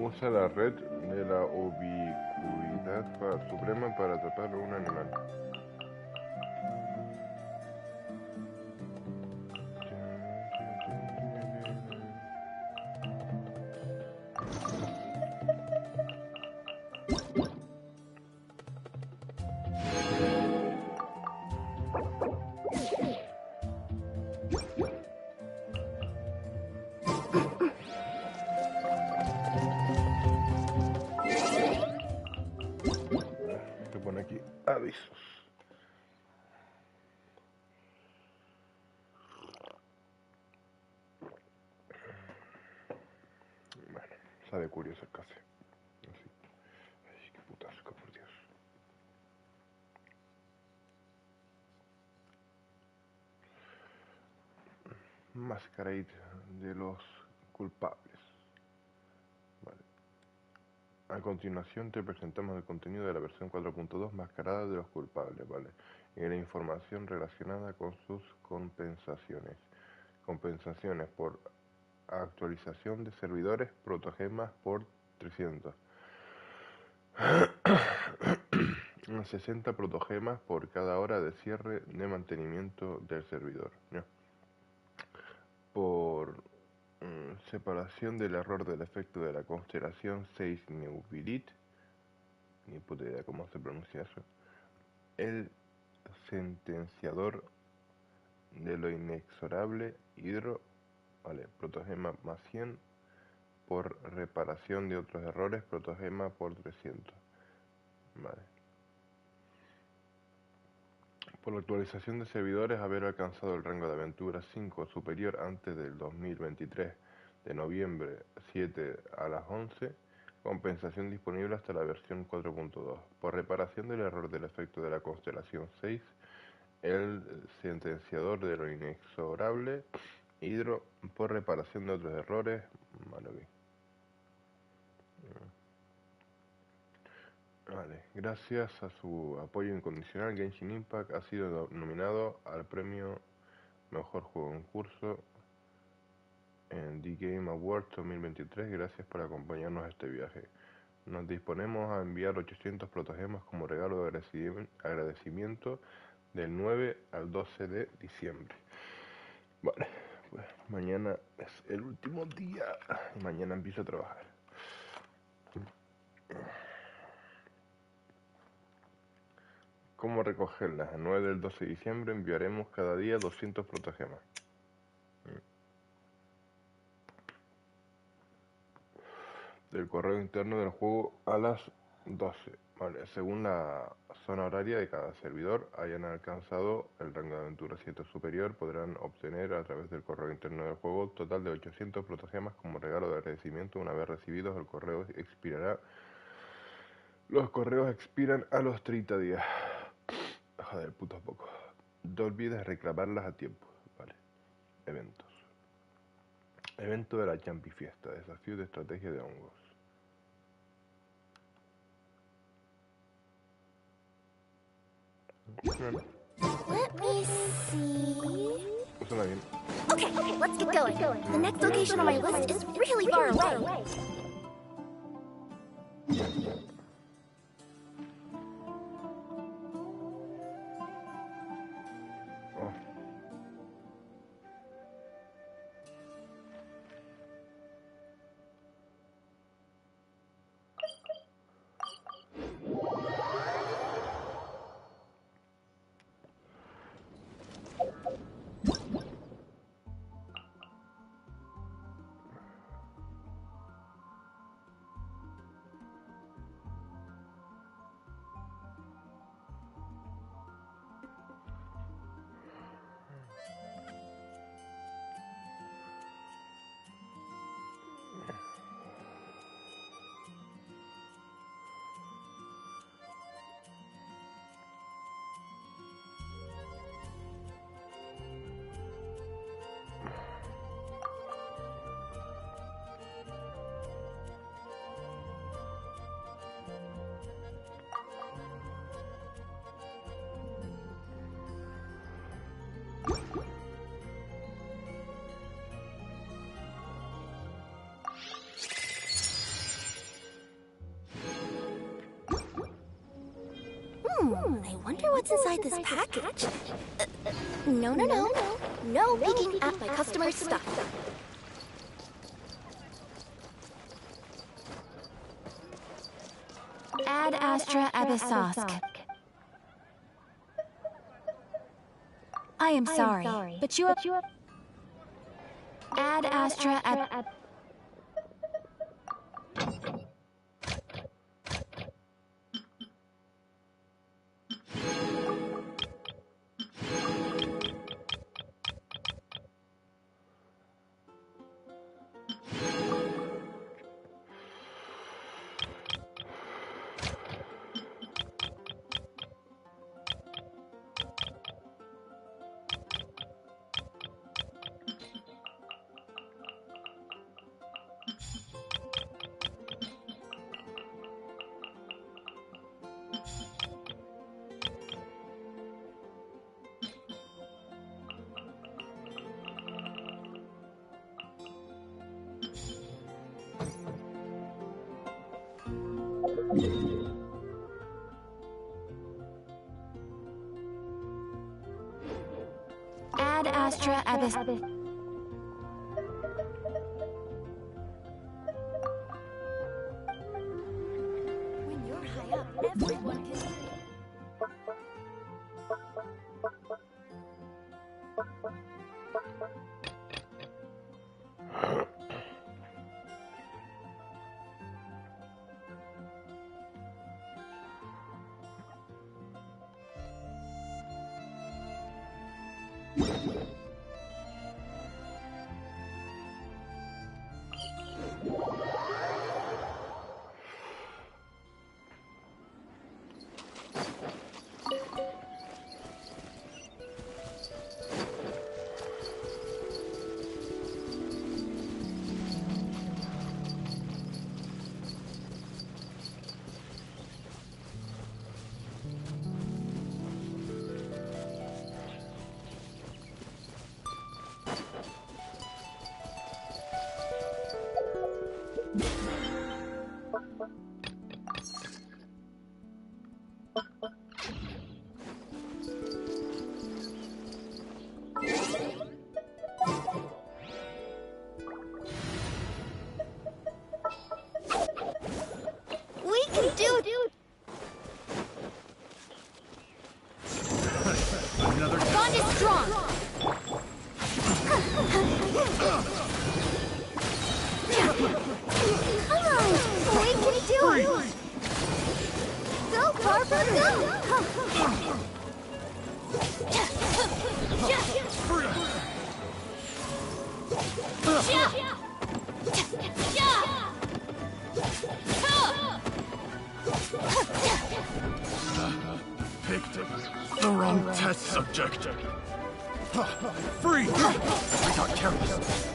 Usa la red de la ubicuidad suprema para atrapar a un animal. Te pone aquí avisos. Bueno, sabe curioso el café. Así. Ay, qué putasco, por Dios. Masquerade de los culpables. Vale. A continuación te presentamos el contenido de la versión 4.2 mascarada de los culpables, ¿vale? Y la información relacionada con sus compensaciones. Compensaciones por actualización de servidores, protogemas por 300. 60 protogemas por cada hora de cierre de mantenimiento del servidor, ¿no? Por separación del error del efecto de la constelación 6 Neuvilit, ni puta idea cómo se pronuncia eso, el sentenciador de lo inexorable hidro, vale, protogema más 100, por reparación de otros errores, protogema por 300, vale. Por la actualización de servidores, haber alcanzado el rango de aventura 5 superior antes del 2023 de noviembre 7 a las 11, compensación disponible hasta la versión 4.2. Por reparación del error del efecto de la constelación 6, el sentenciador de lo inexorable hidro, por reparación de otros errores, vale, okay. Vale, gracias a su apoyo incondicional, Genshin Impact ha sido nominado al premio Mejor Juego en Curso en The Game Awards 2023. Gracias por acompañarnos a este viaje. Nos disponemos a enviar 800 protogemas como regalo de agradecimiento del 9 al 12 de diciembre. Vale, pues mañana es el último día y mañana empiezo a trabajar. ¿Cómo recogerlas? El 9 del 12 de diciembre enviaremos cada día 200 protogemas. Del correo interno del juego a las 12. Vale, según la zona horaria de cada servidor, hayan alcanzado el rango de aventura 7 superior, podrán obtener a través del correo interno del juego total de 800 protogemas como regalo de agradecimiento. Una vez recibidos, el correo expirará. Los correos expiran a los 30 días. Joder, puto poco. No olvides reclamarlas a tiempo. Vale. Eventos. Evento de la Champi Fiesta. Desafío de estrategia de hongos. Bueno. Let me see. Suena bien. Okay, let's get going. The next location on my list is really far away. Oh. I wonder what's inside this package. No. No peeking at my customer's stuff. Ad Astra Abyssosque. I am sorry, but you have... Ad Astra Abyss. When you're high up, everyone can see. We can do it! Another Bond is strong! Come on! We can do it! Go, Barbara, go! picked the wrong test subject. Free! I got careless.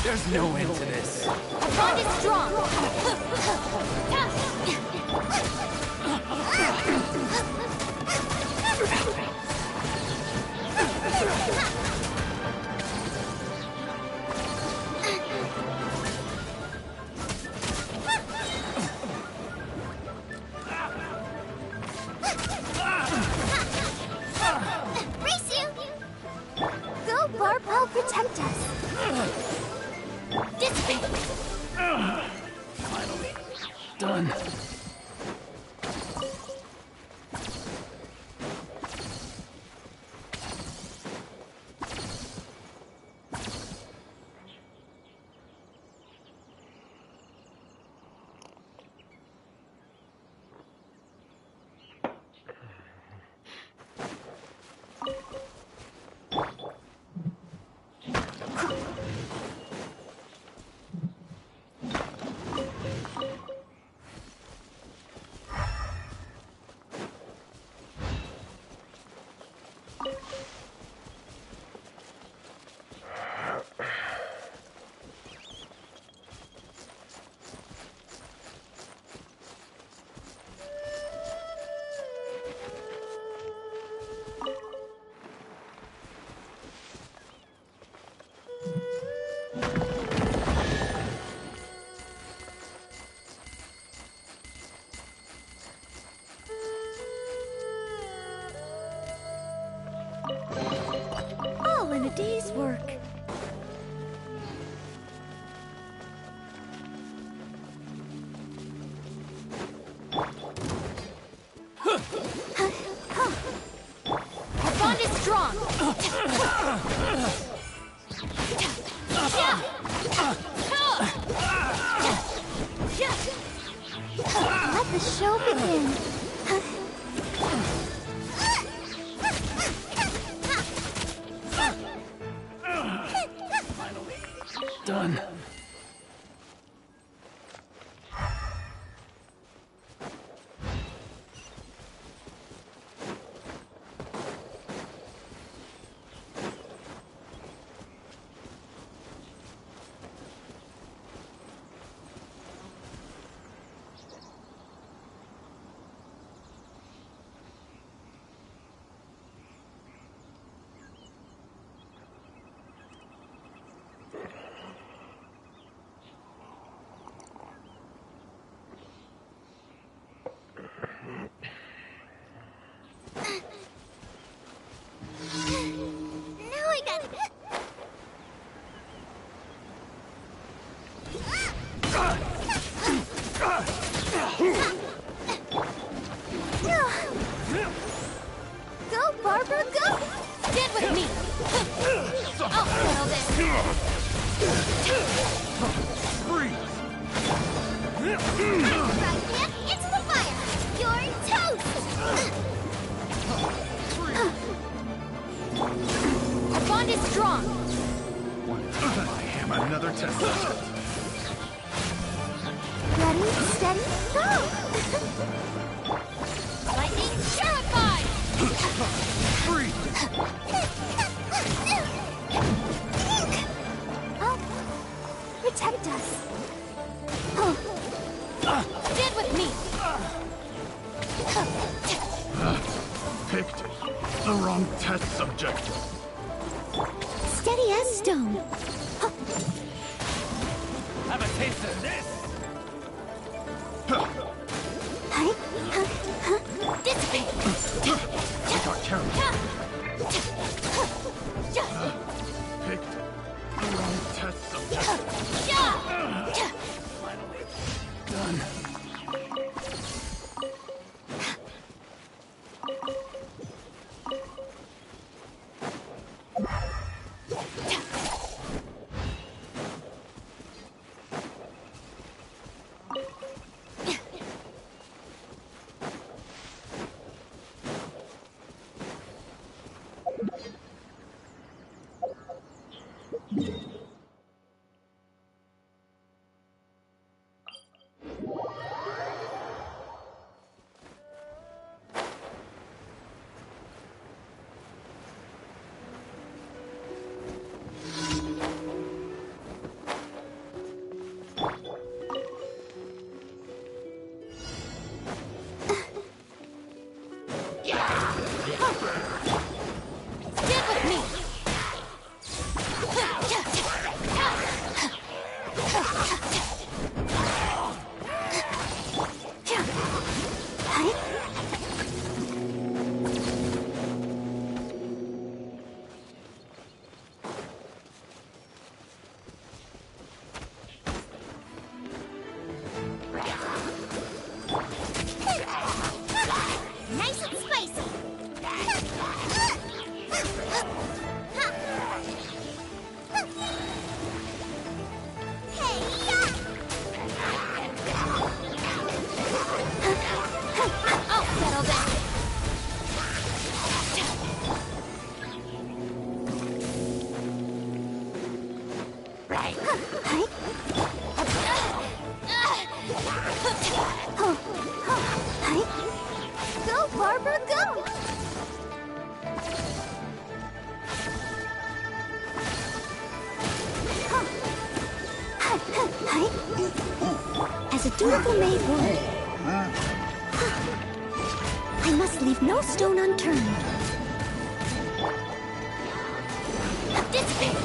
There's no end to this. Our bond is strong. Race you! Go, Barb, I'll protect us. Dissipate! Finally. Done. All in a day's work. Our bond is strong. Let the show begin. Done. Now I got it. Go, Barbara, go! Get with me! I'll handle this! Freeze! Right hand into the fire! You're toast! Our bond is strong! I am another test subject. Ready, steady, go! Lightning terrified! Freeze! Oh, protect us! Stand with me! Picked the wrong test subject. Steady as stone. Have a taste of this. Dissipate! I got carried. Picked the wrong test subject. Finally. Done. Nice and spicy. I'll settle down. Go, Barbara, go! As a dutiful maid would, I must leave no stone unturned. Dissipate!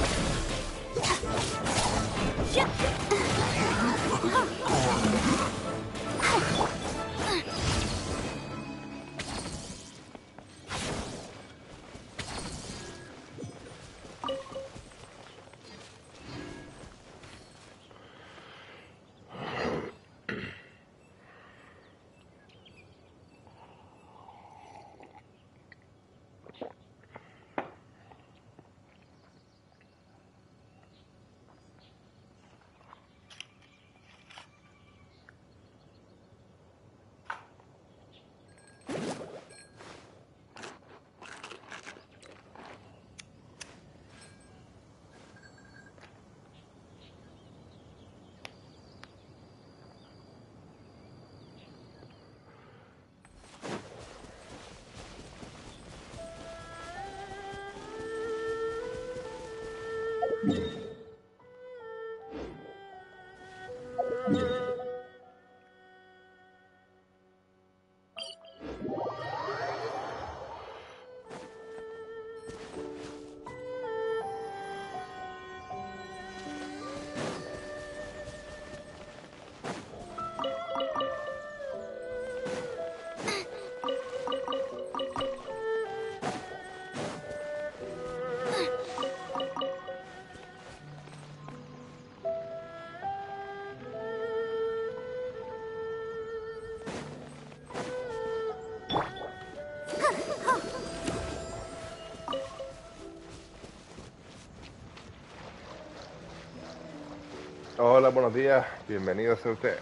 Hola, buenos días, bienvenidos a usted.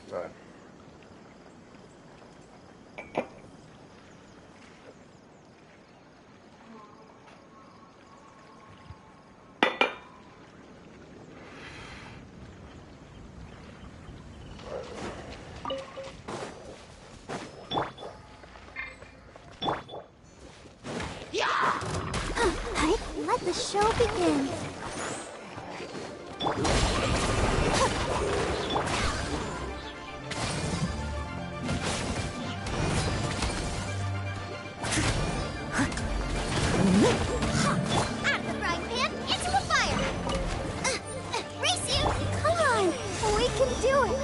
A ver. Let the show begin. Out of the frying pan, into the fire! Race you! Come on! We can do it!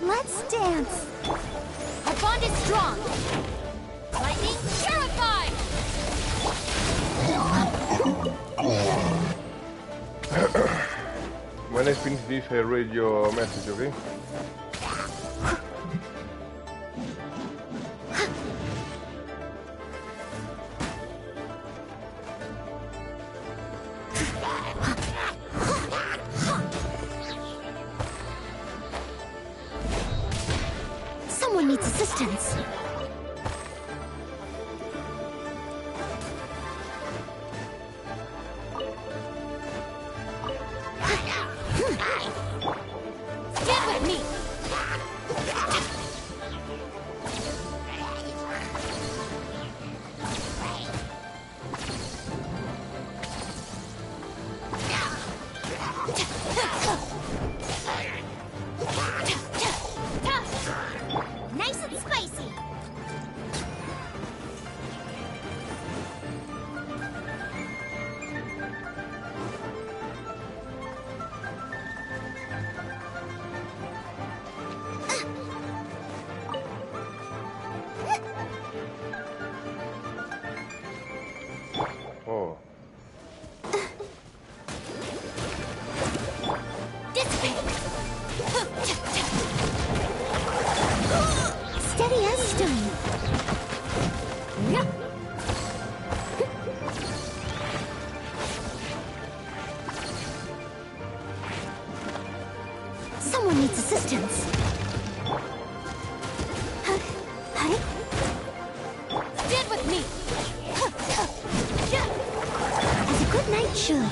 Let's dance! Our bond is strong. Lightning purified. When I finish this, I read your message, okay? Someone needs assistance. Stand with me. Nice and spicy. Steady as stone. Someone needs assistance. Stand with me! As a good knight should.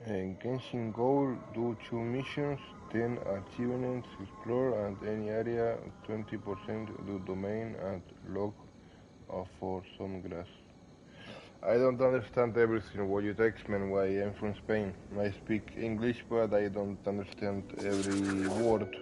In Genshin goal, do 2 missions, 10 achievements, explore and any area, 20% do domain and log for some grass. I don't understand everything what you text, man, why I'm from Spain. I speak English, but I don't understand every word.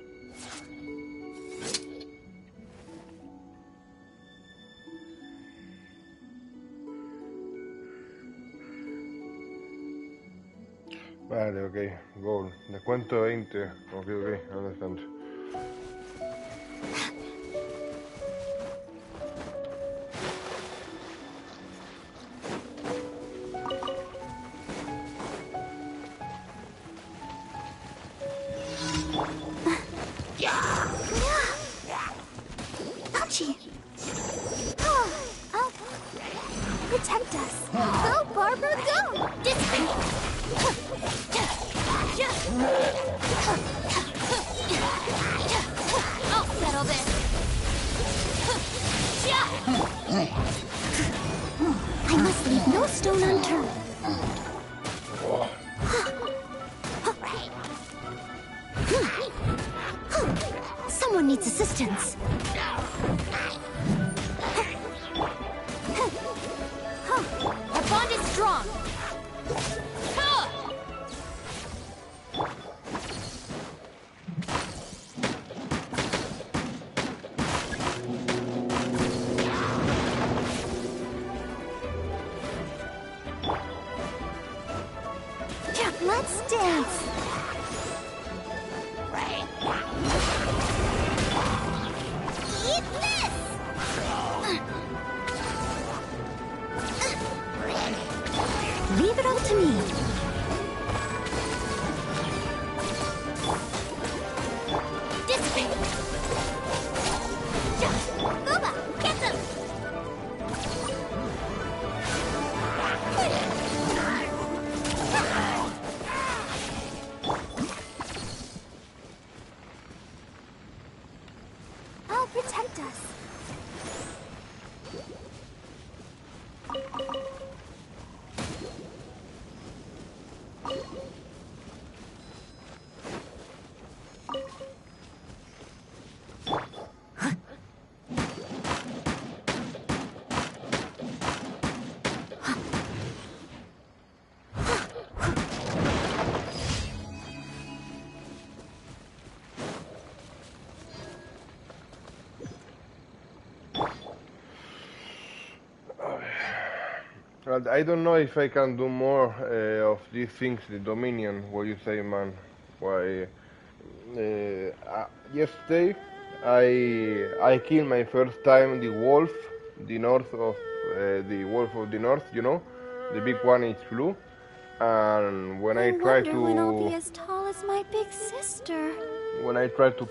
Vale, ok, goal. Descuento 20. Ok, understand. Ouchie! Oh, protect us. Go, Barbara, go! I'll settle this! I must leave no stone unturned. Someone needs assistance. Our bond is strong! Let's dance. Eat this! Leave it all to me. Dissipate! Booba, get them! I'll protect us. But I don't know if I can do more of these things, the Dominion, what you say, man. Why? Yesterday, I killed my first time the wolf, the wolf of the north, you know, the big one is blue. And when I try wonder when I'll be to as tall as my big sister.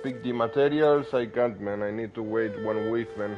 pick the materials, I can't, man. I need to wait 1 week, man.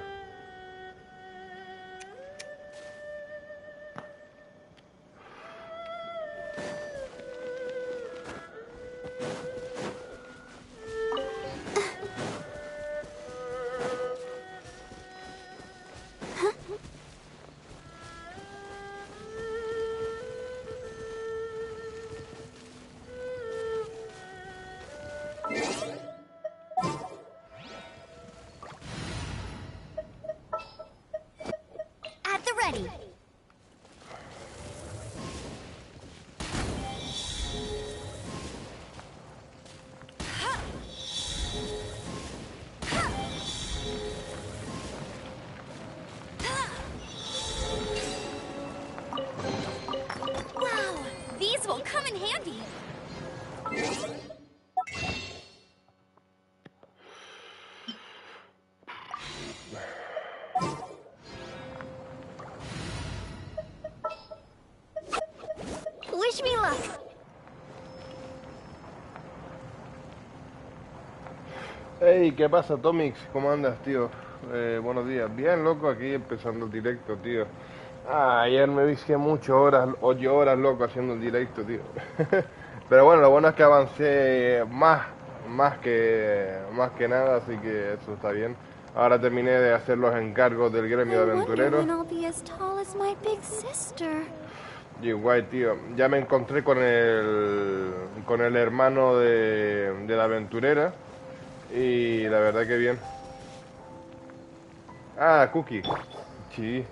Hey, ¿qué pasa, Tomix? ¿Cómo andas, tío? Buenos días. Bien, loco, aquí empezando el directo, tío. Ayer me vicié muchas horas, 8 horas, loco, haciendo el directo, tío. Pero bueno, lo bueno es que avancé más que nada, así que eso está bien. Ahora terminé de hacer los encargos del gremio I de wonder aventureros. when I'll be as tall as my big sister. Y guay, tío. Ya me encontré con el hermano de la aventurera. Y la verdad que bien. Ah, Cookie. Sí,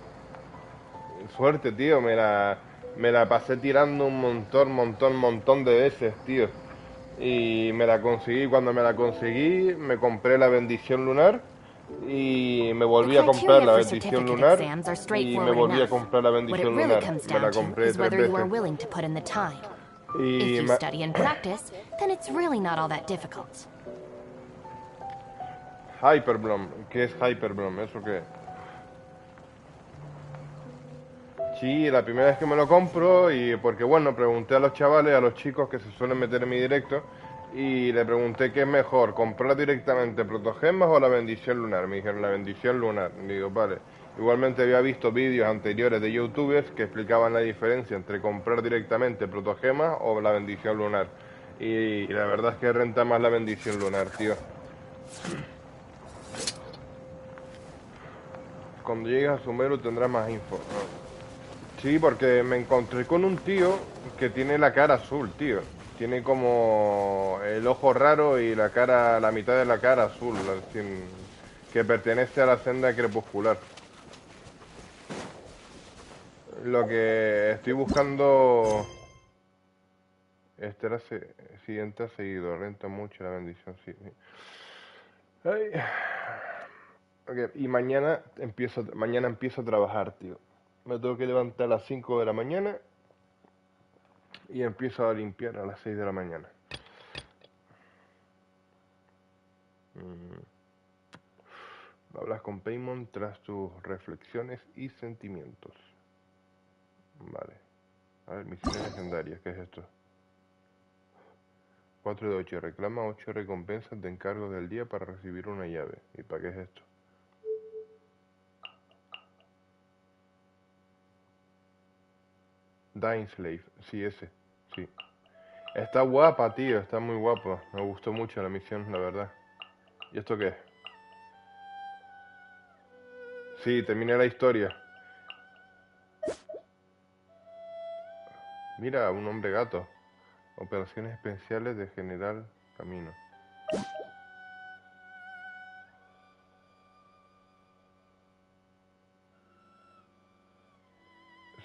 suerte, tío. Me la pasé tirando un montón de veces, tío. Y me la conseguí. Cuando me la conseguí, me compré la bendición lunar. Y me The volví a comprar criteria la for bendición certificate lunar. exams are Y me straightforward volví a enough. comprar la What it bendición really lunar. comes Me down la to compré is tres whether you are veces. willing to put in the time. If Y you study and practice, then it's really not all that difficult. Hyperblom. ¿Qué es Hyperblom? ¿Eso qué es? Sí, la primera vez que me lo compro y porque bueno, pregunté a los chavales, a los chicos que se suelen meter en mi directo y le pregunté qué es mejor, comprar directamente protogemas o la bendición lunar. Me dijeron la bendición lunar. Y digo, vale. Igualmente había visto vídeos anteriores de youtubers que explicaban la diferencia entre comprar directamente protogemas o la bendición lunar. Y la verdad es que renta más la bendición lunar, tío. Cuando llegues a Sumeru tendrás más info. Sí, porque me encontré con un tío que tiene la cara azul, tío. Tiene como el ojo raro y la cara, la mitad de la cara azul, que pertenece a la senda crepuscular. Lo que estoy buscando, este era siguiente seguido, renta mucho la bendición, sí. Sí. Ay. Ok, y mañana empiezo a trabajar, tío. Me tengo que levantar a las 5 de la mañana y empiezo a limpiar a las 6 de la mañana. Mm. Hablas con Paymon tras tus reflexiones y sentimientos. Vale. A ver, misiones legendarias, ¿qué es esto? 4 de 8. Reclama 8 recompensas de encargo del día para recibir una llave. ¿Y para qué es esto? Dying Slave. Sí, ese. Sí. Está guapa, tío. Está muy guapa. Me gustó mucho la misión, la verdad. ¿Y esto qué es? Sí, terminé la historia. Mira, un hombre gato. Operaciones especiales de General Camino.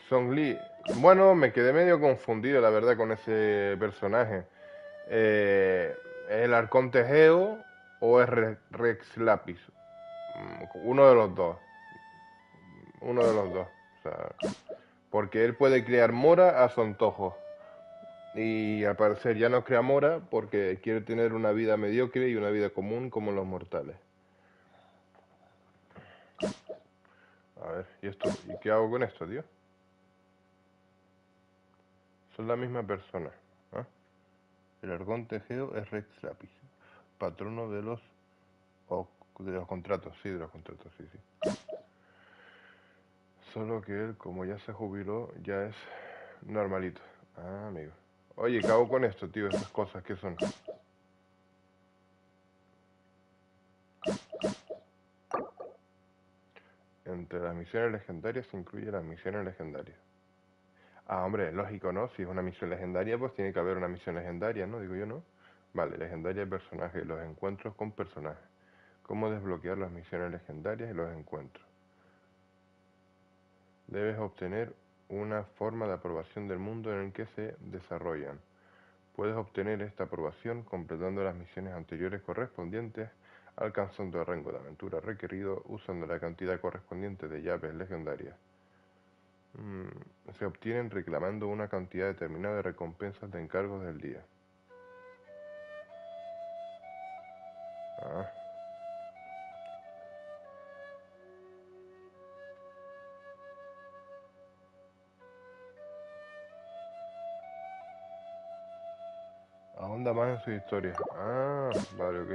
Song Lee. Bueno, me quedé medio confundido, la verdad, con ese personaje. ¿Es el Arconte Geo o es Rex Lapis? Uno de los dos. Uno de los dos. O sea, porque él puede crear mora a su antojo. Y al parecer ya no crea mora porque quiere tener una vida mediocre y una vida común como los mortales. A ver, ¿y qué hago con esto, tío? Son la misma persona. ¿Ah? El Arconte Geo es Rex Lapis, patrono de los contratos, sí, de los contratos, sí, sí. Solo que él, como ya se jubiló, ya es normalito. Ah, amigo. Oye, ¿qué hago con esto, tío? Estas cosas, ¿qué son? Entre las misiones legendarias se incluye las misiones legendarias. Ah, hombre, lógico, ¿no? Si es una misión legendaria, pues tiene que haber una misión legendaria, ¿no? Digo yo, ¿no? Vale, legendaria de personajes, los encuentros con personajes. ¿Cómo desbloquear las misiones legendarias y los encuentros? Debes obtener una forma de aprobación del mundo en el que se desarrollan. Puedes obtener esta aprobación completando las misiones anteriores correspondientes, alcanzando el rango de aventura requerido usando la cantidad correspondiente de llaves legendarias. Se obtienen reclamando una cantidad determinada de recompensas de encargos del día. Ah, Ahonda más en su historia. Ah, vale, ok.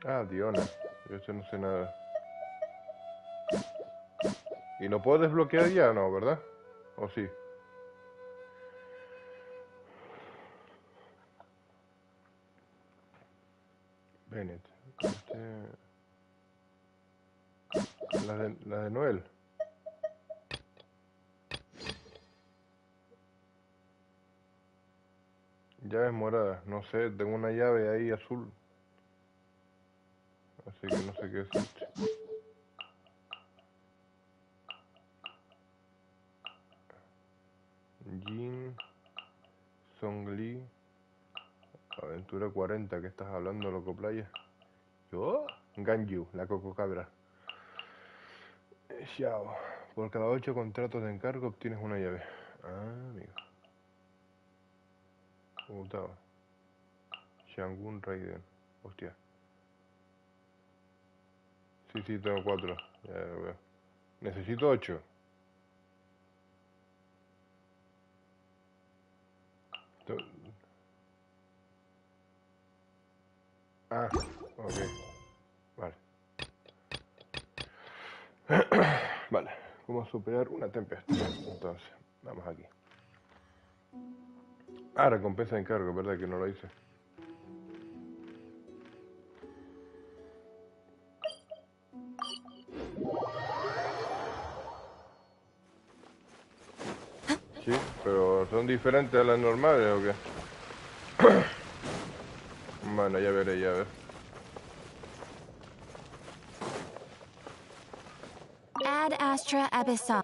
Ah, Diona. Yo eso no sé nada. ¿Y lo puedo desbloquear ya? No, ¿verdad? ¿O sí? Bennett. La de Noel. Llaves moradas. No sé, tengo una llave ahí azul. Así que no sé qué es este. Jin. Songli. Aventura 40. ¿Qué estás hablando, loco playa? ¿Yo? Ganyu, la cococabra. Xiao. Por cada 8 contratos de encargo obtienes una llave. Ah, amigo. ¿Cómo estaba? Shangun Raiden. Hostia. Sí, tengo 4. Ya lo veo. Necesito 8. Ah, ok. Vale. Vale. ¿Cómo superar una tempestad? Entonces, vamos aquí. Ah, recompensa de encargo, ¿verdad que no lo hice? Sí, pero ¿son diferentes a las normales o qué? Bueno, ya veré, ya ver. Ad Astra Abyssal.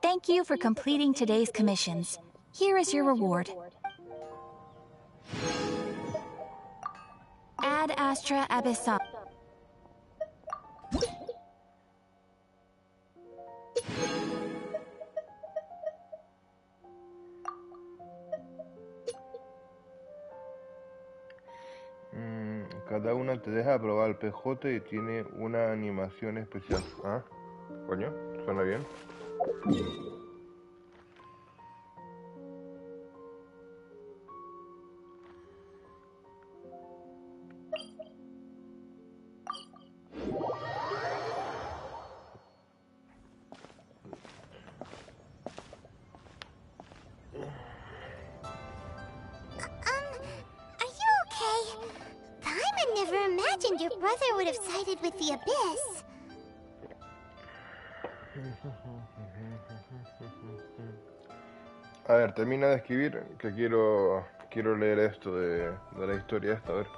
Thank you for completing today's commissions. Here is your reward. Ad Astra Abyssal. Cada una te deja probar el PJ y tiene una animación especial. Ah, coño, suena bien. Are you okay? Paimon never imagined your brother would have sided with the Abyss. A ver, termina de escribir, que quiero leer esto de la historia esta, a ver.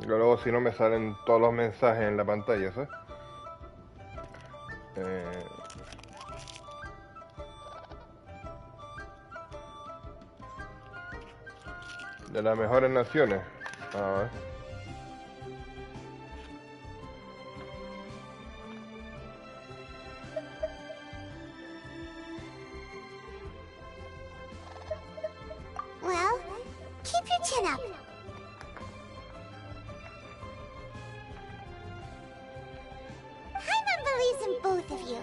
Luego si no me salen todos los mensajes en la pantalla, ¿sabes? De las mejores naciones. A ver. Well, keep your chin up. Paimon believes in both of you.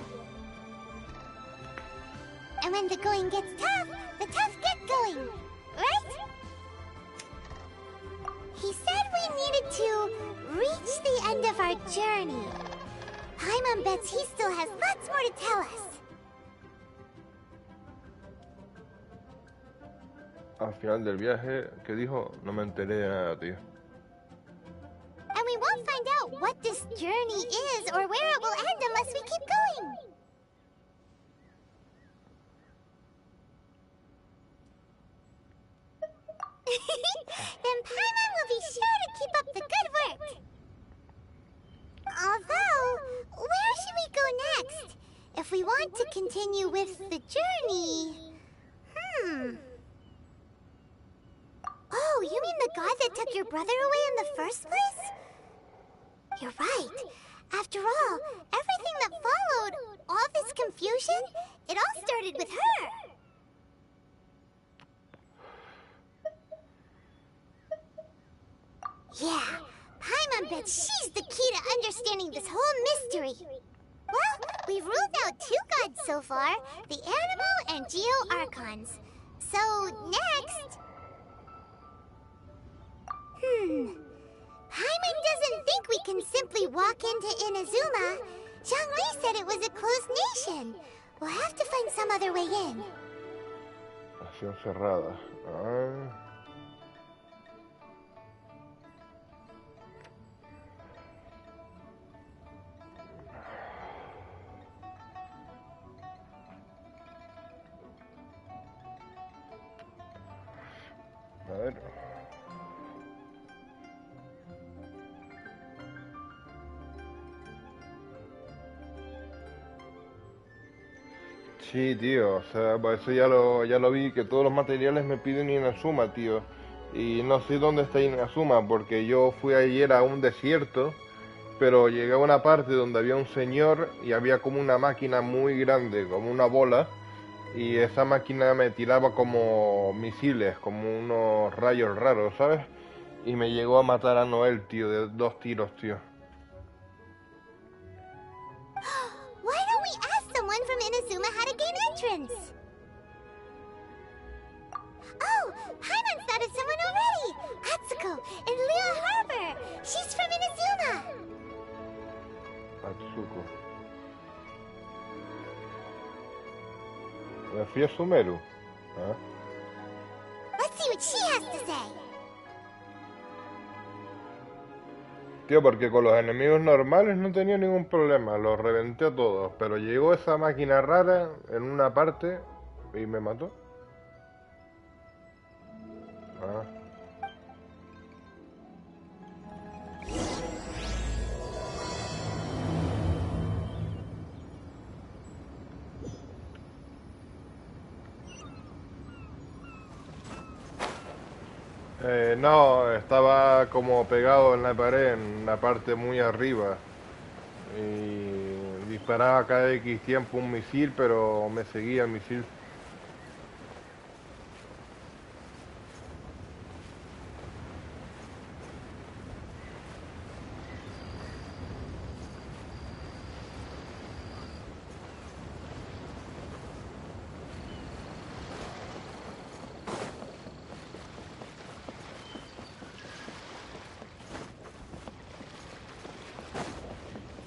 And when the going gets tough, the tough get going, right? He said we needed to reach the end of our journey. Paimon bets he still has lots more to tell us. Al final del viaje, ¿qué dijo? No me enteré de nada, tío. And we won't find out what this journey is or where it will end unless we keep going. Then Paimon will be sure to keep up the good work. Although, where should we go next? If we want to continue with the journey... Oh, you mean the god that took your brother away in the first place? You're right. After all, everything that followed, all this confusion, it all started with her. Yeah, Paimon bets she's the key to understanding this whole mystery. Well, we've ruled out 2 gods so far, the Animo and Geo Archons. So, next... Paimon doesn't think we can simply walk into Inazuma. Zhongli said it was a closed nation. We'll have to find some other way in. Nación cerrada. Ah. A ver. Sí, tío, o sea, pues eso ya lo vi, que todos los materiales me piden Inazuma, tío. Y no sé dónde está Inazuma, porque yo fui ayer a un desierto, pero llegué a una parte donde había un señor y había como una máquina muy grande, como una bola, y esa máquina me tiraba como misiles, como unos rayos raros, ¿sabes? Y me llegó a matar a Noel, tío, de 2 tiros, tío. Why don't we ask someone from Inazuma how to gain entrance? Oh, Paimon thought of someone already! Atsuko in Leo Harbor! She's from Inazuma! Atsuko. Me fui a Sumeru. ¿Ah? Let's see what she has to say. Tío, porque con los enemigos normales no tenía ningún problema, los reventé a todos, pero llegó esa máquina rara en una parte y me mató. Ah. No, estaba como pegado en la pared, en la parte muy arriba. Y disparaba cada X tiempo un misil, pero me seguía el misil.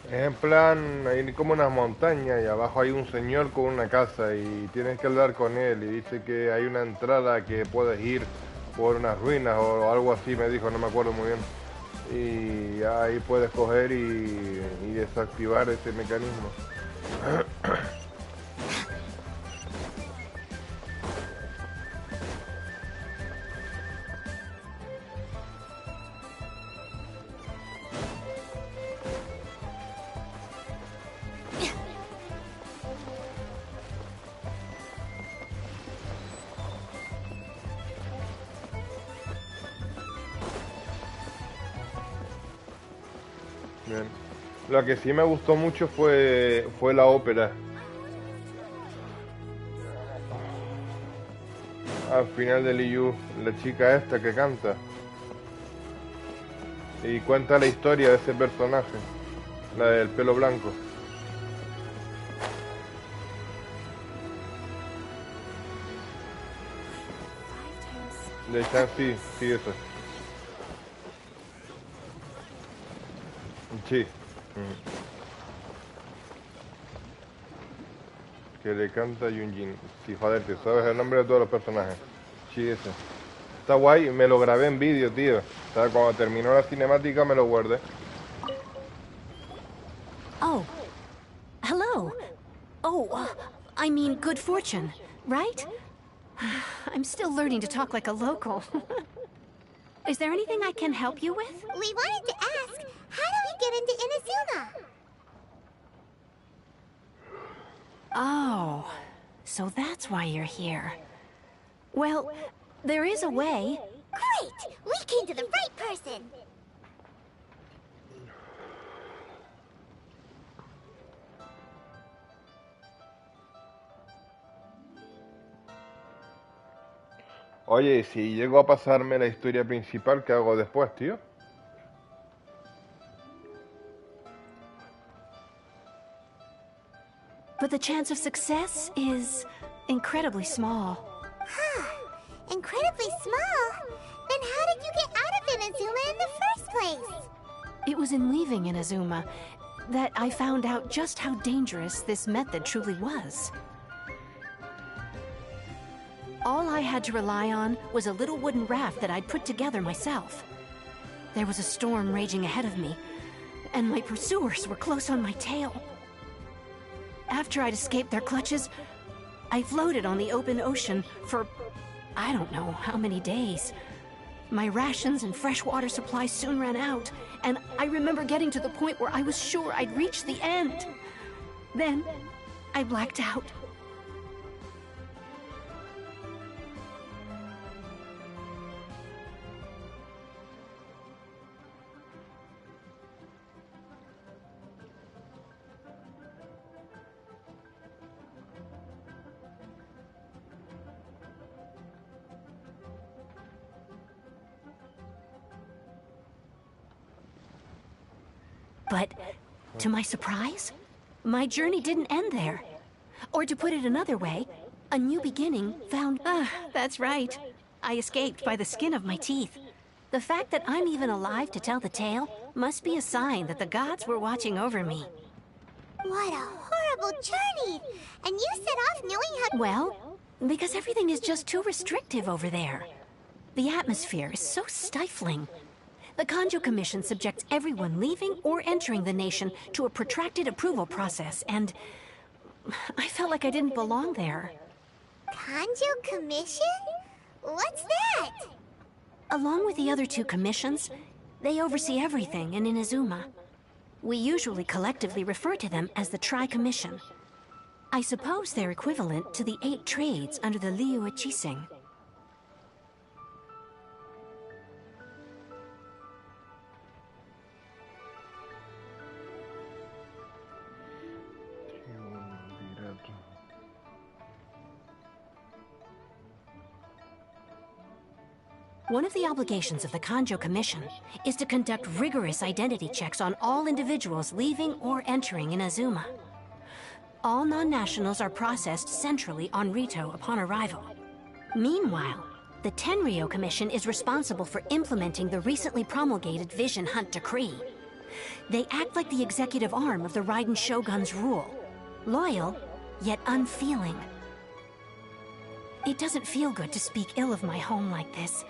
Es en plan, hay como unas montañas y abajo hay un señor con una casa y tienes que hablar con él y dice que hay una entrada que puedes ir por unas ruinas o algo así, me dijo, no me acuerdo muy bien. Y ahí puedes coger y desactivar ese mecanismo. Bien. Lo que sí me gustó mucho fue la ópera. Al final de Liu, la chica esta que canta. Y cuenta la historia de ese personaje, la del pelo blanco. De Chan, sí, sí, eso. Sí. Que le canta Yunjin. Sí, joder, tío, sabes el nombre de todos los personajes. Sí, ese. Está guay, me lo grabé en vídeo, tío. O sea, cuando terminó la cinemática me lo guardé. Oh, hello. Oh, I mean good fortune, right? I'm still learning to talk like a local. Is there anything I can help you with? We wanted to ask, how do we get into Inazuma? Oh, so that's why you're here. Well, there is a way. Great! We came to the right person! Oye, y si llego a pasarme la historia principal, ¿qué hago después, tío? but the chance of success is incredibly small. Incredibly small? Then how did you get out of Inazuma in the first place? It was in leaving Inazuma that I found out just how dangerous this method truly was. All I had to rely on was a little wooden raft that I'd put together myself. There was a storm raging ahead of me, and my pursuers were close on my tail. After I'd escaped their clutches, I floated on the open ocean for I don't know how many days. My rations and fresh water supply soon ran out, and I remember getting to the point where I was sure I'd reached the end. Then, I blacked out. But, to my surprise, my journey didn't end there. Or to put it another way, a new beginning found... that's right. I escaped by the skin of my teeth. The fact that I'm even alive to tell the tale must be a sign that the gods were watching over me. What a horrible journey! And you set off knowing how... Well, because everything is just too restrictive over there. The atmosphere is so stifling. The Kanjo Commission subjects everyone leaving or entering the nation to a protracted approval process, and I felt like I didn't belong there. Kanjo Commission? What's that? Along with the other two commissions, they oversee everything in Inazuma. We usually collectively refer to them as the Tri-Commission. I suppose they're equivalent to the 8 trades under the Liyue Chising. One of the obligations of the Kanjo Commission is to conduct rigorous identity checks on all individuals leaving or entering Inazuma. All non-nationals are processed centrally on Rito upon arrival. Meanwhile, the Tenryo Commission is responsible for implementing the recently promulgated Vision Hunt Decree. They act like the executive arm of the Raiden Shogun's rule, loyal, yet unfeeling. It doesn't feel good to speak ill of my home like this.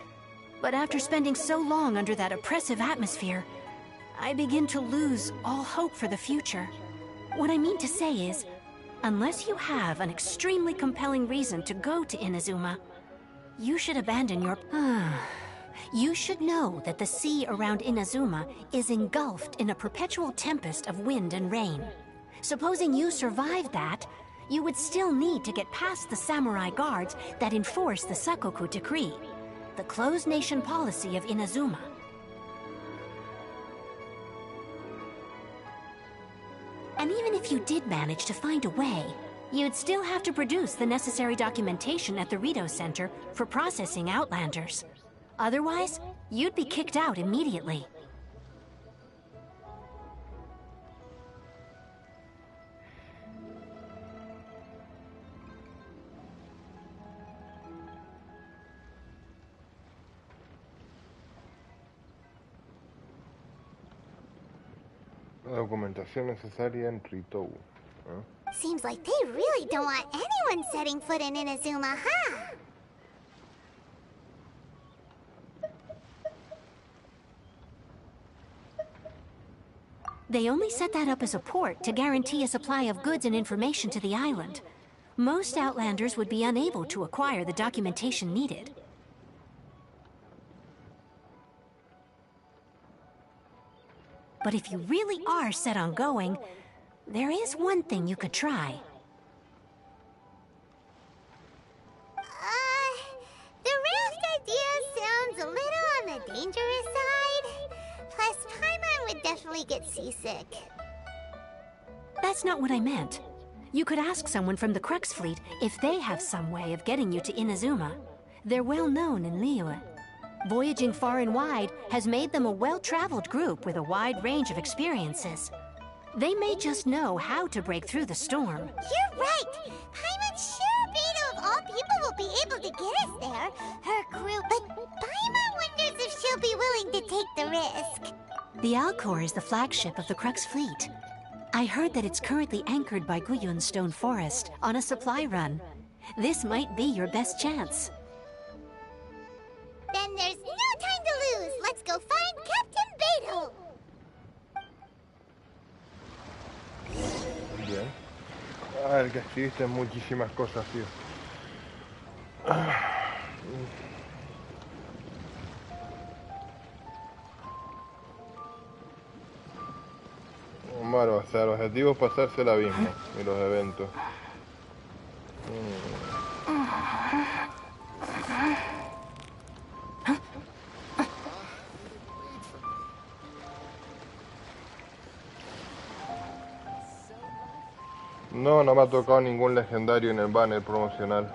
But after spending so long under that oppressive atmosphere, I begin to lose all hope for the future. What I mean to say is, unless you have an extremely compelling reason to go to Inazuma, you should abandon your... You should know that the sea around Inazuma is engulfed in a perpetual tempest of wind and rain. Supposing you survived that, you would still need to get past the samurai guards that enforce the Sakoku Decree, the closed nation policy of Inazuma. And even if you did manage to find a way, you'd still have to produce the necessary documentation at the Rito Center for processing Outlanders. Otherwise, you'd be kicked out immediately. La documentación necesaria en Ritou. Seems like they really don't want anyone setting foot in Inazuma, huh? They only set that up as a port to guarantee a supply of goods and information to the island. Most Outlanders would be unable to acquire the documentation needed. But if you really are set on going, there is one thing you could try. The raft idea sounds a little on the dangerous side. Plus, Paimon would definitely get seasick. That's not what I meant. You could ask someone from the Crux Fleet if they have some way of getting you to Inazuma. They're well known in Liyue. Voyaging far and wide has made them a well-traveled group with a wide range of experiences. They may just know how to break through the storm. You're right. Paimon's sure Beto of all people will be able to get us there. Her crew. But Paimon wonders if she'll be willing to take the risk. The Alcor is the flagship of the Crux fleet. I heard that it's currently anchored by Guyun's Stone Forest on a supply run. This might be your best chance. Then there's no time to lose. Let's go find Captain Beto. Bien. A ver, que escribiste muchísimas cosas, tío. Bueno, o sea, el objetivo es pasarse el abismo y los eventos. No, no me ha tocado ningún legendario en el banner promocional.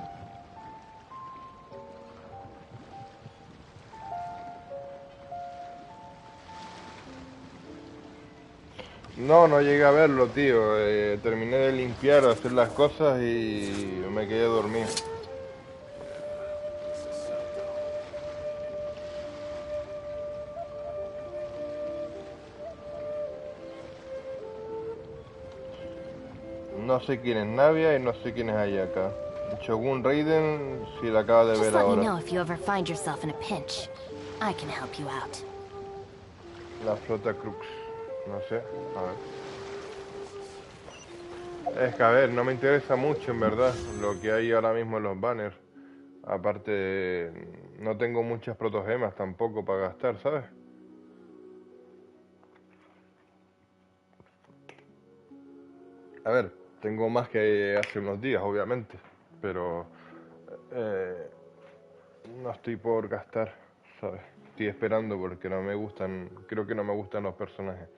No, no llegué a verlo, tío. Terminé de limpiar, hacer las cosas y me quedé dormido. No sé quién es Navia y no sé quién es Ayaka. Shogun Raiden, si la acaba de ver Just let me ahora. know if you ever find yourself in a pinch. I can help you out. La flota Crux. No sé, a ver. Es que a ver, no me interesa mucho en verdad lo que hay ahora mismo en los banners. Aparte, no tengo muchas protogemas tampoco para gastar, ¿sabes? A ver, tengo más que hace unos días, obviamente, pero no estoy por gastar, ¿sabes? Estoy esperando porque no me gustan, creo que no me gustan los personajes.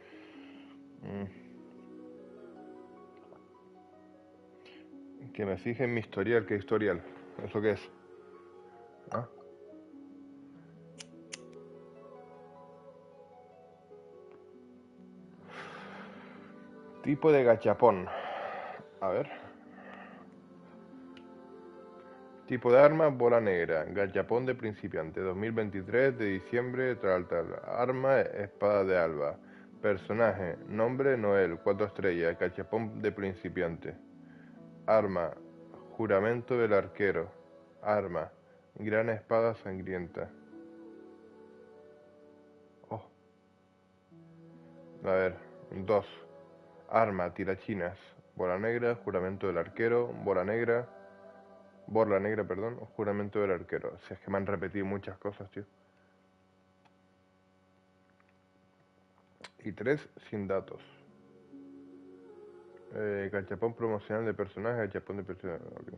Que me fije en mi historial, ¿qué historial? ¿Eso qué es? ¿Ah? Tipo de gachapón. A ver. Tipo de arma, bola negra. Gachapón de principiante. 2023 de diciembre, tal. Arma, espada de alba. Personaje, nombre, Noel, 4 estrellas. Gachapón de principiante. Arma, juramento del arquero. Arma, gran espada sangrienta. Oh. A ver, 2. Arma, tirachinas. Bola negra, juramento del arquero. Borla negra, perdón. Juramento del arquero. Si es que me han repetido muchas cosas, tío. Y 3, sin datos. Gachapón promocional de personaje, gachapón de personaje. Okay.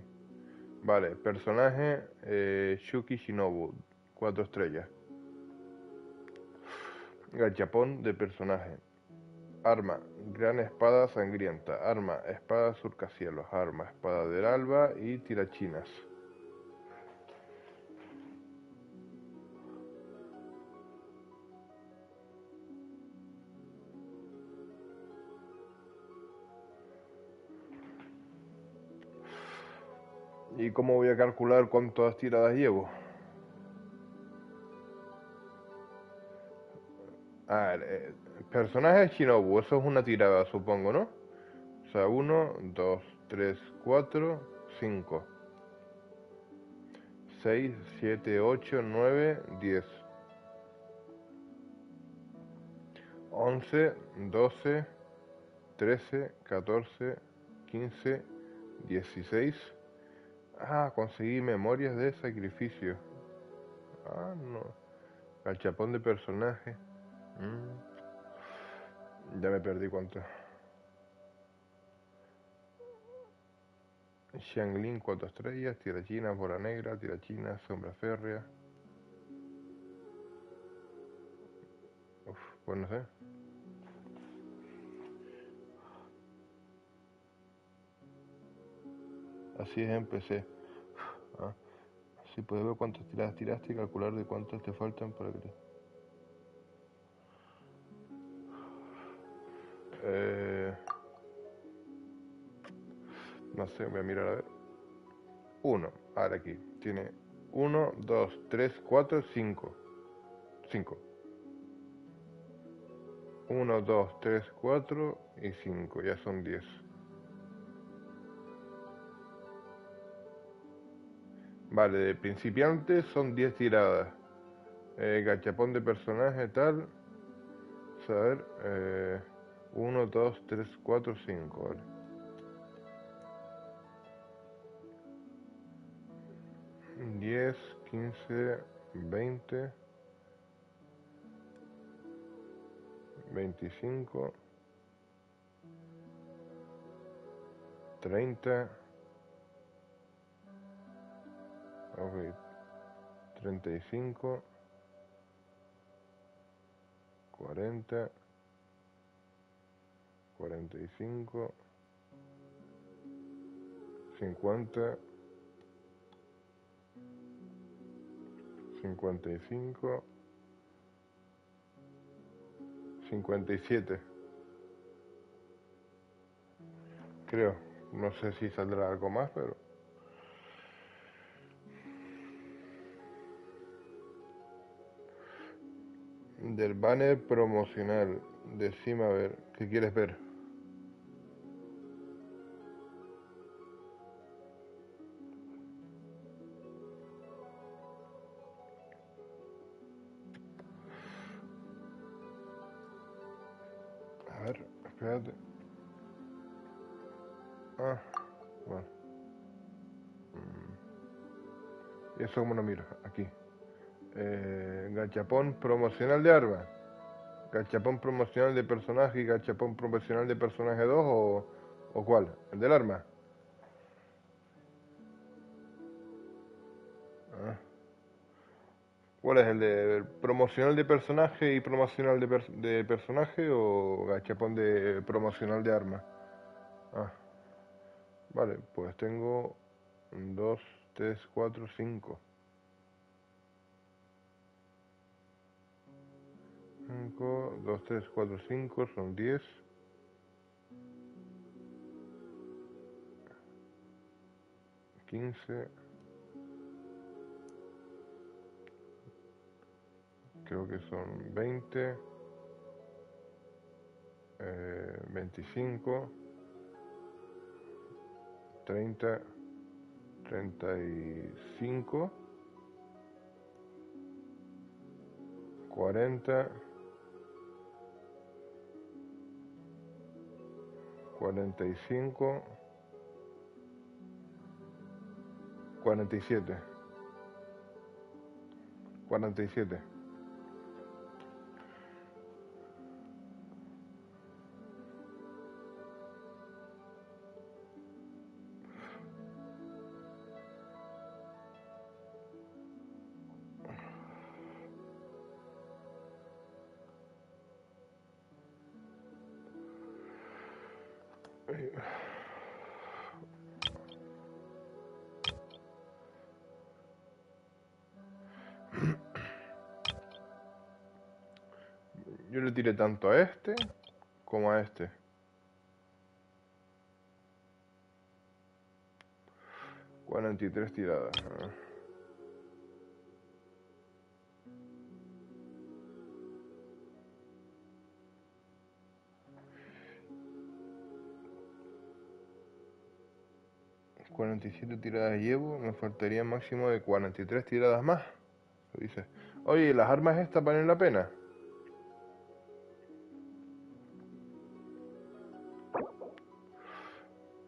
Vale, personaje Shuki Shinobu, 4 estrellas. Gachapón de personaje. Arma, gran espada sangrienta. Arma, espada surcacielos. Arma, espada del alba y tirachinas. ¿Y cómo voy a calcular cuántas tiradas llevo? A ver, personaje Shinobu, eso es una tirada, supongo, ¿no? O sea, 1, 2, 3, 4, 5, 6, 7, 8, 9, 10, 11, 12, 13, 14, 15, 16. Ah, conseguí memorias de sacrificio. Ah, no. Gachapón de personaje. Ya me perdí cuánto. Xianglin, 4 estrellas. Tirachinas, bola negra. Tirachinas, sombra férrea. Uf, pues no sé. Así es, empecé. Ah, así puedes ver cuántas tiradas tiraste y calcular de cuántas te faltan para que No sé, voy a mirar a ver. 1. Ahora aquí. Tiene 1, 2, 3, 4, 5. 5. 1, 2, 3, 4 y 5. Ya son 10. Vale, de principiante son 10 tiradas. Gachapón de personaje tal. A ver. 1, 2, 3, 4, 5. Vale. Diez, 15, 20, 25, 30, ok, 35, 40, 45, 50, 55, 57. Creo. No sé si saldrá algo más, pero... Del banner promocional. Decime a ver, ¿qué quieres ver? A ver, espérate. Ah, bueno. ¿Y eso cómo lo miro? Aquí. Gachapón promocional de armas. ¿Gachapón promocional de personaje y gachapón promocional de personaje 2 o cuál? ¿El del arma? Ah. ¿Cuál es? ¿El de promocional de personaje y promocional de personaje o gachapón de promocional de arma? Ah, vale, pues tengo 2, 3, 4, 5. 5, 2, 3, 4, 5 son 10. 15. Creo que son 20. 25. 30. 35. 40. 45. 47. 47. Yo le tiré tanto a este como a este. 43 tiradas. 47 tiradas llevo, me faltaría máximo de 43 tiradas más. Lo dice. Oye, ¿las armas estas valen la pena?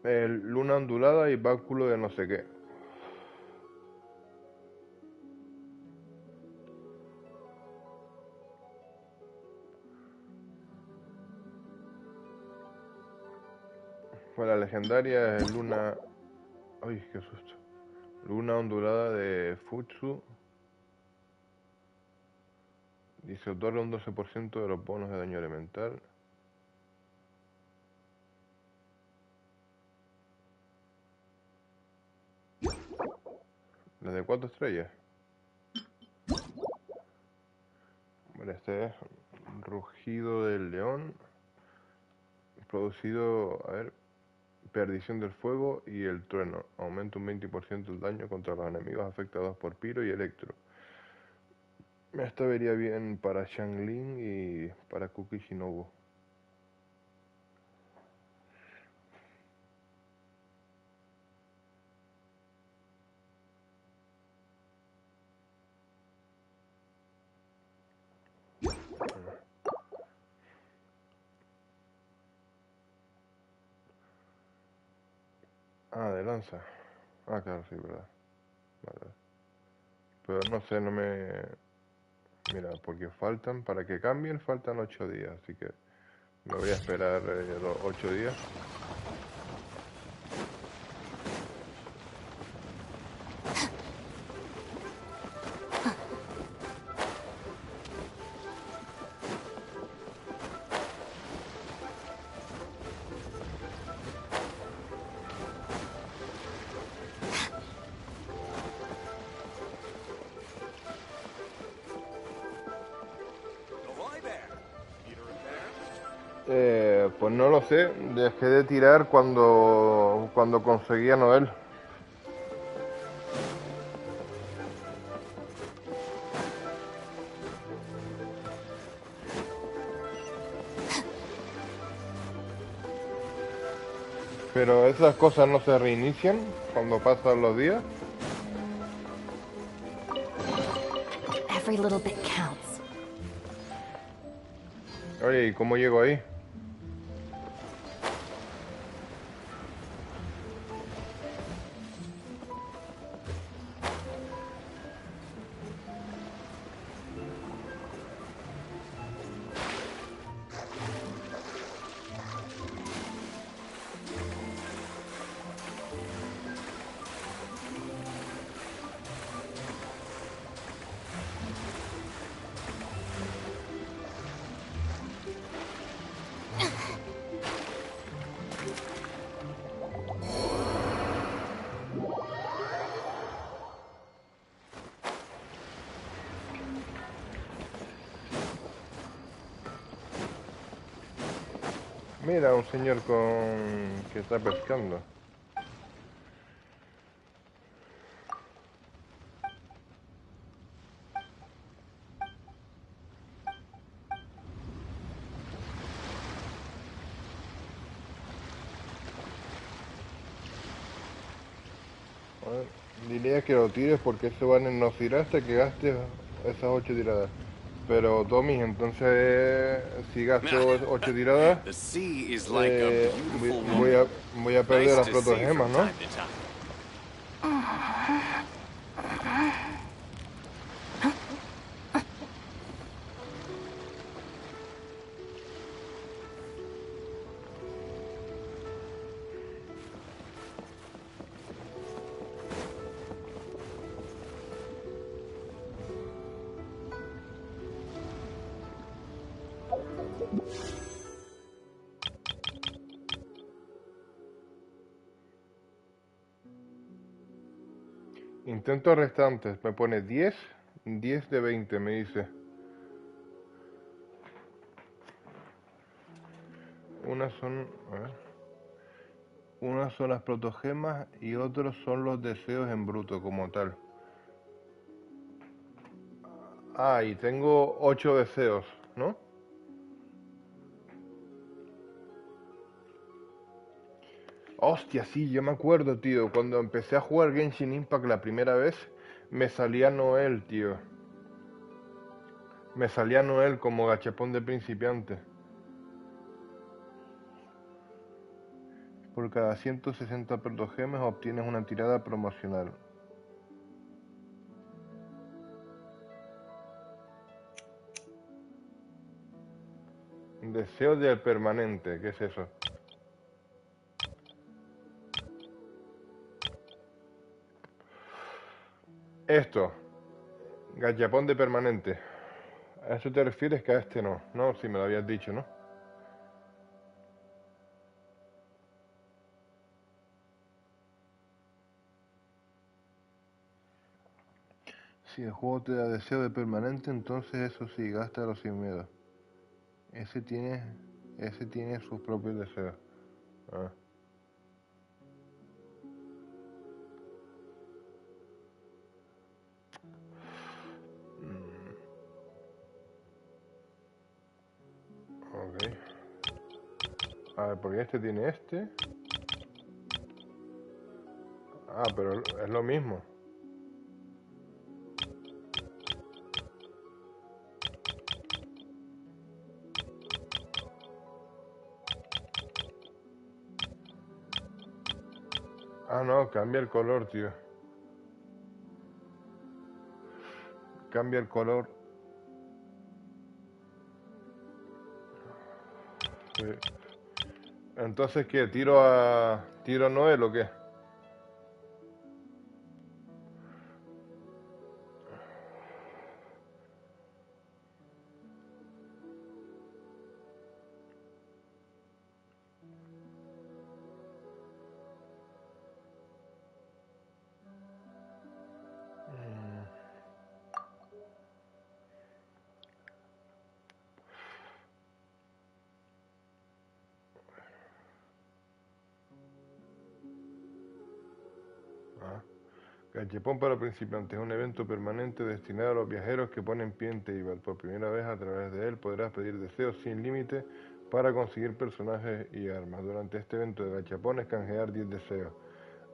Luna ondulada y báculo de no sé qué. Fue la legendaria Luna... Ay, qué susto. Luna ondulada de Futsu. Dice, otorga un 12% de los bonos de daño elemental. La de 4 estrellas. Vale, este es Rugido del León. Producido, a ver, perdición del fuego y el trueno. Aumenta un 20% el daño contra los enemigos afectados por Piro y Electro. Esto vería bien para Xianglin y para Kuki Shinobu. Ah, de lanza. Ah, claro, sí, verdad. Vale. Pero no sé, no me... Mira, porque faltan, para que cambien, faltan 8 días, así que me voy a esperar los 8 días. Pues no lo sé, dejé de tirar cuando conseguí a Noel. Pero esas cosas no se reinician cuando pasan los días. Every little bit counts. Oye, ¿y cómo llego ahí? Mira, un señor que está pescando. A ver, diría que lo tires porque eso van en no hasta que gastes esas 8 tiradas. Pero Tommy, entonces si gasto 8 tiradas, The sea is like a eh, voy, beautiful voy woman. a, voy a perder Nice las to see protogemas, from ¿no? time to time. Intentos restantes, me pone 10, 10 de 20, me dice. Unas son, a ver, unas son las protogemas y otros son los deseos en bruto como tal. Ah, y tengo 8 deseos, ¿no? Hostia, sí, yo me acuerdo, tío, cuando empecé a jugar Genshin Impact la primera vez, me salía Noel, tío. Me salía Noel como gachapón de principiante. Por cada 160 protogemas obtienes una tirada promocional. Deseo del permanente, ¿qué es eso? Esto, gachapón de permanente. ¿A eso te refieres que a este no? No, si me lo habías dicho, ¿no? Si el juego te da deseo de permanente, entonces eso sí, gástalo sin miedo. Ese tiene sus propios deseos. Ah. A ver, porque este tiene este. Ah, pero es lo mismo. Ah, no, cambia el color, tío. Cambia el color. Sí. Entonces, ¿qué? ¿Tiro a Noel o qué? Ah. Gachapón para principiantes es un evento permanente destinado a los viajeros que ponen pie en Teyvat. Por primera vez a través de él podrás pedir deseos sin límite para conseguir personajes y armas. Durante este evento de Gachapón es canjear 10 deseos.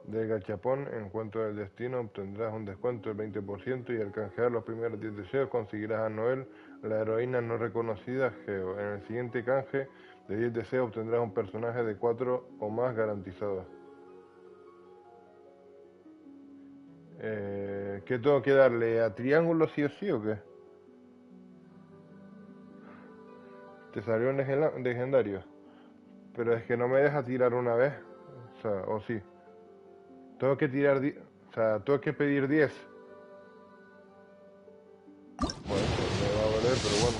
De Gachapón, en Encuentro del Destino, obtendrás un descuento del 20% y al canjear los primeros 10 deseos conseguirás a Noel, la heroína no reconocida Geo. En el siguiente canje de 10 deseos obtendrás un personaje de 4 o más garantizados. ¿Qué tengo que darle? ¿A triángulo sí o sí o qué? Te salió un legendario. Pero es que no me deja tirar una vez. O sea, o sí. Tengo que tirar... O sea, tengo que pedir 10. Bueno, pues me va a valer, pero bueno.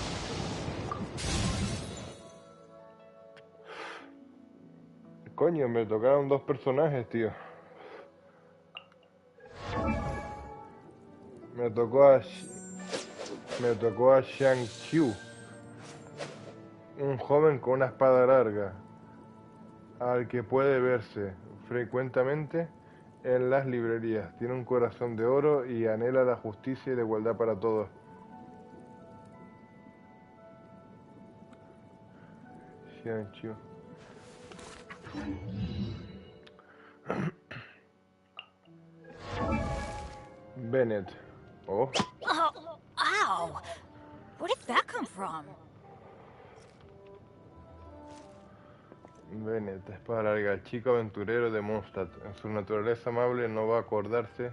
Coño, me tocaron dos personajes, tío. Me tocó a... Me tocó a Shang Qiu. Un joven con una espada larga. Al que puede verse frecuentemente en las librerías. Tiene un corazón de oro y anhela la justicia y la igualdad para todos. Shang Qiu. Bennett. Oh, Oh, ow! Where did that come from? Bennett, espada larga, el chico aventurero de Mondstadt. En su naturaleza amable no va a acordarse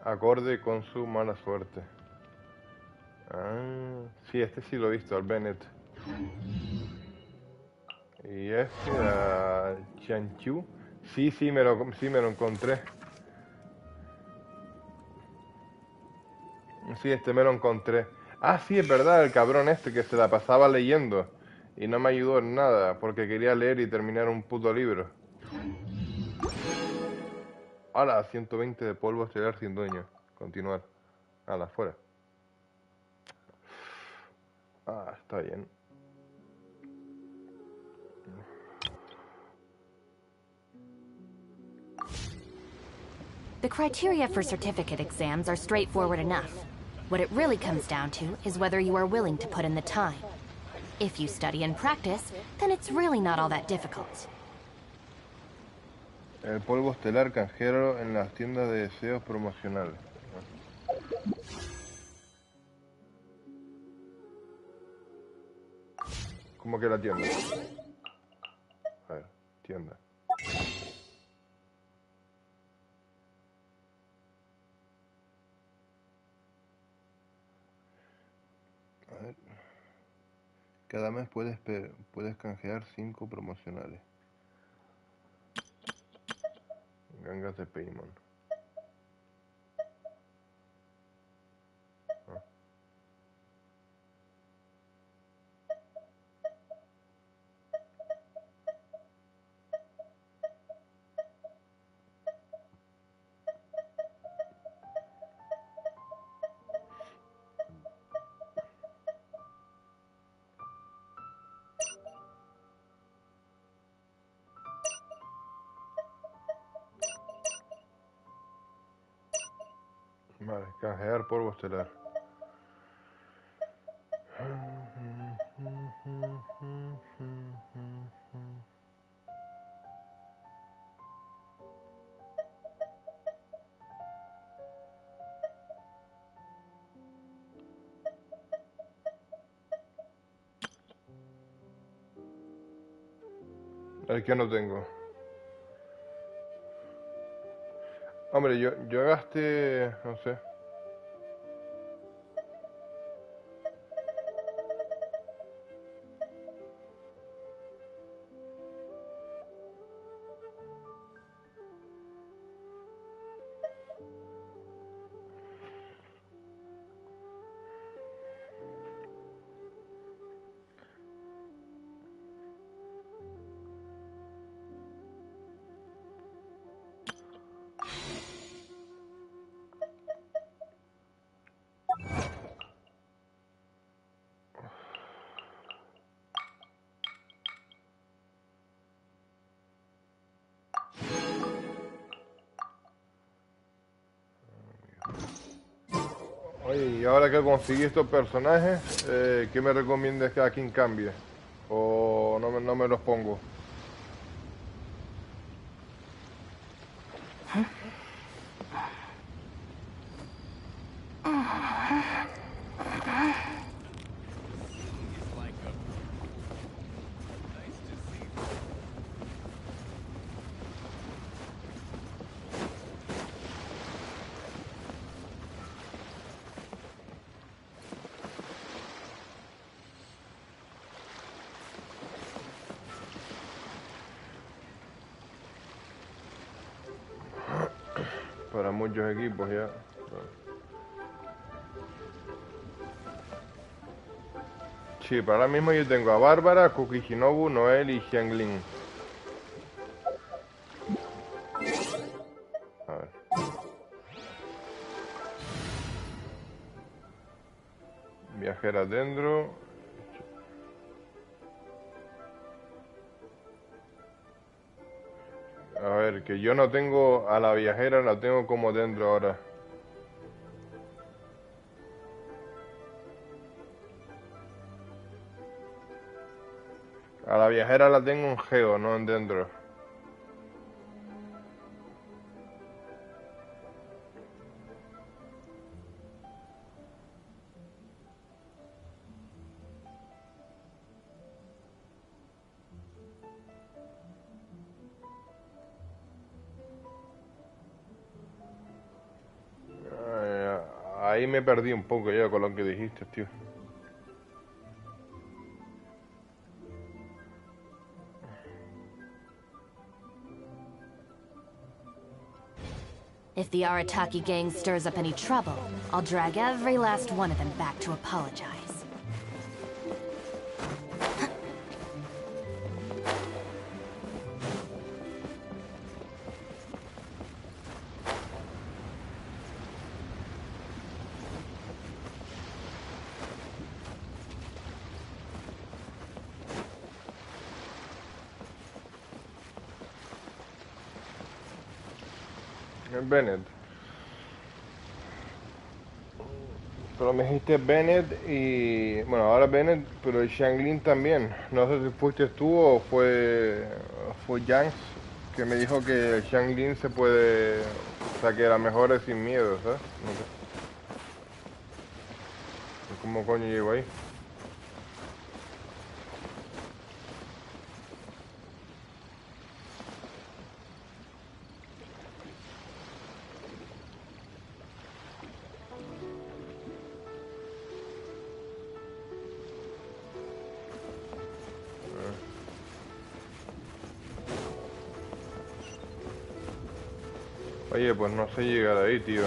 acorde con su mala suerte. Ah, sí, este sí lo he visto, al Bennett. Y este, a Chanchu. Sí, me lo encontré. Sí, este me lo encontré. Ah, sí, es verdad, el cabrón este que se la pasaba leyendo. Y no me ayudó en nada, porque quería leer y terminar un puto libro. Hala, 120 de polvo estelar sin dueño. Continuar. Hala, fuera. Ah, está bien. The criteria for certificate exams are straightforward enough. What it really comes down to is whether you are willing to put in the time. If you study and practice, then it's really not all that difficult. El polvo estelar canjero en las tiendas de deseos promocionales. ¿Cómo que la tienda? A ver, tienda. A ver. Cada mes puedes canjear 5 promocionales. Gangas de Paymon. Ah. Vale, canjear polvo estelar. El que no tengo. Hombre, yo gasté, no sé. Oye, y ahora que conseguí estos personajes, ¿qué me recomiendas que a quien cambie? ¿O no me los pongo? Para muchos equipos ya. Sí, para ahora mismo yo tengo a Bárbara, Kuki Shinobu, Noel y Xianglin. A ver. Viajera dentro. A ver, que yo no tengo a la viajera, la tengo como dentro ahora. A la viajera la tengo en Geo, no en dentro. Ahí me perdí un poco ya con lo que dijiste, tío. If the Arataki gang stirs up any trouble, I'll drag every last one of them back to apologize. Bennett. Pero me dijiste Bennett y... Bueno, ahora Bennett, pero el Xianglin también. No sé si fuiste tú o fue Jans que me dijo que el Xianglin se puede... O sea, que era mejor es sin miedo, ¿sabes? No sé. ¿Cómo coño llego ahí? Oye, pues no sé llegar ahí, tío.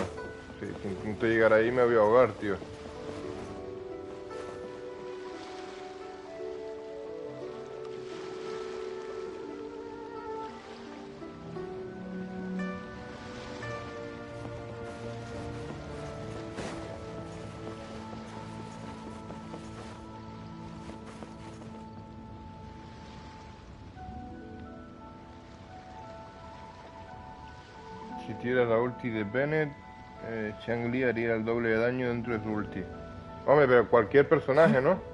Si intento llegar ahí me voy a ahogar, tío. Si tira la ulti de Bennett, Chang-Li haría el doble de daño dentro de su ulti. Hombre, pero cualquier personaje, ¿no?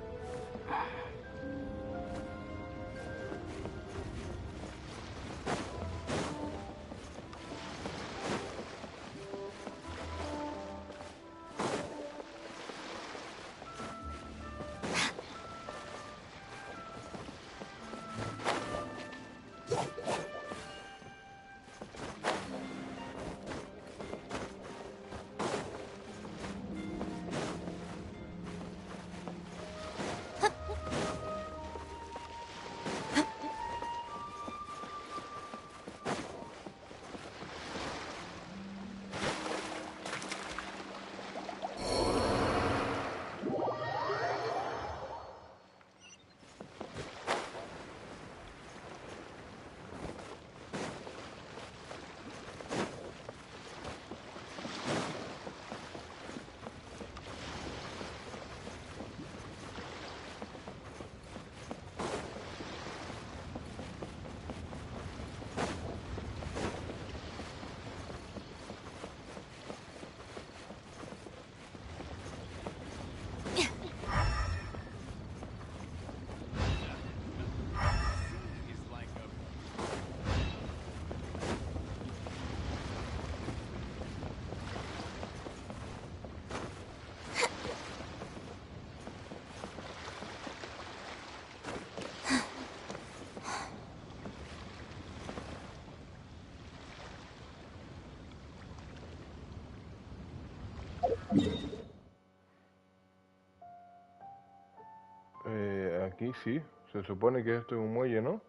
sí. Se supone que esto es un muelle, ¿no?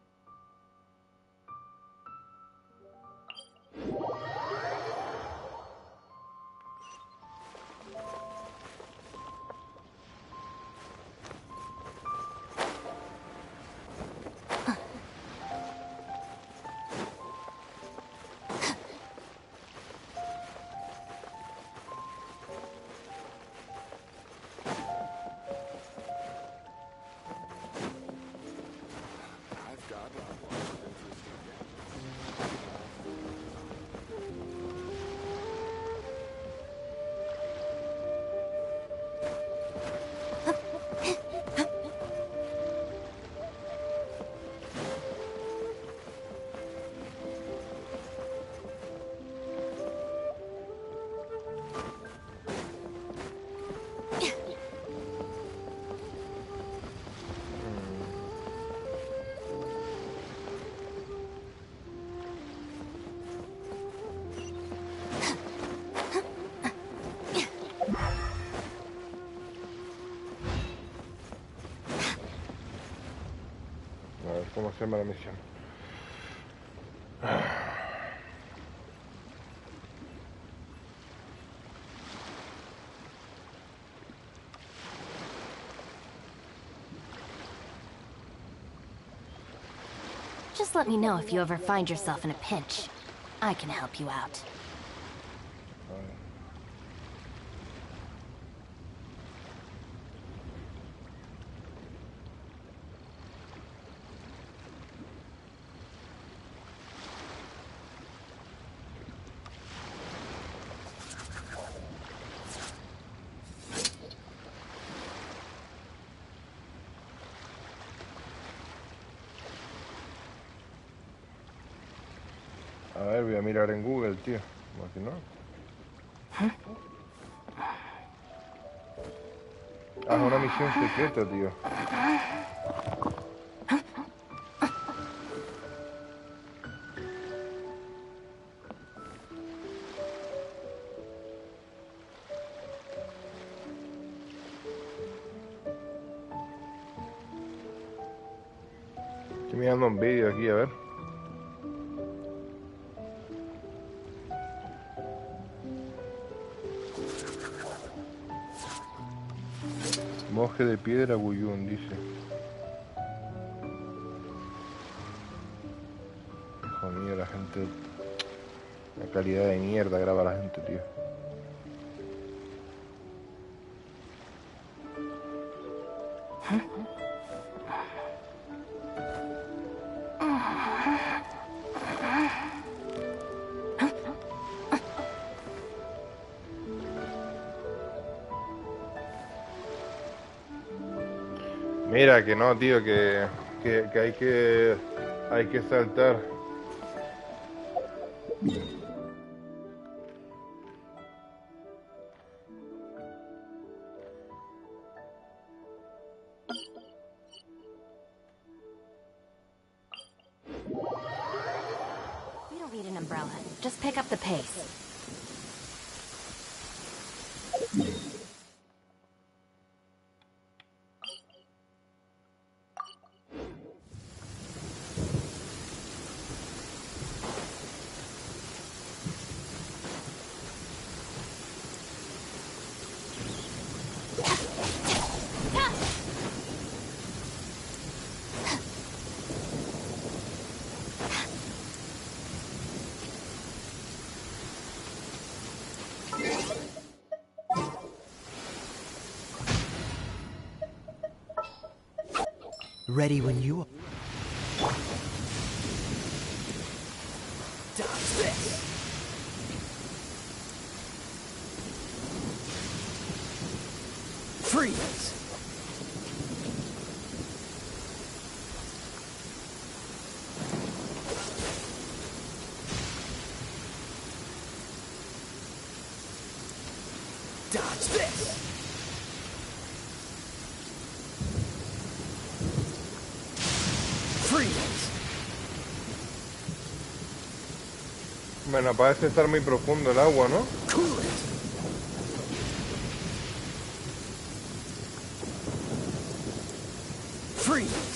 A ver cómo se llama la misión. Just let me know if you ever find yourself in a pinch. I can help you out. A ver, voy a mirar en Google, tío. Como si no. Ah, es una misión secreta, tío. Estoy mirando un vídeo aquí, a ver. Monje de piedra Guyun, dice. Hijo mío, la gente... La calidad de mierda graba la gente, tío. Mira, que no, tío, que hay que saltar. You don't need an umbrella. Just pick up the pace. Ready when you are. Dodge this! Freeze! Dodge this! Bueno, parece estar muy profundo el agua, ¿no? Cool it. Freeze.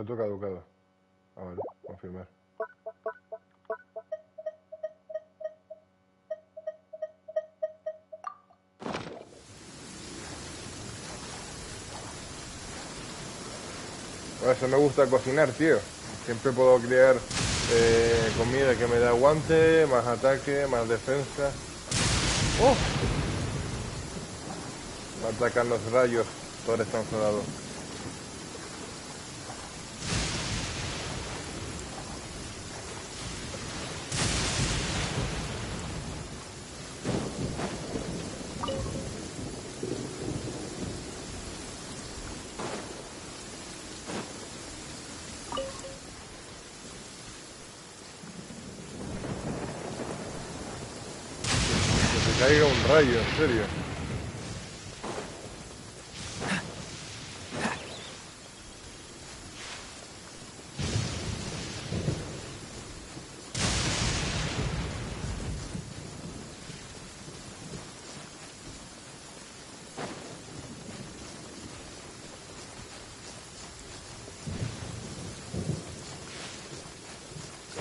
Objeto caducado. A ver, confirmar. Por eso me gusta cocinar, tío. Siempre puedo crear comida que me da aguante, más ataque, más defensa. ¡Oh! Me atacan los rayos. Todos están sonados. Que caiga un rayo, en serio.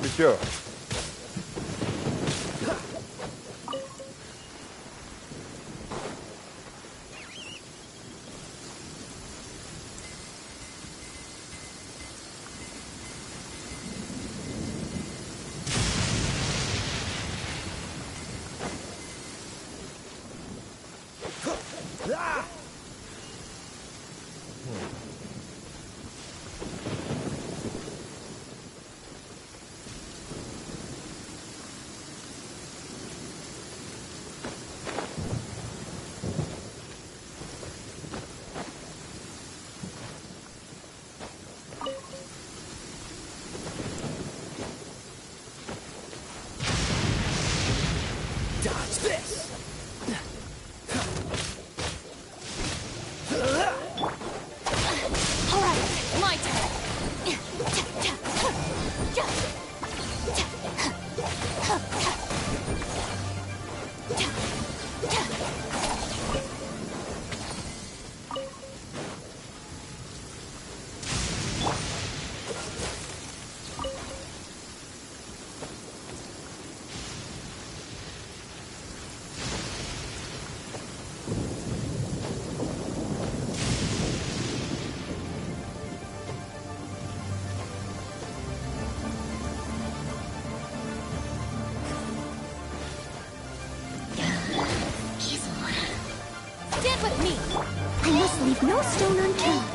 Bicho. Dodge this! All right, my turn. Stand with me. I must leave no stone unturned.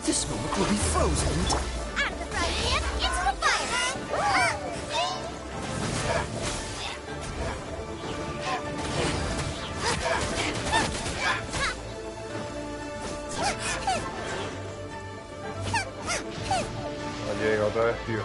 This moment will be frozen. Out of the frying pan, into the fire! No llega otra vez, tío.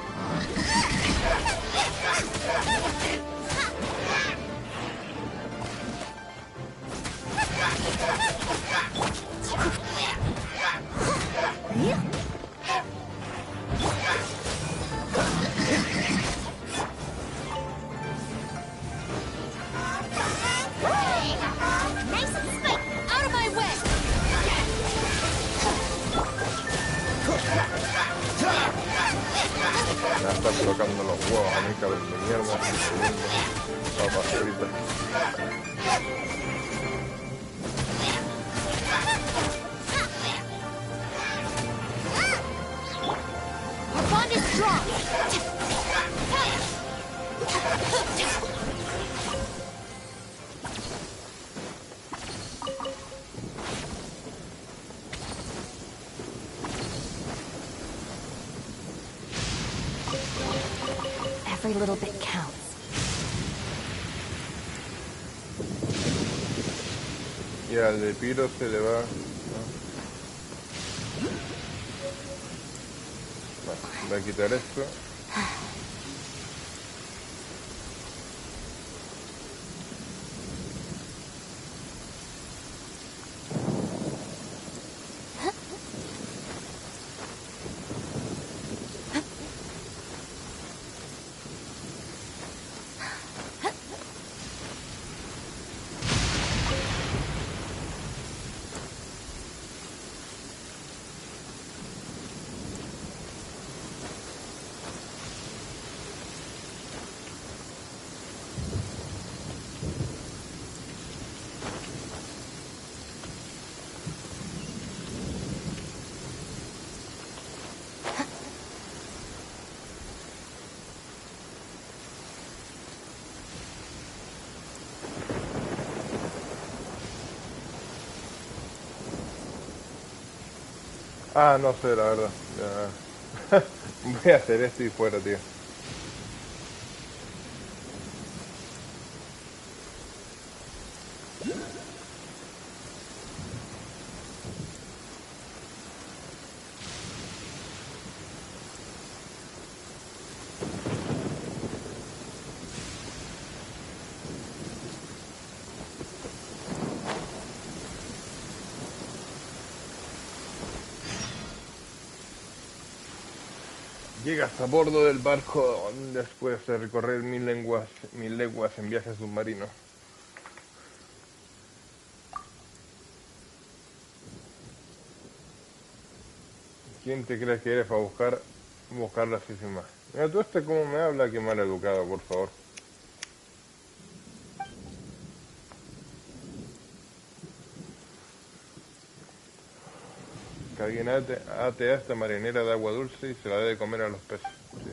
Nice and spiky! Out of my way. Me va a estar colocando los huevos a mí, cabrón de mierda. Papas fritas. Our bond is strong. Every little bit counts. Y al de Piro se le va... No, voy a quitar esto. Ah, no sé, la verdad. Ya. Voy a hacer esto y fuera, tío. Llegas a bordo del barco después de recorrer 1000 leguas en viaje submarino. ¿Quién te crees que eres para buscarla así sin más? Mira, tú cómo me habla, qué mal educado, por favor. Que alguien ate a esta marinera de agua dulce y se la dé de comer a los peces. Sí.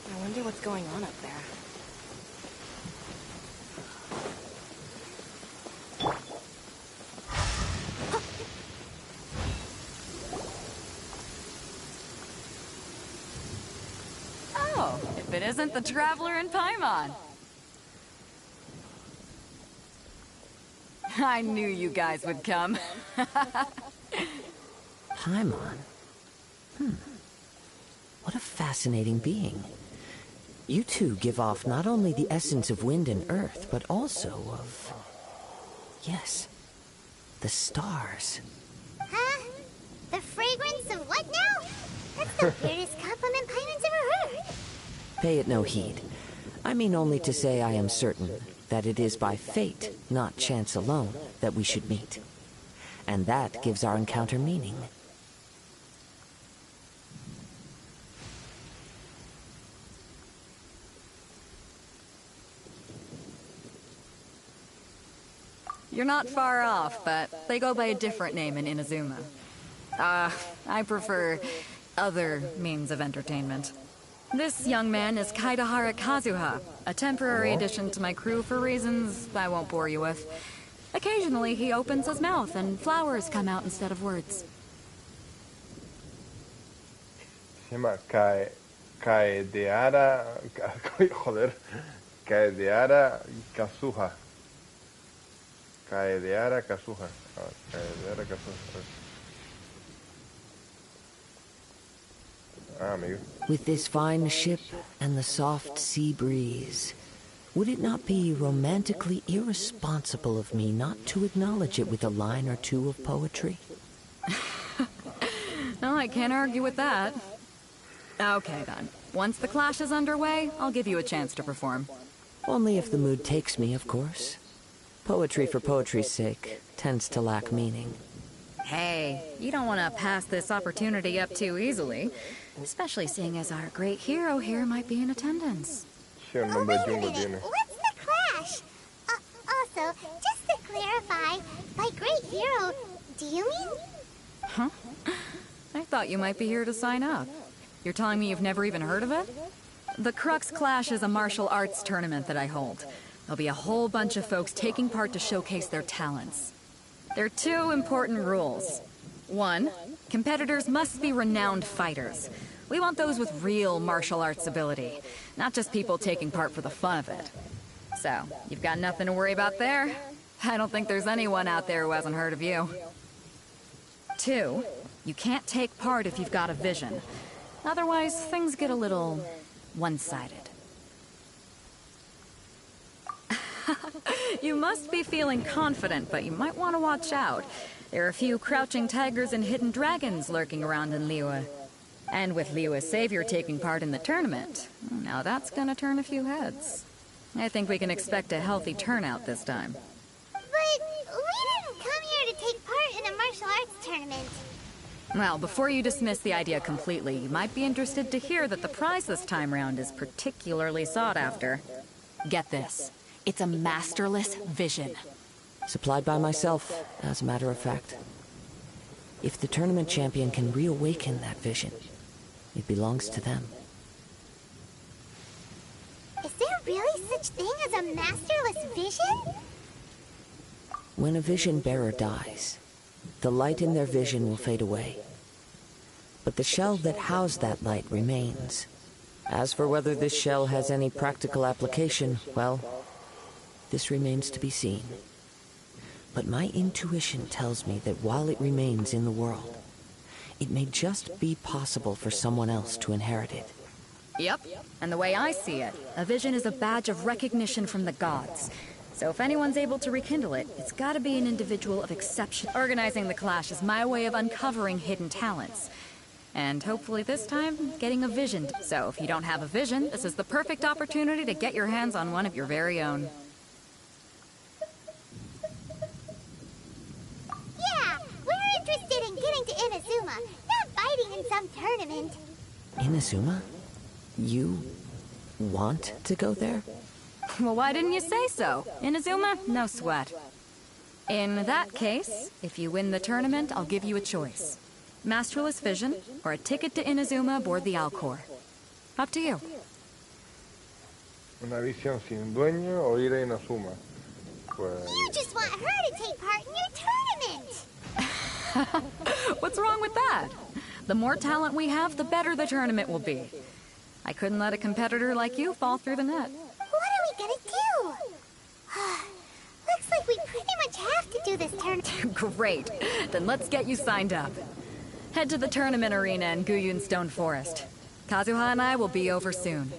I wonder what's going on up there. Oh, if it isn't the Traveler in Paimon. I knew you guys would come. Paimon? What a fascinating being. You two give off not only the essence of wind and earth, but also of... Yes, the stars. Huh? The fragrance of what now? That's the weirdest compliment Paimon's ever heard. Pay it no heed. I mean only to say I am certain that it is by fate, not chance alone, that we should meet. And that gives our encounter meaning. You're not far off, but they go by a different name in Inazuma. I prefer other means of entertainment. This young man is Kaidahara Kazuha, a temporary addition to my crew for reasons I won't bore you with. Occasionally, he opens his mouth and flowers come out instead of words. Se llama Kaedeara... Joder. Kaedeara Kazuha. Kaedeara Kazuha. Kaedeara Kazuha. Ah, amigo. With this fine ship and the soft sea breeze, would it not be romantically irresponsible of me not to acknowledge it with a line or two of poetry? Well, I can't argue with that. Okay, then. Once the clash is underway, I'll give you a chance to perform. Only if the mood takes me, of course. Poetry for poetry's sake tends to lack meaning. Hey, you don't want to pass this opportunity up too easily. Especially seeing as our great hero here might be in attendance. Sí, el Oh, nombre wait a chungo minute. tiene. What's the clash? Also, just to clarify, by great hero, do you mean? Huh? I thought you might be here to sign up. You're telling me you've never even heard of it? The Crux Clash is a martial arts tournament that I hold. There'll be a whole bunch of folks taking part to showcase their talents. There are two important rules. One, competitors must be renowned fighters. We want those with real martial arts ability, not just people taking part for the fun of it. So, you've got nothing to worry about there. I don't think there's anyone out there who hasn't heard of you. Two, you can't take part if you've got a vision. Otherwise, things get a little one-sided. You must be feeling confident, but you might want to watch out. There are a few crouching tigers and hidden dragons lurking around in Liyue. And with Liyue's savior taking part in the tournament, now that's gonna turn a few heads. I think we can expect a healthy turnout this time. But we didn't come here to take part in a martial arts tournament. Well, before you dismiss the idea completely, you might be interested to hear that the prize this time round is particularly sought after. Get this. It's a masterless vision. Supplied by myself, as a matter of fact. If the tournament champion can reawaken that vision, it belongs to them. Is there really such thing as a masterless vision? When a vision bearer dies, the light in their vision will fade away. But the shell that housed that light remains. As for whether this shell has any practical application, well, this remains to be seen. But my intuition tells me that while it remains in the world, it may just be possible for someone else to inherit it. Yep. And the way I see it, a vision is a badge of recognition from the gods. So if anyone's able to rekindle it, it's gotta be an individual of exception. Organizing the clash is my way of uncovering hidden talents. And hopefully this time, getting a vision. So if you don't have a vision, this is the perfect opportunity to get your hands on one of your very own. Yeah, we're interested in getting to Inazuma, not fighting in some tournament. Inazuma? You want to go there? Well, why didn't you say so? Inazuma? No sweat. In that case, if you win the tournament, I'll give you a choice. Masterless Vision, or a ticket to Inazuma aboard the Alcor. Up to you. Una visión sin dueño o ir a Inazuma. Pues... You just want her to take part in your tournament. What's wrong with that? The more talent we have, the better the tournament will be. I couldn't let a competitor like you fall through the net. What are we gonna do? Looks like we pretty much have to do this tournament. Great. Then let's get you signed up. Head to the tournament arena in Guyun Stone Forest. Kazuha and I will be over soon.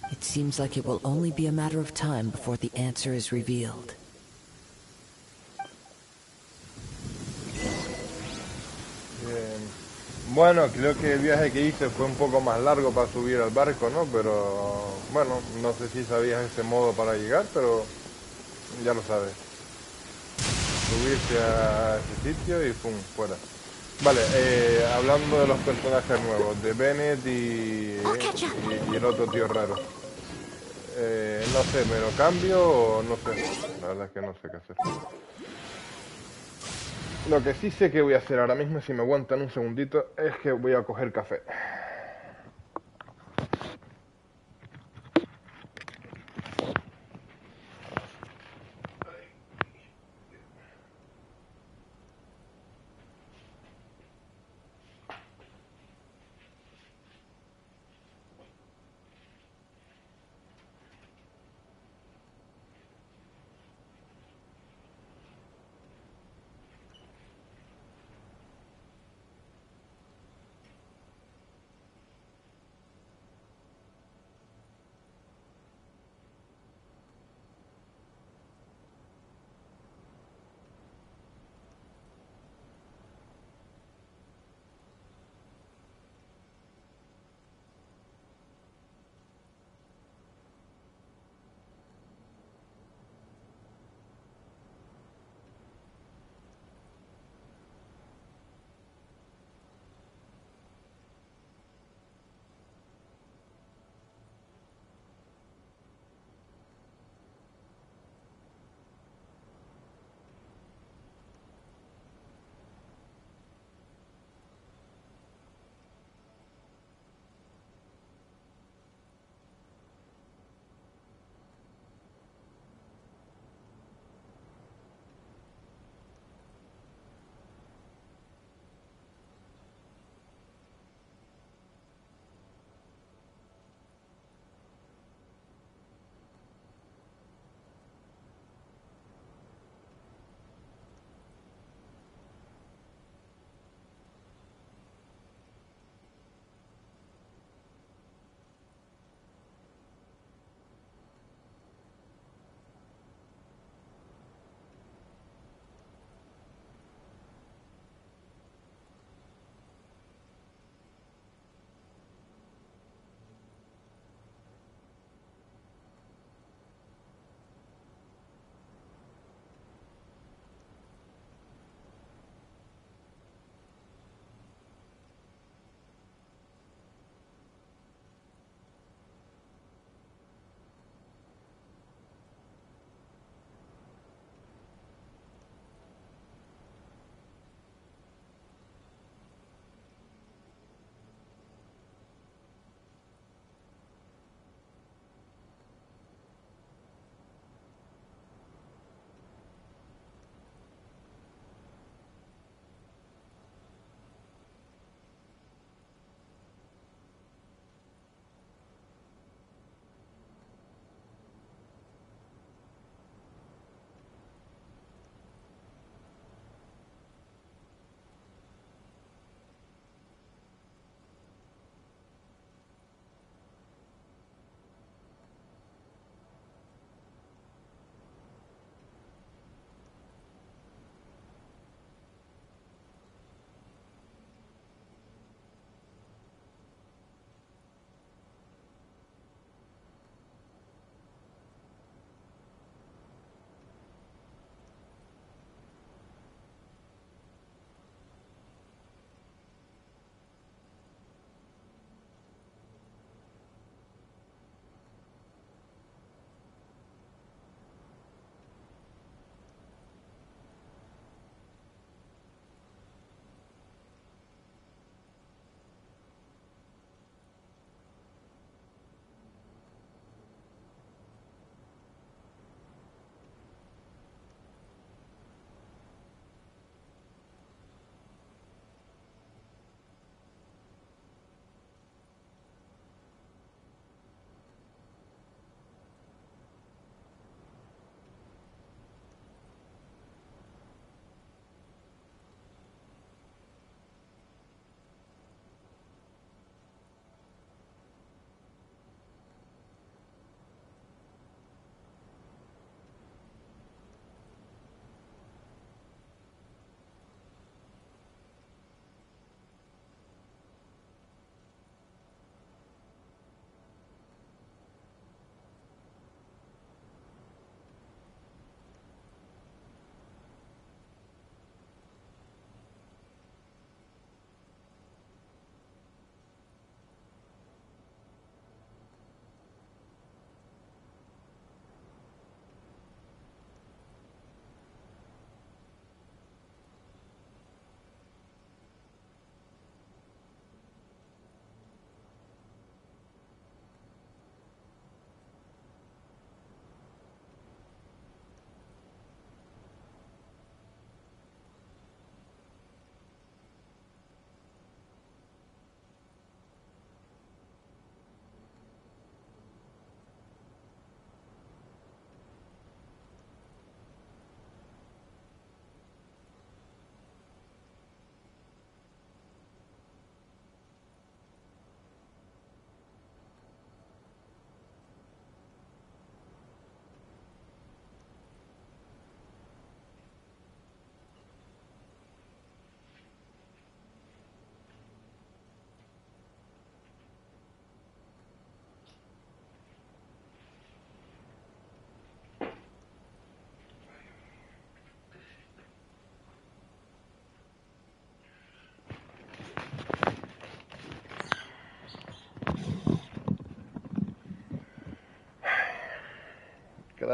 It seems like it will only be a matter of time before the answer is revealed. Bien. Bueno, creo que el viaje que hice fue un poco más largo para subir al barco, ¿no? Pero, bueno, no sé si sabías ese modo para llegar, pero ya lo sabes. Subirse a ese sitio y pum, fuera. Vale, hablando de los personajes nuevos, de Bennett y el otro tío raro. No sé, ¿me lo cambio o no sé? La verdad es que no sé qué hacer. Lo que sí sé que voy a hacer ahora mismo, si me aguantan un segundito, es que voy a coger café.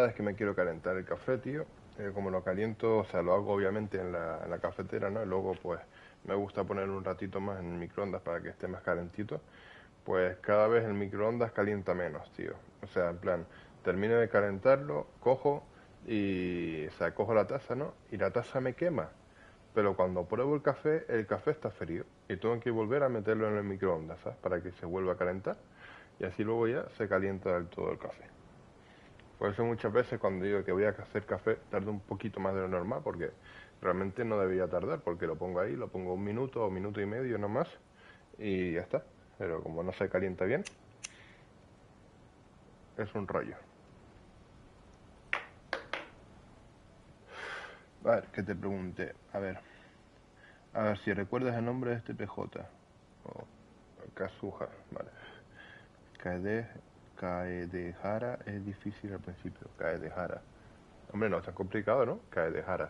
cada vez que me quiero calentar el café, tío, como lo caliento, o sea, lo hago obviamente en la cafetera, ¿no? Y luego, pues, me gusta poner un ratito más en el microondas para que esté más calentito. Pues cada vez el microondas calienta menos, tío. O sea, en plan, termino de calentarlo, cojo y, o sea, cojo la taza, ¿no? Y la taza me quema. Pero cuando pruebo el café está frío. Y tengo que volver a meterlo en el microondas, ¿sabes? Para que se vuelva a calentar. Y así luego ya se calienta del todo el café. Por eso muchas veces cuando digo que voy a hacer café tardo un poquito más de lo normal, porque realmente no debería tardar, porque lo pongo ahí, lo pongo un minuto o minuto y medio nomás y ya está. Pero como no se calienta bien, es un rollo. A ver, que te pregunte, a ver si recuerdas el nombre de este PJ. O Kazuha, vale. Kaedehara es difícil al principio, Kaedehara. Hombre, no es tan complicado, ¿no? Kaedehara.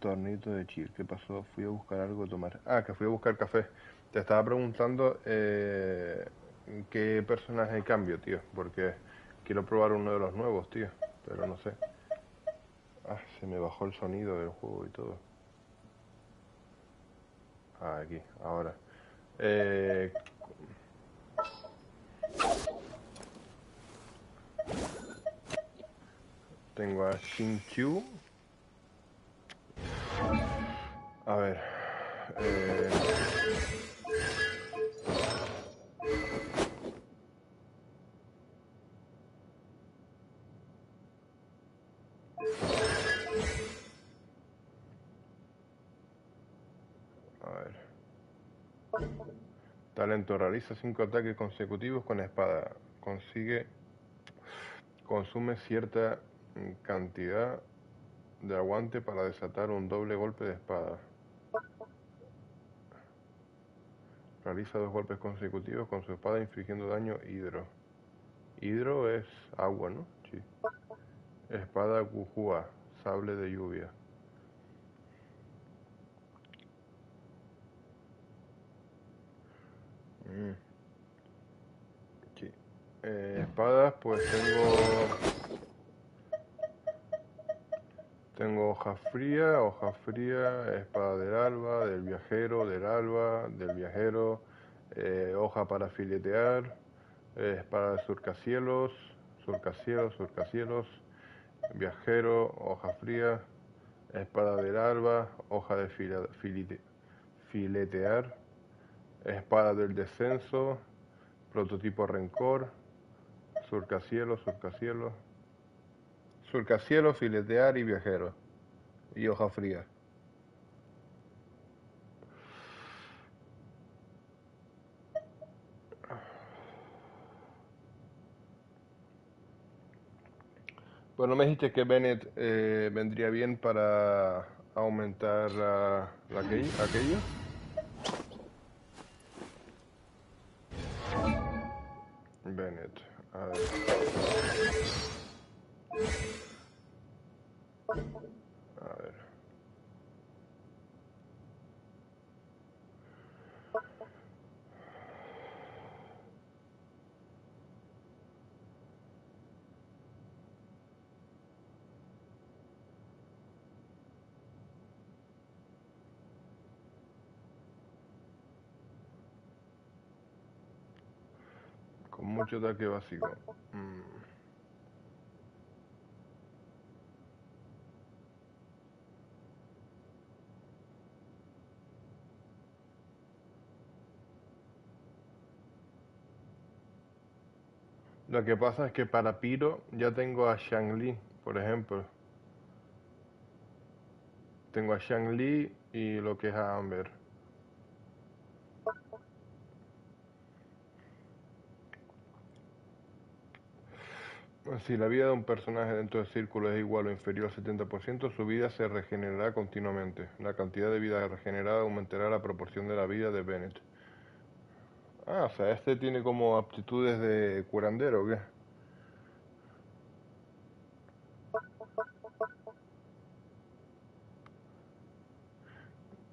Tornito de chill, ¿qué pasó? Fui a buscar algo de tomar. Ah, que fui a buscar café. Te estaba preguntando qué personaje cambio, tío, porque quiero probar uno de los nuevos, tío, pero no sé. Ah, se me bajó el sonido del juego y todo. Ah, aquí, ahora. Eh, tengo a Shinchu. A ver. Eh, a ver. Talento, realiza 5 ataques consecutivos con espada. Consume cierta cantidad de aguante para desatar un doble golpe de espada. Realiza 2 golpes consecutivos con su espada infligiendo daño hidro. Hidro es agua, ¿no? Sí. Espada Gujua, sable de lluvia. Sí. Espadas, pues tengo hoja fría, espada del alba, del viajero, hoja para filetear, espada de surcacielos, viajero, hoja fría, espada del alba, hoja de filetear, espada del descenso, prototipo rencor, surcacielos, filetear y viajero, y hoja fría. Bueno, me dijiste que Bennett vendría bien para aumentar aquello. Bennett, a ver, a ver. Con mucho ataque básico. Lo que pasa es que para Piro ya tengo a Shang-Li, por ejemplo. Tengo a Shang-Li y lo que es a Amber. Si la vida de un personaje dentro del círculo es igual o inferior al 70%, su vida se regenerará continuamente. La cantidad de vida regenerada aumentará la proporción de la vida de Bennett. Ah, o sea, este tiene como aptitudes de curandero, ¿o qué?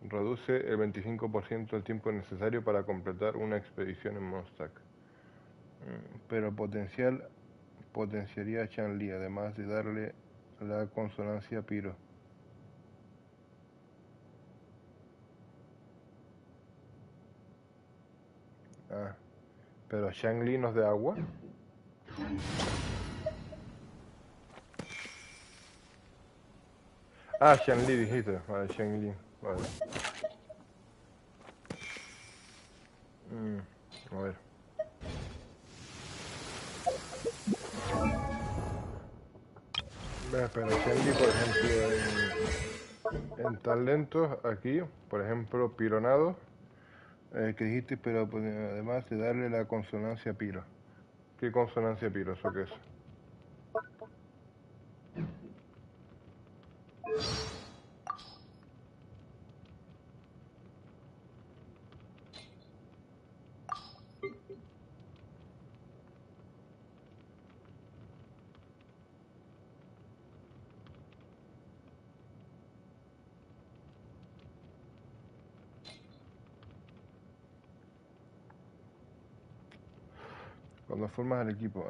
Reduce el 25% el tiempo necesario para completar una expedición en Mondstadt. pero potenciaría a Chanli, además de darle la consonancia Piro. Ah, pero Shangli no es de agua. Ah, Shangli dijiste. Vale, Shangli. Vale. A ver. Pero Shangli, por ejemplo, en talentos, aquí, por ejemplo, pironado, que dijiste, pero pues, además de darle la consonancia Piro. ¿Qué consonancia Piro? ¿Eso qué es? Cuando formas el equipo.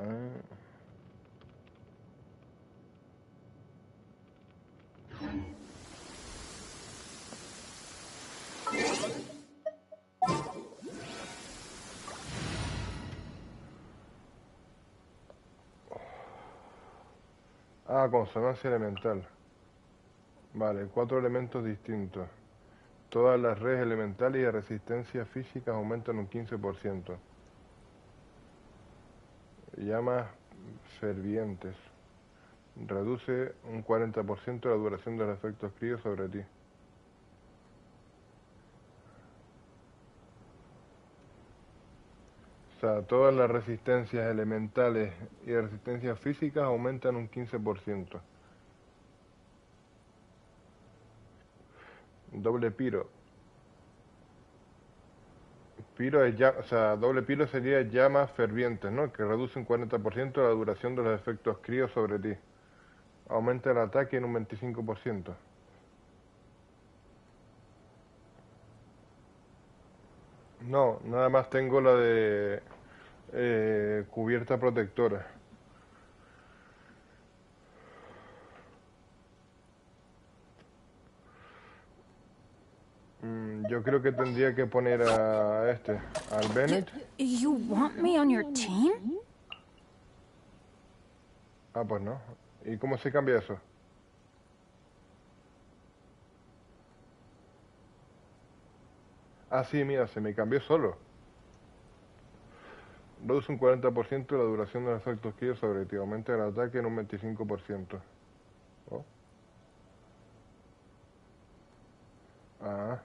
Consonancia elemental. Vale, 4 elementos distintos. Todas las redes elementales y de resistencia física aumentan un 15%. Llamas fervientes. Reduce un 40% la duración de los efectos críos sobre ti. O sea, todas las resistencias elementales y de resistencias físicas aumentan un 15%. Doble piro. Piro es ya, o sea, doble piro sería llamas fervientes, ¿no? Que reduce un 40% la duración de los efectos críos sobre ti. Aumenta el ataque en un 25%. No, nada más tengo la de cubierta protectora. Yo creo que tendría que poner a al Bennett. You want me on your team? Ah, pues no. ¿Y cómo se cambia eso? Ah, sí, mira, se me cambió solo. Reduce un 40% la duración de los efectos que sobre ti. Aumenta el ataque en un 25%. Oh. Ah.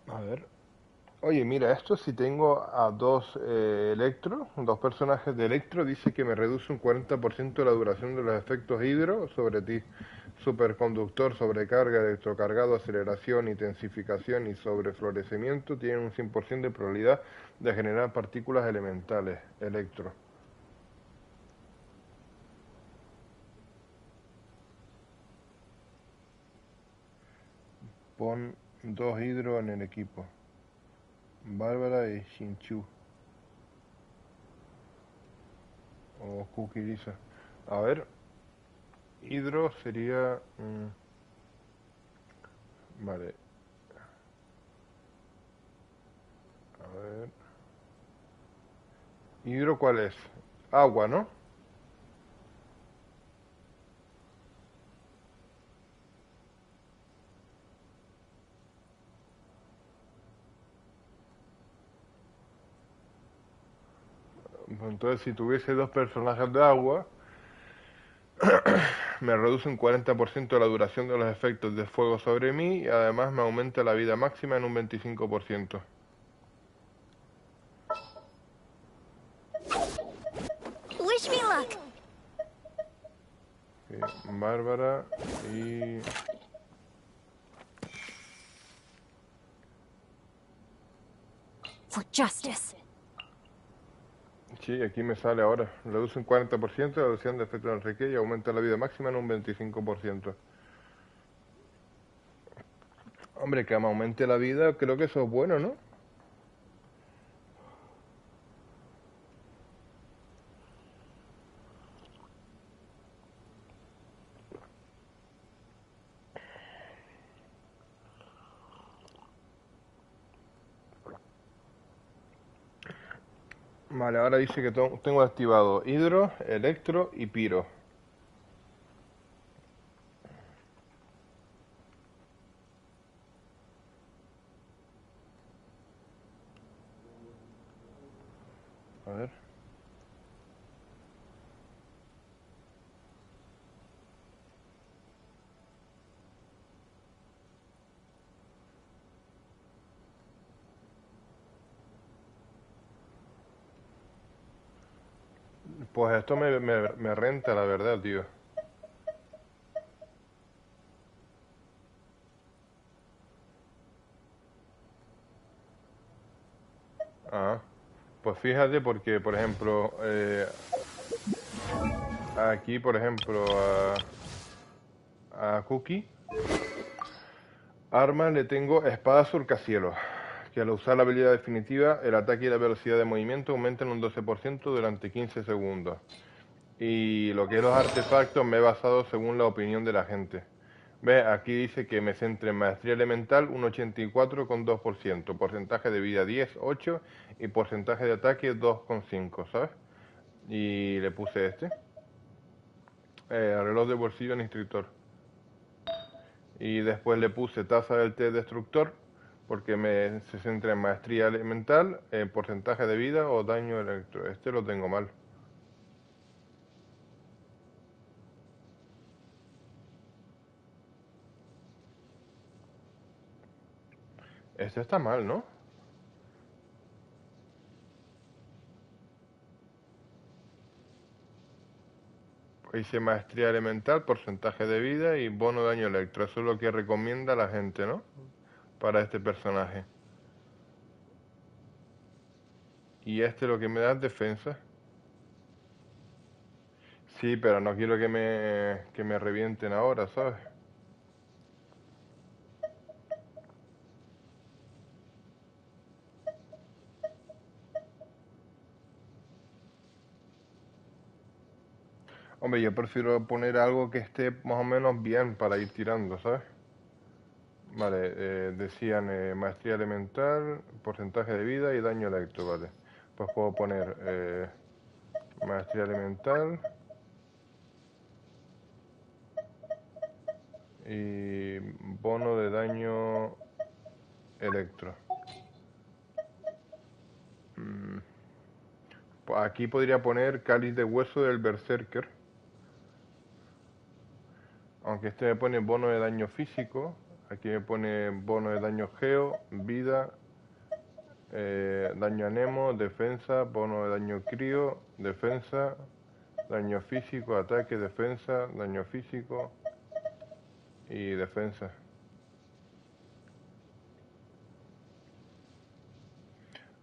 A ver. Oye, mira, esto si tengo a dos dos personajes de electro, dice que me reduce un 40% la duración de los efectos hidro sobre ti. Superconductor, sobrecarga, electrocargado, aceleración, intensificación y sobreflorecimiento tienen un 100% de probabilidad de generar partículas elementales, electro. Pon dos hidro en el equipo. Bárbara y Shinchu. O Kukirisa. A ver. Hidro sería... vale. A ver. ¿Hidro cuál es? Agua, ¿no? Entonces, si tuviese dos personajes de agua, me reduce un 40% la duración de los efectos de fuego sobre mí y además me aumenta la vida máxima en un 25%. Wish me luck. Bárbara y... For justice. Sí, aquí me sale ahora. Reduce un 40% la reducción de efecto de no sé qué y aumenta la vida máxima en un 25%. Hombre, que me aumente la vida, creo que eso es bueno, ¿no? Vale, ahora dice que tengo activado hidro, electro y piro. A ver. Pues esto me renta, la verdad, tío. Ah, pues fíjate porque, por ejemplo, aquí, por ejemplo, a Cookie, arma le tengo espada surcacielos, que al usar la habilidad definitiva, el ataque y la velocidad de movimiento aumentan un 12% durante 15 segundos. Y lo que es los artefactos me he basado según la opinión de la gente. Ve, aquí dice que me centre en maestría elemental un 84,2%, porcentaje de vida 10,8 y porcentaje de ataque 2,5, ¿sabes? Y le puse este, reloj de bolsillo en instructor. Y después le puse taza del té destructor, porque se centra en maestría elemental, en porcentaje de vida o daño electro. Este lo tengo mal. Este está mal, ¿no? Hice maestría elemental, porcentaje de vida y bono de daño electro. Eso es lo que recomienda la gente, ¿no? Para este personaje. Y este lo que me da es defensa. Sí, pero no quiero que me revienten ahora, ¿sabes? Hombre, yo prefiero poner algo que esté más o menos bien para ir tirando, ¿sabes? Vale, decían maestría elemental, porcentaje de vida y daño electro, vale. Pues puedo poner maestría elemental y bono de daño electro. Mm, pues aquí podría poner cáliz de hueso del berserker. Aunque este me pone bono de daño físico. Aquí me pone bono de daño geo, vida, daño anemo, defensa, bono de daño crío, defensa, daño físico, ataque, defensa, daño físico y defensa.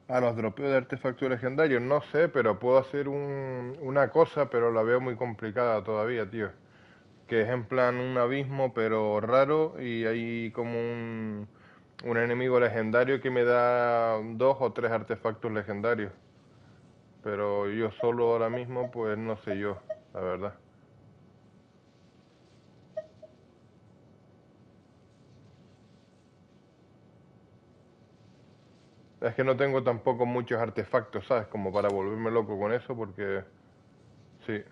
A los dropeos de artefactos legendarios, no sé, pero puedo hacer una cosa, pero la veo muy complicada todavía, tío. Que es en plan un abismo, pero raro, y hay como un enemigo legendario que me da 2 o 3 artefactos legendarios. Pero yo solo ahora mismo, pues no sé yo, la verdad. Es que no tengo tampoco muchos artefactos, ¿sabes? Como para volverme loco con eso, porque sí.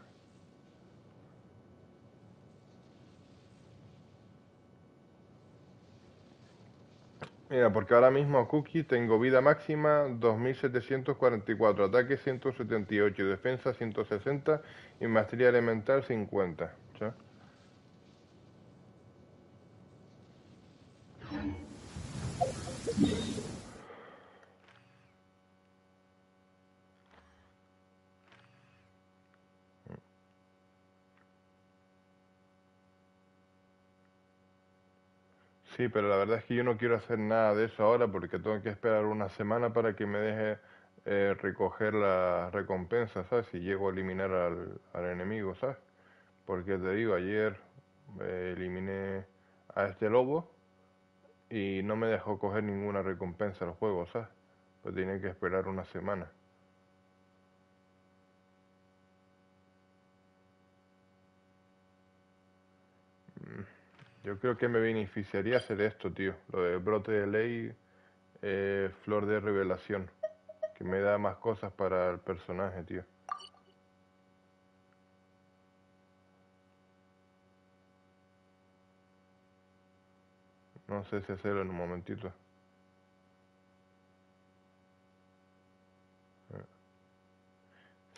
Mira, porque ahora mismo a Cookie tengo vida máxima 2744, ataque 178, defensa 160 y maestría elemental 50. ¿Sí? Sí, pero la verdad es que yo no quiero hacer nada de eso ahora porque tengo que esperar una semana para que me deje recoger la recompensa, ¿sabes? Si llego a eliminar al enemigo, ¿sabes? Porque te digo, ayer eliminé a este lobo y no me dejó coger ninguna recompensa al juego, ¿sabes? Pues tenía que esperar una semana. Yo creo que me beneficiaría hacer esto, tío. Lo de brote de ley, flor de revelación. Que me da más cosas para el personaje, tío. No sé si hacerlo en un momentito.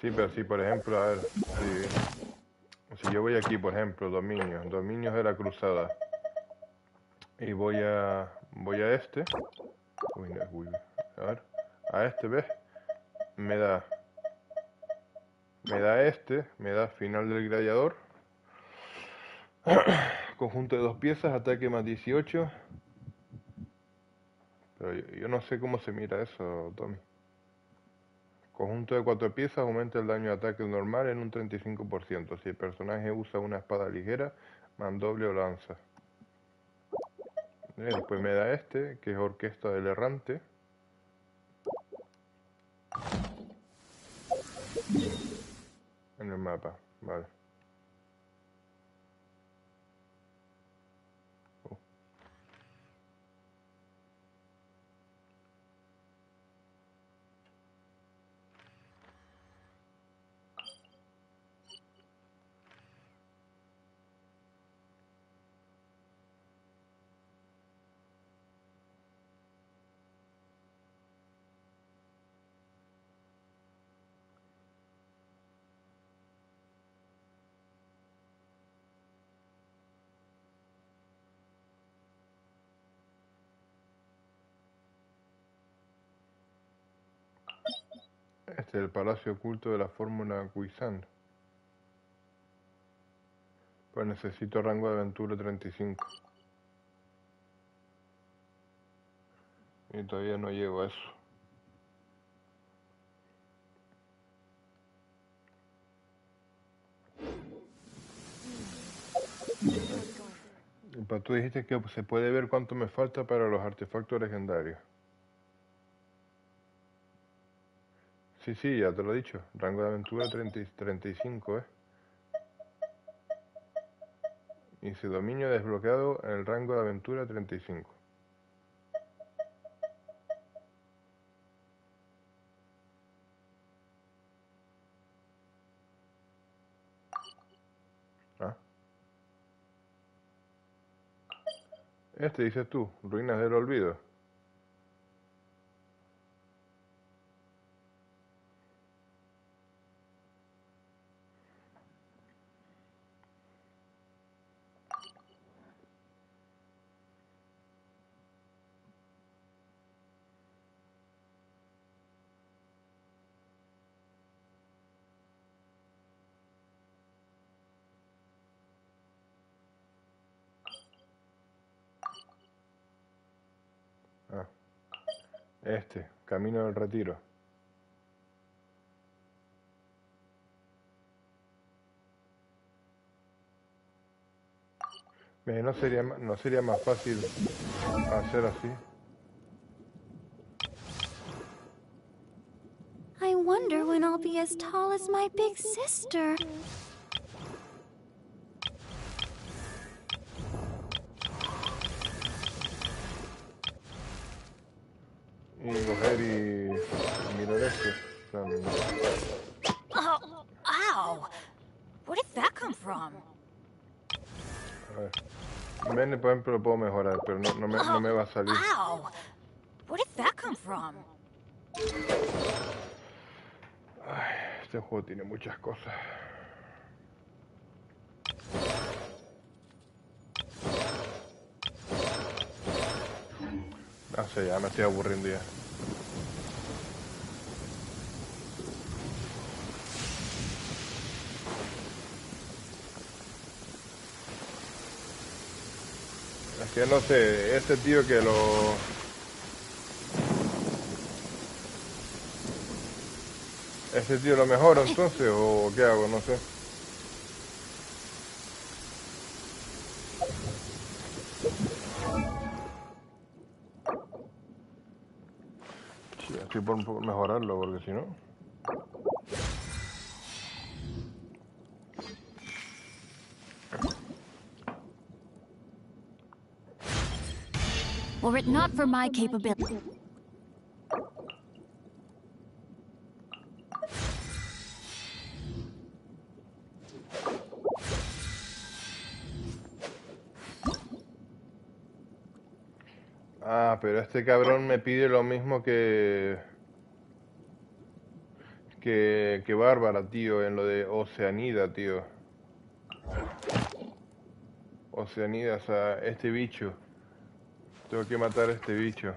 Sí, pero si por ejemplo, a ver, si yo voy aquí, por ejemplo, dominios de la cruzada, y voy a este, uy, no, uy, a ver, a este, ¿ves? Me da, me da final del gladiador, conjunto de 2 piezas, ataque más 18, pero yo no sé cómo se mira eso, Tommy. Conjunto de 4 piezas aumenta el daño de ataque normal en un 35%. Si el personaje usa una espada ligera, mandoble o lanza. Después me da este, que es Orquesta del Errante. En el mapa, vale. Oh. Este es el Palacio Oculto de la Fórmula Cuisant. Pues necesito rango de aventura 35. Y todavía no llego a eso. Pero tú dijiste que se puede ver cuánto me falta para los artefactos legendarios. Sí, sí, ya te lo he dicho. Rango de aventura 35, ¿eh? Y si dominio desbloqueado en el rango de aventura 35. Ah. Este dices tú, Ruinas del Olvido. Ah. Este, Camino del Retiro. No sería más fácil hacer así. I wonder when I'll be as tall as my big sister. Y coger y mirar este. También. Oh, ow! Where did that come from? A ver. Vene, por ejemplo, lo puedo mejorar, pero no me va a salir. Ow! Where did that come from? Ay, este juego tiene muchas cosas. No sé, ya me estoy aburriendo ya. Es que no sé, este tío que lo... ¿Ese tío lo mejora entonces o qué hago? No sé. Sí, estoy por un poco mejorarlo porque si no... Were it not for my capability. Ah, pero este cabrón me pide lo mismo que Bárbara, tío, en lo de Oceanida, tío. Oceanida, o sea, este bicho. Tengo que matar a este bicho.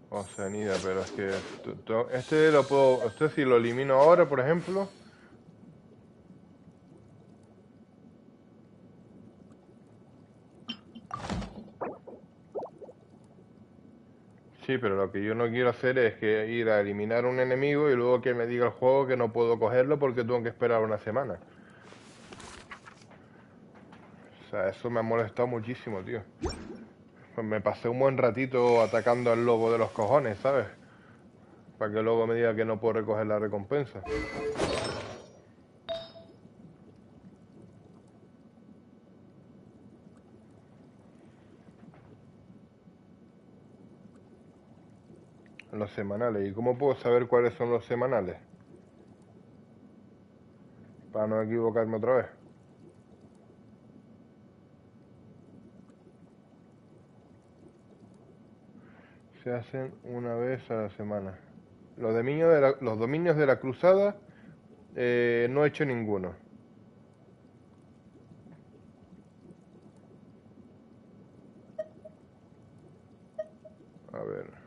Oceanida, pero es que... Este lo puedo... Este si lo elimino ahora, por ejemplo... Sí, pero lo que yo no quiero hacer es que ir a eliminar un enemigo y luego que me diga el juego que no puedo cogerlo porque tengo que esperar una semana. O sea, eso me ha molestado muchísimo, tío. Pues me pasé un buen ratito atacando al lobo de los cojones, ¿sabes? Para que luego me diga que no puedo recoger la recompensa. Los semanales. ¿Y cómo puedo saber cuáles son los semanales? Para no equivocarme otra vez. Se hacen una vez a la semana. Los dominios de la cruzada no he hecho ninguno. A ver.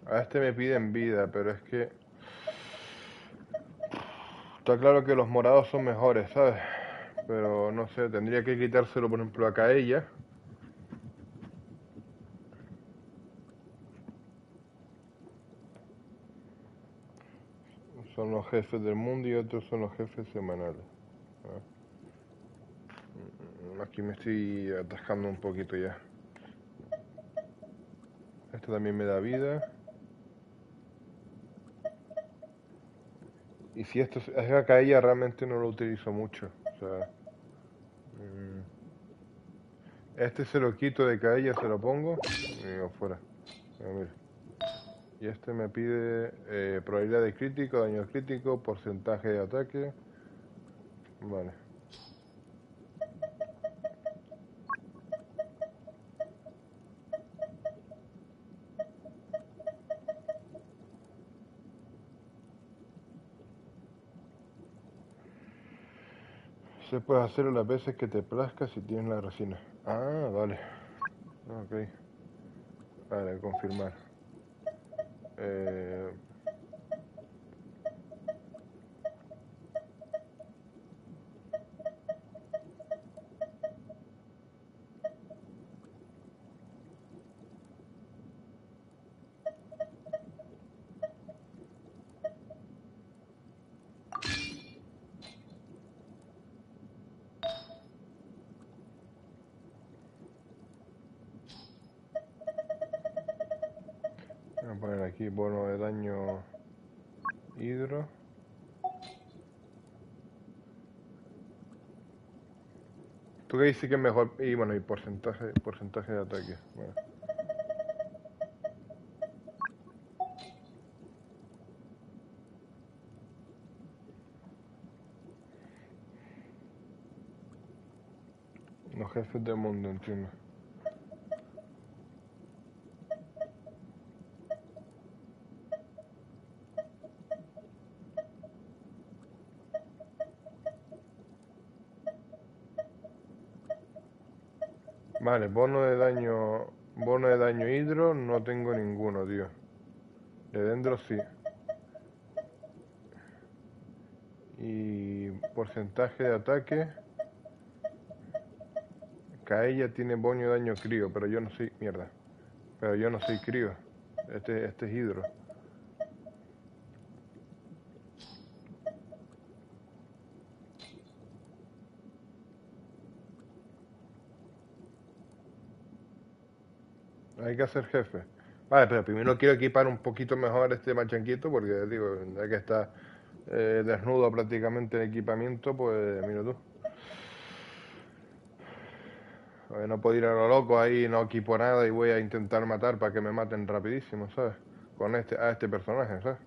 A este me piden vida, pero es que... Está claro que los morados son mejores, ¿sabes? Pero no sé, tendría que quitárselo, por ejemplo, a ella. Son los jefes del mundo y otros son los jefes semanales. Aquí me estoy atascando un poquito ya. Esto también me da vida. Y si esto es que acá ella realmente no lo utilizo mucho. O sea, este se lo quito de caella, se lo pongo y digo fuera. Mira. Y este me pide probabilidad de crítico, daño crítico, porcentaje de ataque. Vale. Se puede hacer las veces que te plazca si tienes la resina. Ah, vale. Ok. Vale, confirmar. Eh, Voy a poner aquí bono de daño hidro. ¿Tú qué dices que es mejor? Y bueno, y porcentaje de ataque. Bueno. Los jefes del mundo, entiendo. Vale, bono de daño. Bono de daño hidro, no tengo ninguno, tío. De dentro sí. Y porcentaje de ataque. Kaella tiene bono de daño crío, pero yo no soy. Mierda. Pero yo no soy crío. Este es hidro. Hay que hacer jefe. Vale, pero primero quiero equipar un poquito mejor este machanquito, porque digo, ya que está desnudo prácticamente en equipamiento, pues mira tú. No puedo ir a lo loco ahí, no equipo nada y voy a intentar matar para que me maten rapidísimo, ¿sabes? Con a este personaje, ¿sabes?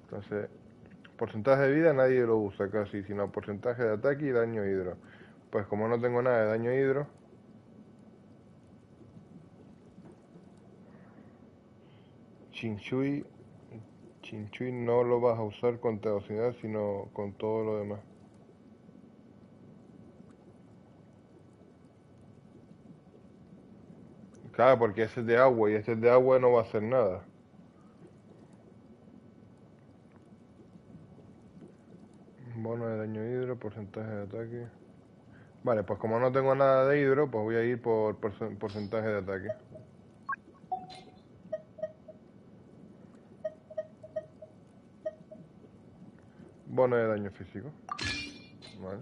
Entonces, porcentaje de vida nadie lo usa casi, sino porcentaje de ataque y daño hidro. Pues como no tengo nada de daño hidro, Chinchuy no lo vas a usar con tenacidad, sino con todo lo demás. Claro, porque ese es de agua y este es de agua no va a hacer nada. Bono de daño hidro, porcentaje de ataque. Vale, pues como no tengo nada de hidro, pues voy a ir por porcentaje de ataque. Bono de daño físico. Vale.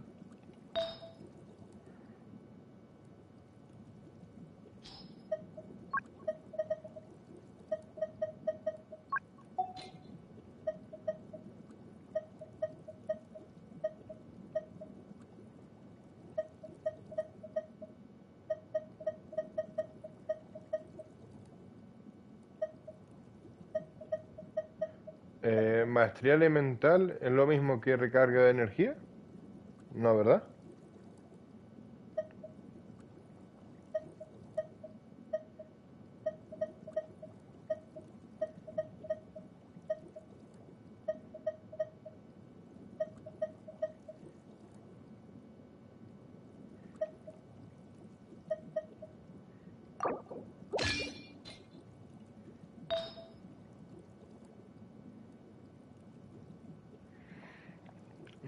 Maestría elemental es lo mismo que recarga de energía. No, ¿verdad?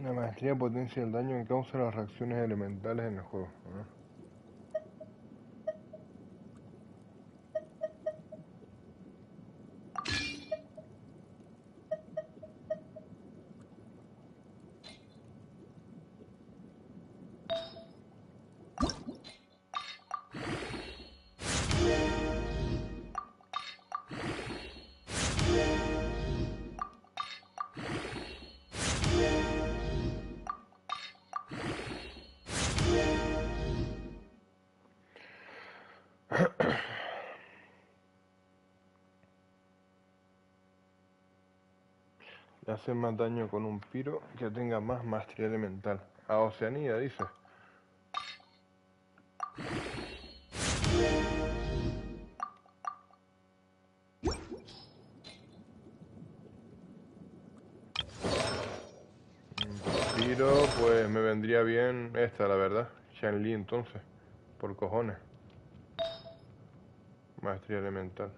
La maestría potencia el daño que causan las reacciones elementales en el juego. Le hace más daño con un piro que tenga más maestría elemental. A Oceanía, dice. Piro, pues me vendría bien esta, la verdad. Shanli, entonces. Por cojones. Maestría elemental.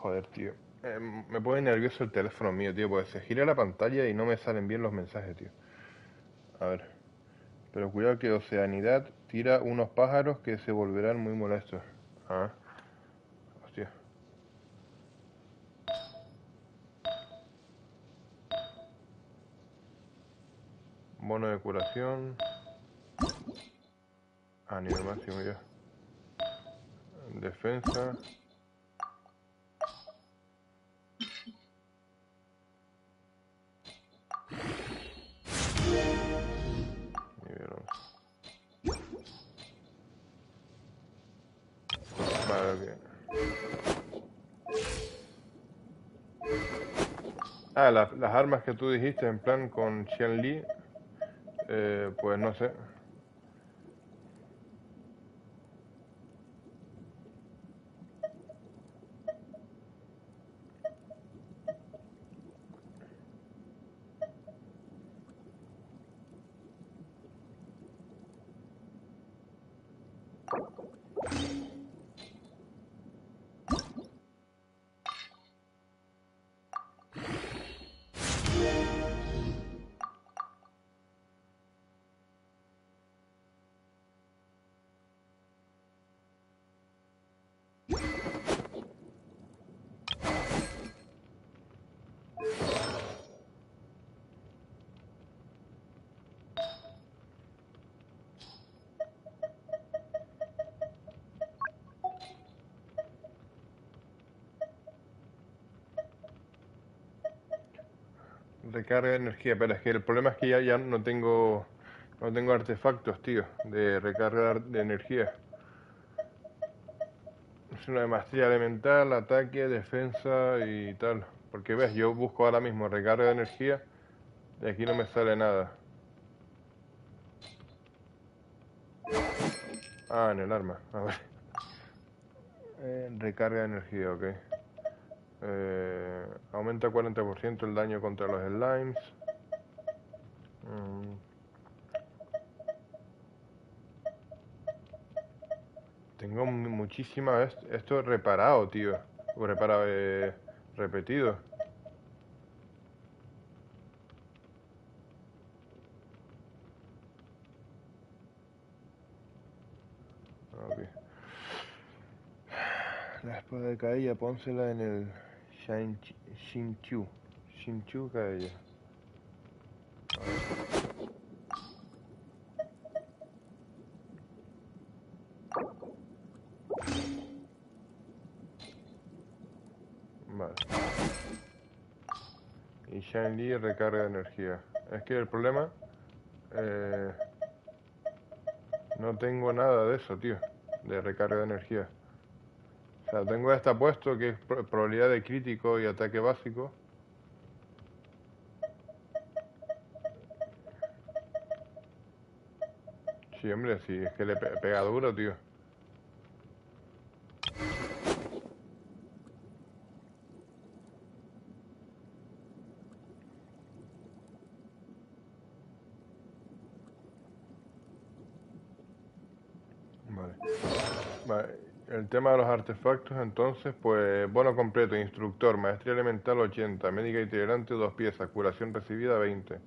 Joder, tío. Me pone nervioso el teléfono mío, tío, porque se gira la pantalla y no me salen bien los mensajes, tío. A ver. Pero cuidado que Oceanidad tira unos pájaros que se volverán muy molestos. Ah. Hostia. Bono de curación. A nivel máximo ya. Defensa. Nivel 11. Vale, ok. Ah, las armas que tú dijiste en plan con Xian Li, pues no sé. Recarga de energía, pero es que el problema es que ya no tengo artefactos, tío, de recarga de energía. Es una de maestría elemental, ataque, defensa y tal. Porque ves, yo busco ahora mismo recarga de energía y aquí no me sale nada. Ah, en el arma, a ver. Recarga de energía, ok. Aumenta 40% el daño contra los slimes. Tengo muchísimas... Esto es reparado, tío. O reparado, repetido. Ok. La espada de Kaella, pónsela en el Shinchu. Shinchu Kaella. A ver. Vale. Y Shine Li recarga de energía. Es que el problema... no tengo nada de eso, tío. De recarga de energía. O sea, tengo esta puesto que es probabilidad de crítico y ataque básico. Sí, hombre, sí, es que le pega duro, tío. Vale. Vale. El tema de los artefactos, entonces, pues, bono completo, instructor, maestría elemental 80, médica itinerante 2 piezas, curación recibida 20.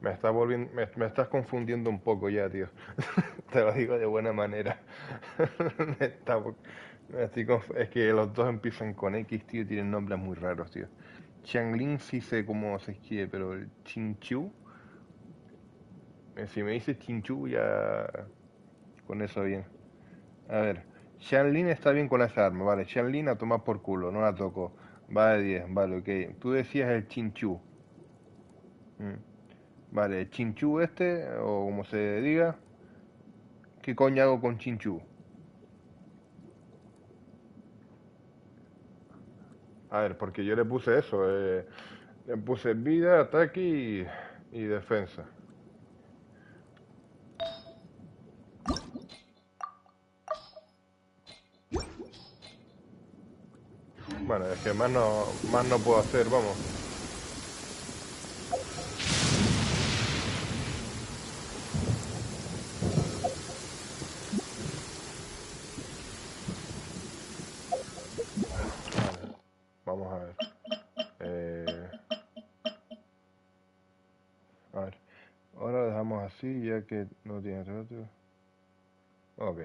Me estás confundiendo un poco ya, tío. Te lo digo de buena manera. Me está- es que los dos empiezan con X, tío, y tienen nombres muy raros, tío. Changlin sí sé cómo se escribe, pero el Chinchu, si me dices Chinchu ya con eso bien. A ver, Shanlin está bien con esa arma, vale. Shanlin a tomar por culo, no la toco. Va de 10, vale, ok. Tú decías el Chinchu. Mm. Vale, el Chinchu este, o como se diga, ¿qué coño hago con Chinchu? A ver, porque yo le puse eso, le puse vida, ataque y defensa. Bueno, es que más no puedo hacer, vamos. Vale, vamos a ver. Eh, a ver, ahora lo dejamos así ya que no tiene otro. Ok.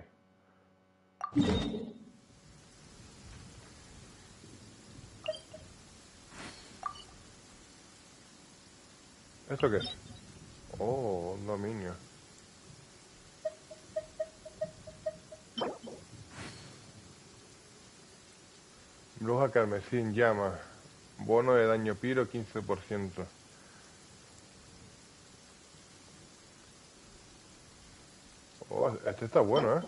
¿Esto qué es? Oh, un dominio. Bruja carmesí en llama. Bono de daño piro 15%. Oh, este está bueno, ¿eh?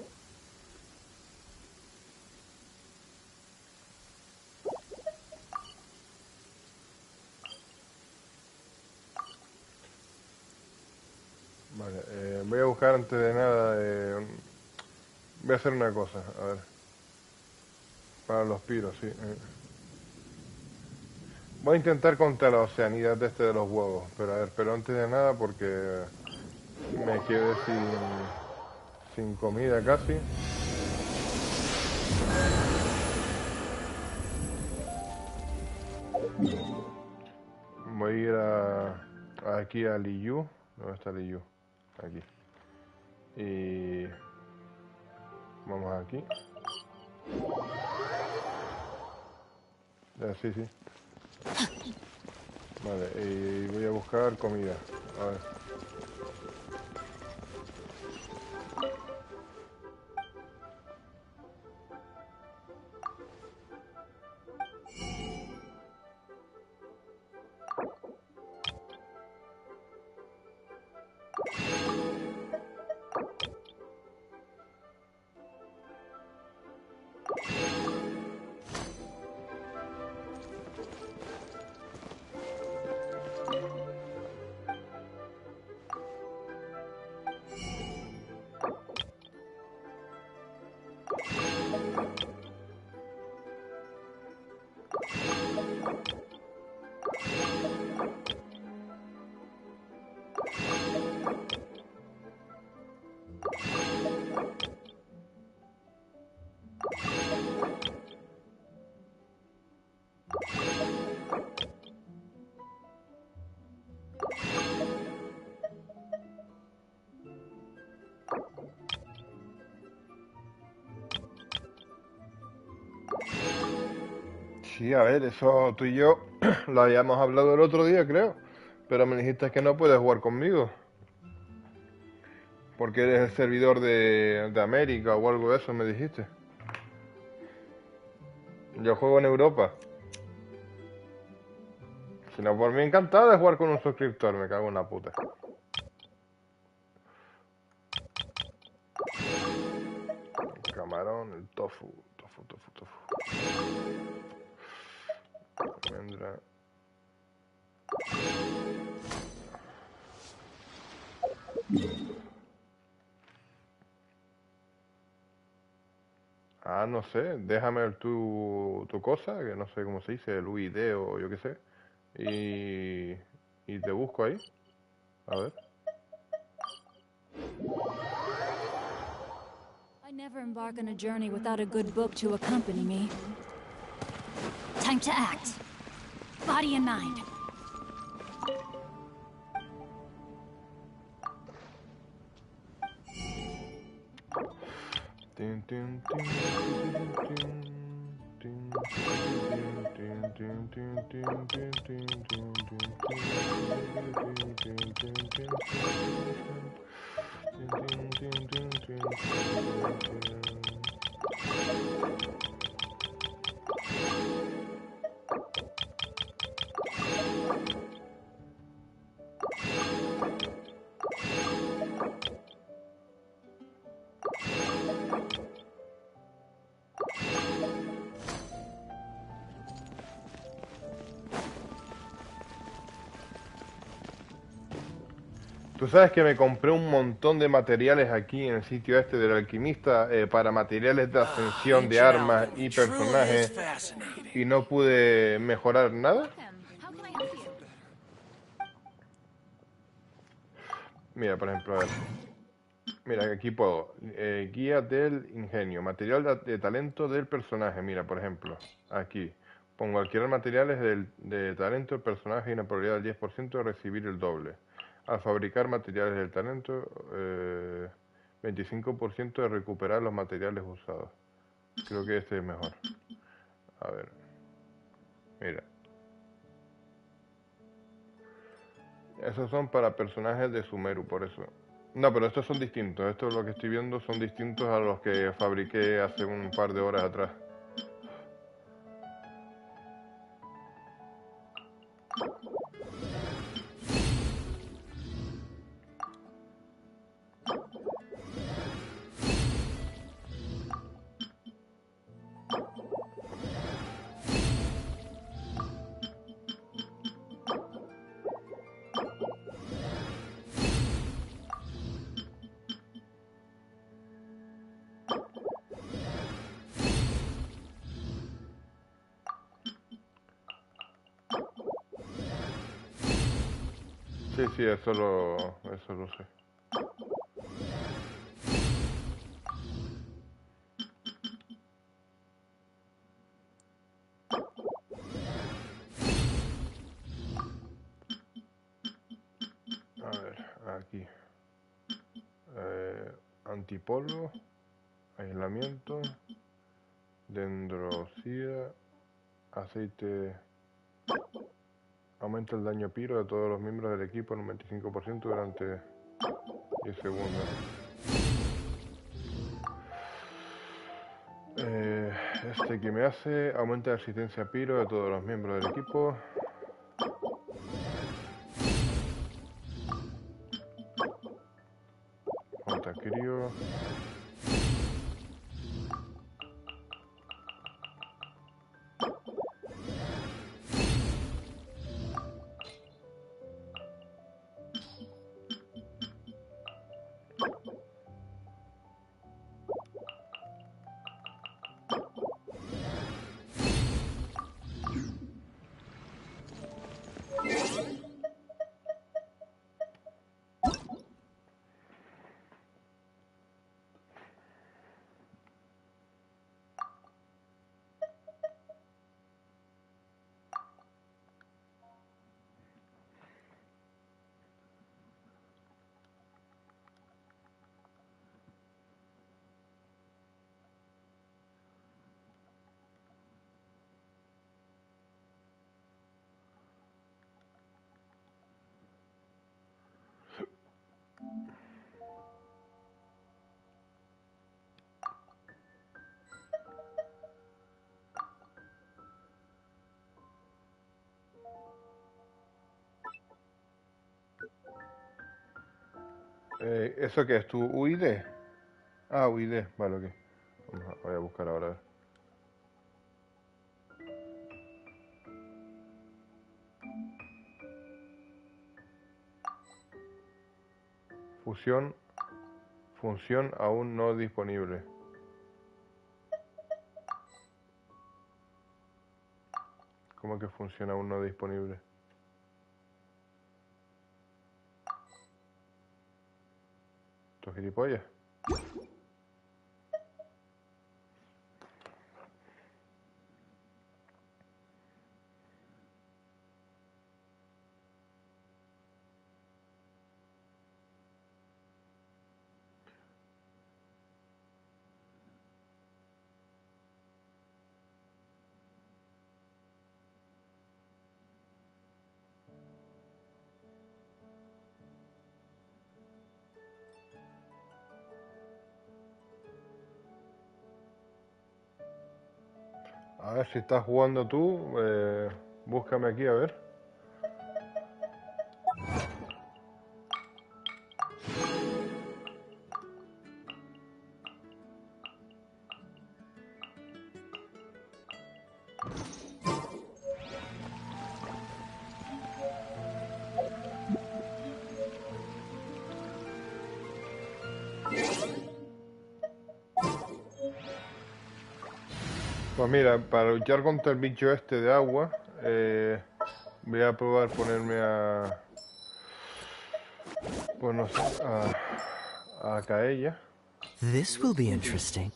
Vale, voy a buscar antes de nada. Voy a hacer una cosa, a ver. Para los piros, sí. Voy a intentar contar la oceanidad de este de los huevos, pero a ver, pero antes de nada porque me quedé sin comida casi. Voy a ir aquí a Liu. ¿Dónde está Liu? Aquí. Y vamos aquí. Sí, sí. Vale, y voy a buscar comida. A ver. Sí, a ver, eso tú y yo lo habíamos hablado el otro día, creo. Pero me dijiste que no puedes jugar conmigo. Porque eres el servidor de América o algo de eso, me dijiste. Yo juego en Europa. Si no, por mí encantado de jugar con un suscriptor, me cago en la puta. El camarón, el tofu. Almendra. Ah, no sé, déjame ver tu cosa, que no sé cómo se dice, el UID o yo qué sé. Y te busco ahí. A ver. I never embark on a journey without a good book to accompany me. Time to act. Body and mind. Tú sabes que me compré un montón de materiales aquí en el sitio este del alquimista para materiales de ascensión de armas y personajes y no pude mejorar nada. Mira, por ejemplo, a ver. Mira, aquí puedo. Guía del ingenio, material de talento del personaje. Mira, por ejemplo, aquí. Pongo alquilar materiales de talento del personaje y una probabilidad del 10% de recibir el doble. Al fabricar materiales del talento, 25% de recuperar los materiales usados. Creo que este es mejor. A ver. Mira. Esos son para personajes de Sumeru, por eso. No, pero estos son distintos. Estos lo que estoy viendo son distintos a los que fabriqué hace un par de horas atrás. Sí, sí, eso lo sé. A ver, aquí. Antipolvo, aislamiento, dendrocida, aceite. Aumenta el daño piro de todos los miembros del equipo en un 25% durante 10 segundos. Este que me hace aumenta la resistencia piro de todos los miembros del equipo. Crío. ¿Eso qué es tu UID? Ah, UID, vale, ok. Voy a buscar ahora. Función aún no disponible. ¿Cómo que función aún no disponible? ¿Tú gilipollas? A ver si estás jugando tú, búscame aquí a ver. Pues mira, para luchar contra el bicho este de agua, voy a probar ponerme a... Pues no sé, a Caella. This will be interesting.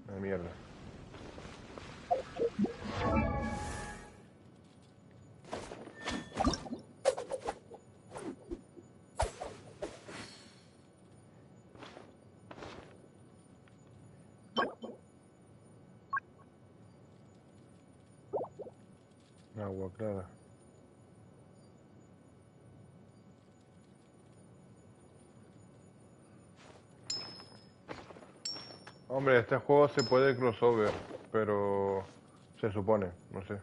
La mierda. Agua clara. Hombre, este juego se puede crossover, pero se supone, no sé.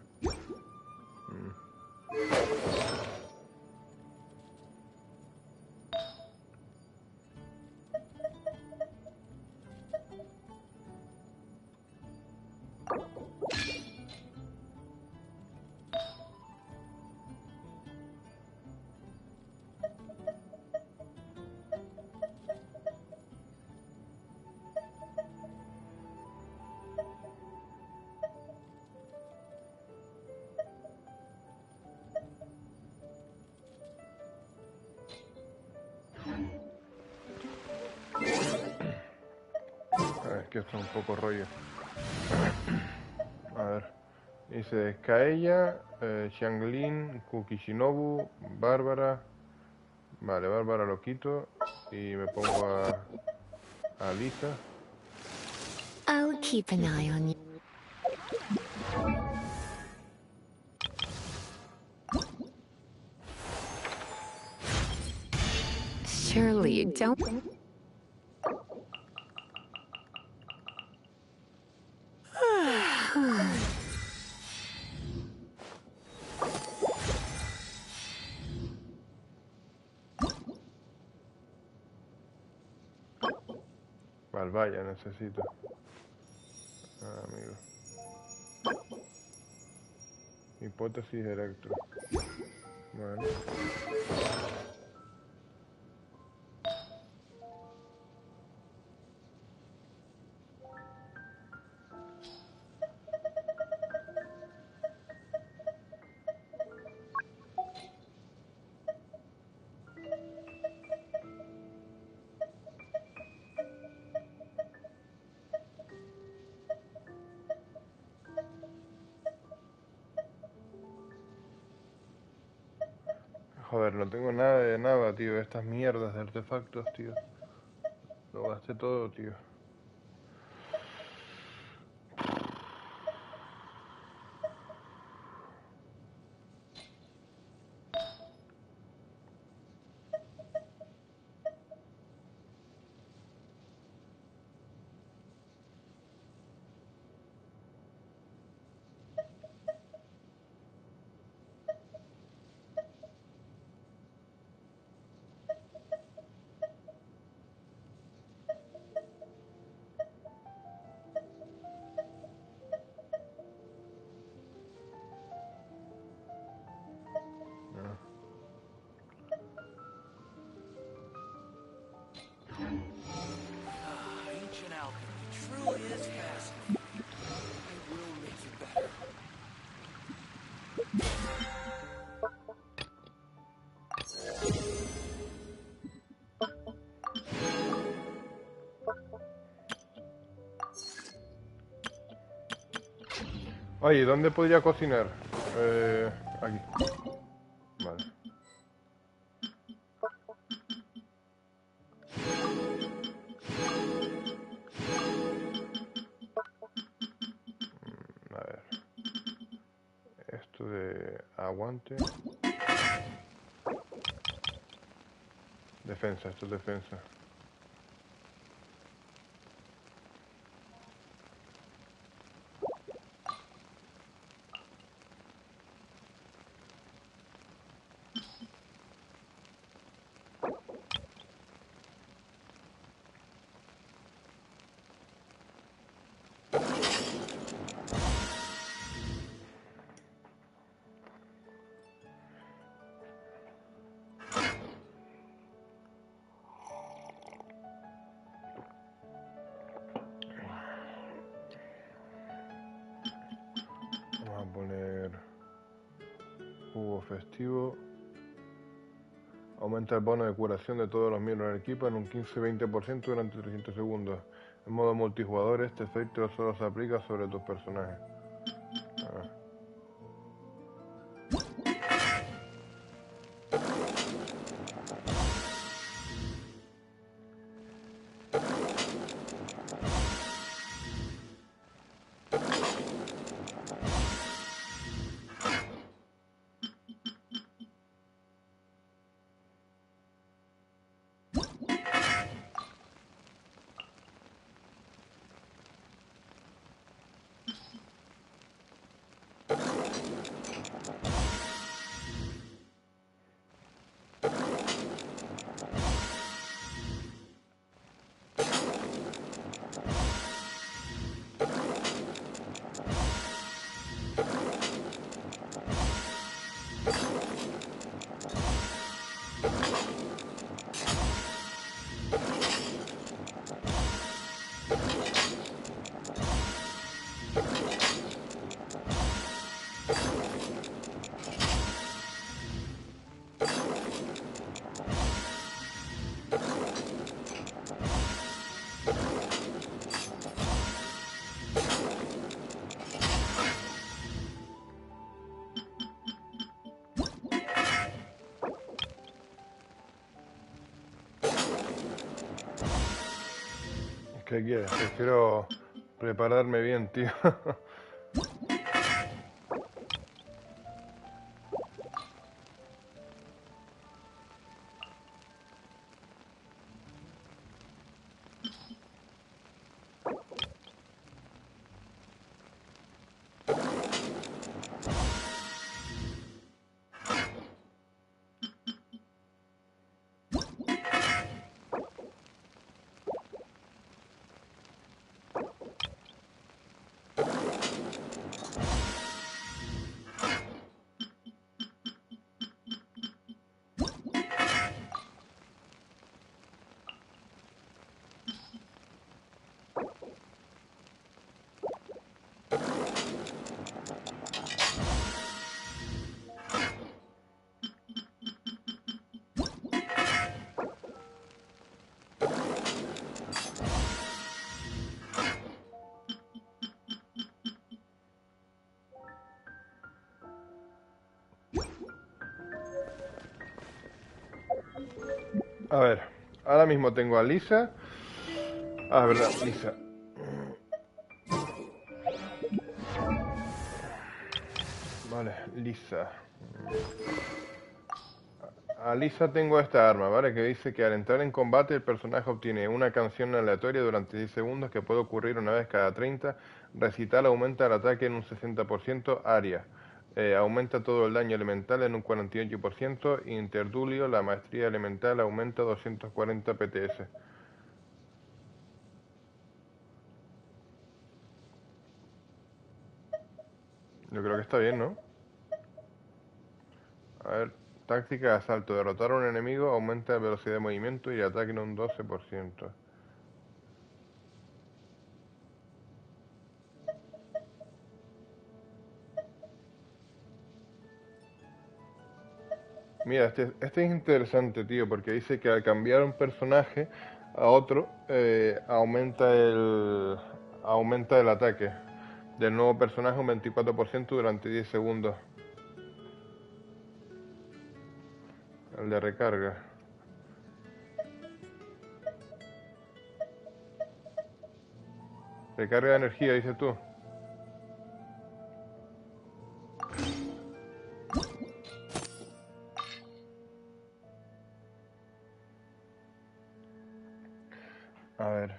A ver, que esto es un poco rollo. A ver. Dice Kaella, Xianglin, Kukishinobu, Bárbara. Vale, Bárbara lo quito. Y me pongo a Lisa. I'll keep an eye on you. Surely you don't. Vale, vaya, necesito. Amigo. Hipótesis electro. Vale. Joder, no tengo nada de nada, tío. Estas mierdas de artefactos, tío. Lo gasté todo, tío. Ancient alchemy truly is fascinating. I will make you better. Oye, ¿dónde podría cocinar? Aquí. Vale. A ver. Esto de aguante. Defensa, esto es defensa. Vamos a poner jugo festivo. Aumenta el bono de curación de todos los miembros del equipo en un 15-20% durante 300 segundos. En modo multijugador, este efecto solo se aplica sobre tus personajes. Ah. ¿Qué quieres? Prefiero prepararme bien, tío. A ver, ahora mismo tengo a Lisa. Ah, verdad, Lisa. Vale, Lisa. A Lisa tengo esta arma, ¿vale? Que dice que al entrar en combate el personaje obtiene una canción aleatoria durante 10 segundos que puede ocurrir una vez cada 30. Recital aumenta el ataque en un 60%. Área. Aumenta todo el daño elemental en un 48%. Interdulio, la maestría elemental aumenta 240 PTS. Yo creo que está bien, ¿no? A ver, táctica de asalto. Derrotar a un enemigo aumenta la velocidad de movimiento y ataque en un 12%. Mira, este es interesante, tío, porque dice que al cambiar un personaje a otro, aumenta el ataque del nuevo personaje un 24% durante 10 segundos. El de recarga. Recarga de energía, dices tú. A ver.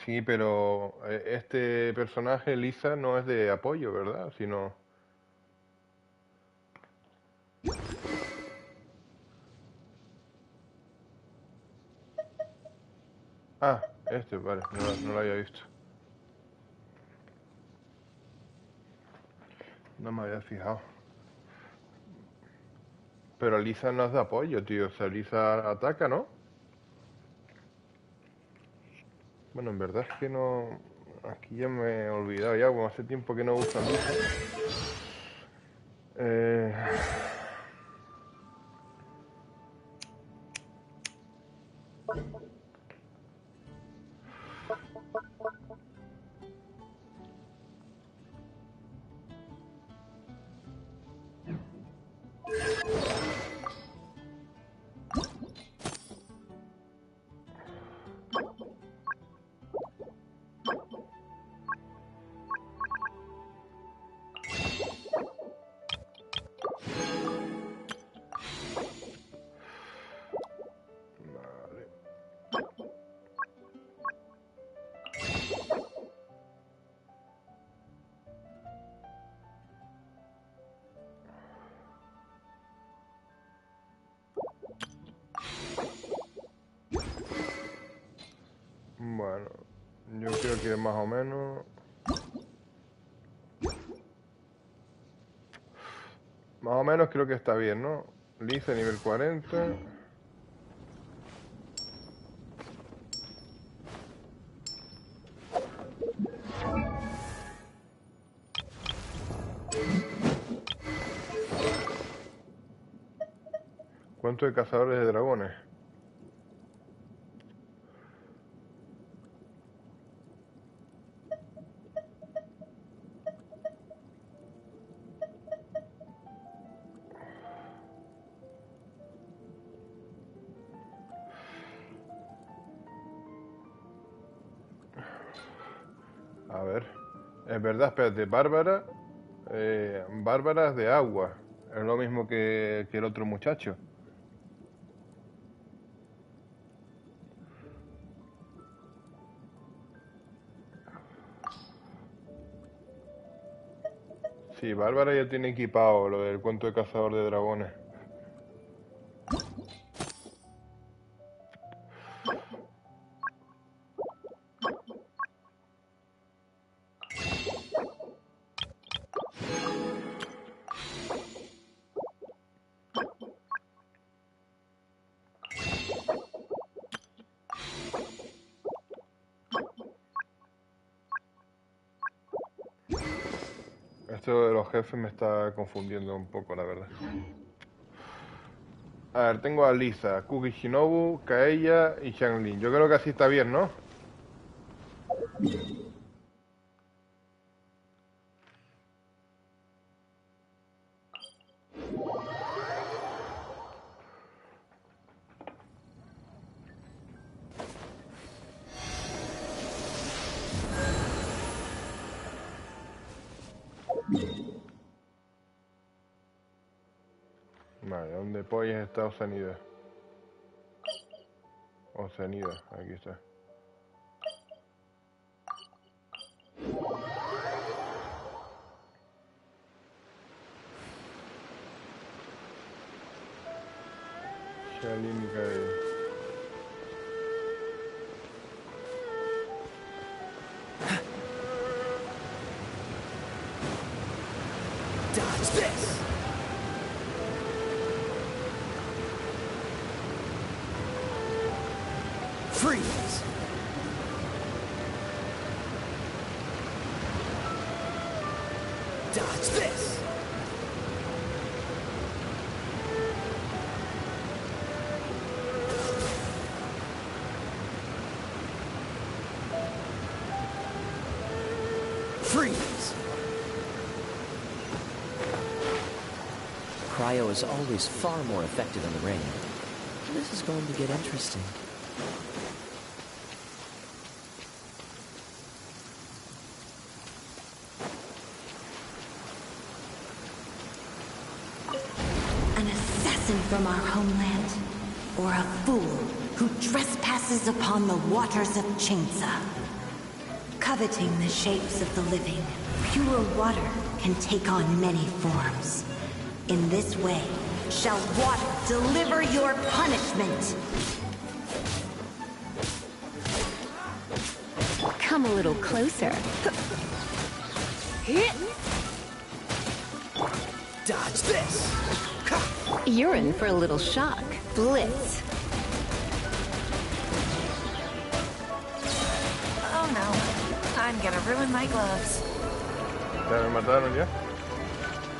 Sí, pero este personaje, Lisa, no es de apoyo, ¿verdad? Sino... Ah, este, vale, no lo había visto. No me había fijado. Pero Lisa no es de apoyo, tío. O sea, Lisa ataca, ¿no? Bueno, en verdad es que no... Aquí ya me he olvidado ya, como hace tiempo que no uso Lisa. Bueno, yo creo que más o menos... Más o menos creo que está bien, ¿no? Lisa nivel 40. ¿Cuánto de cazadores de dragones? A ver, es verdad, espérate, Bárbara, Bárbaras de agua, es lo mismo que el otro muchacho. Sí, Bárbara ya tiene equipado lo del cuento de cazador de dragones. Esto de los jefes me está confundiendo un poco, la verdad. A ver, tengo a Lisa, Kuki Shinobu, Kaeya y Xianglin. Yo creo que así está bien, ¿no? Vale, ¿dónde pollas está Osanida? Osanida, aquí está. Xianglin y Kaeya. Dodge this! Freeze! Dodge this! Freeze! Cryo is always far more effective in the ring. This is going to get interesting. An assassin from our homeland, or a fool who trespasses upon the waters of Chainsa. Coveting the shapes of the living, pure water can take on many forms. In this way, shall water deliver your punishment. Come a little closer. Dodge this! You're in for a little shock. Blitz. Oh no, I'm gonna ruin my gloves. ¿Ya me mataron ya?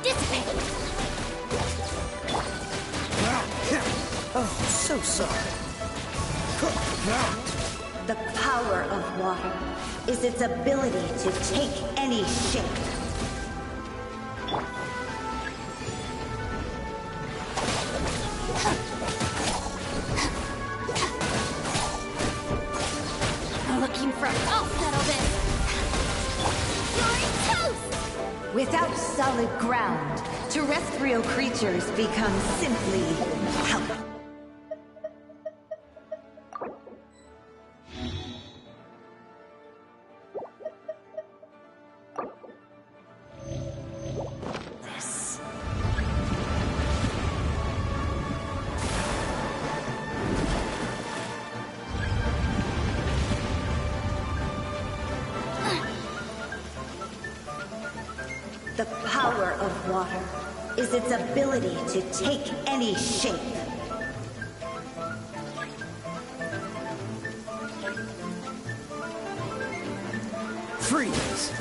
Dissipate! Oh, so sorry. The power of water is its ability to take any shape. Looking for... I'll settle this. You're toast! Without solid ground, terrestrial creatures become simply helpless. The power of water is its ability to take any shape. Freeze!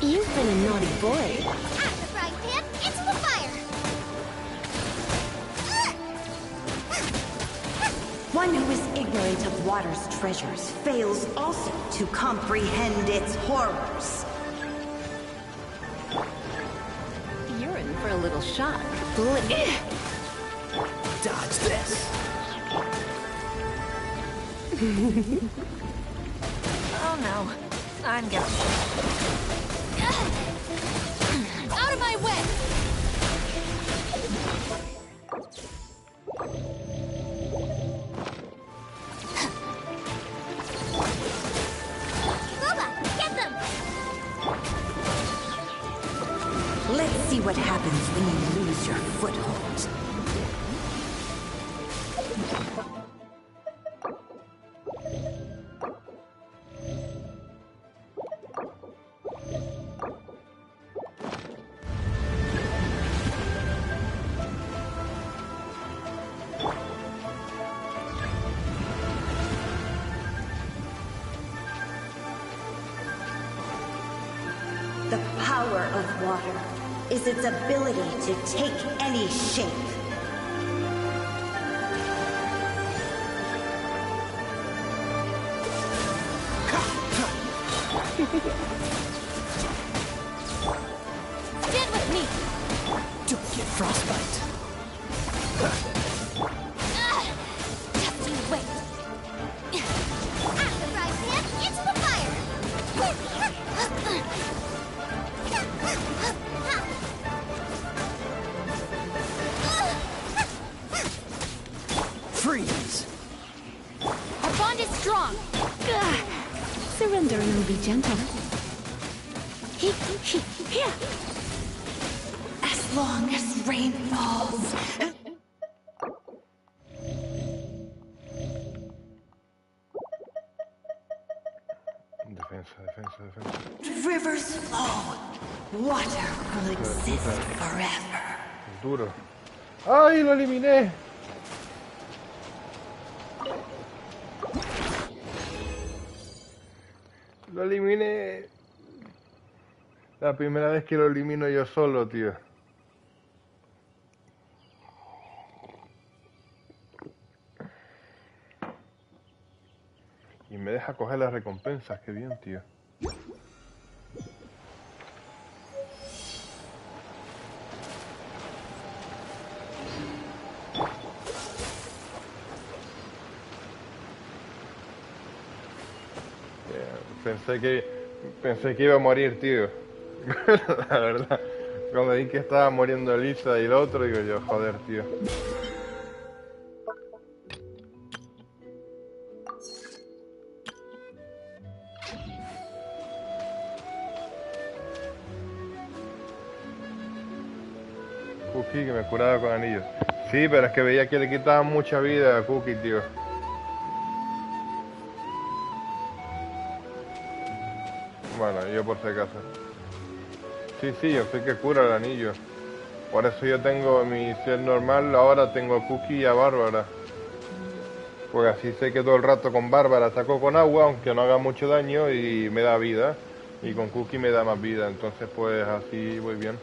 You've been a naughty boy. At the frying pan, into the fire! One who is ignorant of water's treasures fails also to comprehend its horrors. You're in for a little shock. Dodge this! Oh no. I'm going. Out of my way! Boba, get them! Let's see what happens when you lose your foothold. The power of water is its ability to take any shape. Stand with me! Don't get frostbite! Just you wait! At the frying pan, into the fire! Freeze! Our bond is strong! Surrender and be gentle. Here. As long as rain falls. Defensa. Rivers flow. Water will exist forever. Duro. ¡Ay, lo eliminé! Lo eliminé. La primera vez que lo elimino yo solo, tío. Y me deja coger las recompensas, qué bien, tío. Pensé que iba a morir, tío. La verdad. Cuando vi que estaba muriendo Elisa y el otro, digo yo, joder, tío. Cookie, que me curaba con anillos. Sí, pero es que veía que le quitaban mucha vida a Cookie, tío. Bueno, yo por si acaso. Sí, yo sé que cura el anillo. Por eso yo tengo mi ser normal, ahora tengo a Cookie y a Bárbara. Porque así sé que todo el rato con Bárbara ataco con agua, aunque no haga mucho daño y me da vida. Y con Cookie me da más vida, entonces pues así voy bien.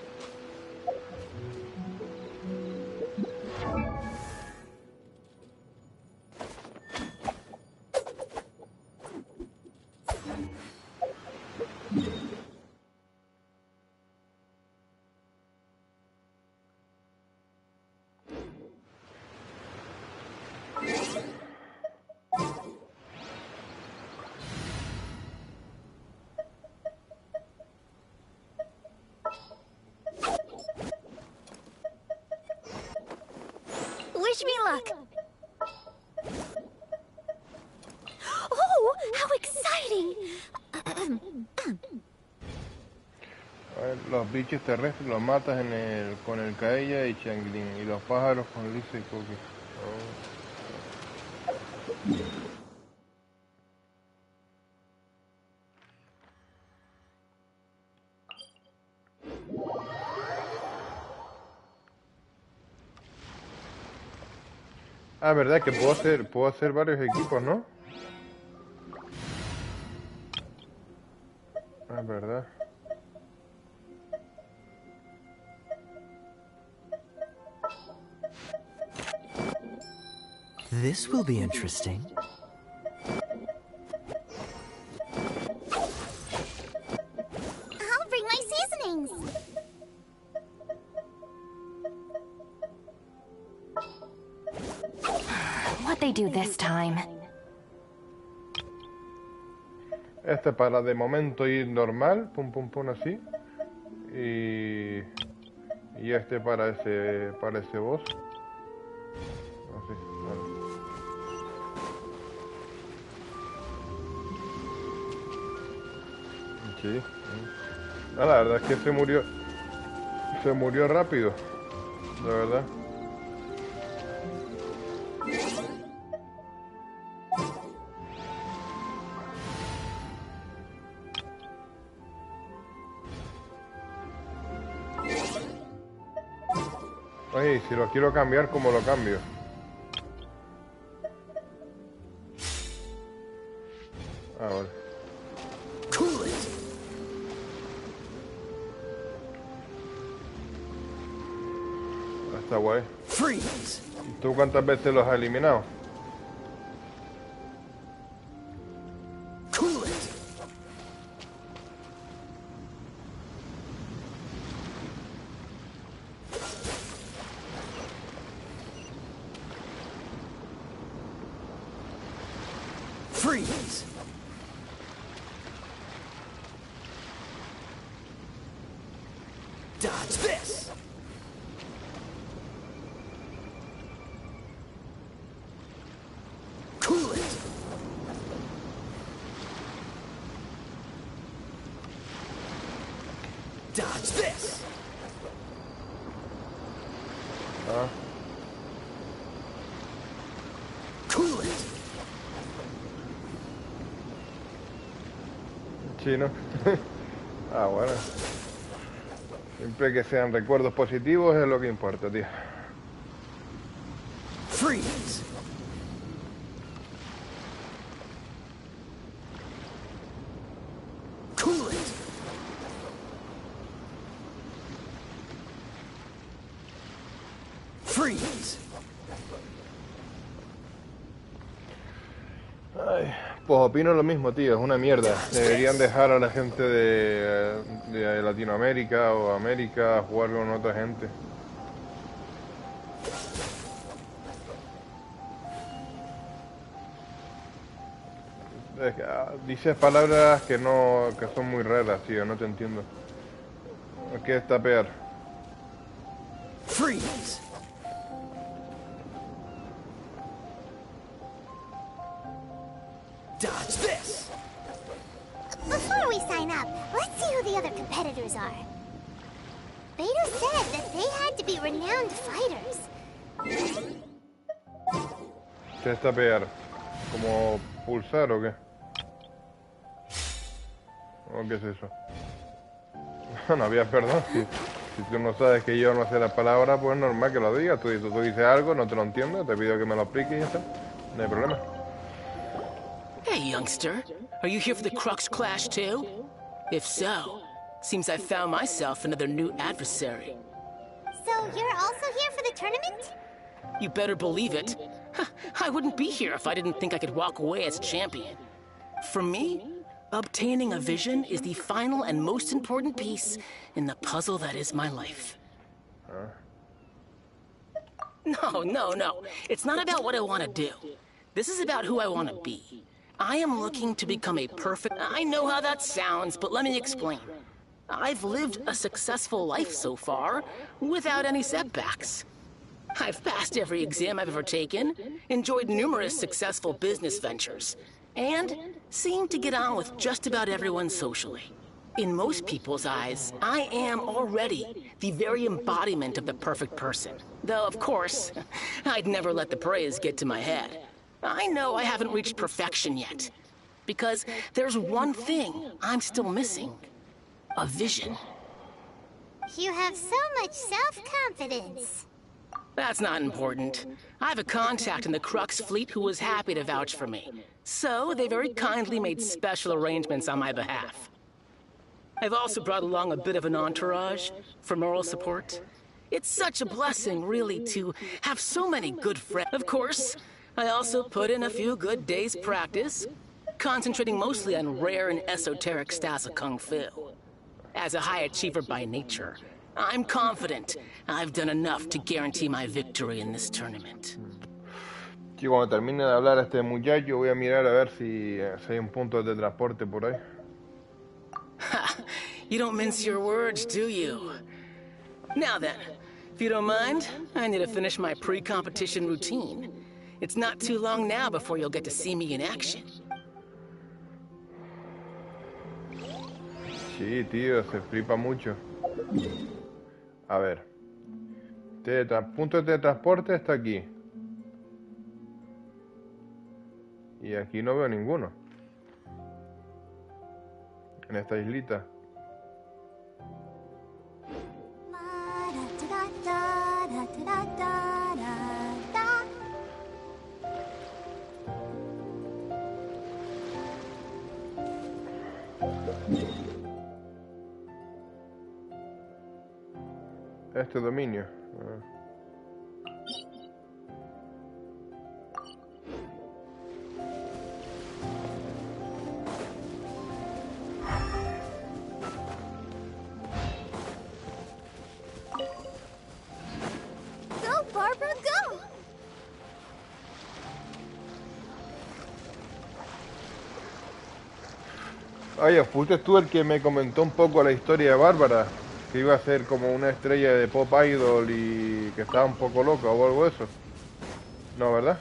Wish me luck. Oh, how exciting! A ver, los bichos terrestres los matas con el Kaella y Changlin, y los pájaros con Lisa y Cookie. Ah, verdad que puedo hacer varios equipos, ¿no? Ah, verdad. This will be interesting. I'll bring my seasonings. What'd they do this time? Este para de momento ir normal, pum pum pum así. Y este para ese boss. Así, vale. Sí. Ah, la verdad es que se murió rápido, la verdad. Oye, si lo quiero cambiar, ¿cómo lo cambio? Ahora. Cool it. Está guay. Freeze. ¿Tú cuántas veces los has eliminado? Cool it. Freeze. Dodge this. Cool it. Dodge this. Ah. Cool it. Chino. Ah, bueno. Siempre que sean recuerdos positivos es lo que importa, tío. Freeze. Cool it. Freeze. Ay, pues opino lo mismo, tío, es una mierda. Deberían dejar a la gente de Latinoamérica o América a jugar con otra gente. Es que, dices palabras que son muy raras, tío, no te entiendo. ¿Qué está peor? Freeze. Dodge this. Before we sign up, let's see who the other competitors are. Beto said that they had to be renowned fighters. ¿Qué está peor? ¿Como pulsar o qué? ¿O qué es eso? No había perdón. Si tú no sabes que yo no sé la palabra, pues es normal que lo digas. Tú dices algo, no te lo entiendo, te pido que me lo expliques y ya está. No hay problema. Hey, youngster. Are you here for the Crux Clash, too? If so, seems I found myself another new adversary. So you're also here for the tournament? You better believe it. I wouldn't be here if I didn't think I could walk away as champion. For me, obtaining a vision is the final and most important piece in the puzzle that is my life. No. It's not about what I want to do. This is about who I want to be. I am looking to become a perfect... I know how that sounds, but let me explain. I've lived a successful life so far, without any setbacks. I've passed every exam I've ever taken, enjoyed numerous successful business ventures, and seem to get on with just about everyone socially. In most people's eyes, I am already the very embodiment of the perfect person. Though, of course, I'd never let the praise get to my head. I know I haven't reached perfection yet, because there's one thing I'm still missing. A vision. You have so much self-confidence. That's not important. I have a contact in the Crux fleet who was happy to vouch for me. So they very kindly made special arrangements on my behalf. I've also brought along a bit of an entourage for moral support. It's such a blessing, really, to have so many good friends. Of course, I also put in a few good days' practice, concentrating mostly on rare and esoteric styles of Kung Fu. As a high achiever by nature, I'm confident I've done enough to guarantee my victory in this tournament. Sí, cuando termine de hablar a este muchacho, voy a mirar a ver si hay un punto de transporte por ahí. You don't mince your words, do you? Now then, if you don't mind, I need to finish my pre-competition routine. It's not too long now before you'll get to see me in action. Sí, tío, se flipa mucho. A ver. Punto de transporte está aquí. Y aquí no veo ninguno. En esta islita. Este dominio. Go, Barbara, go! Oye, fuiste tú el que me comentó un poco la historia de Bárbara, que iba a ser como una estrella de pop idol y que estaba un poco loca o algo de eso. No, ¿verdad?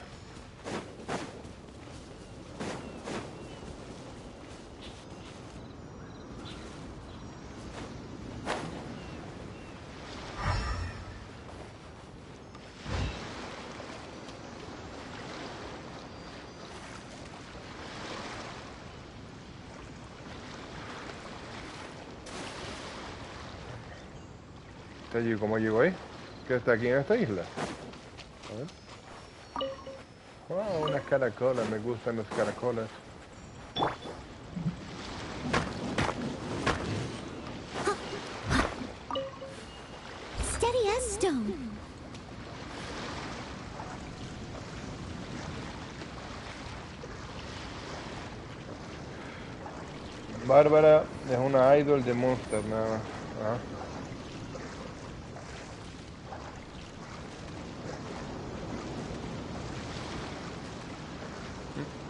¿Cómo llegó ahí? ¿Qué está aquí en esta isla? A ver. Oh, unas caracolas, me gustan los caracolas. Steady as stone. Bárbara es una idol de Monster, nada más. Ah.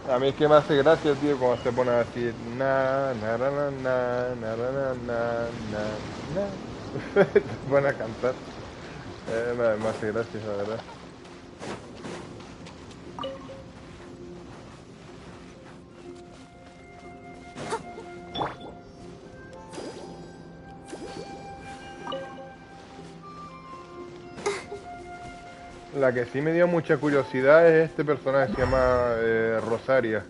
A mí es que me hace gracia, tío, cuando se pone a decir na, na, na, na, na, na, na, na, na, na. Se pone a cantar. Me hace gracia, la verdad. La que sí me dio mucha curiosidad es este personaje que se llama Rosaria.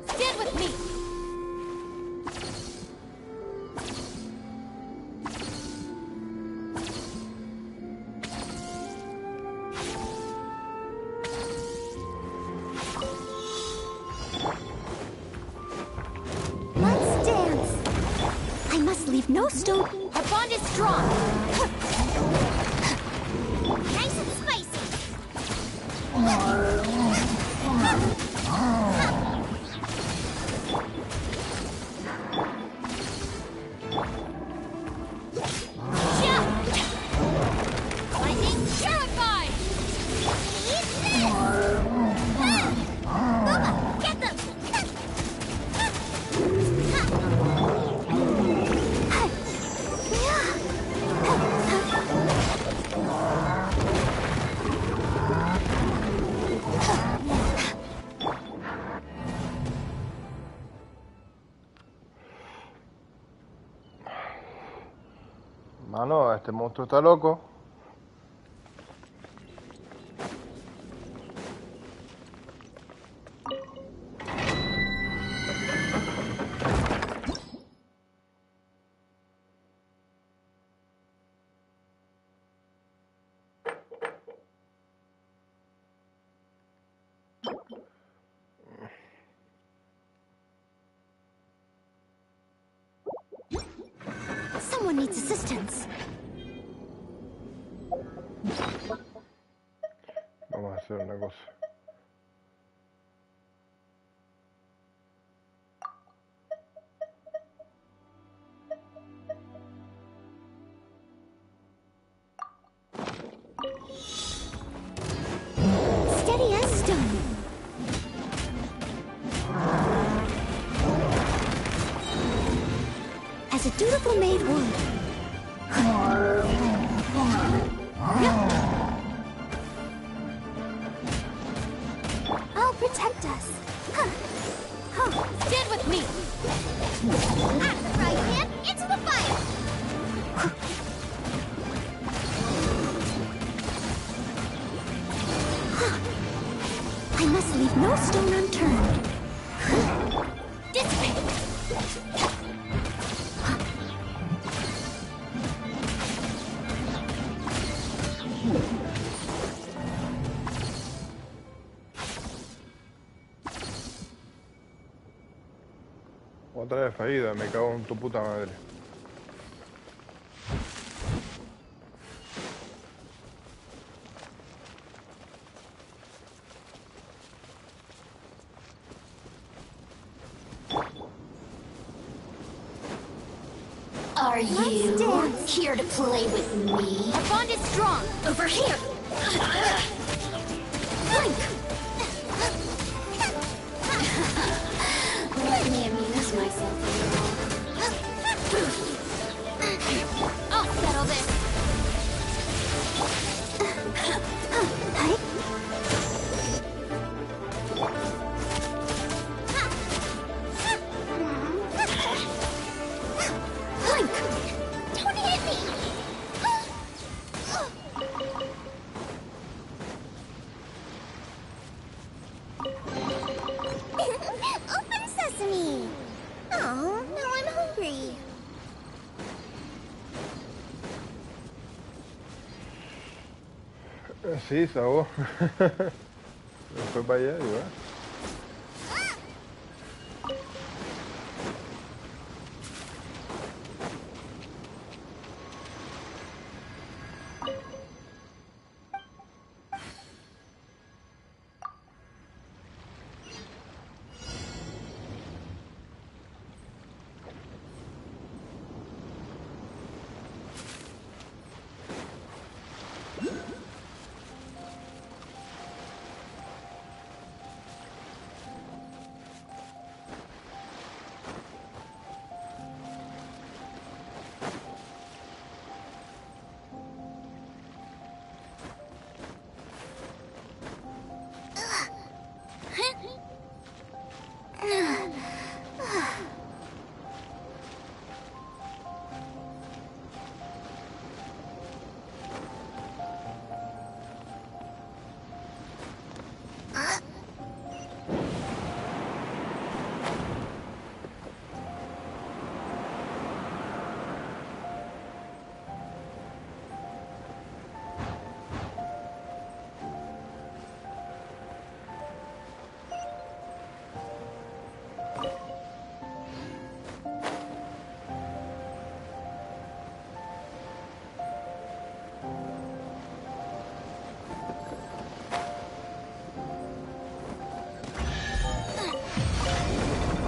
Stand with me. Let's dance. I must leave no stone. Our bond is strong. Nice and spicy. Lightning terrified. Eat this! Booba, get them! Mano, este monstruo está loco. Someone needs assistance. Vamos a hacer una cosa. Steady as stone. As a dutiful maid would. I'll protect us. Stand with me! At the right hand, into the fire! I must leave no stone unturned. Dissipate! Otra vez fallida, me cago en tu puta madre. Are you here to play with me? Our bond is strong! Over here! Blink! Let me amuse myself a little. I'll settle this! Blink! Don't hit me! Open sesame! Oh, now I'm hungry. Sí, se ahogó. Fue para allá y va.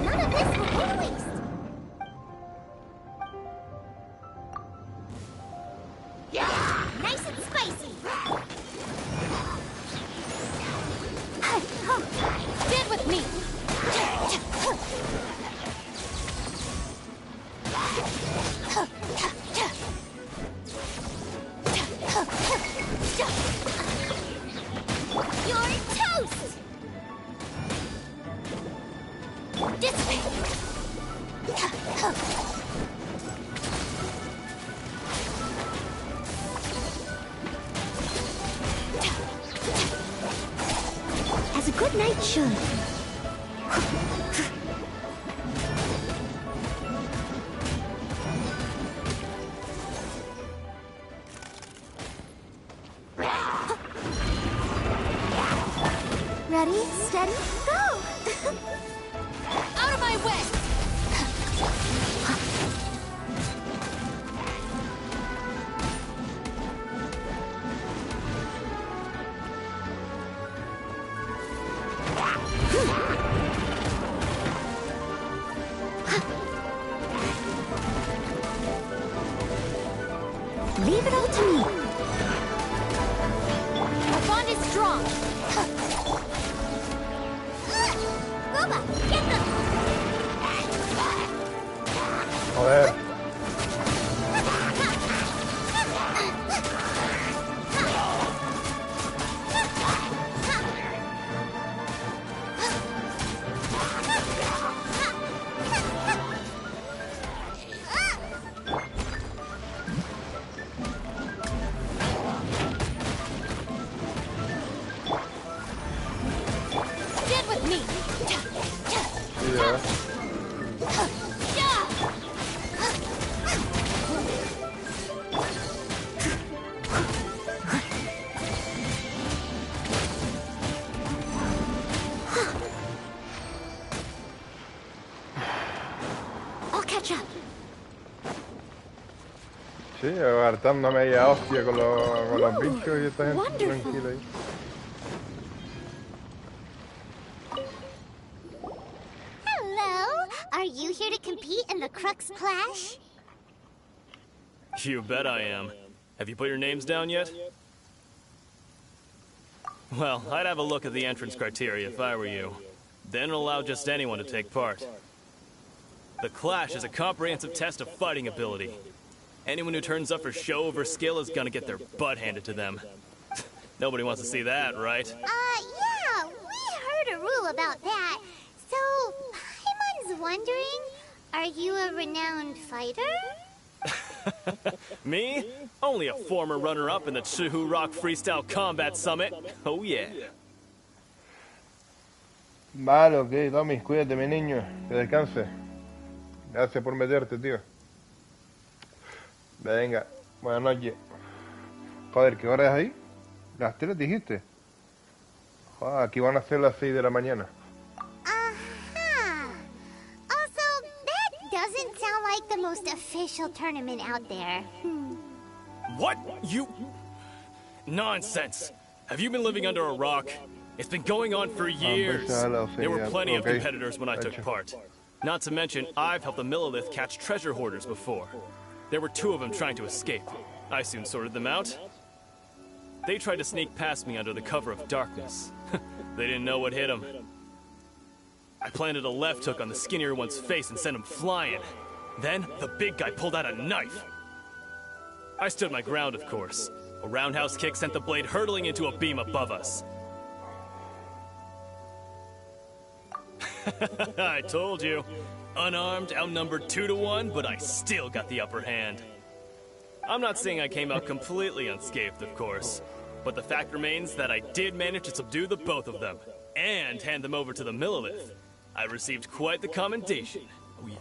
None of this will go to waste. Nice and spicy. Stand with me! You're toast! Dissipate! good night should. Ready, steady, go! Out of my way! Leave it all to me. Our bond is strong. Robot, get them! Joder. Stand with me. Yeah. I'll catch up. Sí, hartándome ahí a hostia con los bichos y esta gente wonderful. tranquila ahí. Hello! Are you here to compete in the Crux Clash? You bet I am. Have you put your names down yet? Well, I'd have a look at the entrance criteria if I were you. Then allow just anyone to take part. The Clash is a comprehensive test of fighting ability. Anyone who turns up for show over skill is gonna get their butt handed to them. Nobody wants to see that, right? Yeah, we heard a rule about that. So, Paimon's wondering, are you a renowned fighter? Me? Only a former runner-up in the Chihu Rock Freestyle Combat Summit. Oh yeah. Vale, ok, Tommy, cuídate, mi niño. Que descanse. Gracias por meterte, tío. Venga, buenas noches. Joder, ¿qué hora es ahí? Las 3 dijiste. Joder, aquí van a ser las 6 de la mañana. Also, that doesn't sound like the most official tournament out there. What? You... Nonsense. Have you been living under a rock? It's been going on for years. There were plenty of competitors when I took part. Not to mention, I've helped the Millilith catch treasure hoarders before. There were 2 of them trying to escape. I soon sorted them out. They tried to sneak past me under the cover of darkness. They didn't know what hit them. I planted a left hook on the skinnier one's face and sent him flying. Then, the big guy pulled out a knife. I stood my ground, of course. A roundhouse kick sent the blade hurtling into a beam above us. I told you. Unarmed, outnumbered 2 to 1, but I still got the upper hand. I'm not saying I came out completely unscathed, of course. But the fact remains that I did manage to subdue the both of them, and hand them over to the Millilith. I received quite the commendation. Oh, yeah.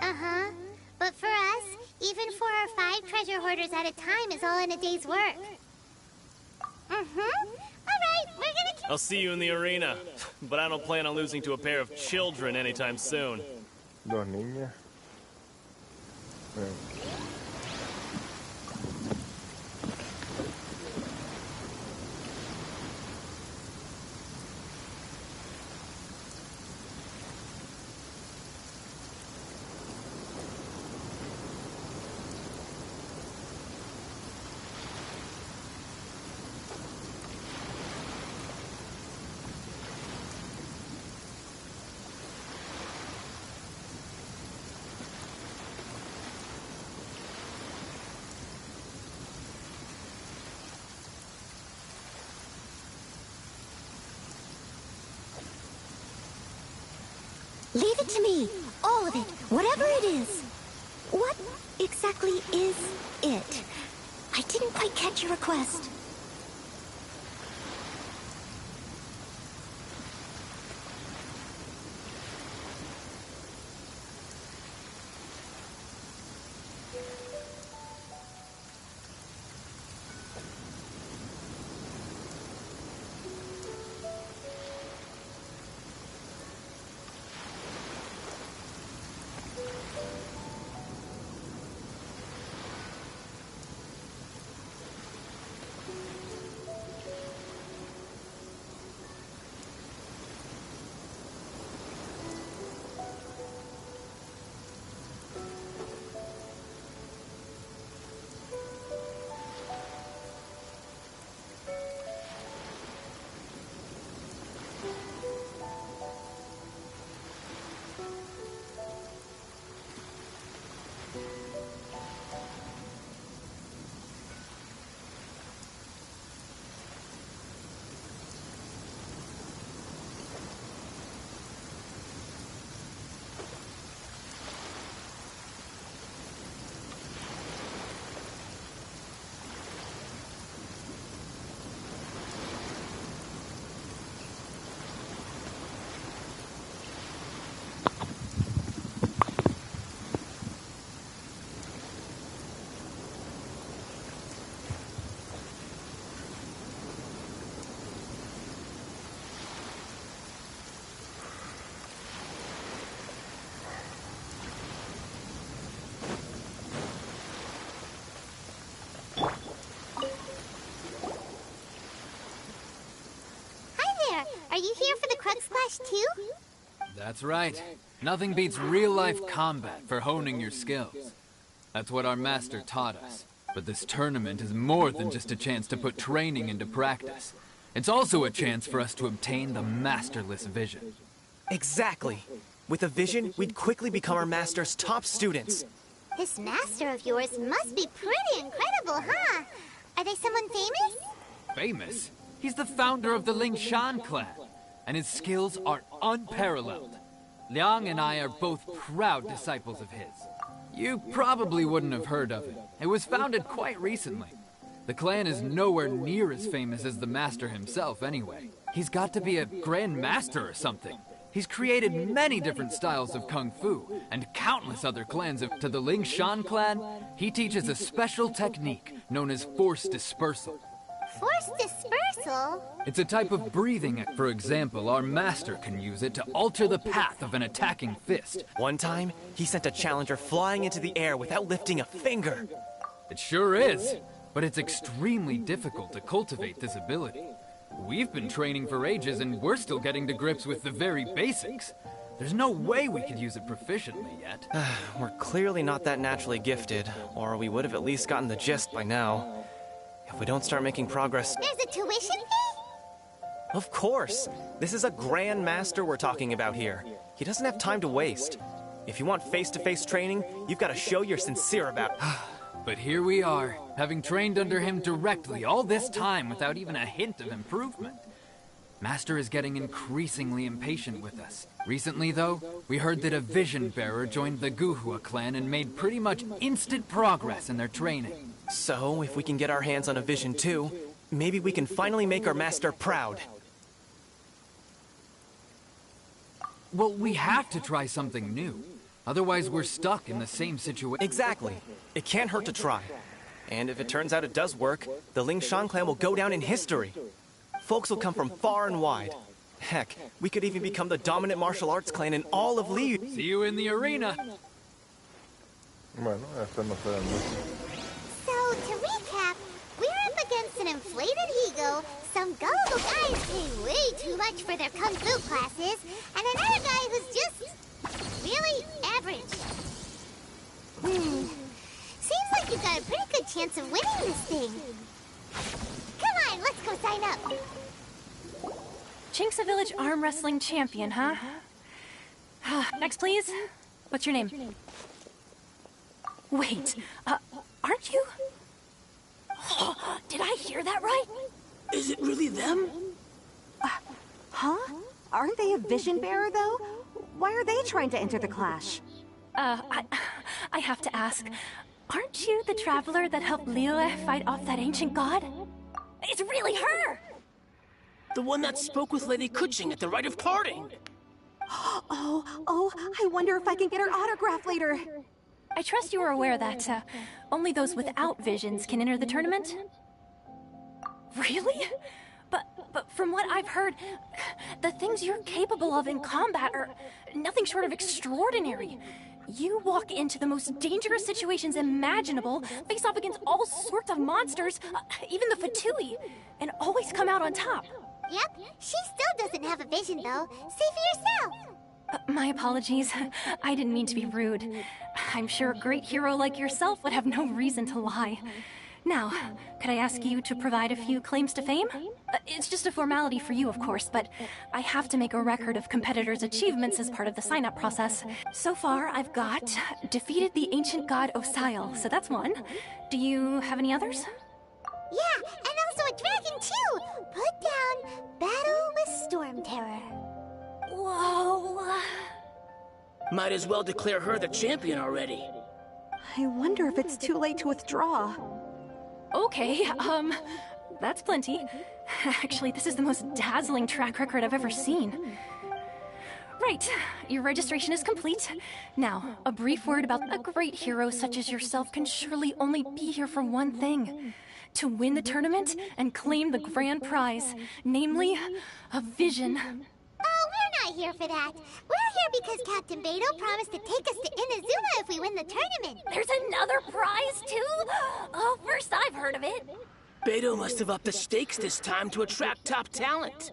Uh-huh. But for us, even 4 or 5 treasure hoarders at a time is all in a day's work. Mm-hmm. All right, we're gonna... I'll see you in the arena, but I don't plan on losing to a pair of children anytime soon. Dos niñas. Leave it to me. All of it. Whatever it is. What exactly is it? I didn't quite catch your request. Crux Clash too? That's right. Nothing beats real-life combat for honing your skills. That's what our master taught us. But this tournament is more than just a chance to put training into practice. It's also a chance for us to obtain the masterless vision. Exactly. With a vision, we'd quickly become our master's top students. This master of yours must be pretty incredible, huh? Are they someone famous? Famous? He's the founder of the Lingshan clan, and his skills are unparalleled. Liang and I are both proud disciples of his. You probably wouldn't have heard of it. It was founded quite recently. The clan is nowhere near as famous as the master himself anyway. He's got to be a grand master or something. He's created many different styles of kung fu, and countless other clans to the Lingshan clan. He teaches a special technique known as force dispersal. Force dispersal? It's a type of breathing. For example, our master can use it to alter the path of an attacking fist. One time, he sent a challenger flying into the air without lifting a finger. It sure is, but it's extremely difficult to cultivate this ability. We've been training for ages and we're still getting to grips with the very basics. There's no way we could use it proficiently yet. We're clearly not that naturally gifted, or we would have at least gotten the gist by now. If we don't start making progress... There's a tuition fee? Of course! This is a grand master we're talking about here. He doesn't have time to waste. If you want face-to-face training, you've got to show you're sincere about it. But here we are, having trained under him directly all this time without even a hint of improvement. Master is getting increasingly impatient with us. Recently, though, we heard that a vision bearer joined the Guhua clan and made pretty much instant progress in their training. So, if we can get our hands on a vision too, maybe we can finally make our master proud. Well, we have to try something new. Otherwise, we're stuck in the same situation. Exactly. It can't hurt to try. And if it turns out it does work, the Lingshan clan will go down in history. Folks will come from far and wide. Heck, we could even become the dominant martial arts clan in all of Liu. See you in the arena. Bueno, esto no será mucho. So, to recap, we're up against an inflated ego, some gullible guys pay way too much for their kung fu classes, and another guy who's just really average. Seems like you've got a pretty good chance of winning this thing. Come on, let's go sign up. Chinksa Village arm wrestling champion, huh? Next, please. What's your name? Wait, aren't you? Did I hear that right? Is it really them? Huh? Aren't they a vision bearer, though? Why are they trying to enter the clash? I have to ask. Aren't you the traveler that helped Liyue fight off that ancient god? It's really her! The one that spoke with Lady Kuching at the rite of parting. Oh, I wonder if I can get her autograph later. I trust you are aware that only those without visions can enter the tournament? Really? But from what I've heard, the things you're capable of in combat are nothing short of extraordinary. You walk into the most dangerous situations imaginable, face off against all sorts of monsters, even the Fatui, and always come out on top. Yep, she still doesn't have a vision, though. See for yourself. My apologies. I didn't mean to be rude. I'm sure a great hero like yourself would have no reason to lie. Now, could I ask you to provide a few claims to fame? It's just a formality for you, of course, but I have to make a record of competitors' achievements as part of the sign-up process. So far, I've got defeated the ancient god Osail, so that's one. Do you have any others? Yeah, and also a dragon, too! Put down Battle with Storm Terror. Whoa. Might as well declare her the champion already. I wonder if it's too late to withdraw. Okay, that's plenty. Actually, this is the most dazzling track record I've ever seen. Right, your registration is complete. Now, a brief word about a great hero such as yourself can surely only be here for one thing. To win the tournament and claim the grand prize, namely, a vision. Oh, we're not here for that. We're here because Captain Beidou promised to take us to Inazuma if we win the tournament. There's another prize, too? Oh, first I've heard of it. Beidou must have upped the stakes this time to attract top talent.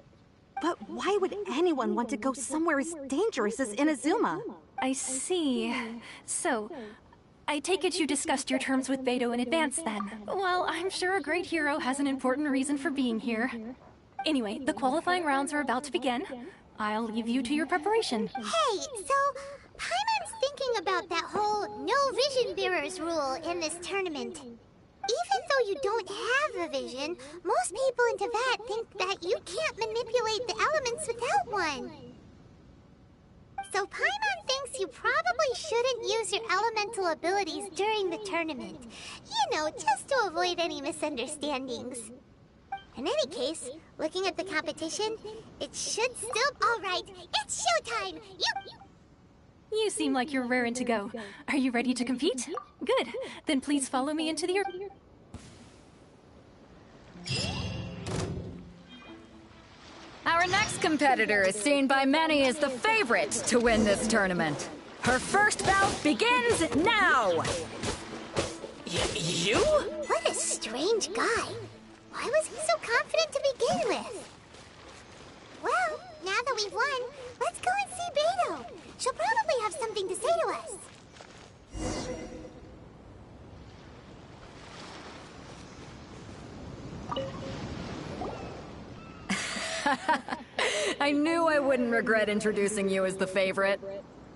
But why would anyone want to go somewhere as dangerous as Inazuma? I see. So, I take it you discussed your terms with Beidou in advance then. Well, I'm sure a great hero has an important reason for being here. Anyway, the qualifying rounds are about to begin. I'll leave you to your preparation. Hey, so Paimon's thinking about that whole no vision bearers rule in this tournament. Even though you don't have a vision, most people in Teyvat think that you can't manipulate the elements without one. So Paimon thinks you probably shouldn't use your elemental abilities during the tournament. You know, just to avoid any misunderstandings. In any case, looking at the competition, it should still... Alright, it's showtime! You seem like you're raring to go. Are you ready to compete? Good. Then please follow me into the... Our next competitor is seen by many as the favorite to win this tournament. Her first bout begins now! You? What a strange guy. Why was he so confident to begin with? Well, now that we've won, let's go and see Beidou. She'll probably have something to say to us. I knew I wouldn't regret introducing you as the favorite.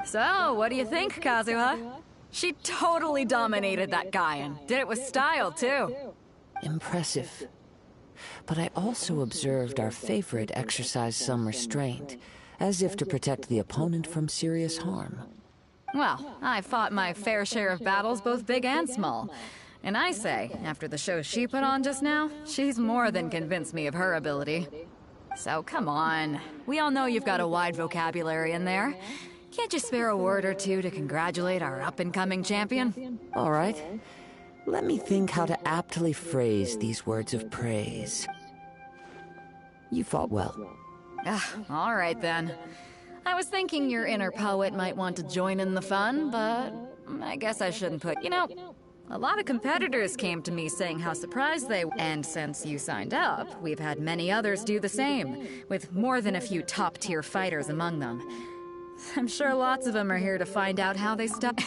So, what do you think, Kazuha? She totally dominated that guy and did it with style, too. Impressive. But I also observed our favorite exercise some restraint, as if to protect the opponent from serious harm. Well, I fought my fair share of battles, both big and small. And I say, after the show she put on just now, she's more than convinced me of her ability. So come on. We all know you've got a wide vocabulary in there. Can't you spare a word or two to congratulate our up-and-coming champion? All right. Let me think how to aptly phrase these words of praise. You fought well. All right then. I was thinking your inner poet might want to join in the fun, but I guess I shouldn't put... You know, a lot of competitors came to me saying how surprised they were. And since you signed up, we've had many others do the same, with more than a few top-tier fighters among them. I'm sure lots of them are here to find out how they stuck.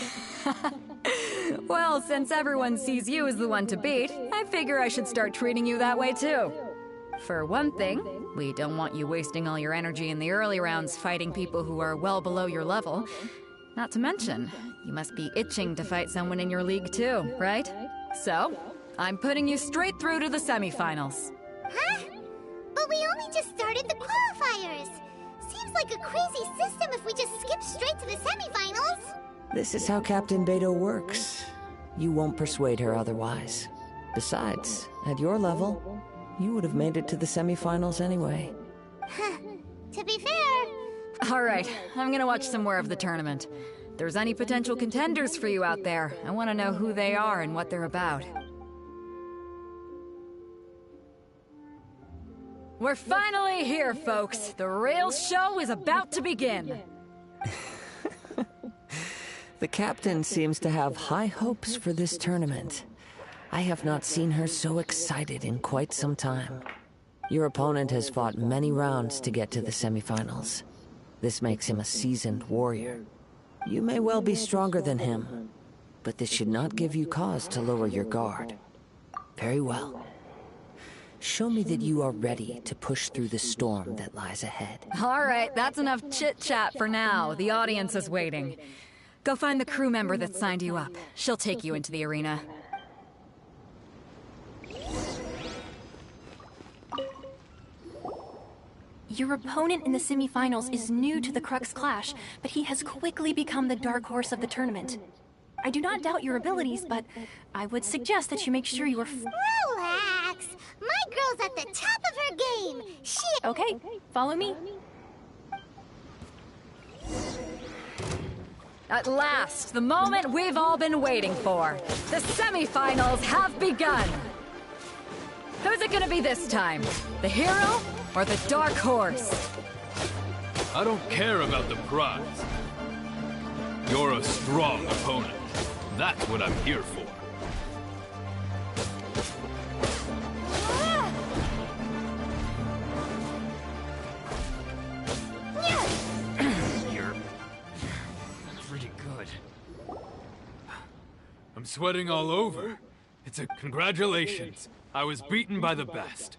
Well, since everyone sees you as the one to beat, I figure I should start treating you that way too. For one thing, we don't want you wasting all your energy in the early rounds fighting people who are well below your level. Not to mention, you must be itching to fight someone in your league too, right? So, I'm putting you straight through to the semifinals. Huh? But we only just started the qualifiers. Seems like a crazy system if we just skip straight to the semifinals. This is how Captain Beidou works. You won't persuade her otherwise. Besides, at your level, you would have made it to the semifinals anyway. To be fair... All right, I'm gonna watch some more of the tournament. If there's any potential contenders for you out there, I want to know who they are and what they're about. We're finally here, folks. The real show is about to begin. The captain seems to have high hopes for this tournament. I have not seen her so excited in quite some time. Your opponent has fought many rounds to get to the semifinals. This makes him a seasoned warrior. You may well be stronger than him, but this should not give you cause to lower your guard. Very well. Show me that you are ready to push through the storm that lies ahead. All right, that's enough chit-chat for now. The audience is waiting. Go find the crew member that signed you up. She'll take you into the arena. Your opponent in the semifinals is new to the Crux Clash, but he has quickly become the dark horse of the tournament. I do not doubt your abilities, but I would suggest that you make sure you are... Relax! My girl's at the top of her game! Okay, follow me. At last, the moment we've all been waiting for. The semifinals have begun. Who's it gonna be this time? The hero or the dark horse? I don't care about the prize. You're a strong opponent. That's what I'm here for. I'm sweating all over. It's a congratulations. I was beaten by the best.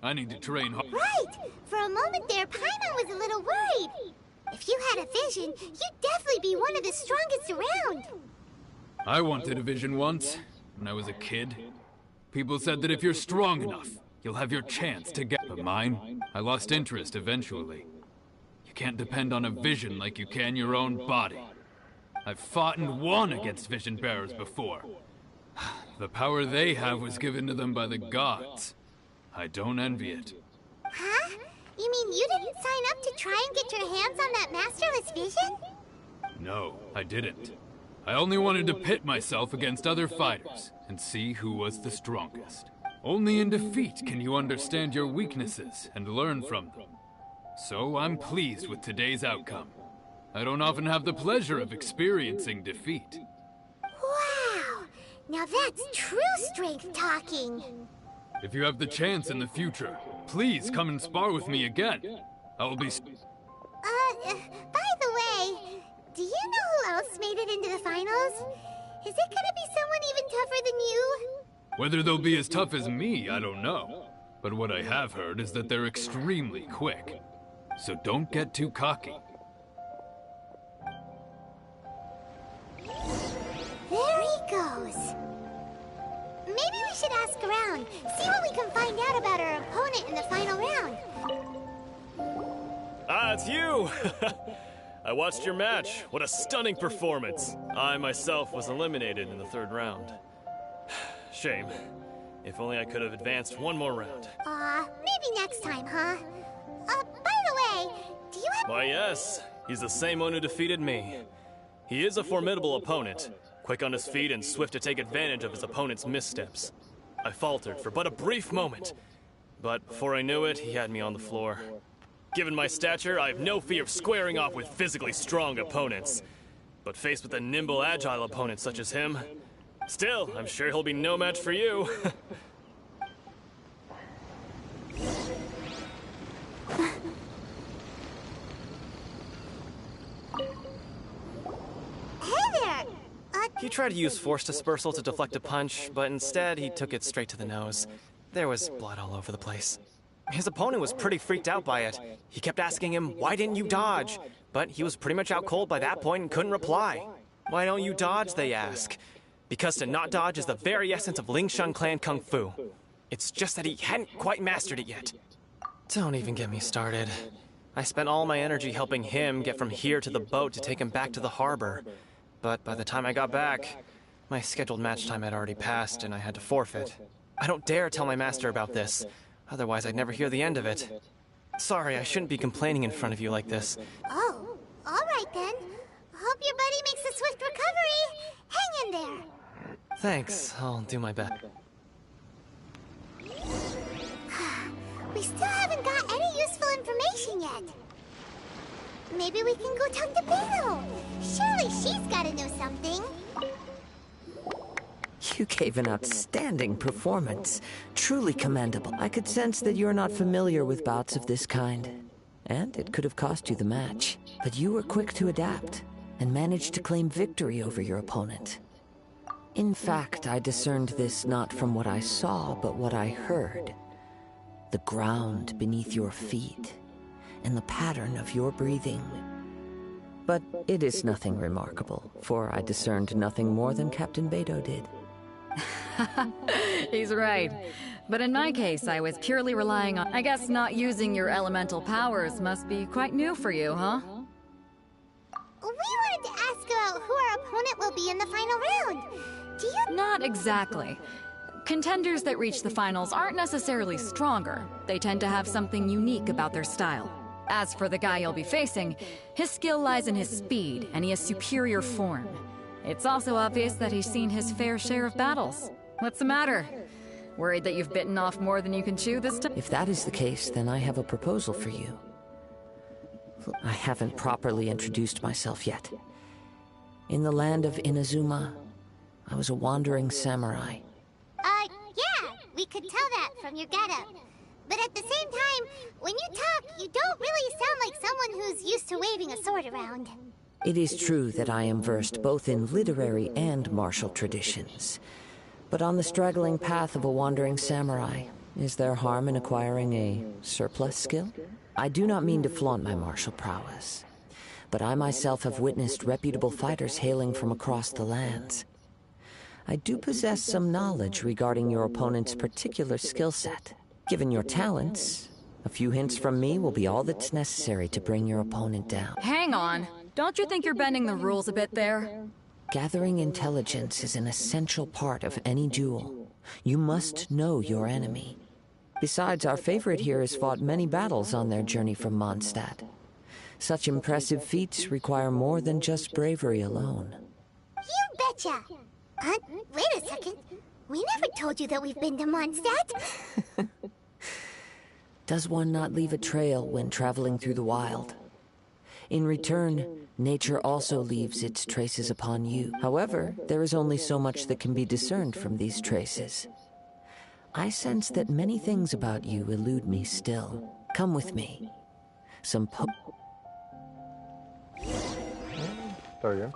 I need to train hard. Right! For a moment there, Paimon was a little worried. If you had a vision, you'd definitely be one of the strongest around. I wanted a vision once, when I was a kid. People said that if you're strong enough, you'll have your chance to get... But mine, I lost interest eventually. You can't depend on a vision like you can your own body. I've fought and won against vision bearers before. The power they have was given to them by the gods. I don't envy it. Huh? You mean you didn't sign up to try and get your hands on that masterless vision? No, I didn't. I only wanted to pit myself against other fighters and see who was the strongest. Only in defeat can you understand your weaknesses and learn from them. So I'm pleased with today's outcome. I don't often have the pleasure of experiencing defeat. Wow! Now that's true strength talking. If you have the chance in the future, please come and spar with me again. I will be... By the way, do you know who else made it into the finals? Is it gonna be someone even tougher than you? Whether they'll be as tough as me, I don't know. But what I have heard is that they're extremely quick. So don't get too cocky. There he goes. Maybe we should ask around, see what we can find out about our opponent in the final round. Ah, it's you! I watched your match. What a stunning performance. I myself was eliminated in the third round. Shame. If only I could have advanced one more round. Maybe next time, huh? By the way, do you have... Why, yes. He's the same one who defeated me. He is a formidable opponent, quick on his feet and swift to take advantage of his opponent's missteps. I faltered for but a brief moment, but before I knew it, he had me on the floor. Given my stature, I have no fear of squaring off with physically strong opponents. But faced with a nimble, agile opponent such as him, still, I'm sure he'll be no match for you. Hey there! He tried to use force dispersal to deflect a punch, but instead he took it straight to the nose. There was blood all over the place. His opponent was pretty freaked out by it. He kept asking him, "Why didn't you dodge?" But he was pretty much out cold by that point and couldn't reply. "Why don't you dodge?" they ask. Because to not dodge is the very essence of Lingshan clan kung fu. It's just that he hadn't quite mastered it yet. Don't even get me started. I spent all my energy helping him get from here to the boat to take him back to the harbor. But by the time I got back, my scheduled match time had already passed and I had to forfeit. I don't dare tell my master about this, otherwise I'd never hear the end of it. Sorry, I shouldn't be complaining in front of you like this. Oh, alright then. Hope your buddy makes a swift recovery. Hang in there. Thanks, I'll do my best. We still haven't got any useful information yet. Maybe we can go talk to Beto. Surely she's gotta know something. You gave an outstanding performance. Truly commendable. I could sense that you're not familiar with bouts of this kind. And it could have cost you the match. But you were quick to adapt, and managed to claim victory over your opponent. In fact, I discerned this not from what I saw, but what I heard. The ground beneath your feet, and the pattern of your breathing. But it is nothing remarkable, for I discerned nothing more than Captain Beto did. He's right. But in my case, I was purely relying on... I guess not using your elemental powers must be quite new for you, huh? We wanted to ask about who our opponent will be in the final round. Do you... Not exactly. Contenders that reach the finals aren't necessarily stronger. They tend to have something unique about their style. As for the guy you'll be facing, his skill lies in his speed, and he has superior form. It's also obvious that he's seen his fair share of battles. What's the matter? Worried that you've bitten off more than you can chew this time? If that is the case, then I have a proposal for you. I haven't properly introduced myself yet. In the land of Inazuma, I was a wandering samurai. Yeah, we could tell that from your getup. But at the same time, when you talk, you don't really sound like someone who's used to waving a sword around. It is true that I am versed both in literary and martial traditions. But on the straggling path of a wandering samurai, is there harm in acquiring a surplus skill? I do not mean to flaunt my martial prowess, but I myself have witnessed reputable fighters hailing from across the lands. I do possess some knowledge regarding your opponent's particular skill set. Given your talents, a few hints from me will be all that's necessary to bring your opponent down. Hang on. Don't you think you're bending the rules a bit there? Gathering intelligence is an essential part of any duel. You must know your enemy. Besides, our favorite here has fought many battles on their journey from Mondstadt. Such impressive feats require more than just bravery alone. You betcha! Wait a second. We never told you that we've been to Mondstadt. Does one not leave a trail when traveling through the wild? In return, nature also leaves its traces upon you. However, there is only so much that can be discerned from these traces. I sense that many things about you elude me still. Come with me. Está bien.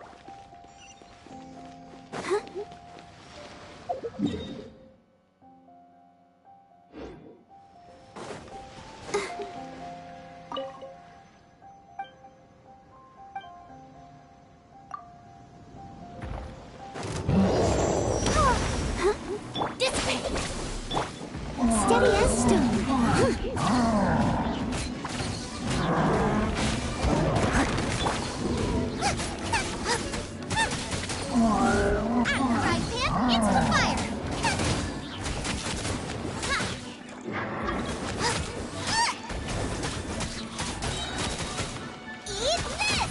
Steady as stone. Right, Pam, it's the fire. Eat this.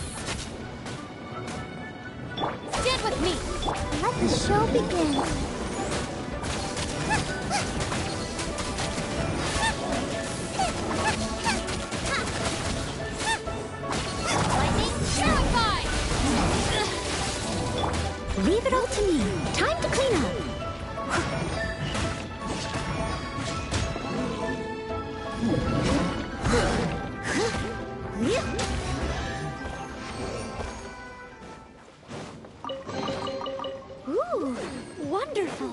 Stand with me. Let the show begin. Leave it all to me. Time to clean up. Ooh, wonderful.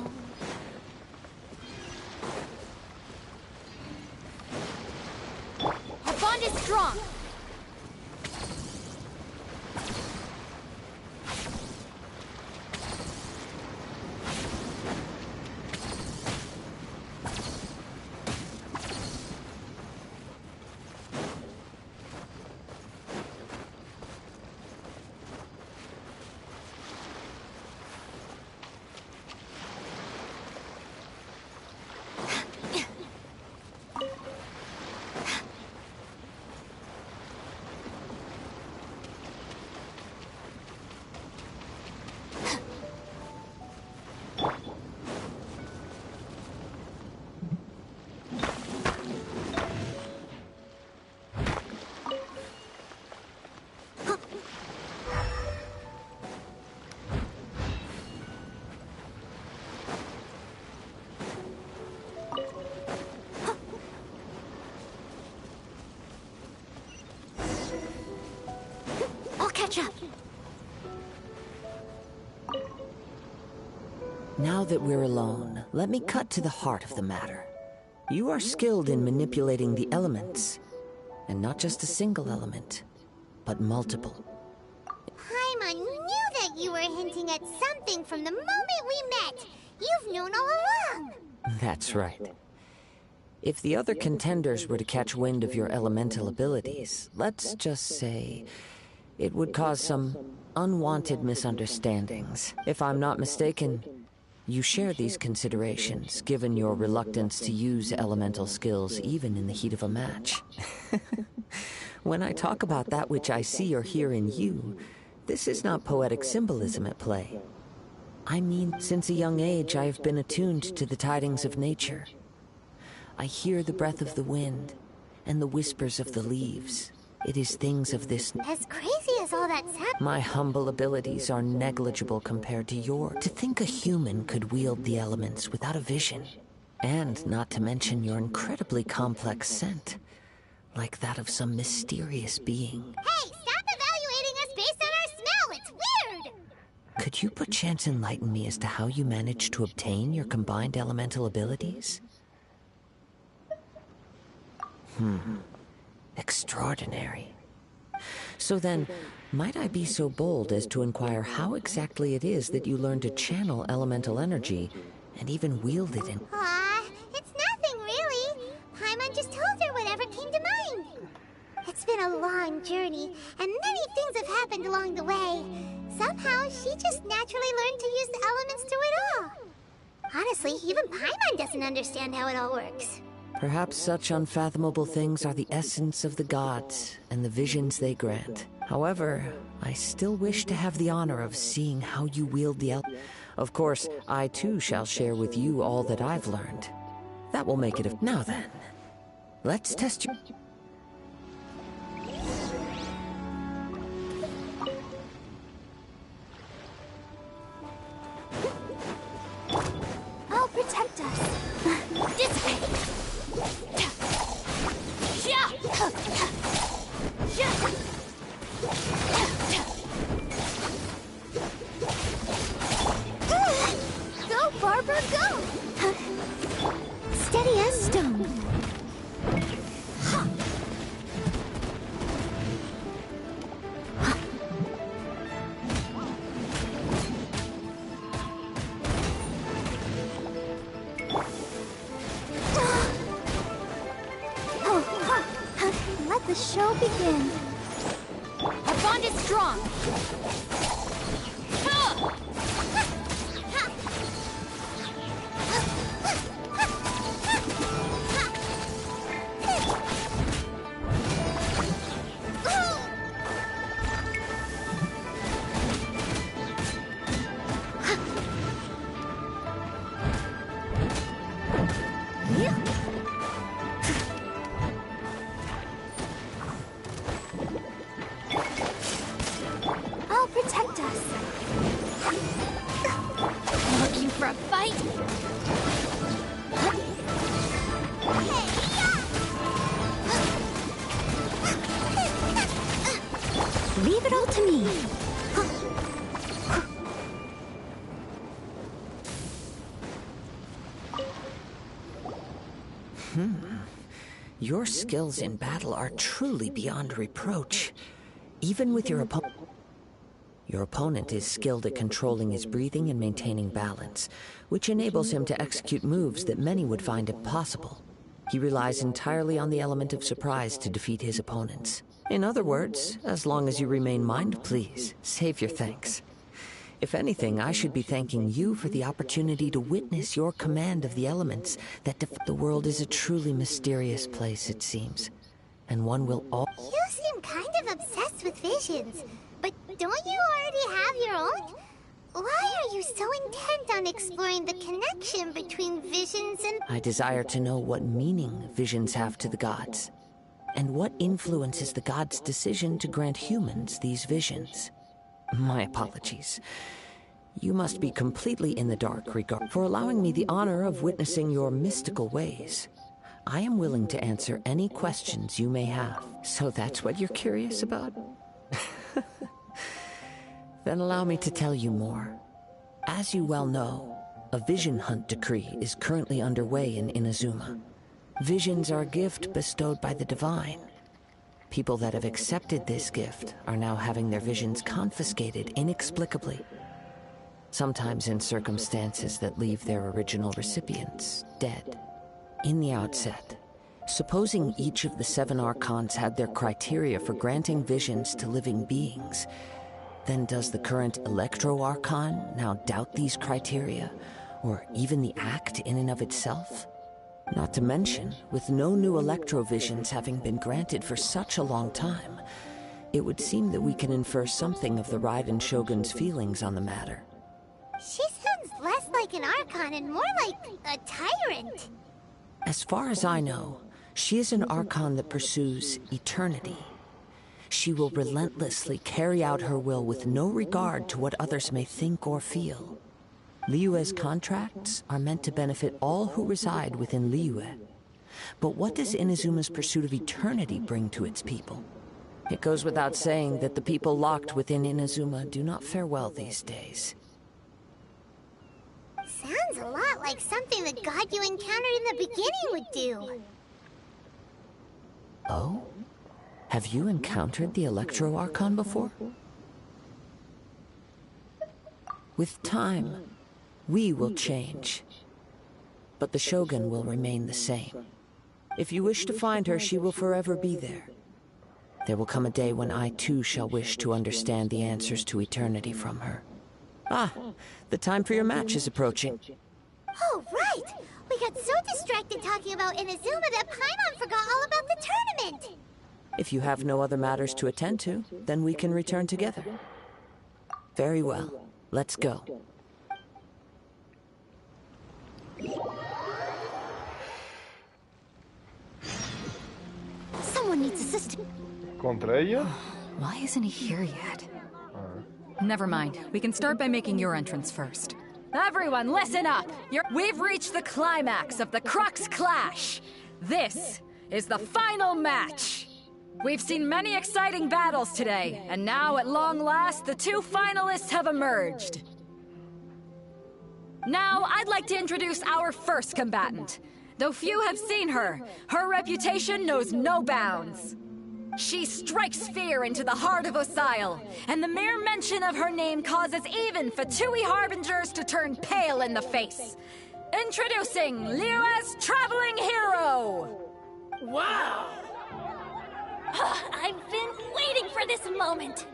Our bond is strong. Catch up. Now that we're alone, let me cut to the heart of the matter. You are skilled in manipulating the elements, and not just a single element, but multiple. Paimon knew that you were hinting at something from the moment we met. You've known all along. That's right. If the other contenders were to catch wind of your elemental abilities, let's just say it would cause some unwanted misunderstandings. If I'm not mistaken, you share these considerations, given your reluctance to use elemental skills even in the heat of a match. When I talk about that which I see or hear in you, this is not poetic symbolism at play. I mean, since a young age, I have been attuned to the tidings of nature. I hear the breath of the wind and the whispers of the leaves. It is things of this... As crazy as all that sounds... My humble abilities are negligible compared to yours. To think a human could wield the elements without a vision. And not to mention your incredibly complex scent. Like that of some mysterious being. Hey, stop evaluating us based on our Could you perchance enlighten me as to how you managed to obtain your combined elemental abilities? Extraordinary. So then, might I be so bold as to inquire how exactly it is that you learned to channel elemental energy and even wield it in... It's nothing, really. Paimon just told her whatever came to mind. It's been a long journey, and many things have happened along the way. Somehow, she just naturally learned to use the elements through it all. Honestly, even Paimon doesn't understand how it all works. Perhaps such unfathomable things are the essence of the gods and the visions they grant. However, I still wish to have the honor of seeing how you wield the Of course, I too shall share with you all that I've learned. That will make it a... Now then, let's test you... I'll protect us. This way. Go, Barber, go! Steady as stone. Let the show begin. Our bond is strong. I'll protect us. Looking for a fight? Leave it all to me. Your skills in battle are truly beyond reproach, even with your opponent. Your opponent is skilled at controlling his breathing and maintaining balance, which enables him to execute moves that many would find impossible. He relies entirely on the element of surprise to defeat his opponents. In other words, as long as you remain mind-pleased, save your thanks. If anything, I should be thanking you for the opportunity to witness your command of the elements that the world is a truly mysterious place, it seems. And one will all... You seem kind of obsessed with visions, but don't you already have your own? Why are you so intent on exploring the connection between visions and... I desire to know what meaning visions have to the gods, and what influences the gods' decision to grant humans these visions. My apologies. You must be completely in the dark for allowing me the honor of witnessing your mystical ways. I am willing to answer any questions you may have. So that's what you're curious about? Then allow me to tell you more. As you well know, a vision hunt decree is currently underway in Inazuma. Visions are a gift bestowed by the divine. People that have accepted this gift are now having their visions confiscated inexplicably. Sometimes in circumstances that leave their original recipients dead. In the outset, supposing each of the 7 archons had their criteria for granting visions to living beings, then does the current Electro-Archon now doubt these criteria, or even the act in and of itself? Not to mention, with no new Electro-Visions having been granted for such a long time, it would seem that we can infer something of the Raiden Shogun's feelings on the matter. She sounds less like an Archon and more like a tyrant. As far as I know, she is an Archon that pursues eternity. She will relentlessly carry out her will with no regard to what others may think or feel. Liyue's contracts are meant to benefit all who reside within Liyue. But what does Inazuma's pursuit of eternity bring to its people? It goes without saying that the people locked within Inazuma do not fare well these days. Sounds a lot like something the god you encountered in the beginning would do. Oh? Have you encountered the Electro Archon before? With time, we will change. But the Shogun will remain the same. If you wish to find her, she will forever be there. There will come a day when I too shall wish to understand the answers to eternity from her. Ah, the time for your match is approaching. Oh, right! We got so distracted talking about Inazuma that Paimon forgot all about the tournament! If you have no other matters to attend to, then we can return together. Very well. Let's go. Someone needs assistance. ¿Contra ella? Why isn't he here yet? Never mind. We can start by making your entrance first. Everyone, listen up! We've reached the climax of the Crux Clash! This is the final match! We've seen many exciting battles today, and now, at long last, the two finalists have emerged. Now, I'd like to introduce our first combatant. Though few have seen her, her reputation knows no bounds. She strikes fear into the heart of Osile, and the mere mention of her name causes even Fatui Harbingers to turn pale in the face. Introducing Liyue's Traveling Hero! Wow! I've been waiting for this moment.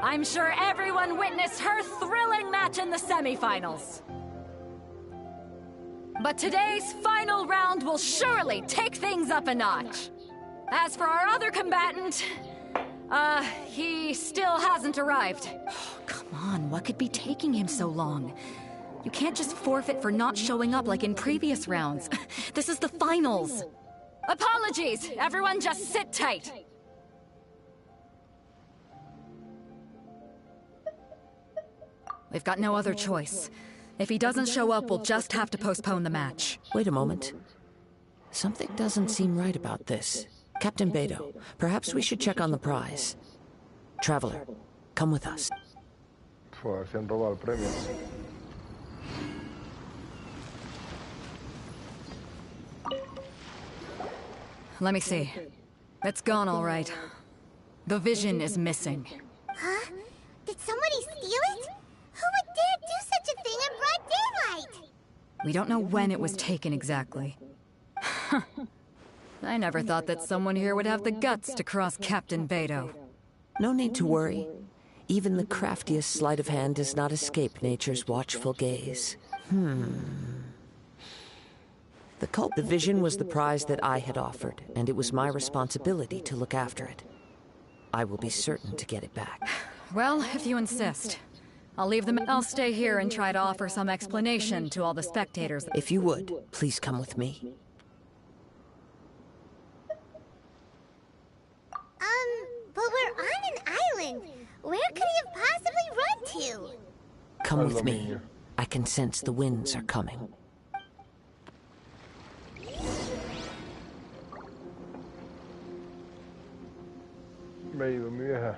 I'm sure everyone witnessed her thrilling match in the semifinals. But today's final round will surely take things up a notch. As for our other combatant, he still hasn't arrived. Come on, what could be taking him so long? You can't just forfeit for not showing up like in previous rounds. This is the finals. Apologies! Everyone just sit tight. We've got no other choice. If he doesn't show up, we'll just have to postpone the match. Wait a moment. Something doesn't seem right about this. Captain Beidou, perhaps we should check on the prize. Traveler, come with us. A ver si han robado el premio. Let me see. It's gone all right. The vision is missing. Huh? Did somebody steal it? Who would dare do such a thing in broad daylight? We don't know when it was taken exactly. I never thought that someone here would have the guts to cross Captain Beidou. No need to worry. Even the craftiest sleight of hand does not escape nature's watchful gaze. The vision was the prize that I had offered, and it was my responsibility to look after it. I will be certain to get it back. Well, if you insist. I'll stay here and try to offer some explanation to all the spectators. If you would, please come with me. But we're on an island. Where could he have possibly run to? Come with me. I can sense the winds are coming. Beidou, mi vieja.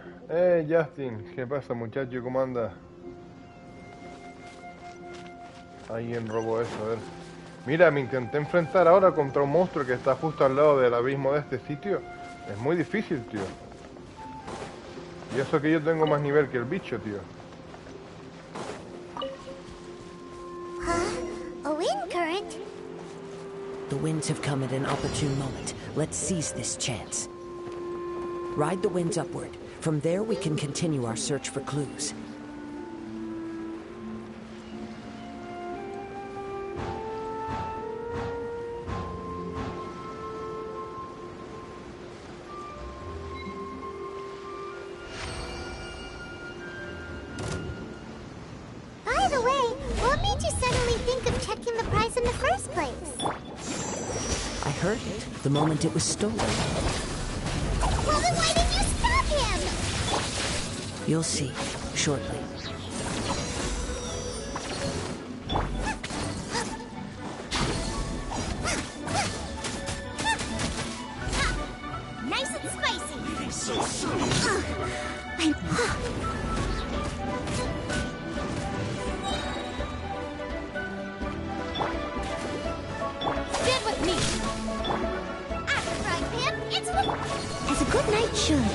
Justin, ¿qué pasa, muchacho? ¿Cómo anda? Alguien robó eso, a ver. Mira, me intenté enfrentar ahora contra un monstruo que está justo al lado del abismo de este sitio. Es muy difícil, tío. Y eso que yo tengo más nivel que el bicho, tío. Huh? A wind current? The winds have come at an opportune moment. Let's seize this chance. Ride the winds upward. From there, we can continue our search for clues. By the way, what made you suddenly think of checking the prize in the first place? I heard it the moment it was stolen. Well, then why didn't you stop him? You'll see, shortly. Nice and spicy. so soon. Stand with me. After frying pan, it's as a good night should.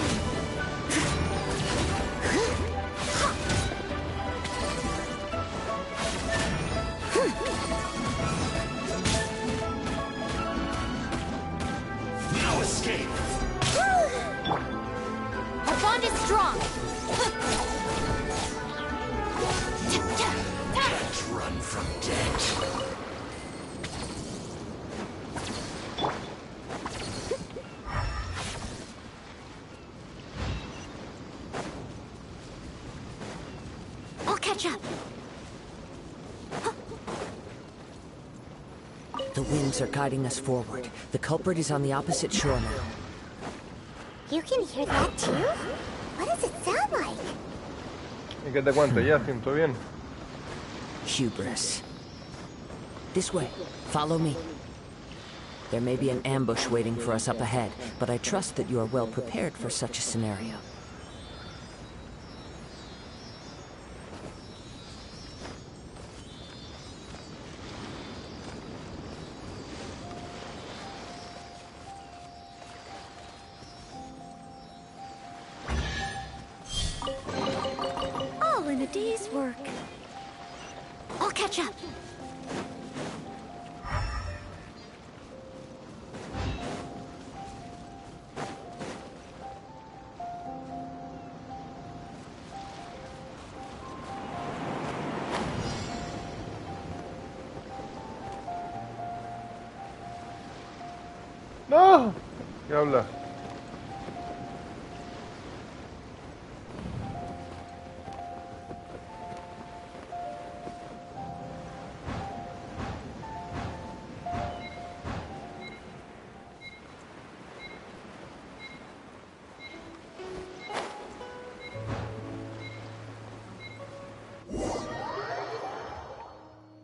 No escape. Our bond is strong. Can't run from death. I'll catch up. The winds are guiding us forward. The culprit is on the opposite shore now. You can hear that too? What does it sound like? ¿Y qué te cuento? Ya, siento bien. Hubris. This way. Follow me. There may be an ambush waiting for us up ahead, but I trust that you are well prepared for such a scenario. All in a day's work. I'll catch up. ¡No! ¿Qué habla?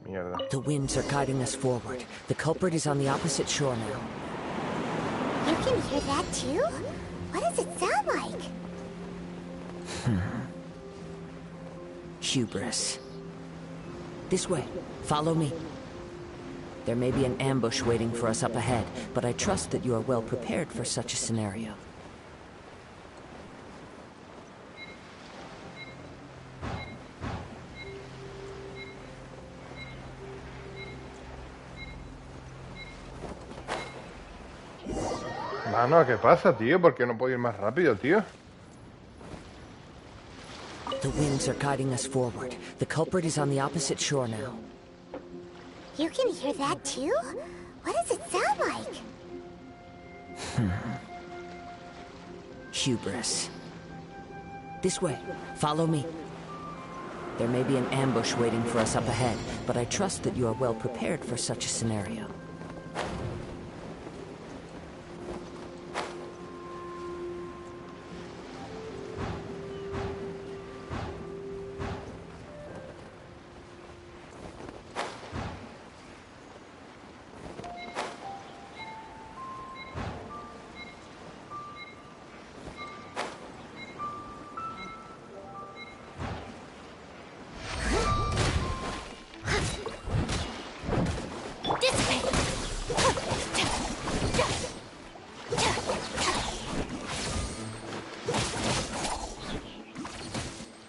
Mierda. The winds are guiding us forward. The culprit is on the opposite shore now. You can hear that too? What does it sound like? Hubris. This way. Follow me. There may be an ambush waiting for us up ahead, but I trust that you are well prepared for such a scenario. Mano, ¿qué pasa, tío? ¿Por qué no puedo ir más rápido, tío? The winds are guiding us forward. The culprit is on the opposite shore now. You can hear that too? What does it sound like? Hubris. This way. Follow me. There may be an ambush waiting for us up ahead, but I trust that you are well prepared for such a scenario.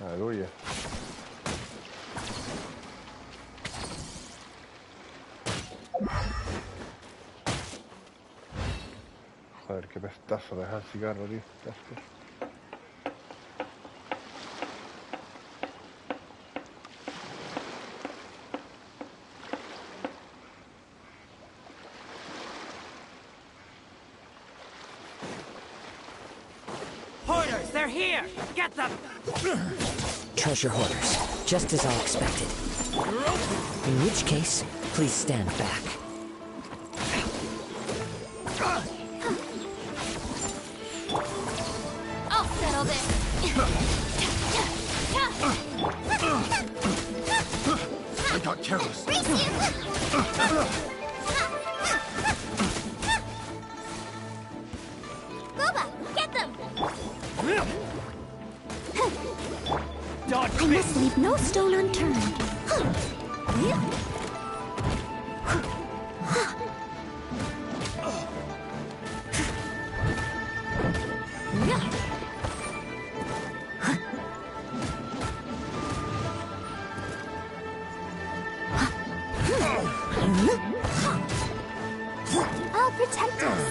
Aleluya. Joder, qué pestazo, deja el cigarro, tío. Qué asco. Hoarders, they're here! Get them! Treasure hoarders, just as I expected. In which case, please stand back. I'll settle this. I got careless. Boba, get them! must leave no stone unturned. I'll protect us.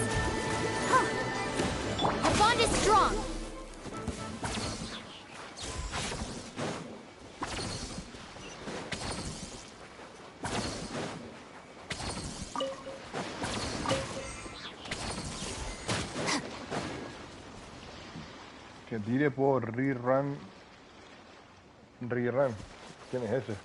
Our bond is strong. Que tire por rerun. Rerun. ¿Quién es ese?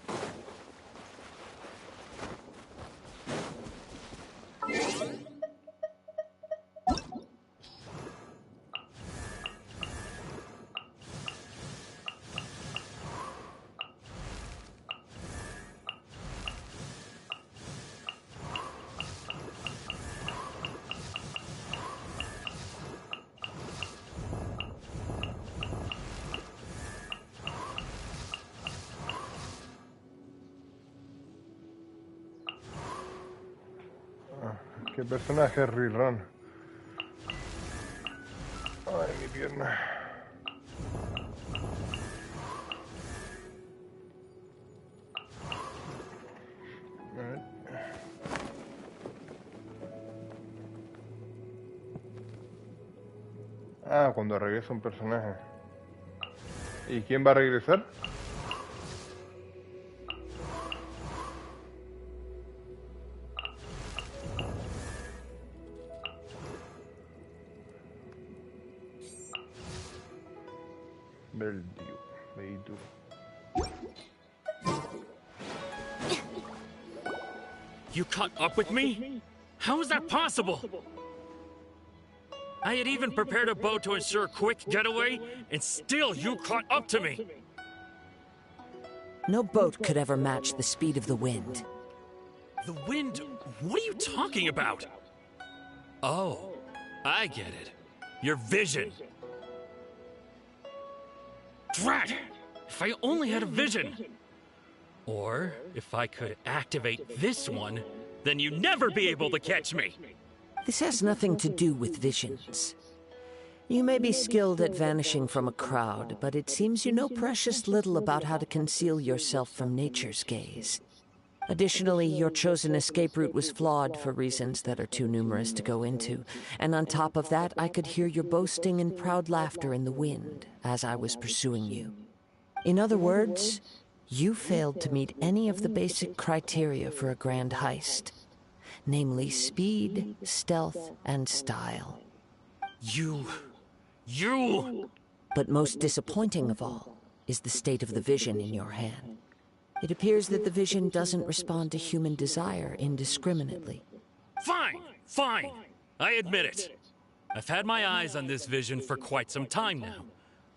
¿Qué personaje es rerun? Ay, mi pierna. A ver. Ah, cuando regresa un personaje. ¿Y quién va a regresar? You caught up with me? How is that possible? I had even prepared a boat to ensure a quick getaway, and still you caught up to me. No boat could ever match the speed of the wind. The wind? What are you talking about? Oh, I get it. Your vision. Drat! If I only had a vision! Or, if I could activate this one, then you'd never be able to catch me! This has nothing to do with visions. You may be skilled at vanishing from a crowd, but it seems you know precious little about how to conceal yourself from nature's gaze. Additionally, your chosen escape route was flawed for reasons that are too numerous to go into. And on top of that, I could hear your boasting and proud laughter in the wind as I was pursuing you. In other words, you failed to meet any of the basic criteria for a grand heist. Namely, speed, stealth, and style. You... But most disappointing of all is the state of the vision in your hand. It appears that the vision doesn't respond to human desire indiscriminately. Fine. I admit it. I've had my eyes on this vision for quite some time now.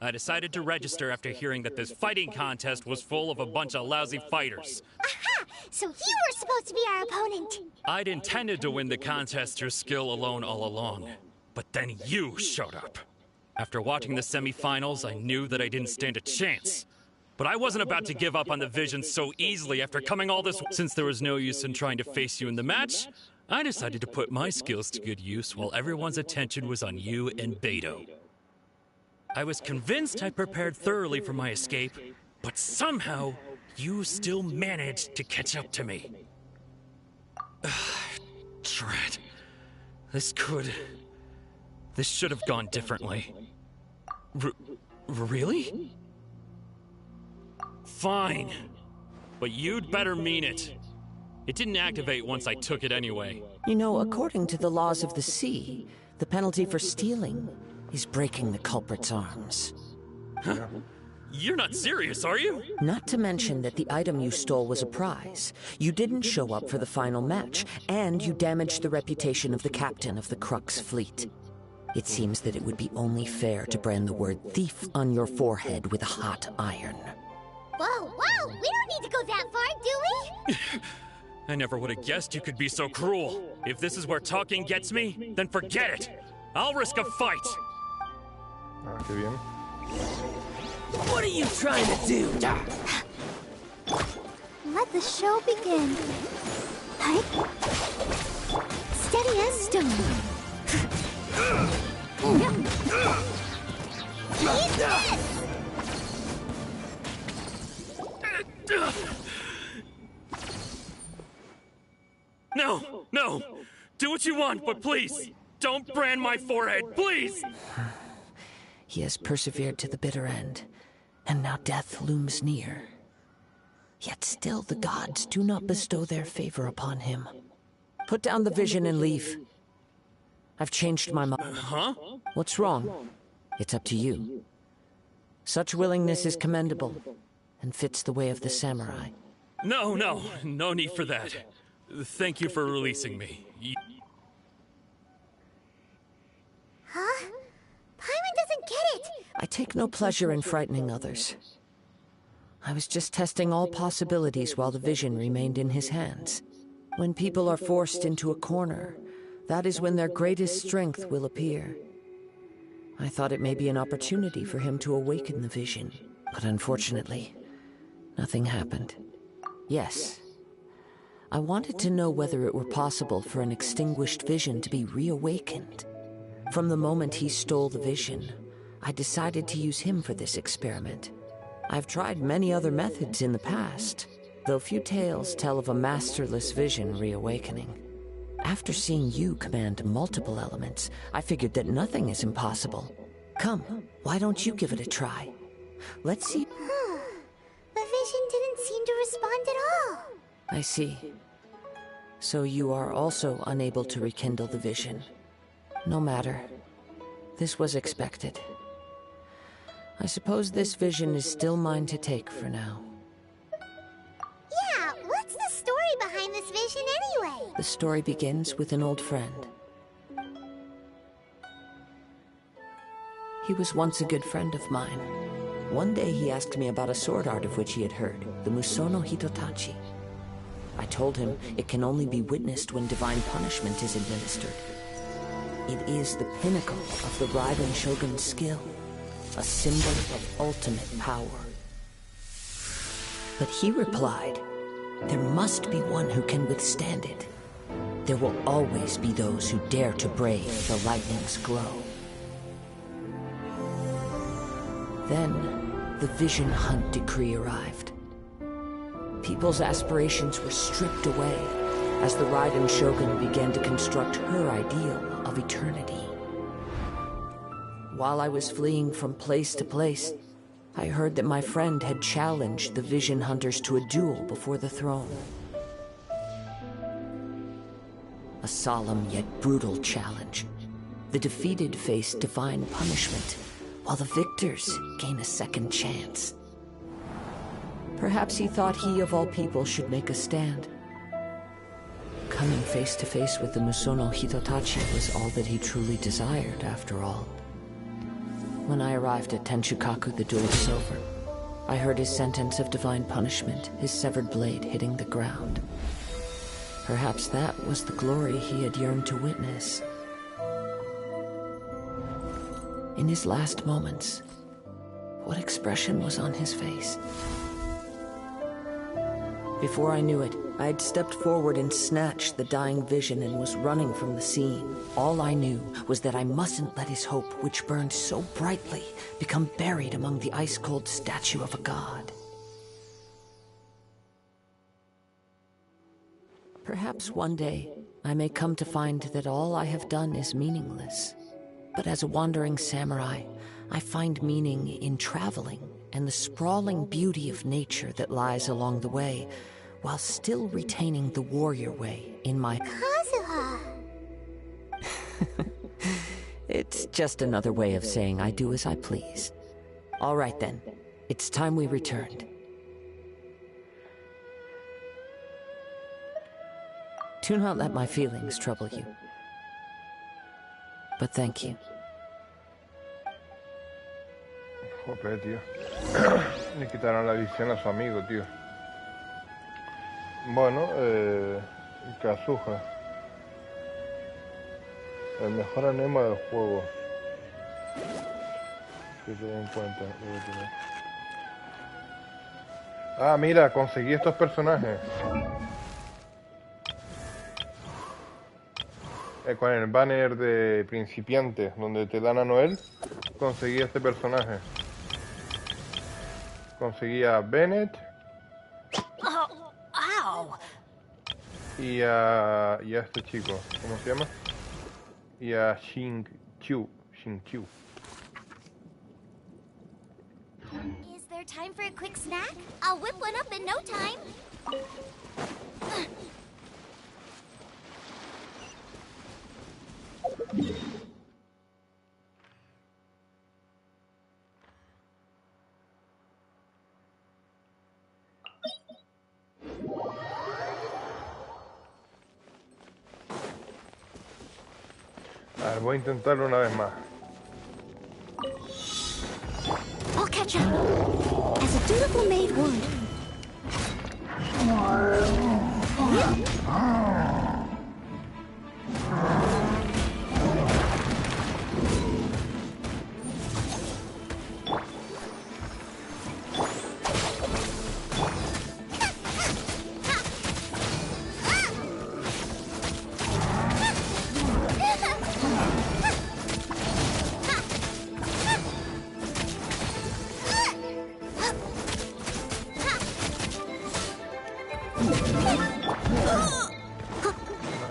I decided to register after hearing that this fighting contest was full of a bunch of lousy fighters. Aha! So you were supposed to be our opponent! I'd intended to win the contest through skill alone all along. But then you showed up. After watching the semifinals, I knew that I didn't stand a chance. But I wasn't about to give up on the vision so easily after coming all this. Since there was no use in trying to face you in the match, I decided to put my skills to good use while everyone's attention was on you and Beto. I was convinced I'd prepared thoroughly for my escape, but somehow, you still managed to catch up to me. Drat. This should have gone differently. Really? Fine. But you'd better mean it. It didn't activate once I took it anyway. You know, according to the laws of the sea, the penalty for stealing is breaking the culprit's arms. Huh? You're not serious, are you? Not to mention that the item you stole was a prize. You didn't show up for the final match, and you damaged the reputation of the captain of the Crux fleet. It seems that it would be only fair to brand the word thief on your forehead with a hot iron. Whoa, we don't need to go that far, do we? I never would have guessed you could be so cruel. If this is where talking gets me, then forget it. I'll risk a fight. Ah, qué bien. What are you trying to do? Let the show begin. Hi. Steady as stone. He's dead! No, no! Do what you want, but please, don't brand my forehead, please! He has persevered to the bitter end, and now death looms near. Yet still the gods do not bestow their favor upon him. Put down the vision and leave. I've changed my mind. Huh? What's wrong? It's up to you. Such willingness is commendable, and fits the way of the samurai. No need for that. Thank you for releasing me. Huh? Paimon doesn't get it! I take no pleasure in frightening others. I was just testing all possibilities while the vision remained in his hands. When people are forced into a corner, that is when their greatest strength will appear. I thought it may be an opportunity for him to awaken the vision, but unfortunately, nothing happened. Yes, I wanted to know whether it were possible for an extinguished vision to be reawakened. From the moment he stole the vision, I decided to use him for this experiment. I've tried many other methods in the past, though few tales tell of a masterless vision reawakening. After seeing you command multiple elements, I figured that nothing is impossible. Come, why don't you give it a try? Let's see. The vision didn't seem to respond at all. I see. So you are also unable to rekindle the vision. No matter. This was expected. I suppose this vision is still mine to take for now. Yeah, what's the story behind this vision anyway? The story begins with an old friend. He was once a good friend of mine. One day he asked me about a sword art of which he had heard, the Musono Hitotachi. I told him it can only be witnessed when divine punishment is administered. It is the pinnacle of the Raiden Shogun's skill, a symbol of ultimate power. But he replied, there must be one who can withstand it. There will always be those who dare to brave the lightning's glow. Then, the Vision Hunt decree arrived. People's aspirations were stripped away as the Raiden Shogun began to construct her ideal of eternity. While I was fleeing from place to place, I heard that my friend had challenged the Vision Hunters to a duel before the throne. A solemn yet brutal challenge. The defeated face divine punishment, while the victors gain a second chance. Perhaps he thought he of all people should make a stand. Coming face to face with the Musono Hitotachi was all that he truly desired, after all. When I arrived at Tenshukaku, the duel was over. I heard his sentence of divine punishment, his severed blade hitting the ground. Perhaps that was the glory he had yearned to witness. In his last moments, what expression was on his face? Before I knew it, I had stepped forward and snatched the dying vision and was running from the scene. All I knew was that I mustn't let his hope, which burned so brightly, become buried among the ice-cold statue of a god. Perhaps one day, I may come to find that all I have done is meaningless. But as a wandering samurai, I find meaning in traveling and the sprawling beauty of nature that lies along the way, while still retaining the warrior way in my... Kazuha! It's just another way of saying I do as I please. All right then, it's time we returned. Do not let my feelings trouble you. But thank you. Joder, tío. Le quitaron la visión a su amigo, tío. Bueno, Kazuha. El mejor anema del juego. Que te den cuenta, debo tener. Ah, mira, conseguí estos personajes. Con el banner de principiantes, donde te dan a Noel, conseguí este personaje. Conseguí a Bennett. Ow. Y a este chico, ¿cómo se llama? Y a Xin-Qiu. Is there time for a quick snack? I'll whip one up in no time. A ver, voy a intentarlo una vez más. I'll catch up, as a dutiful maid would. No,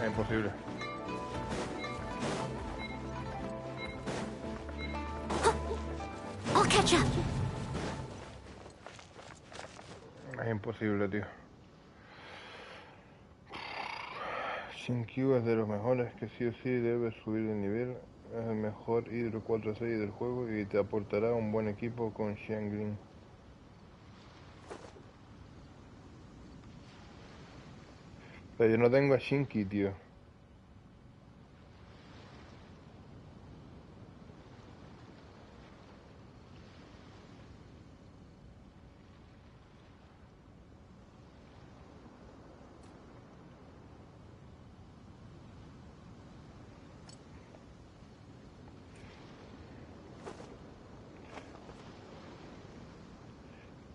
es imposible. I'll catch up. Es imposible, tío. Xin-Qiu es de los mejores que sí o sí debes subir de nivel. Es el mejor hidro 4-6 del juego y te aportará un buen equipo con Xianglin. Pero yo no tengo a Shinki, tío.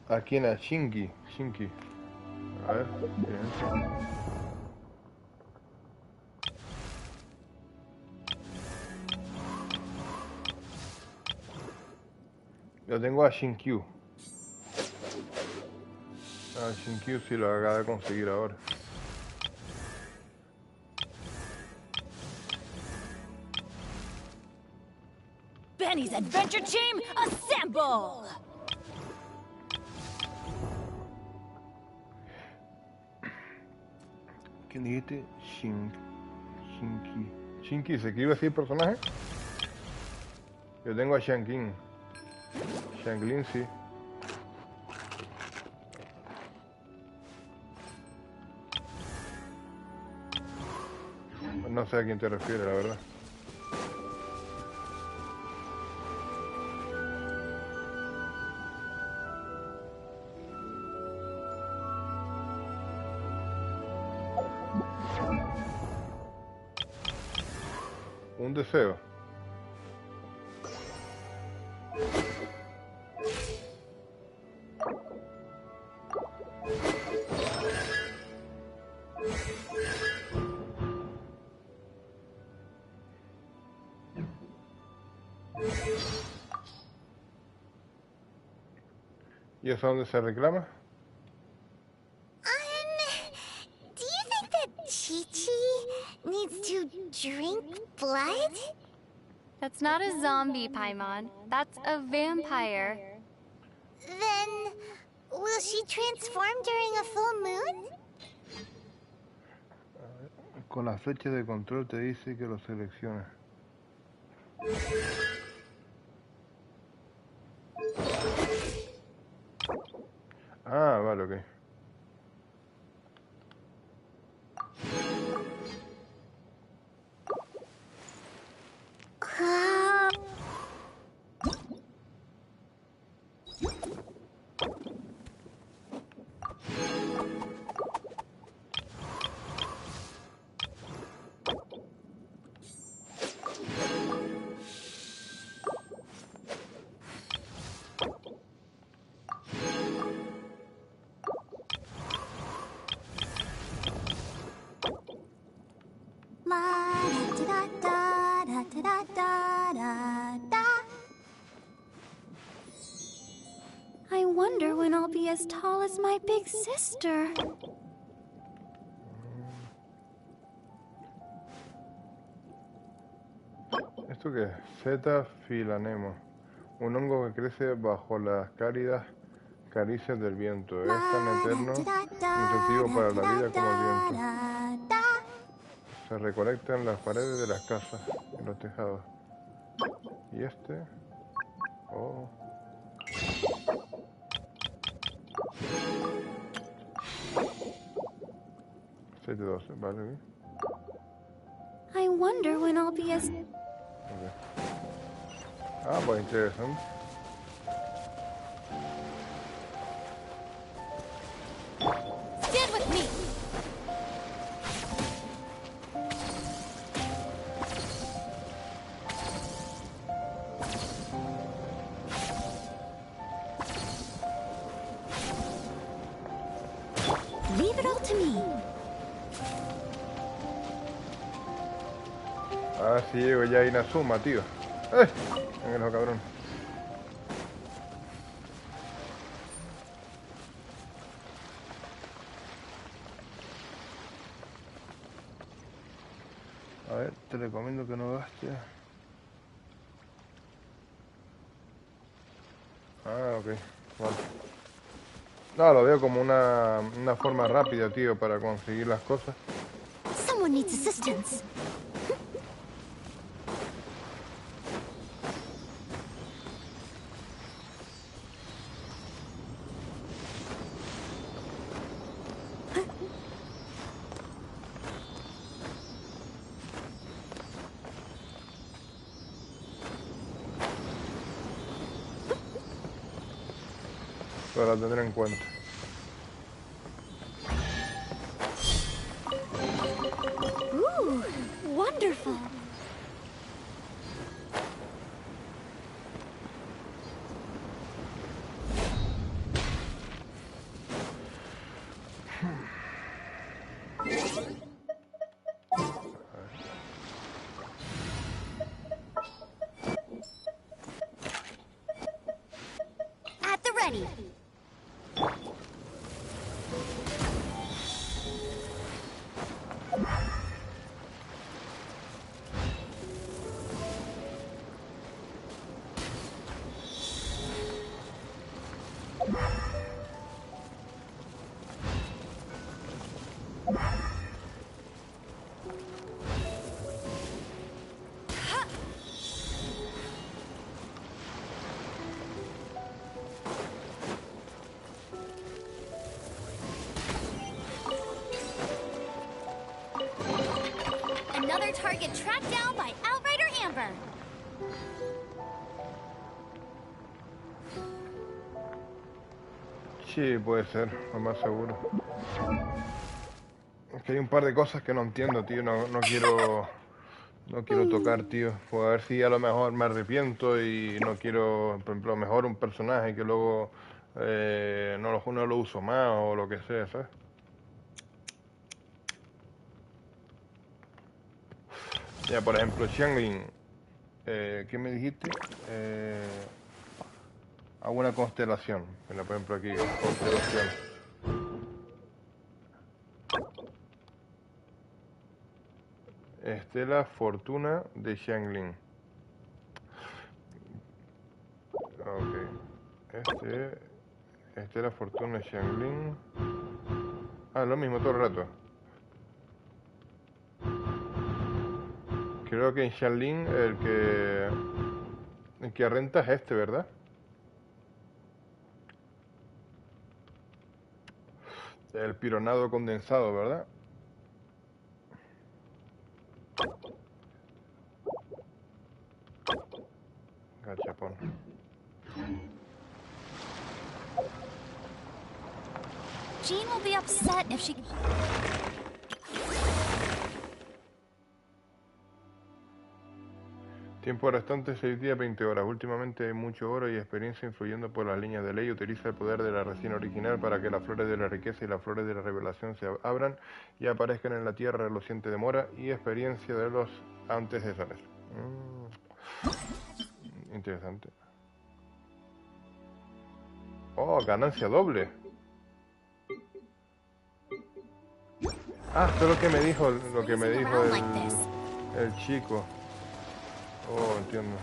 ¿A quién? A Shinki. A ver. ¿Quién es? Yo tengo a Xin-Qiu. A Xin-Qiu sí lo acaba de conseguir ahora. Benny's Adventure Team, assemble! ¿Quién dijiste? Shinki. Shinki, ¿se escribe así el personaje? Yo tengo a Xianglin. Xianglin, sí. No sé a quién te refieres, la verdad. Un deseo. ¿Y eso dónde se reclama? Do you think that Chi-Chi needs to drink blood? That's not a zombie, Paimon. That's a vampire. Then, will she transform during a full moon? Con la flecha de control te dice que lo selecciones. Ah, vale, ok. I wonder when I'll be as tall as my big sister. ¿Esto qué es? Zeta filanemo. Un hongo que crece bajo las cálidas caricias del viento. Es tan eterno, nutritivo para la vida como el viento. Se recolecta en las paredes de las casas, en los tejados. ¿Y este? Oh. $7.12, vale, bien. I wonder when I'll be as... Okay. Ah, pues interesante. Stand with me! Leave it all to me. Ah, sí llego ya a Inazuma, tío. ¡Eh! En el cabrón. A ver, te recomiendo que no gastes. Ah, ok. Vale. No, lo veo como una forma rápida, tío, para conseguir las cosas. Someone needs assistance. Pero la tendré en cuenta. Ooh, wonderful. At the ready. Another target tracked down by Outrider Amber. Sí, puede ser, lo más seguro. Es que hay un par de cosas que no entiendo, tío. No quiero tocar, tío. Pues a ver si a lo mejor me arrepiento y no quiero, por ejemplo, mejor un personaje que luego no lo uso más o lo que sea, ¿sabes? Ya, por ejemplo, Xianglin. ¿Qué me dijiste? Alguna constelación. Mira, por ejemplo, aquí, constelación. Estela Fortuna de Xianglin. Ok. Estela Fortuna de Xianglin. Ah, lo mismo todo el rato. Creo que en Xianglin el que renta es este, ¿verdad? El pironado condensado, ¿verdad? Gachapón. Jean will be upset if she... Tiempo restante 6 días, 20 horas. Últimamente hay mucho oro y experiencia influyendo por las líneas de ley. Utiliza el poder de la resina original para que las flores de la riqueza y las flores de la revelación se abran y aparezcan en la tierra reluciente de mora y experiencia de los antes de salir. Interesante. Oh, ganancia doble. Ah, esto es lo que me dijo, el chico. Oh, entiendo.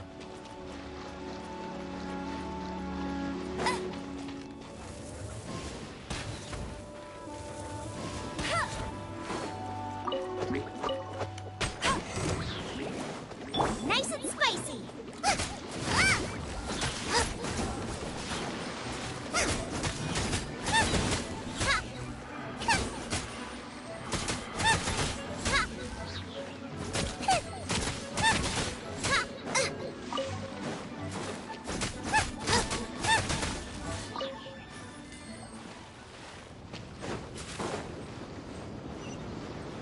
Nice and spicy.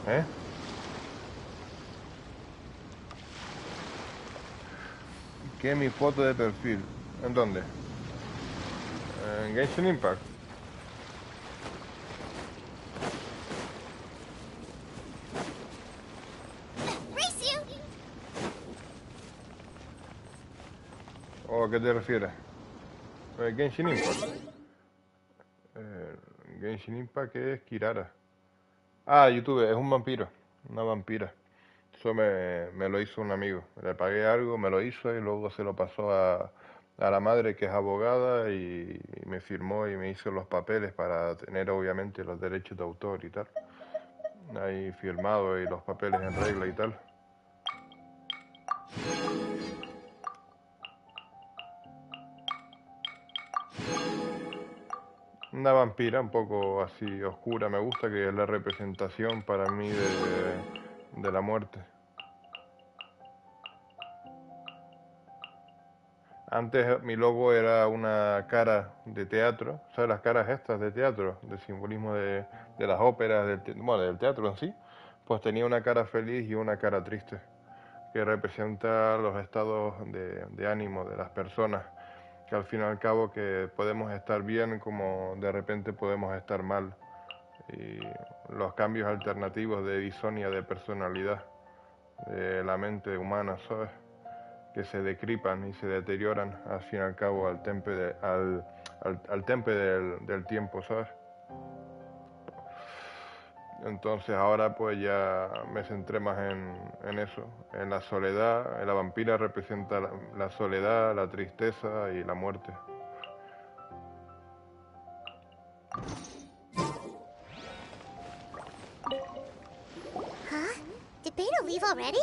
¿Eh? ¿Qué es mi foto de perfil? ¿En dónde? En Genshin Impact. ¿O a qué te refieres? Genshin Impact. Genshin Impact es Kirara. Ah, YouTube, es un vampiro. Una vampira. Eso me lo hizo un amigo. Le pagué algo, me lo hizo y luego se lo pasó a la madre que es abogada y me firmó y me hizo los papeles para tener obviamente los derechos de autor y tal. Ahí firmado y los papeles en regla y tal. Una vampira un poco así oscura, me gusta, que es la representación para mí de la muerte. Antes mi logo era una cara de teatro, ¿sabes? Las caras estas de teatro, de simbolismo de las óperas, del teatro en sí. Pues tenía una cara feliz y una cara triste, que representa los estados de ánimo de las personas, que al fin y al cabo que podemos estar bien como de repente podemos estar mal, y los cambios alternativos de disonia de personalidad de la mente humana, ¿sabes? Que se decripan y se deterioran al fin y al cabo al tempe del tiempo, ¿sabes? Entonces ahora pues ya me centré más en eso, en la soledad. La vampira representa la soledad, la tristeza y la muerte. Huh? Did Beta leave already?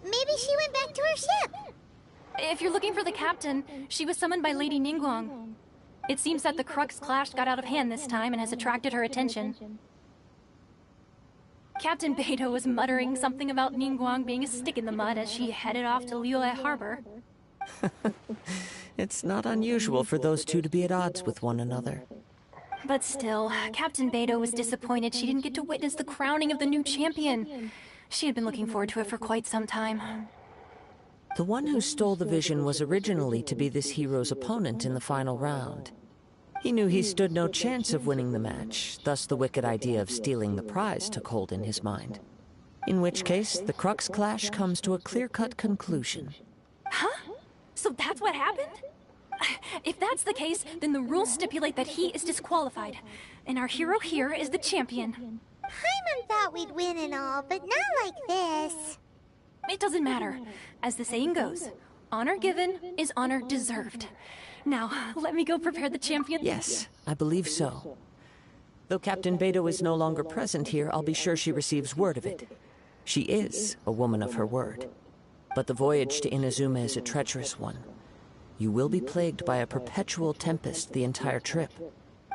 Maybe she went back to her ship. If you're looking for the captain, she was summoned by Lady Ningguang. It seems that the Crux clash got out of hand this time and has attracted her attention. Captain Beidou was muttering something about Ningguang being a stick in the mud as she headed off to Liyue Harbor. It's not unusual for those two to be at odds with one another. But still, Captain Beidou was disappointed she didn't get to witness the crowning of the new champion. She had been looking forward to it for quite some time. The one who stole the vision was originally to be this hero's opponent in the final round. He knew he stood no chance of winning the match, thus the wicked idea of stealing the prize took hold in his mind. In which case, the Crux clash comes to a clear-cut conclusion. Huh? So that's what happened? If that's the case, then the rules stipulate that he is disqualified, and our hero here is the champion. Paimon thought we'd win and all, but not like this. It doesn't matter. As the saying goes, honor given is honor deserved. Now, let me go prepare the champion. Yes, I believe so. Though Captain Beidou is no longer present here, I'll be sure she receives word of it. She is a woman of her word. But the voyage to Inazuma is a treacherous one. You will be plagued by a perpetual tempest the entire trip.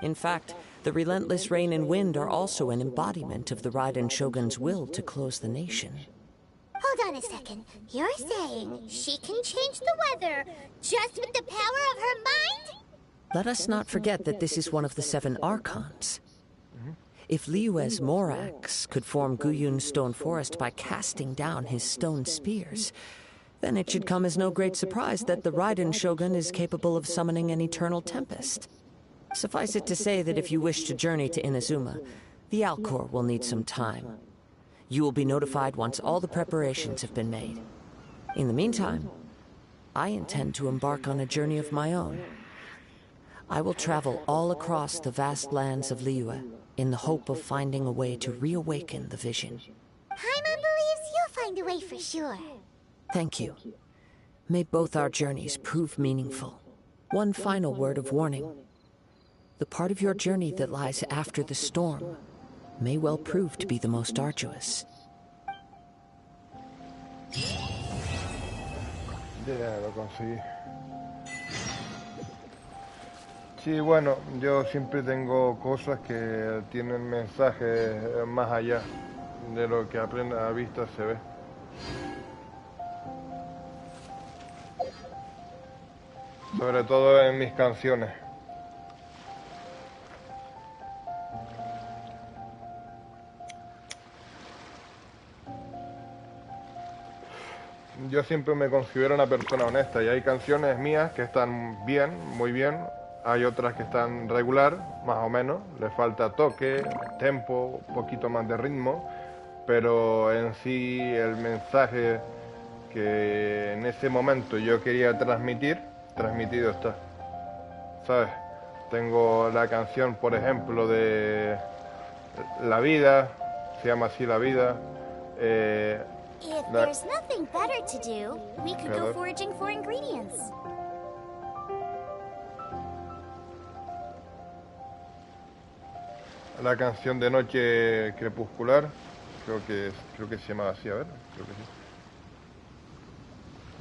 In fact, the relentless rain and wind are also an embodiment of the Raiden Shogun's will to close the nation. Hold on a second. You're saying she can change the weather just with the power of her mind? Let us not forget that this is one of the 7 Archons. If Liyue's Morax could form Guyun's stone forest by casting down his stone spears, then it should come as no great surprise that the Raiden Shogun is capable of summoning an eternal tempest. Suffice it to say that if you wish to journey to Inazuma, the Alcor will need some time. You will be notified once all the preparations have been made. In the meantime, I intend to embark on a journey of my own. I will travel all across the vast lands of Liyue in the hope of finding a way to reawaken the vision. Paimon believes you'll find a way for sure. Thank you. May both our journeys prove meaningful. One final word of warning. The part of your journey that lies after the storm may well prove to be the most arduous. Ya lo conseguí. Sí, bueno, yo siempre tengo cosas que tienen mensajes más allá de lo que a vista se ve. Sobre todo en mis canciones. Yo siempre me considero una persona honesta y hay canciones mías que están bien, muy bien. Hay otras que están regular, más o menos. Le falta toque, tempo, un poquito más de ritmo. Pero en sí el mensaje que en ese momento yo quería transmitir, transmitido está. ¿Sabes? Tengo la canción, por ejemplo, de La Vida, se llama así La Vida. If there's nothing better to do, we could go foraging for ingredients. La canción de Noche Crepuscular, creo que se llama así, a ver, creo que sí.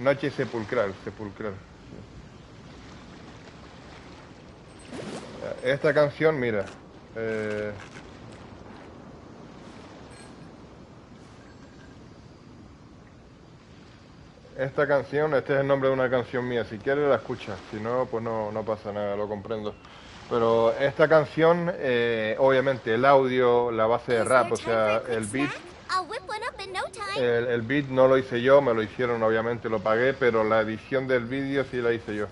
Noche Sepulcral, Sepulcral. Sí. Esta canción, mira, esta canción, este es el nombre de una canción mía, si quieres la escuchas, si no, pues no pasa nada, lo comprendo. Pero esta canción, obviamente el audio, la base de rap, o sea, el beat no lo hice yo, me lo hicieron, obviamente lo pagué, pero la edición del vídeo sí la hice yo.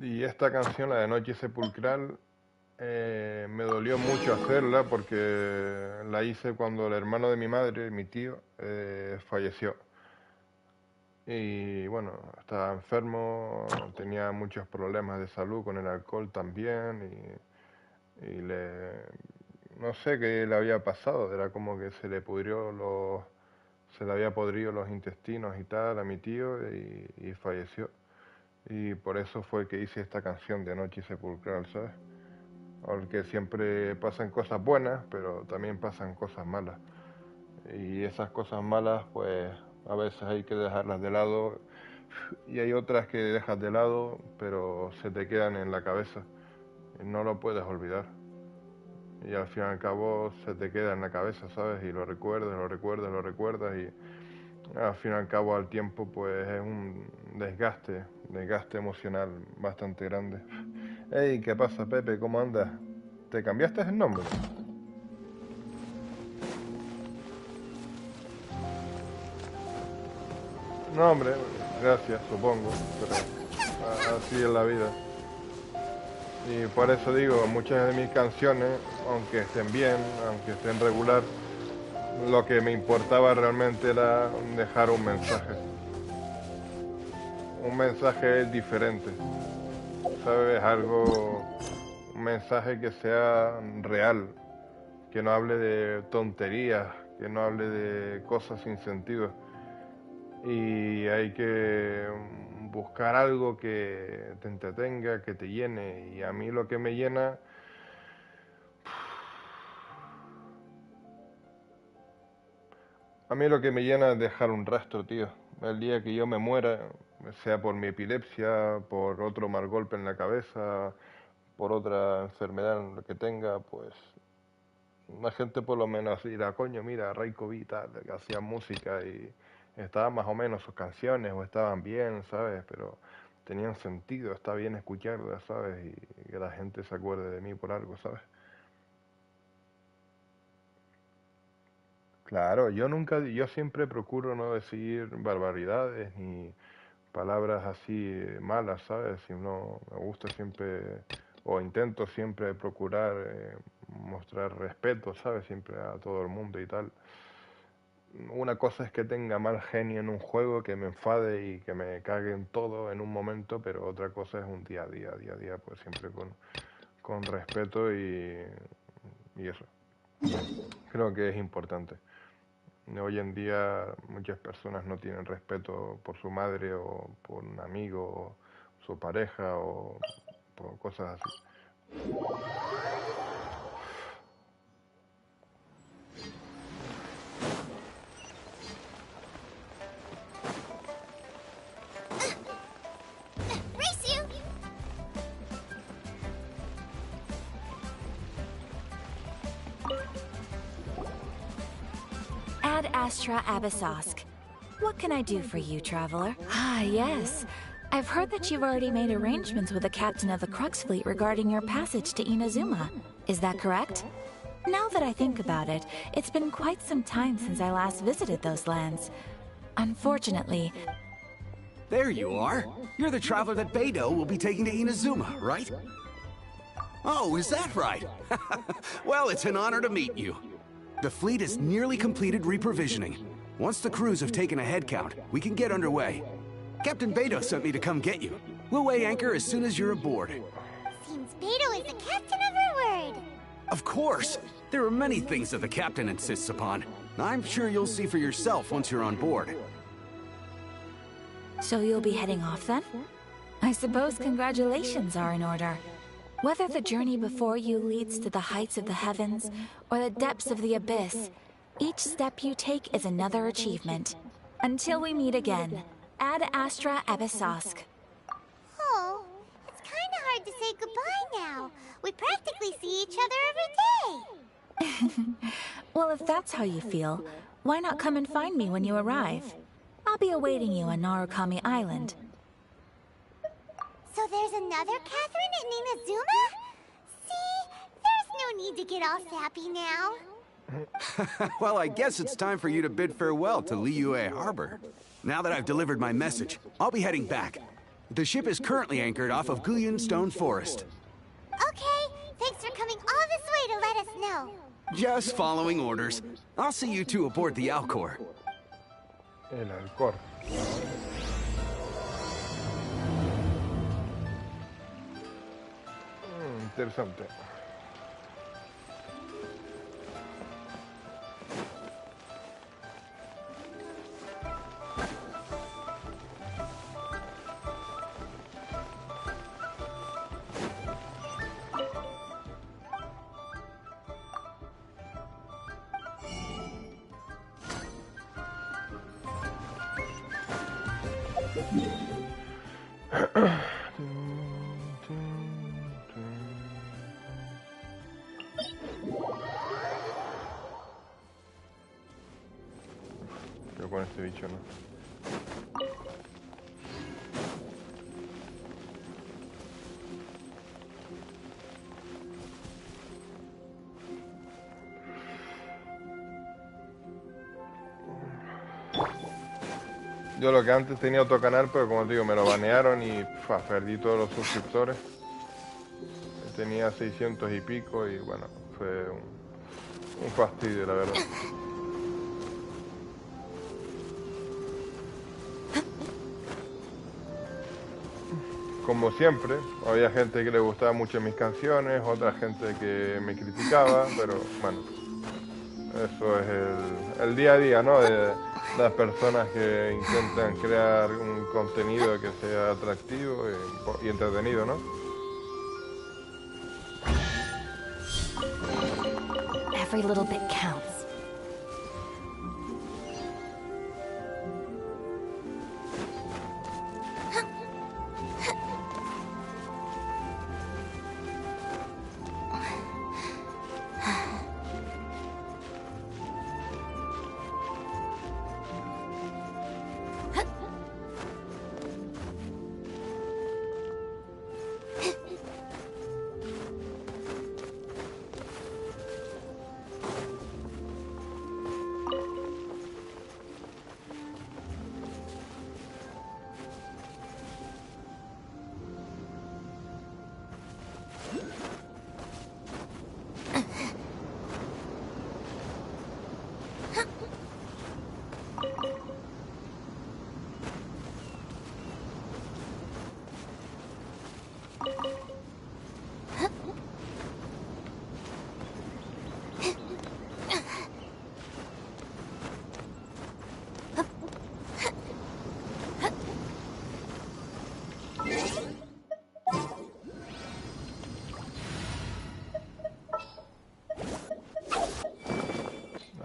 Y esta canción, la de Noche Sepulcral, me dolió mucho hacerla porque la hice cuando el hermano de mi madre, mi tío, falleció. Y bueno, estaba enfermo, tenía muchos problemas de salud con el alcohol también y no sé qué le había pasado, era como que se le había podrido los intestinos y tal a mi tío y falleció. Y por eso fue que hice esta canción de Noche Sepulcral, ¿sabes? Porque siempre pasan cosas buenas, pero también pasan cosas malas. Y esas cosas malas, pues a veces hay que dejarlas de lado y hay otras que dejas de lado, pero se te quedan en la cabeza y no lo puedes olvidar. Y al fin y al cabo se te queda en la cabeza, ¿sabes? Y lo recuerdas, lo recuerdas, lo recuerdas y al fin y al cabo al tiempo pues es un desgaste emocional bastante grande. Hey, ¿qué pasa, Pepe? ¿Cómo andas? ¿Te cambiaste el nombre? No, hombre, gracias, supongo, pero así es la vida. Y por eso digo, muchas de mis canciones, aunque estén bien, aunque estén regular, lo que me importaba realmente era dejar un mensaje. Un mensaje diferente, ¿sabes? Un mensaje que sea real, que no hable de tonterías, que no hable de cosas sin sentido. Y hay que buscar algo que te entretenga, que te llene. Y a mí lo que me llena... A mí lo que me llena es dejar un rastro, tío. El día que yo me muera, sea por mi epilepsia, por otro mal golpe en la cabeza, por otra enfermedad que tenga, pues la gente por lo menos dirá, coño, mira, Ray Covita, que hacía música y estaban más o menos sus canciones o estaban bien, ¿sabes? Pero tenían sentido, está bien escucharlas, ¿sabes? Y que la gente se acuerde de mí por algo, ¿sabes? Claro, yo siempre procuro no decir barbaridades ni palabras así malas, ¿sabes? Sino me gusta siempre o intento siempre procurar mostrar respeto, ¿sabes? Siempre a todo el mundo y tal. Una cosa es que tenga mal genio en un juego, que me enfade y que me cague en todo en un momento, pero otra cosa es un día a día, pues siempre con respeto y eso. Creo que es importante. Hoy en día muchas personas no tienen respeto por su madre o por un amigo o su pareja o por cosas así. Ad Astra Abyssosk. What can I do for you, traveler? Ah, yes. I've heard that you've already made arrangements with the captain of the Crux fleet regarding your passage to Inazuma. Is that correct? Now that I think about it, it's been quite some time since I last visited those lands. Unfortunately... There you are. You're the traveler that Beidou will be taking to Inazuma, right? Oh, is that right? Well, it's an honor to meet you. The fleet has nearly completed reprovisioning. Once the crews have taken a head count, we can get underway. Captain Beidou sent me to come get you. We'll weigh anchor as soon as you're aboard. Seems Beidou is the captain of her word. Of course! There are many things that the captain insists upon. I'm sure you'll see for yourself once you're on board. So you'll be heading off then? I suppose congratulations are in order. Whether the journey before you leads to the heights of the heavens or the depths of the abyss, each step you take is another achievement. Until we meet again, Ad Astra Abyssosk. Oh, it's kind of hard to say goodbye now. We practically see each other every day. Well, if that's how you feel, why not come and find me when you arrive? I'll be awaiting you on Narukami Island. So there's another Catherine in Inazuma? See, there's no need to get all sappy now. Well, I guess it's time for you to bid farewell to Liyue Harbor. Now that I've delivered my message, I'll be heading back. The ship is currently anchored off of Guyan Stone Forest. Okay, thanks for coming all this way to let us know. Just following orders. I'll see you two aboard the Alcor. El Alcor. Interesante. Pero con este bicho no. Yo lo que antes tenía otro canal, pero como te digo, me lo banearon y perdí todos los suscriptores. Tenía 600 y pico y bueno, fue un fastidio, la verdad. Como siempre, había gente que le gustaba mucho mis canciones, otra gente que me criticaba, pero bueno, eso es el día a día, ¿no? De las personas que intentan crear un contenido que sea atractivo y entretenido, ¿no? Every little bit counts.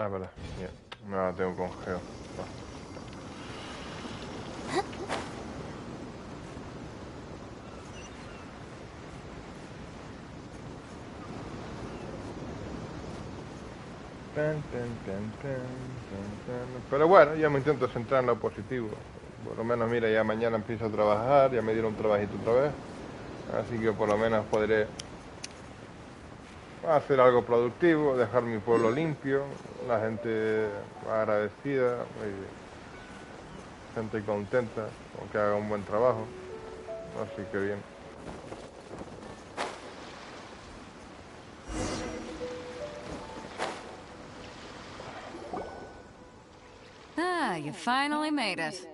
Ah, verdad. Bien. No la tengo con geo. Pero bueno, ya me intento centrar en lo positivo. Por lo menos, mira, ya mañana empiezo a trabajar, ya me dieron un trabajito otra vez. Así que por lo menos podré hacer algo productivo, dejar mi pueblo limpio, la gente agradecida, gente contenta, con que haga un buen trabajo. Así que bien. Ah, you finally made it.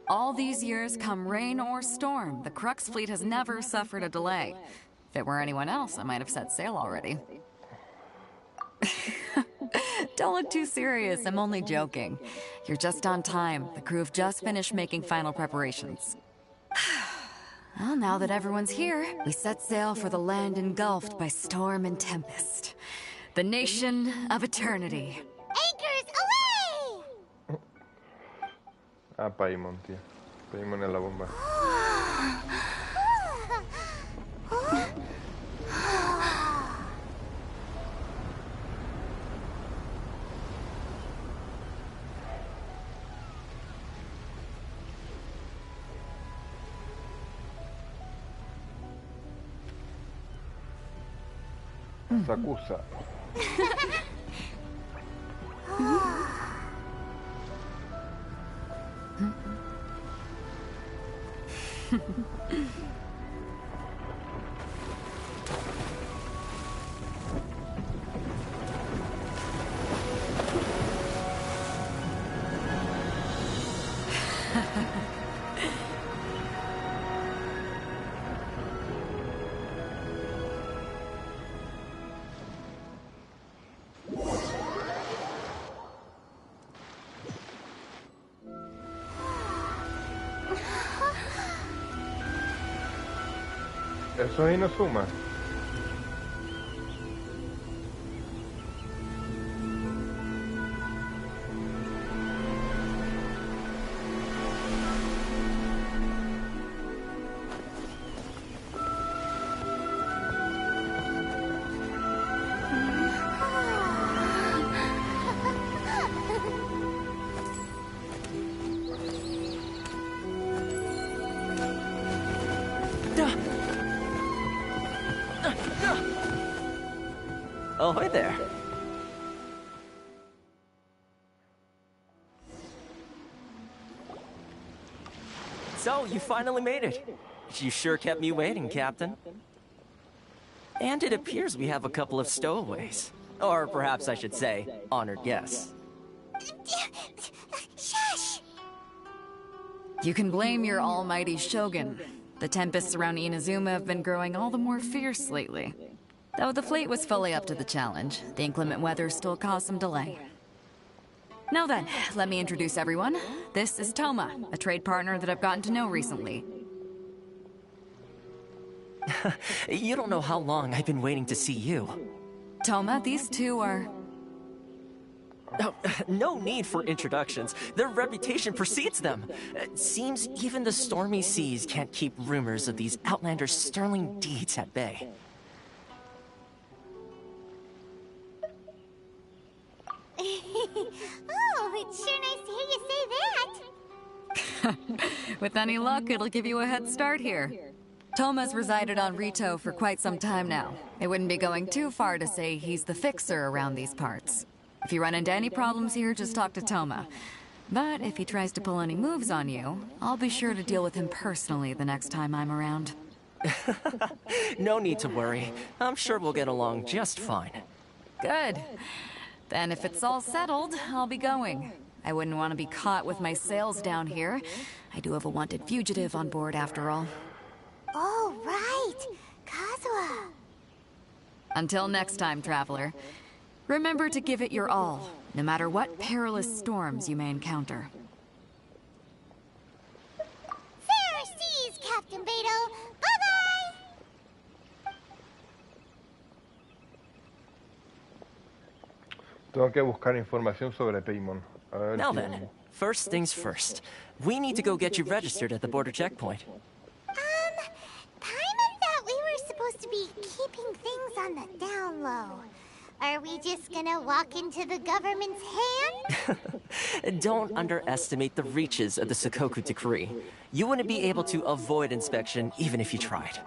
All these years, come rain or storm, the Crux fleet has never suffered a delay. If it were anyone else, I might have set sail already. Don't look too serious, I'm only joking. You're just on time. The crew have just finished making final preparations. Well, now that everyone's here, we set sail for the land engulfed by storm and tempest. The nation of eternity. Anchors away! Ah, Paimon, tío. Paimon es la bomba. Sakusa. Eso ahí no suma. Oh, hi there. So, you finally made it. You sure kept me waiting, Captain. And it appears we have a couple of stowaways. Or perhaps I should say, honored guests. Shush! You can blame your almighty Shogun. The tempests around Inazuma have been growing all the more fierce lately. Though the fleet was fully up to the challenge, the inclement weather still caused some delay. Now then, let me introduce everyone. This is Toma, a trade partner that I've gotten to know recently. You don't know how long I've been waiting to see you. Toma, these two are... Oh, no need for introductions. Their reputation precedes them. It seems even the stormy seas can't keep rumors of these outlanders' sterling deeds at bay. Oh, it's sure nice to hear you say that. With any luck, it'll give you a head start here. Toma's resided on Rito for quite some time now. It wouldn't be going too far to say he's the fixer around these parts. If you run into any problems here, just talk to Toma. But if he tries to pull any moves on you, I'll be sure to deal with him personally the next time I'm around. No need to worry. I'm sure we'll get along just fine. Good. Then if it's all settled, I'll be going. I wouldn't want to be caught with my sails down here. I do have a wanted fugitive on board after all. Oh, right. Kazuha. Until next time, traveler. Remember to give it your all, no matter what perilous storms you may encounter. Fair seas, Captain Beto. Bye-bye! Tengo que buscar información sobre Paimon. A ver Now si... then, first things first. We need to go get you registered at the border checkpoint. Paimon thought we were supposed to be keeping things on the down low. Are we just gonna walk into the government's hand? Don't underestimate the reaches of the Sakoku Decree. You wouldn't be able to avoid inspection even if you tried.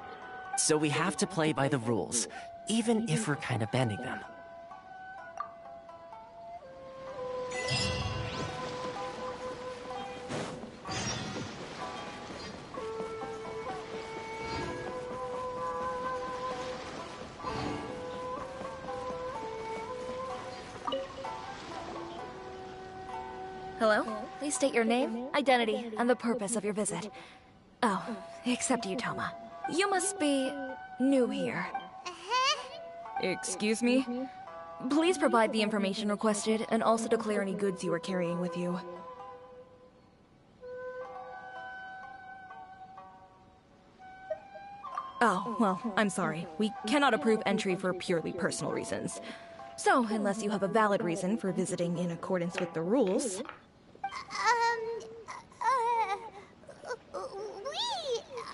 So we have to play by the rules, even if we're kind of bending them. Hello? Please state your name, identity, and the purpose of your visit. Oh, except you, Toma. You must be new here. Excuse me? Please provide the information requested and also declare any goods you are carrying with you. Oh, well, I'm sorry. We cannot approve entry for purely personal reasons. So, unless you have a valid reason for visiting in accordance with the rules...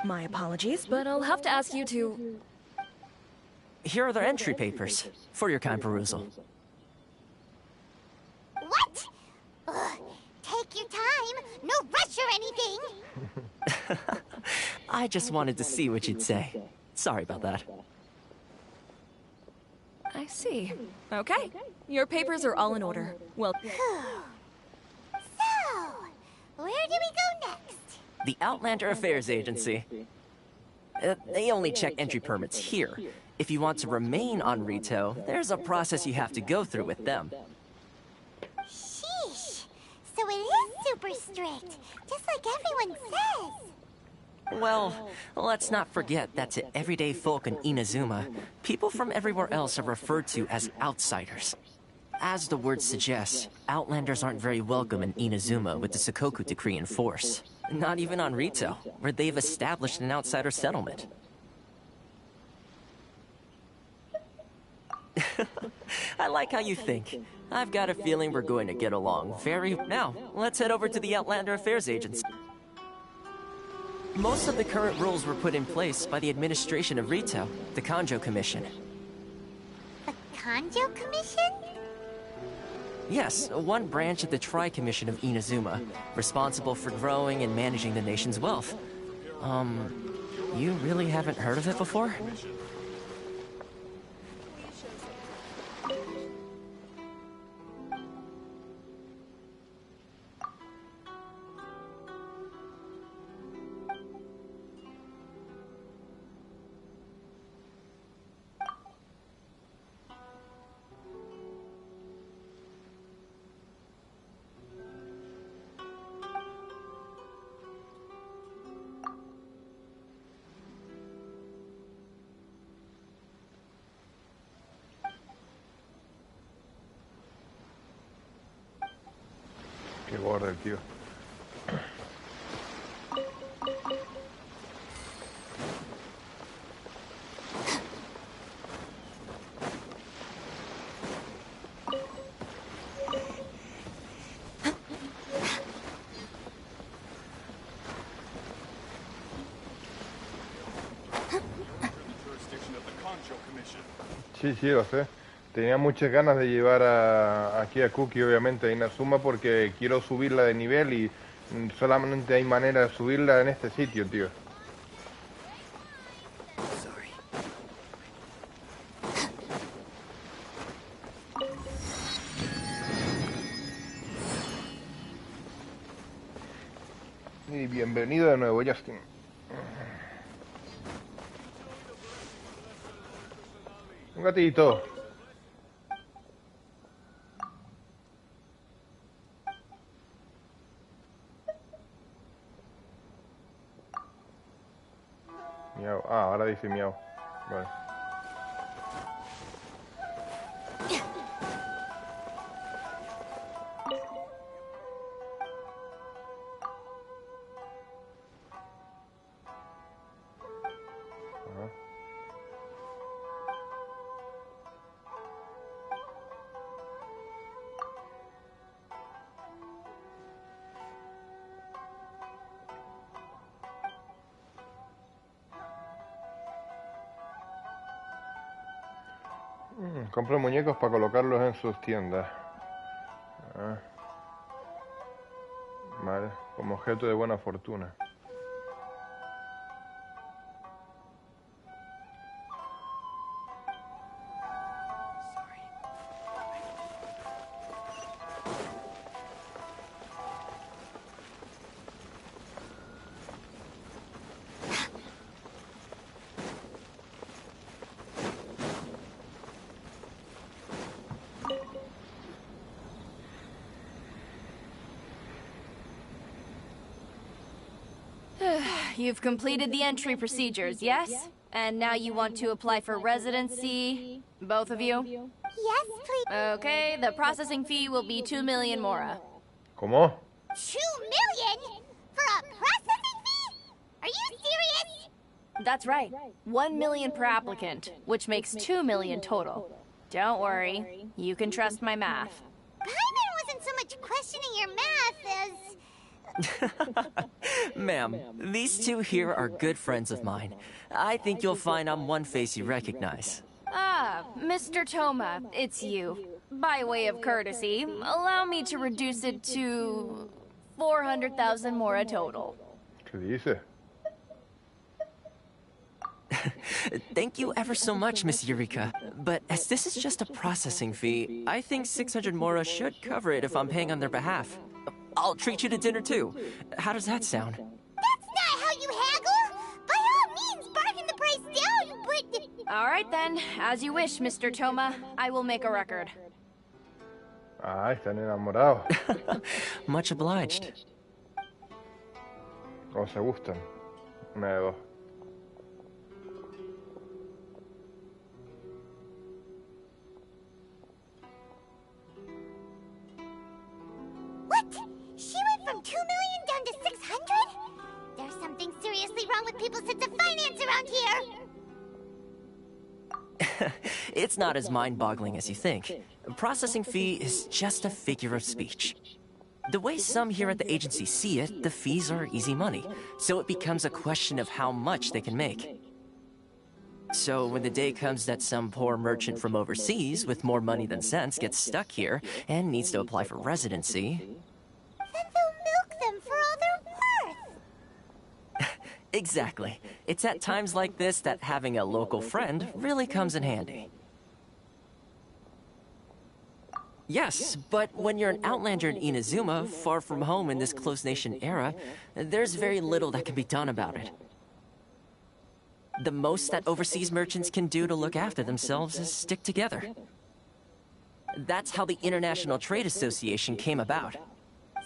My apologies, but I'll have to ask you to... Here are their entry papers, for your kind perusal. What? Ugh, take your time. No rush or anything. I just wanted to see what you'd say. Sorry about that. I see. Okay. Your papers are all in order. Well... So, where do we go next? The Outlander Affairs Agency. They only check entry permits here. If you want to remain on Rito, there's a process you have to go through with them. Sheesh. So it is super strict, just like everyone says. Well, let's not forget that to everyday folk in Inazuma, people from everywhere else are referred to as outsiders. As the word suggests, Outlanders aren't very welcome in Inazuma with the Sakoku Decree in force. Not even on Rito, where they've established an outsider settlement. I like how you think. I've got a feeling we're going to get along very... Now, let's head over to the Outlander Affairs Agency. Most of the current rules were put in place by the administration of Rito, the Kanjo Commission. The Kanjo Commission? Yes, one branch of the Tri-Commission of Inazuma, responsible for growing and managing the nation's wealth. You really haven't heard of it before? Qué gordo el tío. Sí, sí, lo sé. Tenía muchas ganas de llevar aquí a Cookie, obviamente, a Inazuma, porque quiero subirla de nivel y solamente hay manera de subirla en este sitio, tío. Y bienvenido de nuevo, Justin. Un gatito. Miau. Ah, ahora dice miau. Vale. Compra muñecos para colocarlos en sus tiendas. Ah, vale, como objeto de buena fortuna. You've completed the entry procedures, yes? And now you want to apply for residency? Both of you? Yes, please. Okay, the processing fee will be 2 million mora. ¿Cómo? 2 million? For a processing fee? Are you serious? That's right. 1 million per applicant, which makes 2 million total. Don't worry, you can trust my math. Paimon wasn't so much questioning your math as... Ma'am, these two here are good friends of mine. I think you'll find I'm one face you recognize. Ah, Mr. Toma, it's you. By way of courtesy, allow me to reduce it to 400,000 mora total. ¿Qué dice? Thank you ever so much, Miss Eureka. But as this is just a processing fee, I think 600 mora should cover it if I'm paying on their behalf. I'll treat you to dinner too. How does that sound? That's not how you haggle! By all means, bargain the price down, but... All right then, as you wish, Mr. Toma. I will make a record. Ah, están enamorados. Much obliged. O se gustan. Una de dos. What? She went from 2 million down to 600? There's something seriously wrong with people's sense of finance around here! It's not as mind-boggling as you think. A processing fee is just a figure of speech. The way some here at the agency see it, the fees are easy money, so it becomes a question of how much they can make. So when the day comes that some poor merchant from overseas with more money than sense gets stuck here and needs to apply for residency... Then they'll milk them for all they're worth! Exactly. It's at times like this that having a local friend really comes in handy. Yes, but when you're an outlander in Inazuma, far from home in this close nation era, there's very little that can be done about it. The most that overseas merchants can do to look after themselves is stick together. That's how the International Trade Association came about.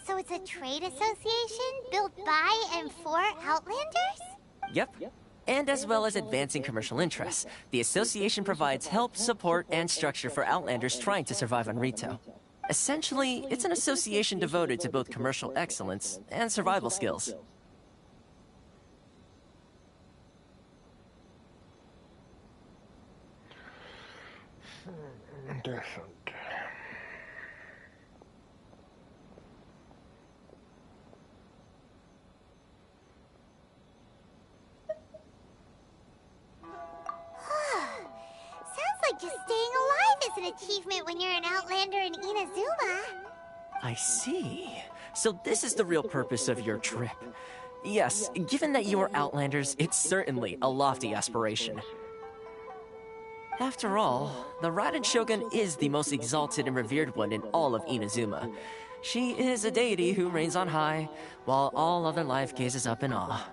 So it's a trade association built by and for Outlanders? Yep. And as well as advancing commercial interests, the association provides help, support, and structure for Outlanders trying to survive on Rito. Essentially, it's an association devoted to both commercial excellence and survival skills. Interesante. Sounds like just staying alive is an achievement when you're an Outlander in Inazuma. I see. So this is the real purpose of your trip. Yes, given that you are Outlanders, it's certainly a lofty aspiration. After all, the Raiden Shogun is the most exalted and revered one in all of Inazuma. She is a deity who reigns on high, while all other life gazes up in awe.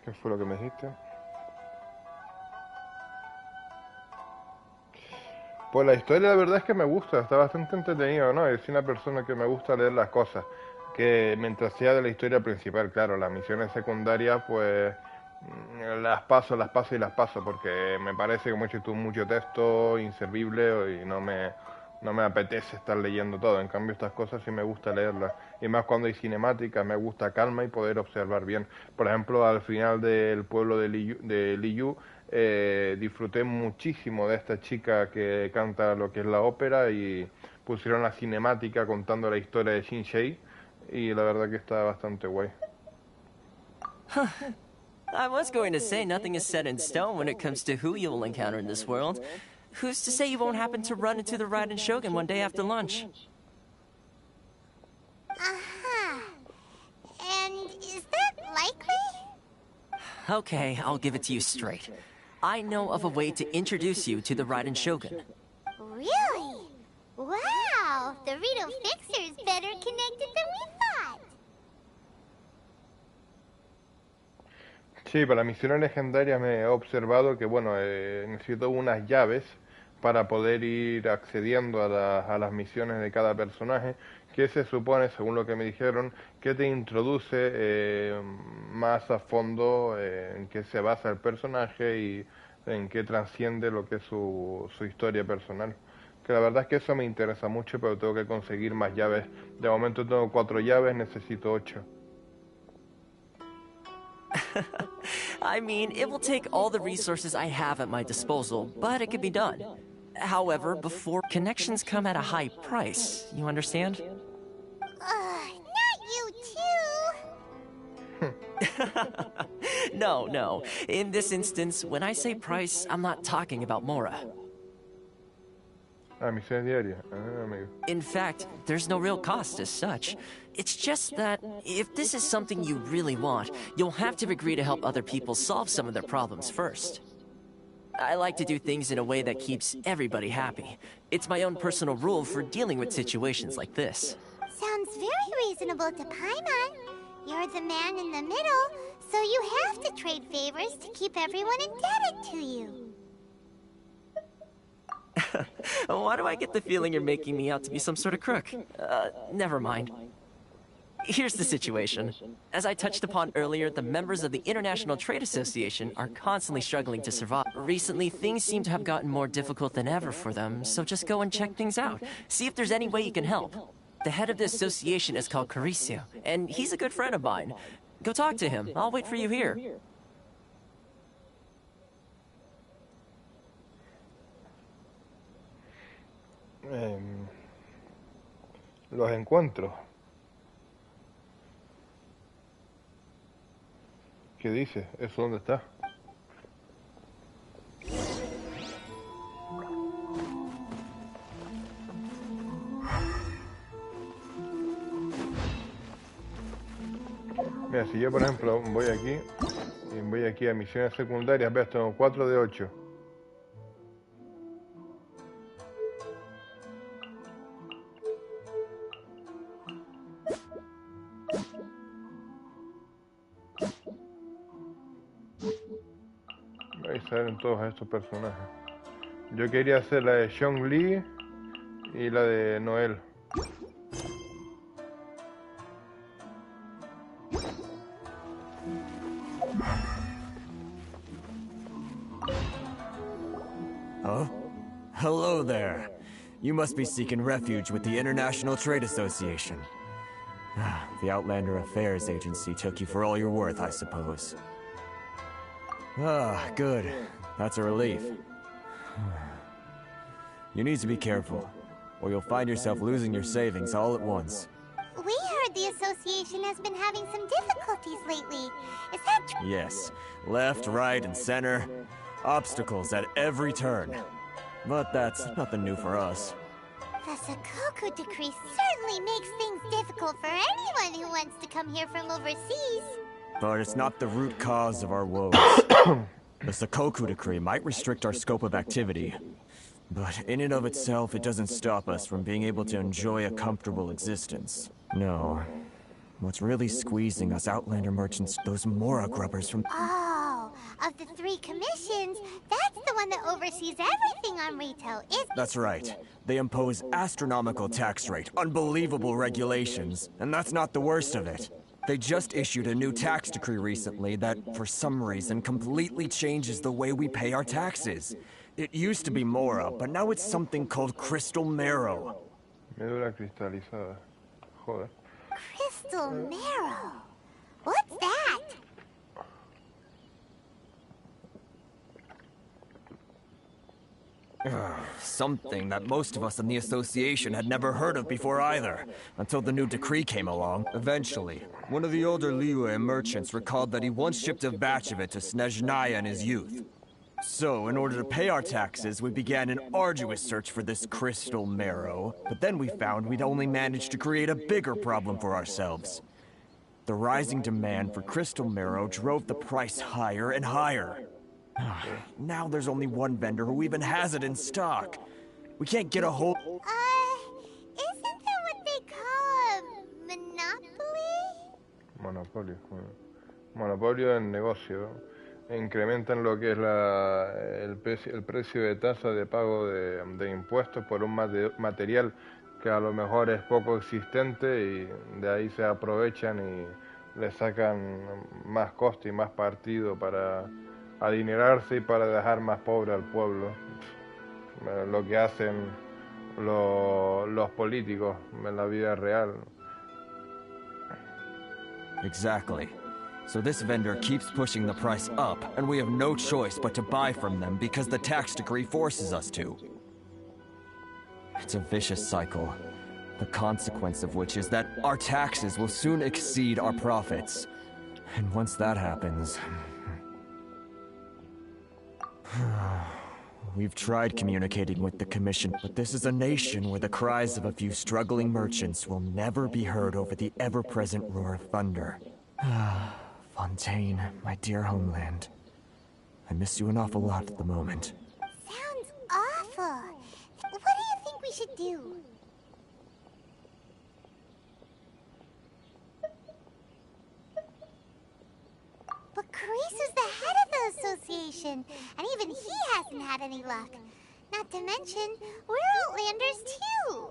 ¿Qué fue lo que me dijiste? Pues la historia la verdad es que me gusta, está bastante entretenido, ¿no? Es una persona que me gusta leer las cosas, que mientras sea de la historia principal, claro, las misiones secundarias pues las paso, porque me parece que hemos hecho mucho texto inservible y no me apetece estar leyendo todo. En cambio estas cosas sí me gusta leerlas, y más cuando hay cinemáticas, me gusta calma y poder observar bien. Por ejemplo, al final del pueblo de Liyu, disfruté muchísimo de esta chica que canta lo que es la ópera, y pusieron la cinemática contando la historia de Shinsei, y la verdad que está bastante guay. I was going to say nothing is set in stone when it comes to who you will encounter in this world. Who's to say you won't happen to run into the Raiden Shogun one day after lunch? Uh-huh. And is that likely? Okay, I'll give it to you straight. I know of a way to introduce you to the Raiden Shogun. Really? Wow! The Rito Fixer's better connected than we thought. Sí, para misiones legendarias me he observado que, bueno, necesito unas llaves para poder ir accediendo a las misiones de cada personaje, que se supone, según lo que me dijeron, que te introduce más a fondo en qué se basa el personaje y en qué trasciende lo que es su historia personal. Que la verdad es que eso me interesa mucho, pero tengo que conseguir más llaves. De momento tengo 4 llaves, necesito 8. I mean, it will take all the resources I have at my disposal, but it can be done. However, before connections come at a high price, you understand? Not you too! No. In this instance, when I say price, I'm not talking about Mora. Misión diaria. Amigo. In fact, there's no real cost as such. It's just that, if this is something you really want, you'll have to agree to help other people solve some of their problems first. I like to do things in a way that keeps everybody happy. It's my own personal rule for dealing with situations like this. Sounds very reasonable to Paimon. You're the man in the middle, so you have to trade favors to keep everyone indebted to you. Why do I get the feeling you're making me out to be some sort of crook? Never mind. Here's the situation. As I touched upon earlier, the members of the International Trade Association are constantly struggling to survive. Recently, things seem to have gotten more difficult than ever for them, so just go and check things out. See if there's any way you can help. The head of the association is called Caricio, and he's a good friend of mine. Go talk to him. I'll wait for you here. Los encuentros. ¿Qué dice? ¿Eso dónde está? Mira, si yo por ejemplo voy aquí y voy aquí a misiones secundarias, veas, tengo 4 de 8. Ahí salen todos estos personajes. Yo quería hacer la de Xiong Li y la de Noel. Oh? Hello there. You must be seeking refuge with the International Trade Association. The Outlander Affairs Agency took you for all you're worth, I suppose. Good. That's a relief. You need to be careful, or you'll find yourself losing your savings all at once. We heard the association has been having some difficulties lately. Is that true? Yes. Left, right, and center. Obstacles at every turn. But that's nothing new for us. The Sakoku Decree certainly makes things difficult for anyone who wants to come here from overseas. But it's not the root cause of our woes. The Sakoku Decree might restrict our scope of activity, but in and of itself, it doesn't stop us from being able to enjoy a comfortable existence. No. What's really squeezing us Outlander merchants, those Mora grubbers from... Oh, of the 3 commissions, that's the one that oversees everything on Rito, isn't it? That's right. They impose astronomical tax rate, unbelievable regulations, and that's not the worst of it. They just issued a new tax decree recently that, for some reason, completely changes the way we pay our taxes. It used to be Mora, but now it's something called Crystal Marrow. Médula cristalizada. Joder. Crystal Marrow? What's that? Something that most of us in the association had never heard of before either, until the new decree came along. Eventually, one of the older Liyue merchants recalled that he once shipped a batch of it to Snezhnaya in his youth. So, in order to pay our taxes, we began an arduous search for this crystal marrow, but then we found we'd only managed to create a bigger problem for ourselves. The rising demand for crystal marrow drove the price higher and higher. Now there's only one vendor who even has it in stock. We can't get a hold... Isn't that what they call a monopoly? Monopolio. Monopolio en negocio. Incrementan lo que es el precio de tasa de pago de impuestos por un material que a lo mejor es poco existente, y de ahí se aprovechan y le sacan más coste y más partido para adinerarse y para dejar más pobre al pueblo. Lo que hacen los políticos en la vida real. Exactly. So this vendor keeps pushing the price up, and we have no choice but to buy from them because the tax decree forces us to. It's a vicious cycle, the consequence of which is that our taxes will soon exceed our profits. And once that happens... We've tried communicating with the Commission, but this is a nation where the cries of a few struggling merchants will never be heard over the ever-present roar of thunder. Fontaine, my dear homeland. I miss you an awful lot at the moment. Sounds awful. What do you think we should do? But Carice is the head of the association, and even he hasn't had any luck. Not to mention, we're Outlanders too.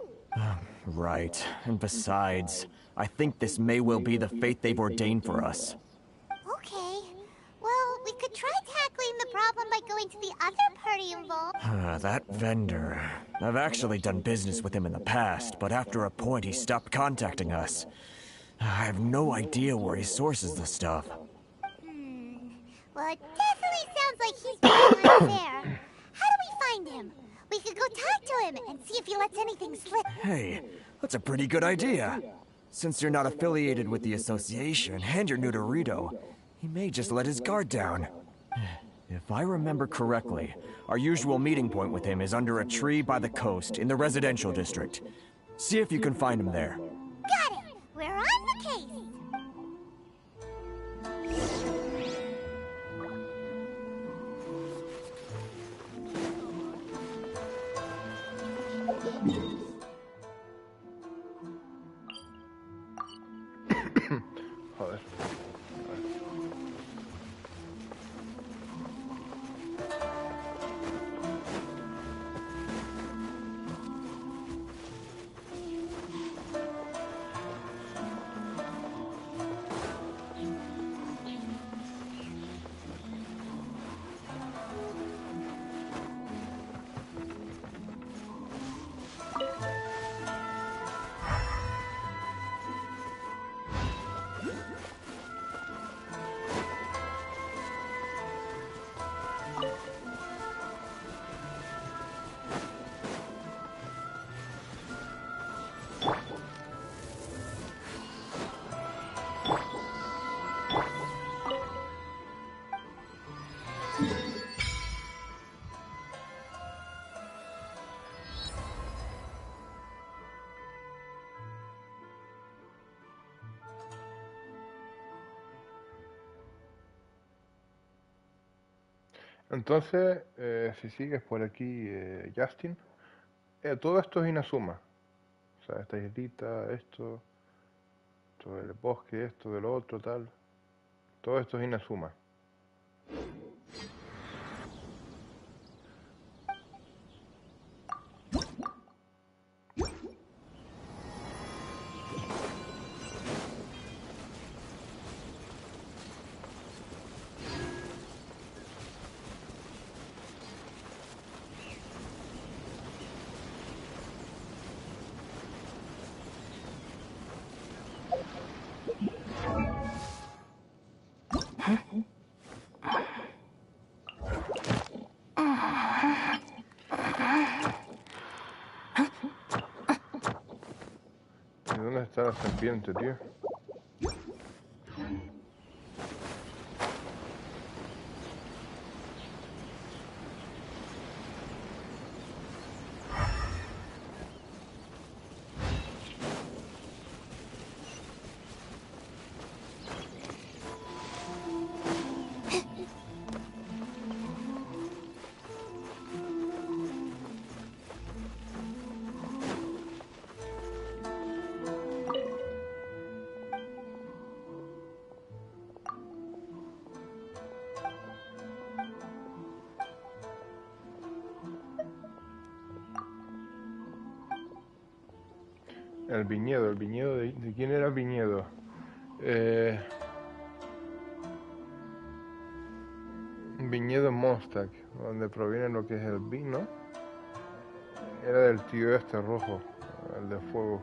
Right. And besides, I think this may well be the fate they've ordained for us. Okay. Well, we could try tackling the problem by going to the other party involved. That vendor. I've actually done business with him in the past, but after a point he stopped contacting us. I have no idea where he sources the stuff. Well, it definitely sounds like he's being unfair. How do we find him? We could go talk to him and see if he lets anything slip. Hey, that's a pretty good idea. Since you're not affiliated with the association and you're new to Rito, he may just let his guard down. If I remember correctly, our usual meeting point with him is under a tree by the coast in the residential district. See if you can find him there. Got it! We're on the case! Joder. Entonces, si sigues por aquí, Justin, todo esto es Inazuma. O sea, esta islita, esto, todo el bosque, esto, de lo otro, tal. Todo esto es Inazuma. está la serpiente, tío? El viñedo ¿de quién era el viñedo? Viñedo Mostak, donde proviene lo que es el vino. Era del tío este rojo, el de fuego.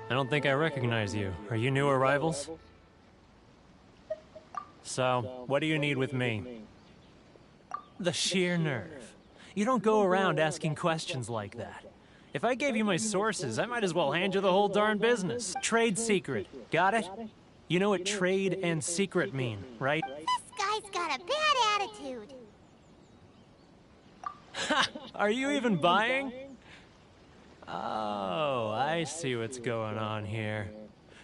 I don't think I recognize you. Are you new arrivals? So, what do you need with me? The sheer nerve. You don't go around asking questions like that. If I gave you my sources, I might as well hand you the whole darn business. Trade secret. Got it? You know what trade and secret mean, right? This guy's got a bad attitude. Ha! Are you even buying? Oh, I see what's going on here.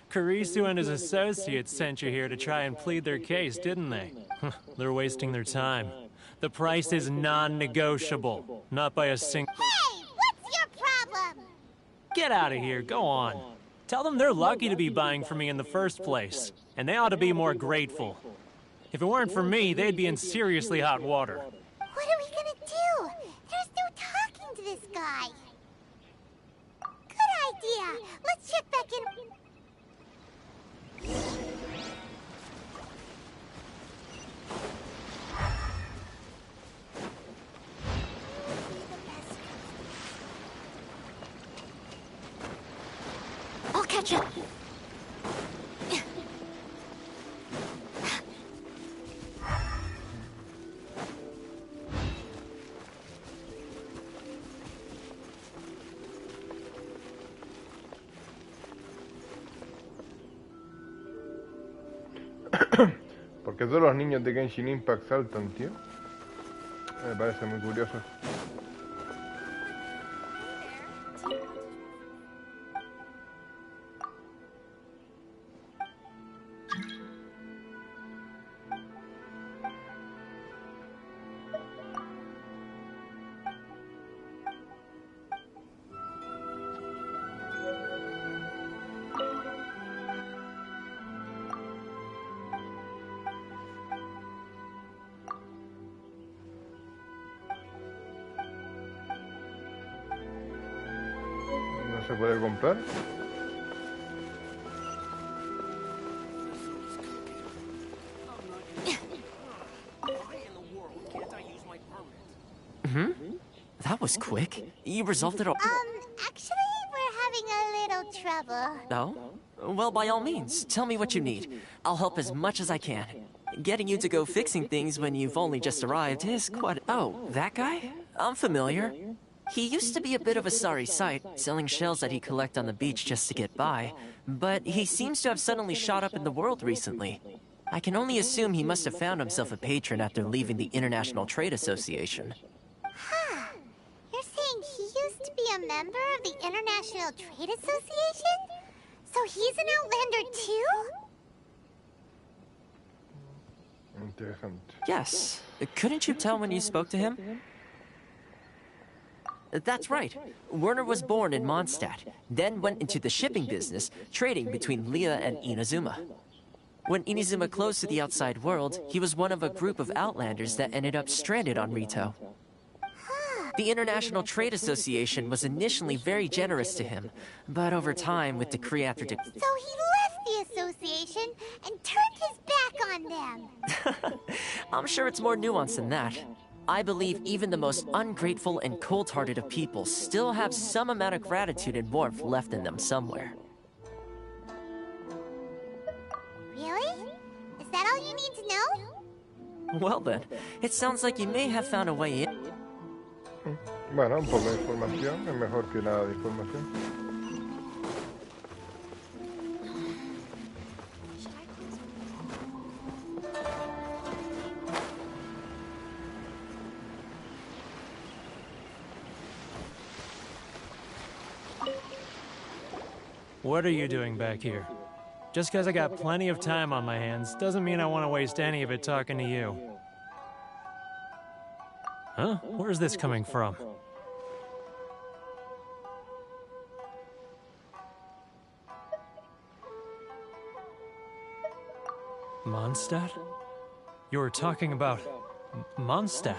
Karisu and his associates sent you here to try and plead their case, didn't they? They're wasting their time. The price is non-negotiable, not by a single... Hey, what's your problem? Get out of here, go on. Tell them they're lucky to be buying from me in the first place, and they ought to be more grateful. If it weren't for me, they'd be in seriously hot water. What are we gonna do? There's no talking to this guy. Good idea. Let's check back in. I'll catch up. ¿Por qué todos los niños de Genshin Impact saltan, tío? Me parece muy curioso. ¿Se puede comprar? That was quick. You resolved it all. Actually, we're having a little trouble. Oh? Well, by all means, tell me what you need. I'll help as much as I can. Getting you to go fixing things when you've only just arrived is quite... Oh, that guy? I'm familiar. He used to be a bit of a sorry sight, selling shells that he collect on the beach just to get by, but he seems to have suddenly shot up in the world recently. I can only assume he must have found himself a patron after leaving the International Trade Association. Huh. You're saying he used to be a member of the International Trade Association? So he's an Outlander too? Interesante. Yes. Couldn't you tell when you spoke to him? That's right. Werner was born in Mondstadt, then went into the shipping business, trading between Leah and Inazuma. When Inazuma closed to the outside world, he was one of a group of outlanders that ended up stranded on Rito. The International Trade Association was initially very generous to him, but over time, with decree after decree... So he left the association and turned his back on them. I'm sure it's more nuanced than that. I believe even the most ungrateful and cold-hearted of people still have some amount of gratitude and warmth left in them somewhere. Really? Is that all you need to know? Well then, it sounds like you may have found a way in. Bueno, un poco de información, es mejor que nada de información. What are you doing back here? Just because I got plenty of time on my hands doesn't mean I want to waste any of it talking to you. Huh? Where's this coming from? Mondstadt? You were talking about Mondstadt.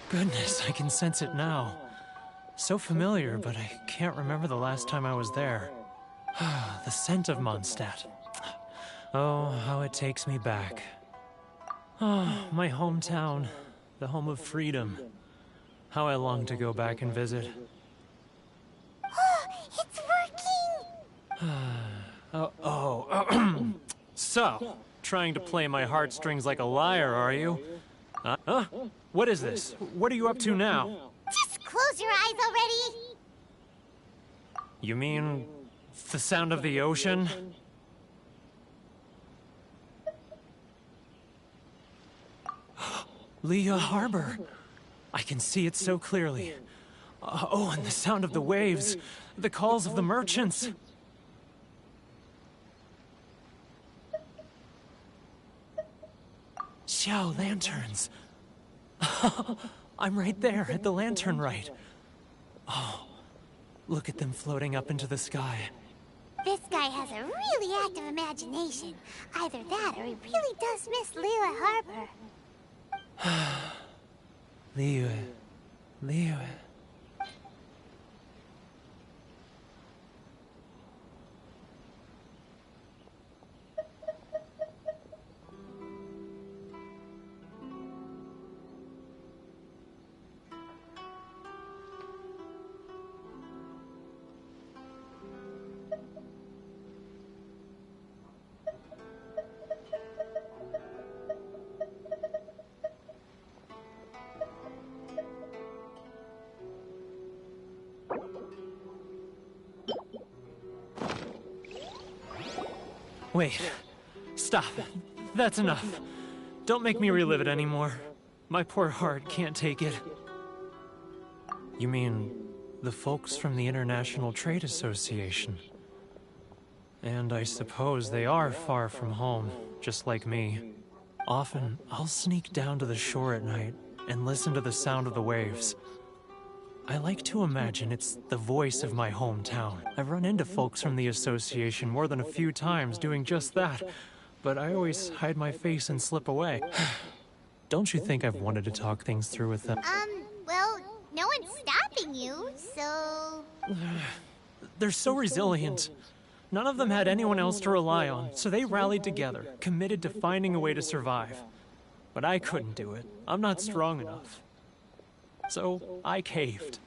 Goodness, I can sense it now. So familiar, but I can't remember the last time I was there. The scent of Mondstadt. Oh, how it takes me back. Oh, my hometown, the home of freedom. How I long to go back and visit. It's working! So, trying to play my heartstrings like a liar, are you? Huh? What is this? What are you up to now? Just close your eyes already! You mean the sound of the ocean? Leah Harbor. I can see it so clearly. Oh, and the sound of the waves. The calls of the merchants. Xiao lanterns. I'm right there at the lantern right. Oh, look at them floating up into the sky. This guy has a really active imagination. Either that or he really does miss Liyue Harbor. Liyue. Wait. Stop. That's enough. Don't make me relive it anymore. My poor heart can't take it. You mean the folks from the International Trade Association? And I suppose they are far from home, just like me. Often, I'll sneak down to the shore at night and listen to the sound of the waves. I like to imagine it's the voice of my hometown. I've run into folks from the association more than a few times doing just that, but I always hide my face and slip away. Don't you think I've wanted to talk things through with them? Well, no one's stopping you, so... They're so resilient. None of them had anyone else to rely on, so they rallied together, committed to finding a way to survive. But I couldn't do it. I'm not strong enough. So I caved.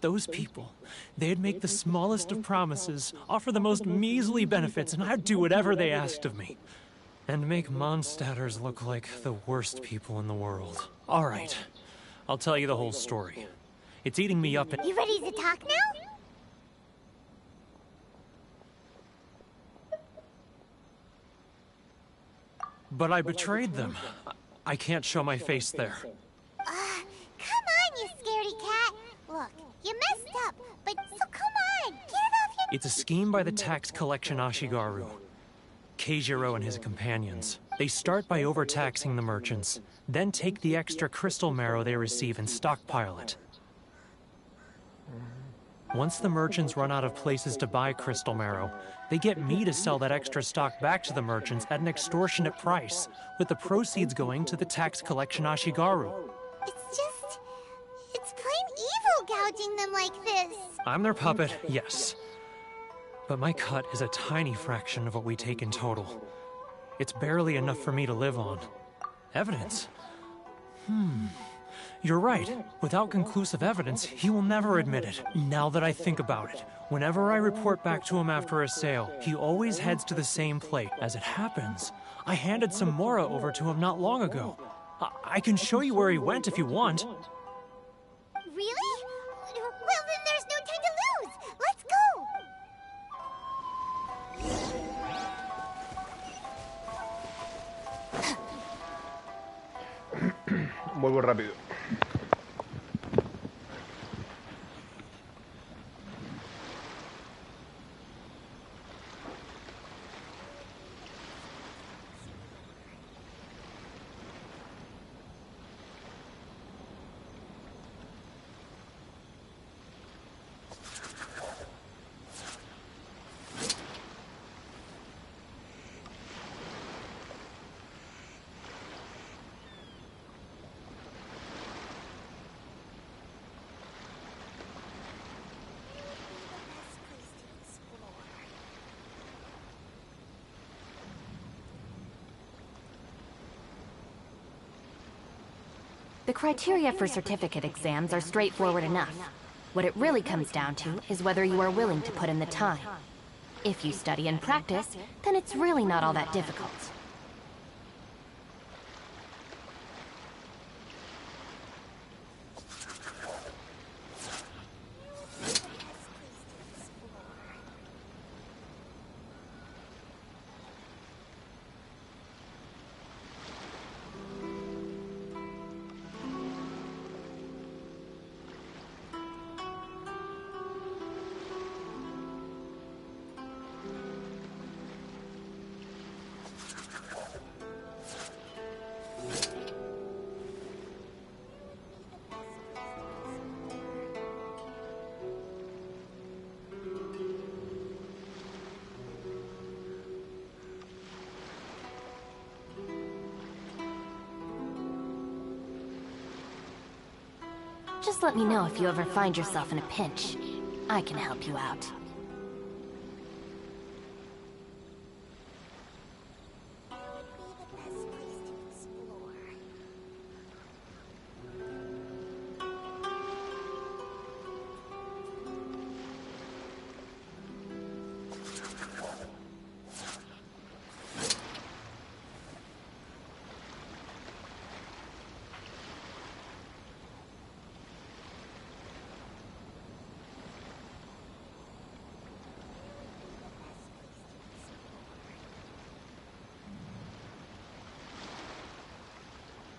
Those people, they'd make the smallest of promises, offer the most measly benefits, and I'd do whatever they asked of me. And make Mondstadters look like the worst people in the world. All right, I'll tell you the whole story. It's eating me up and— You ready to talk now? But I betrayed them. I can't show my face there. Come on, you scaredy cat. Look, you messed up, but so come on. It's a scheme by the tax collection Ashigaru. Keijiro and his companions. They start by overtaxing the merchants, then take the extra crystal marrow they receive and stockpile it. Once the merchants run out of places to buy crystal marrow, they get me to sell that extra stock back to the merchants at an extortionate price, with the proceeds going to the tax collection Ashigaru. It's plain evil gouging them like this. I'm their puppet, yes. But my cut is a tiny fraction of what we take in total. It's barely enough for me to live on. Evidence? You're right. Without conclusive evidence, he will never admit it. Now that I think about it, whenever I report back to him after a sale, he always heads to the same plate. As it happens, I handed some Mora over to him not long ago. I can show you where he went if you want. Really? Well, then there's no time to lose. Let's go! Vuelvo rápido. The criteria for certificate exams are straightforward enough. What it really comes down to is whether you are willing to put in the time. If you study and practice, then it's really not all that difficult. Just let me know if you ever find yourself in a pinch. I can help you out.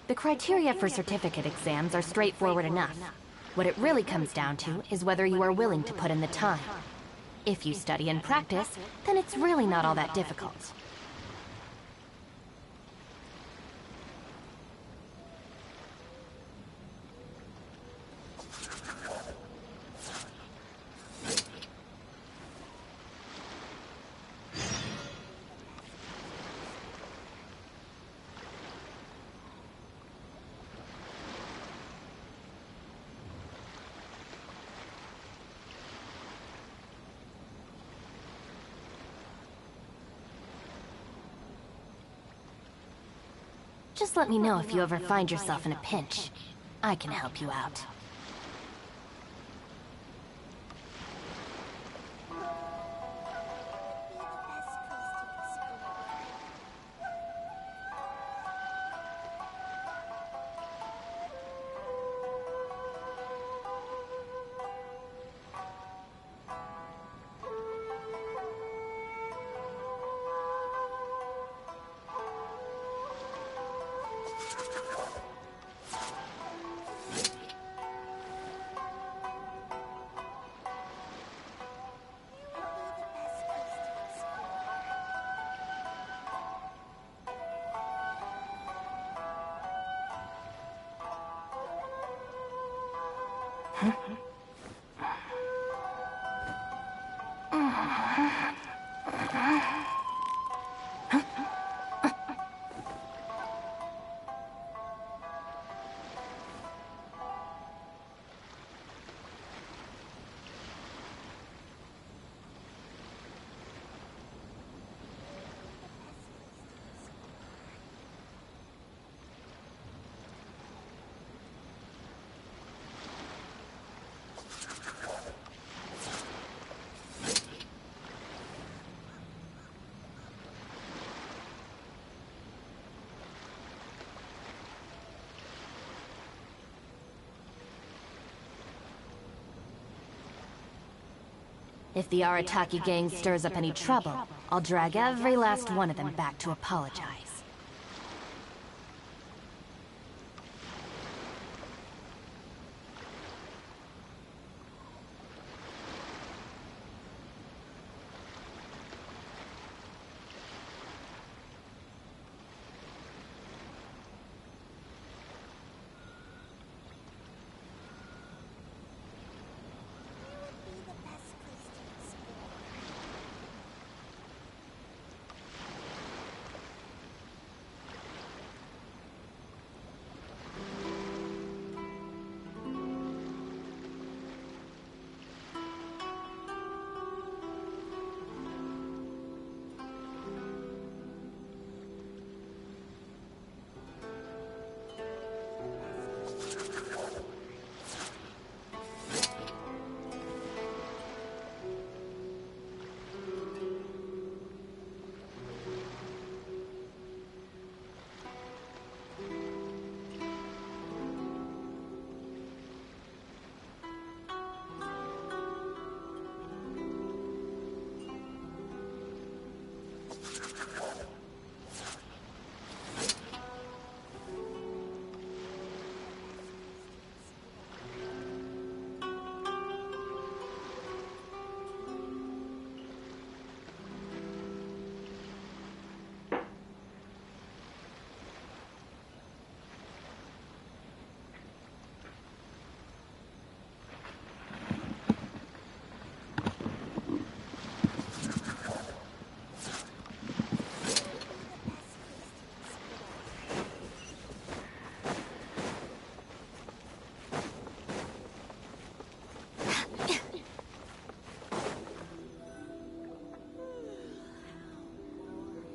The criteria for certificate exams are straightforward enough. What it really comes down to is whether you are willing to put in the time. If you study and practice, then it's really not all that difficult. Just let me know if you ever find yourself in a pinch. I can help you out. If the Arataki gang stirs up any trouble, I'll drag every last one of them back to apologize.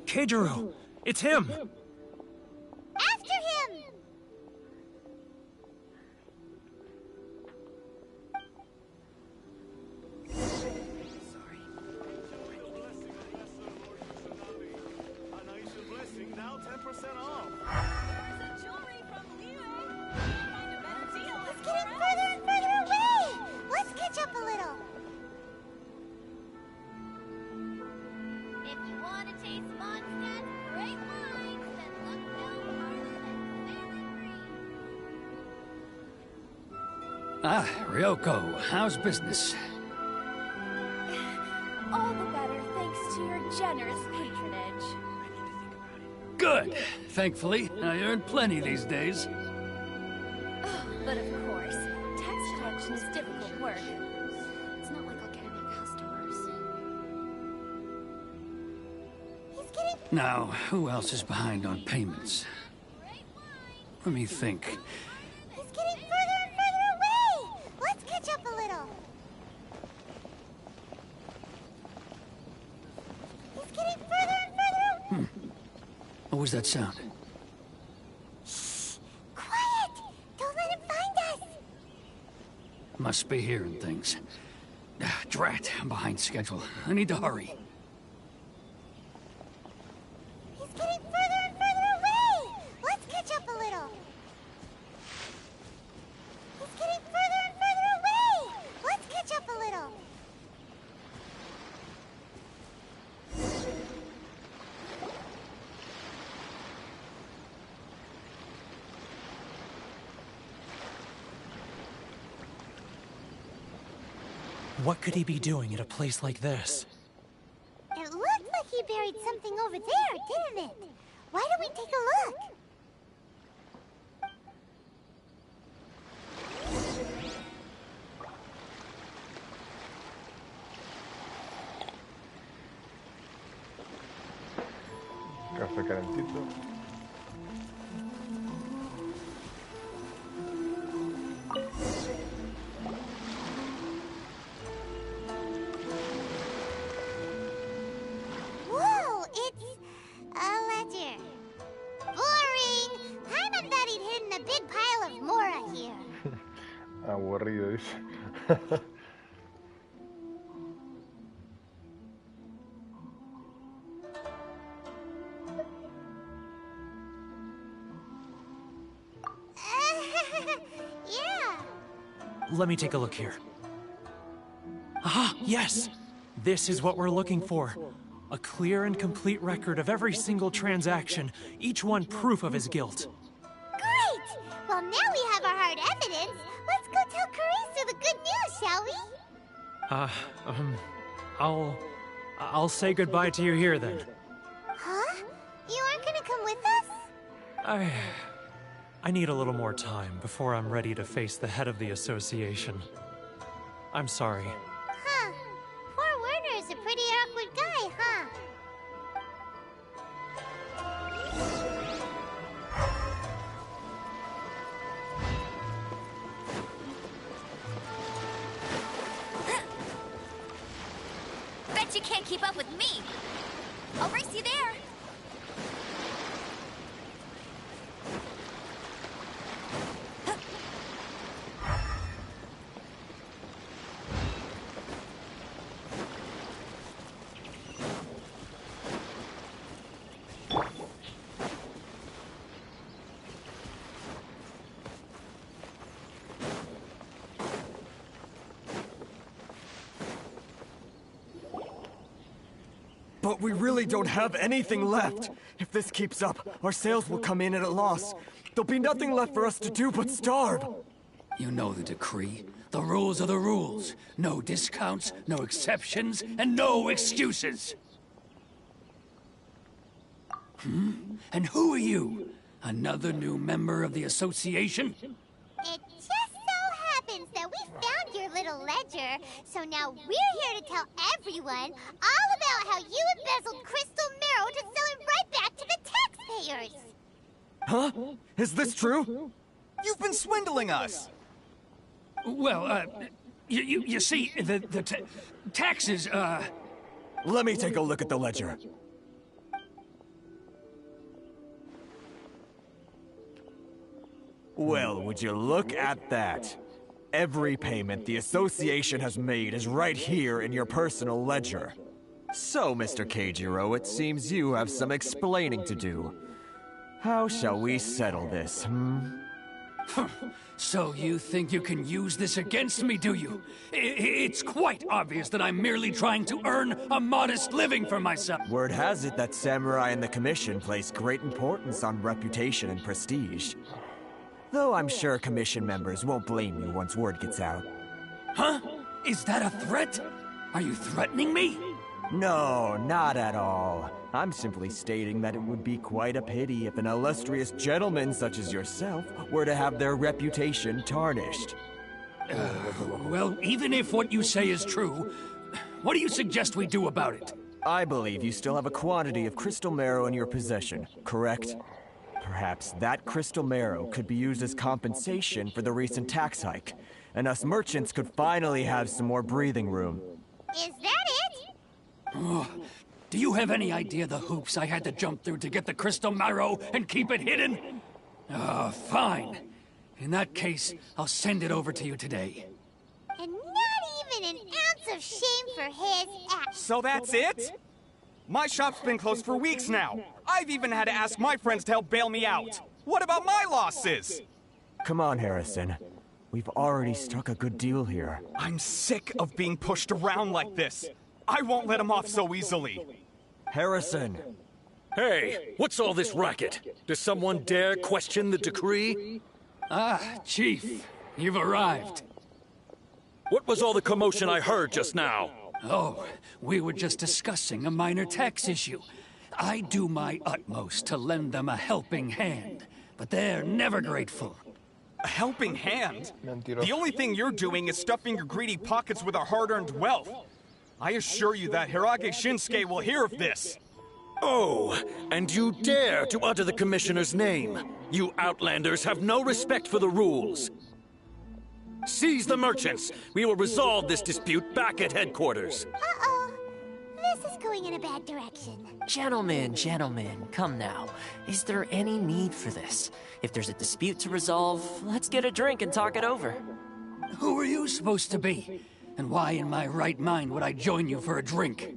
Keijiro! It's him! After him! It's getting further and further away! Let's catch up a little. If you want to taste Mondstadt's great wines, then look no farther than Fairy Ah, Ryoko, how's business? All the better thanks to your generous patronage. Good. Thankfully, I earn plenty these days. Oh, but of course, tax collection is difficult work. It's not like I'll get any customers. Now, who else is behind on payments? Let me think. He's getting further and further away! Let's catch up a little. He's getting further and further. What was that sound? Quiet! Don't let him find us! Must be hearing things. Drat, I'm behind schedule. I need to hurry. He's getting further and further away! Let's catch up a little. He's getting further and further away! Let's catch up a little. What could he be doing at a place like this? It looked like he buried something over there, didn't it? Why don't we take a look? Café calentito. Whoa, it's a ledger. Boring! Paimon thought he'd hidden a big pile of Mora here. Aburrido, dice. Yeah. Let me take a look here. Ah, yes! This is what we're looking for. A clear and complete record of every single transaction, each one proof of his guilt. Great! Well, now we have our hard evidence. Let's go tell Karisu the good news, shall we? I'll say goodbye to you here then. Huh? You aren't gonna come with us? I need a little more time before I'm ready to face the head of the association. I'm sorry. Huh. Poor Werner's a pretty awkward guy, huh? Bet you can't keep up with me. I'll race you there. But we really don't have anything left. If this keeps up, our sales will come in at a loss. There'll be nothing left for us to do but starve. You know the decree. The rules are the rules. No discounts, no exceptions, and no excuses. And who are you? Another new member of the association? It just so happens that we found your little ledger, so now we're here to tell everyone all about how you embezzled crystal marrow to sell it right back to the taxpayers. Huh? Is this true? You've been swindling us! Well, you see, the taxes, Let me take a look at the ledger. Well, would you look at that? Every payment the association has made is right here in your personal ledger. So, Mr. Keijiro, it seems you have some explaining to do. How shall we settle this, So you think you can use this against me, do you? It's quite obvious that I'm merely trying to earn a modest living for myself. Word has it that samurai in the commission place great importance on reputation and prestige. Though I'm sure commission members won't blame you once word gets out. Huh? Is that a threat? Are you threatening me? No, not at all. I'm simply stating that it would be quite a pity if an illustrious gentleman such as yourself were to have their reputation tarnished. Well, even if what you say is true, what do you suggest we do about it? I believe you still have a quantity of crystal marrow in your possession, correct? Perhaps that crystal marrow could be used as compensation for the recent tax hike, and us merchants could finally have some more breathing room. Is that it? Oh, do you have any idea the hoops I had to jump through to get the crystal marrow and keep it hidden? Fine. In that case, I'll send it over to you today. And not even an ounce of shame for his act. So that's it? My shop's been closed for weeks now. I've even had to ask my friends to help bail me out. What about my losses? Come on, Harrison. We've already struck a good deal here. I'm sick of being pushed around like this. I won't let him off so easily. Harrison! Hey, what's all this racket? Does someone dare question the decree? Ah, Chief, you've arrived. What was all the commotion I heard just now? Oh, we were just discussing a minor tax issue. I do my utmost to lend them a helping hand, but they're never grateful. A helping hand? The only thing you're doing is stuffing your greedy pockets with our hard-earned wealth. I assure you that Hirage Shinsuke will hear of this. Oh, and you dare to utter the Commissioner's name. You Outlanders have no respect for the rules. Seize the merchants. We will resolve this dispute back at headquarters. Uh-oh. This is going in a bad direction. Gentlemen, come now. Is there any need for this? If there's a dispute to resolve, let's get a drink and talk it over. Who are you supposed to be? And why in my right mind would I join you for a drink?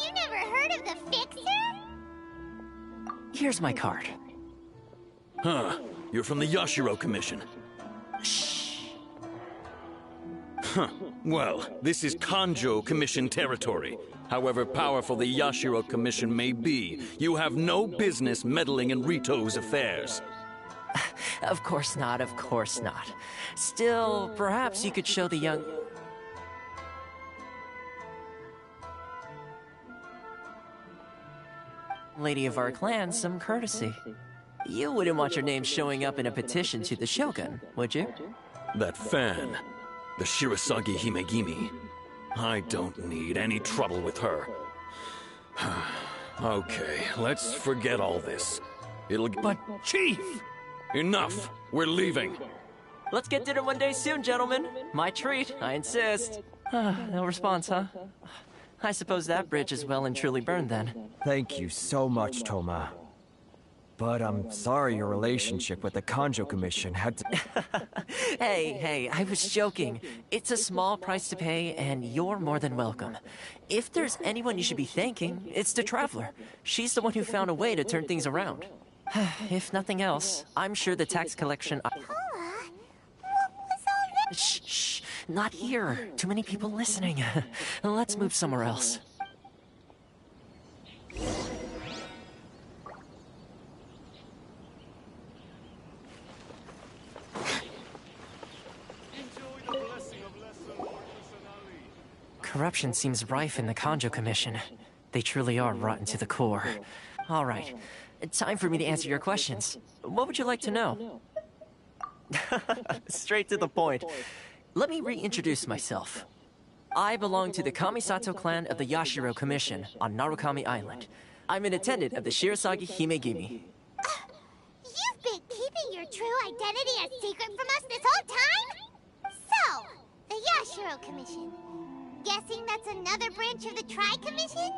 You never heard of the Fixer? Here's my card. Huh. You're from the Yashiro Commission. Shh. Huh. Well, this is Kanjo Commission territory. However powerful the Yashiro Commission may be, you have no business meddling in Rito's affairs. Of course not, of course not. Still, perhaps you could show the young... lady of our clan some courtesy. You wouldn't want your name showing up in a petition to the Shogun, would you? That fan, the Shirasagi Himegimi. I don't need any trouble with her. Okay, let's forget all this. But, Chief! Enough! We're leaving. Let's get dinner one day soon, gentlemen. My treat, I insist. No response, huh? I suppose that bridge is well and truly burned then. Thank you so much, Toma. But I'm sorry your relationship with the Kanjo Commission had to... Hey, I was joking. It's a small price to pay, and you're more than welcome. If there's anyone you should be thanking, it's the Traveler. She's the one who found a way to turn things around. If nothing else, I'm sure the tax collection... What was all that? Shh, not here. Too many people listening. Let's move somewhere else. Corruption seems rife in the Kanjo Commission. They truly are rotten to the core. All right, time for me to answer your questions. What would you like to know? Straight to the point. Let me reintroduce myself. I belong to the Kamisato clan of the Yashiro Commission on Narukami Island. I'm an attendant of the Shirasagi Himegimi. You've been keeping your true identity a secret from us this whole time? So, the Yashiro Commission. Guessing that's another branch of the Tri-Commission?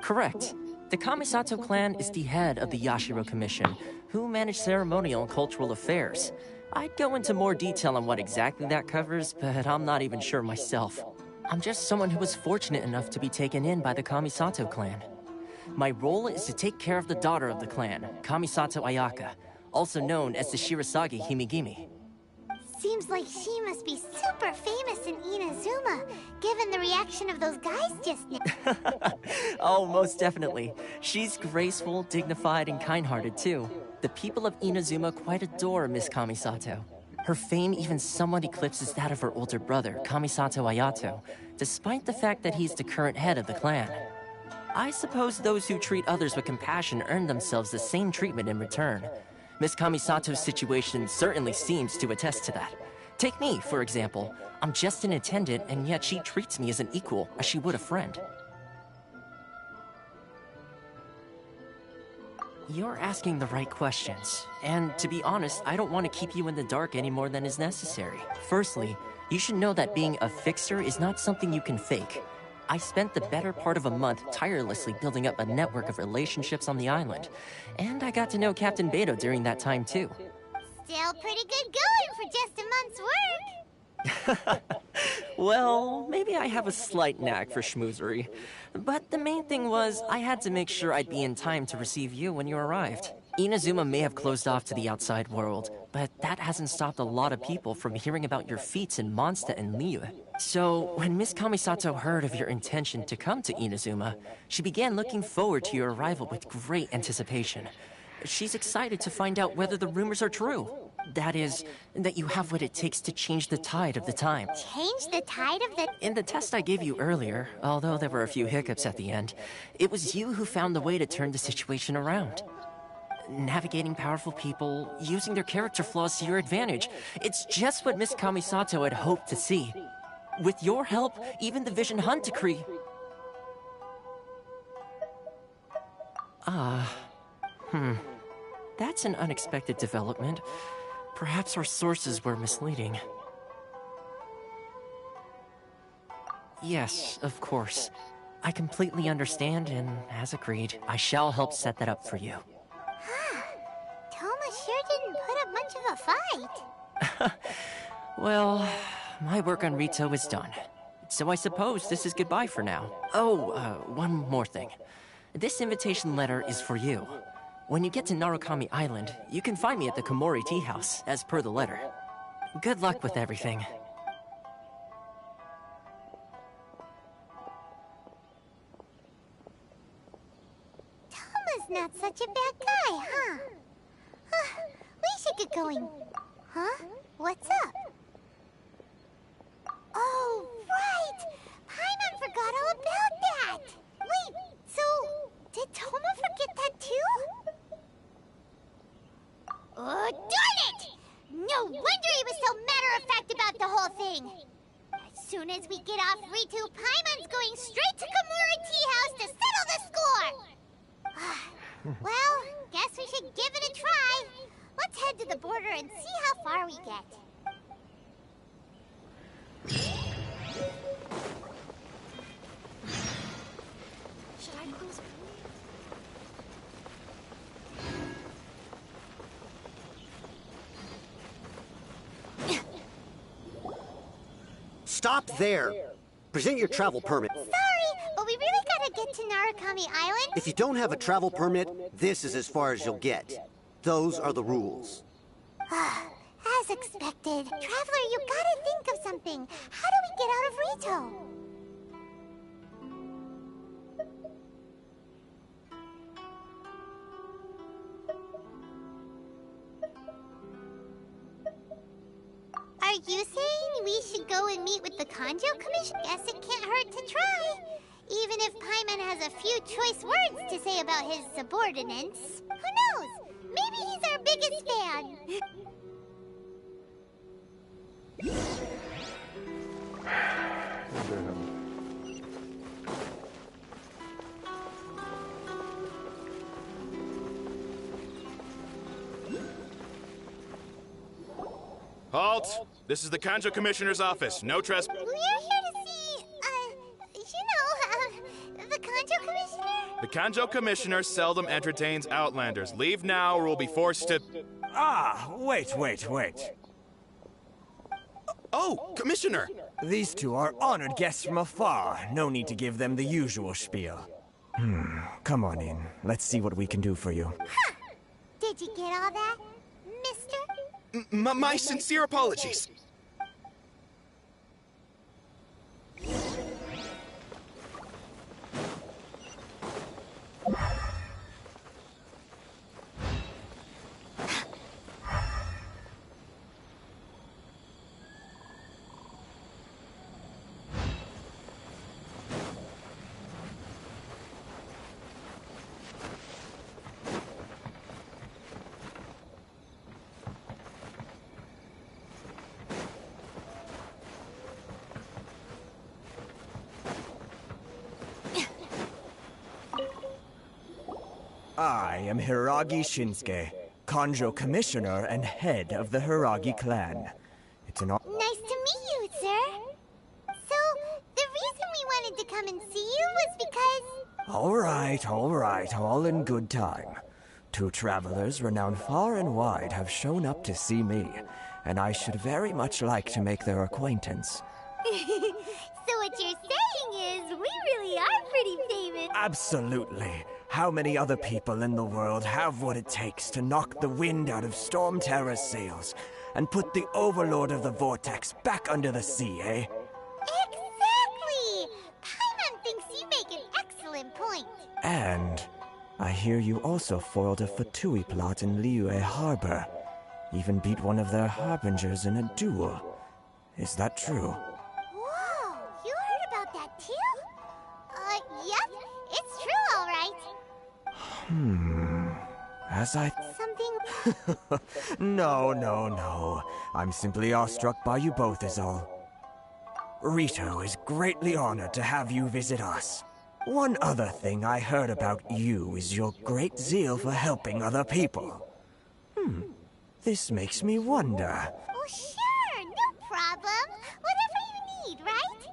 Correct. The Kamisato clan is the head of the Yashiro Commission, who manage ceremonial and cultural affairs. I'd go into more detail on what exactly that covers, but I'm not even sure myself. I'm just someone who was fortunate enough to be taken in by the Kamisato clan. My role is to take care of the daughter of the clan, Kamisato Ayaka, also known as the Shirasagi Himegimi. Seems like she must be super famous in Inazuma, given the reaction of those guys just now. Oh, most definitely. She's graceful, dignified, and kind-hearted, too. The people of Inazuma quite adore Miss Kamisato. Her fame even somewhat eclipses that of her older brother, Kamisato Ayato, despite the fact that he's the current head of the clan. I suppose those who treat others with compassion earn themselves the same treatment in return. Miss Kamisato's situation certainly seems to attest to that. Take me, for example. I'm just an attendant, and yet she treats me as an equal, as she would a friend. You're asking the right questions. And to be honest, I don't want to keep you in the dark any more than is necessary. Firstly, you should know that being a fixer is not something you can fake. I spent the better part of a month tirelessly building up a network of relationships on the island. And I got to know Captain Beto during that time, too. Still pretty good going for just a month's work. Well, maybe I have a slight knack for schmoozery. But the main thing was, I had to make sure I'd be in time to receive you when you arrived. Inazuma may have closed off to the outside world, but that hasn't stopped a lot of people from hearing about your feats in Mondstadt and Liyue. So, when Miss Kamisato heard of your intention to come to Inazuma, she began looking forward to your arrival with great anticipation. She's excited to find out whether the rumors are true. That is, that you have what it takes to change the tide of the time. Change the tide of the... In the test I gave you earlier, although there were a few hiccups at the end, it was you who found the way to turn the situation around. Navigating powerful people, using their character flaws to your advantage. It's just what Miss Kamisato had hoped to see. With your help, even the Vision Hunt decree... That's an unexpected development. Perhaps our sources were misleading. Yes, of course. I completely understand, and as agreed, I shall help set that up for you. Toma sure didn't put up much of a fight. Well, my work on Rito is done. So I suppose this is goodbye for now. Oh, one more thing. This invitation letter is for you. When you get to Narukami Island, you can find me at the Komori Tea House, as per the letter. Good luck with everything. Toma's not such a bad guy, huh? We should get going. Huh? What's up? Oh, right! Paimon forgot all about that! Wait, so did Toma forget that too? Oh, darn it! No wonder he was so matter-of-fact about the whole thing! As soon as we get off Ritu, Paimon's going straight to Komori Tea House to settle the score! Well, guess we should give it a try. Let's head to the border and see how far we get. Should I close? Stop there! Present your travel permit. Sorry, but we really gotta get to Narukami Island. If you don't have a travel permit, this is as far as you'll get. Those are the rules. As expected. Traveler, you gotta think of something. How do we get out of Rito? Are you saying we should go and meet with the Kanjo Commission? Guess it can't hurt to try. Even if Paimon has a few choice words to say about his subordinates. Who knows? Maybe he's our biggest fan. Halt! This is the Kanjo Commissioner's office. No trespass. We're here to see, the Kanjo Commissioner? The Kanjo Commissioner seldom entertains Outlanders. Leave now or we'll be forced to... Ah, wait. Oh, Commissioner! These two are honored guests from afar. No need to give them the usual spiel. Come on in. Let's see what we can do for you. Huh. Did you get all that, mister? My sincere apologies. I am Hiragi Shinsuke, Kanjo Commissioner and head of the Hiragi clan. It's an honor. Nice to meet you, sir. So, the reason we wanted to come and see you was because... All right, all in good time. Two travelers renowned far and wide have shown up to see me, and I should very much like to make their acquaintance. So what you're saying is, we really are pretty famous. Absolutely. How many other people in the world have what it takes to knock the wind out of Storm Terror's sails and put the Overlord of the Vortex back under the sea, eh? Exactly! Paimon thinks you make an excellent point. And I hear you also foiled a Fatui plot in Liyue Harbor. Even beat one of their harbingers in a duel. Is that true? Whoa, you heard about that too? Yep, it's true, all right. As I... Something... No. I'm simply awestruck by you both is all. Rito is greatly honored to have you visit us. One other thing I heard about you is your great zeal for helping other people. This makes me wonder. Oh, sure, no problem. Whatever you need, right?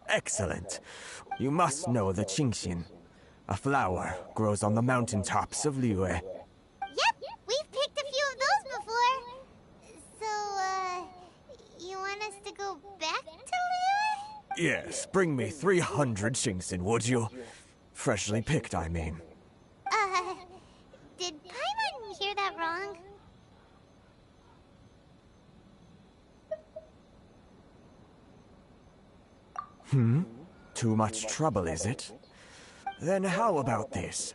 Excellent. You must know the Genshin. A flower grows on the mountaintops of Liyue. Yep, we've picked a few of those before. So, you want us to go back to Liyue? Yes, bring me 300 Genshin, would you? Freshly picked, I mean. Did Paimon hear that wrong? Too much trouble, is it? Then how about this?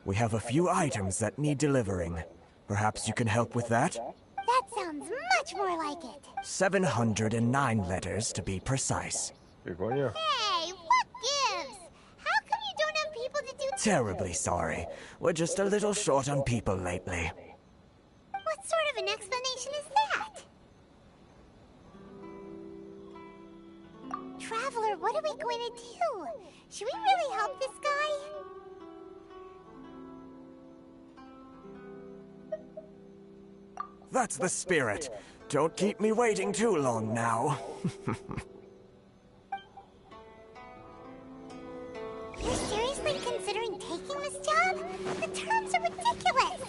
We have a few items that need delivering. Perhaps you can help with that? That sounds much more like it. 709 letters, to be precise. Hey, what gives? How come you don't have people to do... Terribly sorry. We're just a little short on people lately. What sort of an explanation is that? Traveler, what are we going to do? Should we really help this guy? That's the spirit. Don't keep me waiting too long now. You're seriously considering taking this job? The terms are ridiculous.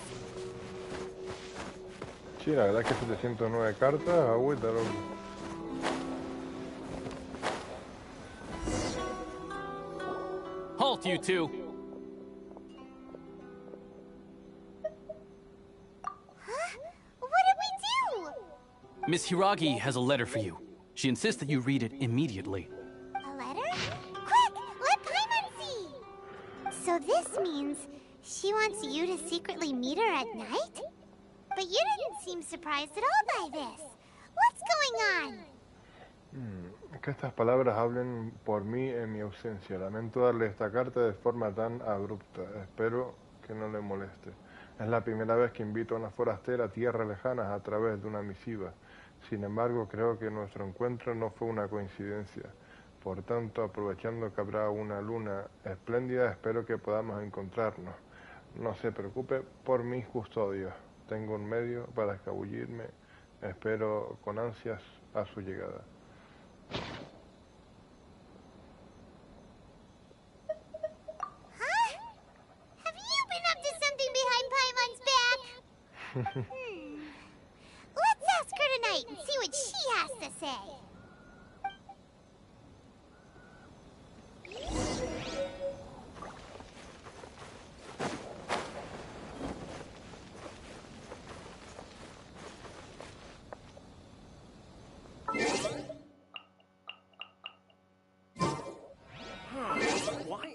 Sí, la verdad es que 709 cartas, agüita, loco. Halt, you two! Miss Hiragi has a letter for you. She insists that you read it immediately. A letter? Quick! Let Paimon see! So this means she wants you to secretly meet her at night? But you didn't seem surprised at all by this. What's going on? Que estas palabras hablen por mí en mi ausencia. Lamento darle esta carta de forma tan abrupta. Espero que no le moleste. Es la primera vez que invito a una forastera a tierras lejanas a través de una misiva. Sin embargo, creo que nuestro encuentro no fue una coincidencia. Por tanto, aprovechando que habrá una luna espléndida, espero que podamos encontrarnos. No se preocupe por mis custodios. Tengo un medio para escabullirme. Espero con ansias a su llegada. Huh? Have you been up to something behind Paimon's back? Let's ask her tonight and see what she has to say. Why?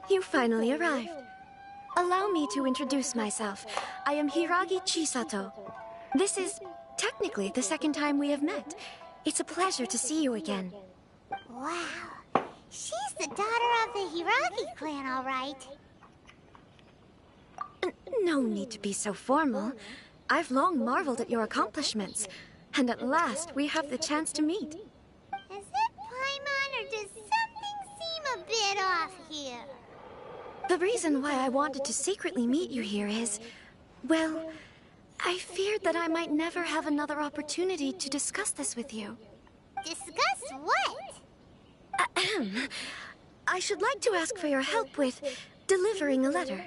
You finally arrived. Allow me to introduce myself. I am Hiragi Chisato. This is technically the second time we have met. It's a pleasure to see you again. Wow. She's the daughter of the Hiragi clan, all right. No need to be so formal. I've long marveled at your accomplishments. And at last, we have the chance to meet. Is it Paimon, or does something seem a bit off here? The reason why I wanted to secretly meet you here is, well, I feared that I might never have another opportunity to discuss this with you. Discuss what? Ahem. I should like to ask for your help with delivering a letter.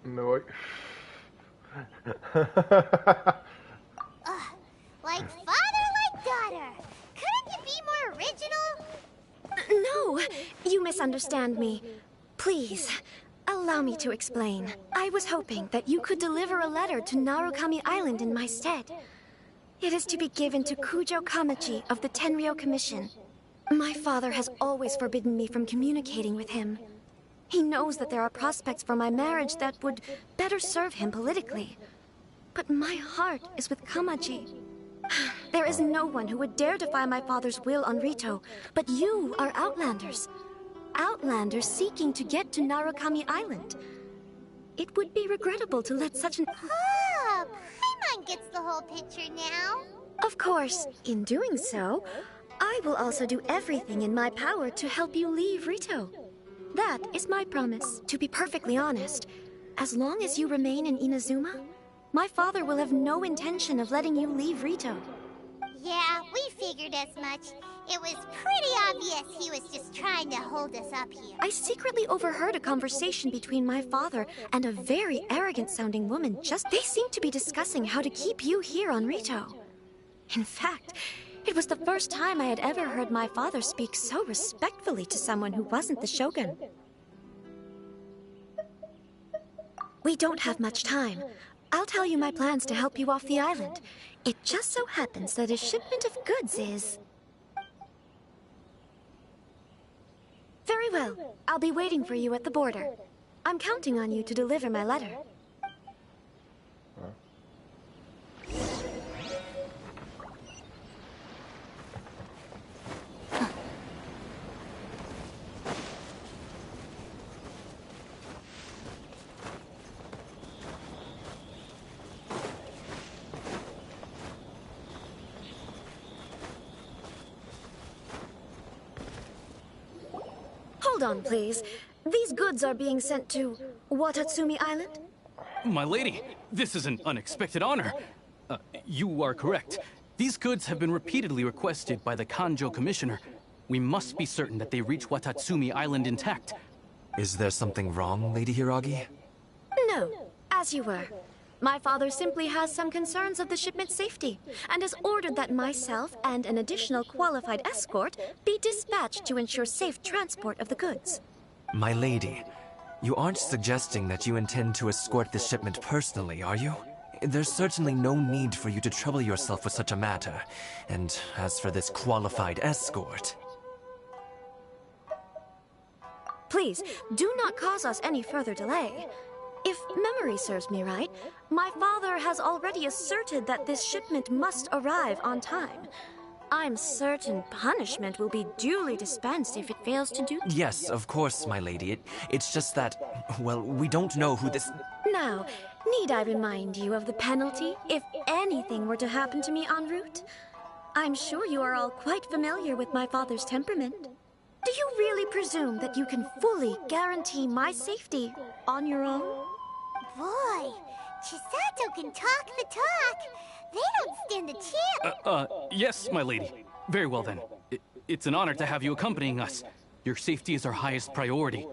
Me voy. you misunderstand me. Please, allow me to explain. I was hoping that you could deliver a letter to Narukami Island in my stead. It is to be given to Kujo Kamachi of the Tenryou Commission. My father has always forbidden me from communicating with him. He knows that there are prospects for my marriage that would better serve him politically. But my heart is with Kamachi. There is no one who would dare defy my father's will on Rito, but you are Outlanders. Outlanders seeking to get to Narukami Island. It would be regrettable to let such an... Oh, Paimon gets the whole picture now. Of course, in doing so, I will also do everything in my power to help you leave Rito. That is my promise. To be perfectly honest, as long as you remain in Inazuma, my father will have no intention of letting you leave Rito. Yeah, we figured as much. It was pretty obvious he was just trying to hold us up here. I secretly overheard a conversation between my father and a very arrogant-sounding woman. They seemed to be discussing how to keep you here on Rito. In fact, it was the first time I had ever heard my father speak so respectfully to someone who wasn't the Shogun. We don't have much time. I'll tell you my plans to help you off the island. It just so happens that a shipment of goods is... Very well. I'll be waiting for you at the border. I'm counting on you to deliver my letter. Hold on, please. These goods are being sent to Watatsumi Island? My lady, this is an unexpected honor. You are correct. These goods have been repeatedly requested by the Kanjo Commissioner. We must be certain that they reach Watatsumi Island intact. Is there something wrong, Lady Hiragi? No, as you were. My father simply has some concerns of the shipment's safety, and has ordered that myself and an additional qualified escort be dispatched to ensure safe transport of the goods. My lady, you aren't suggesting that you intend to escort this shipment personally, are you? There's certainly no need for you to trouble yourself with such a matter. And as for this qualified escort... Please, do not cause us any further delay. If memory serves me right, my father has already asserted that this shipment must arrive on time. I'm certain punishment will be duly dispensed if it fails to do... Yes, of course, my lady. It's just that, well, we don't know who this... Now, need I remind you of the penalty if anything were to happen to me en route? I'm sure you are all quite familiar with my father's temperament. Do you really presume that you can fully guarantee my safety on your own? Boy, Chisato can talk the talk. They don't stand a chance. Yes, my lady. Very well then. It's an honor to have you accompanying us. Your safety is our highest priority.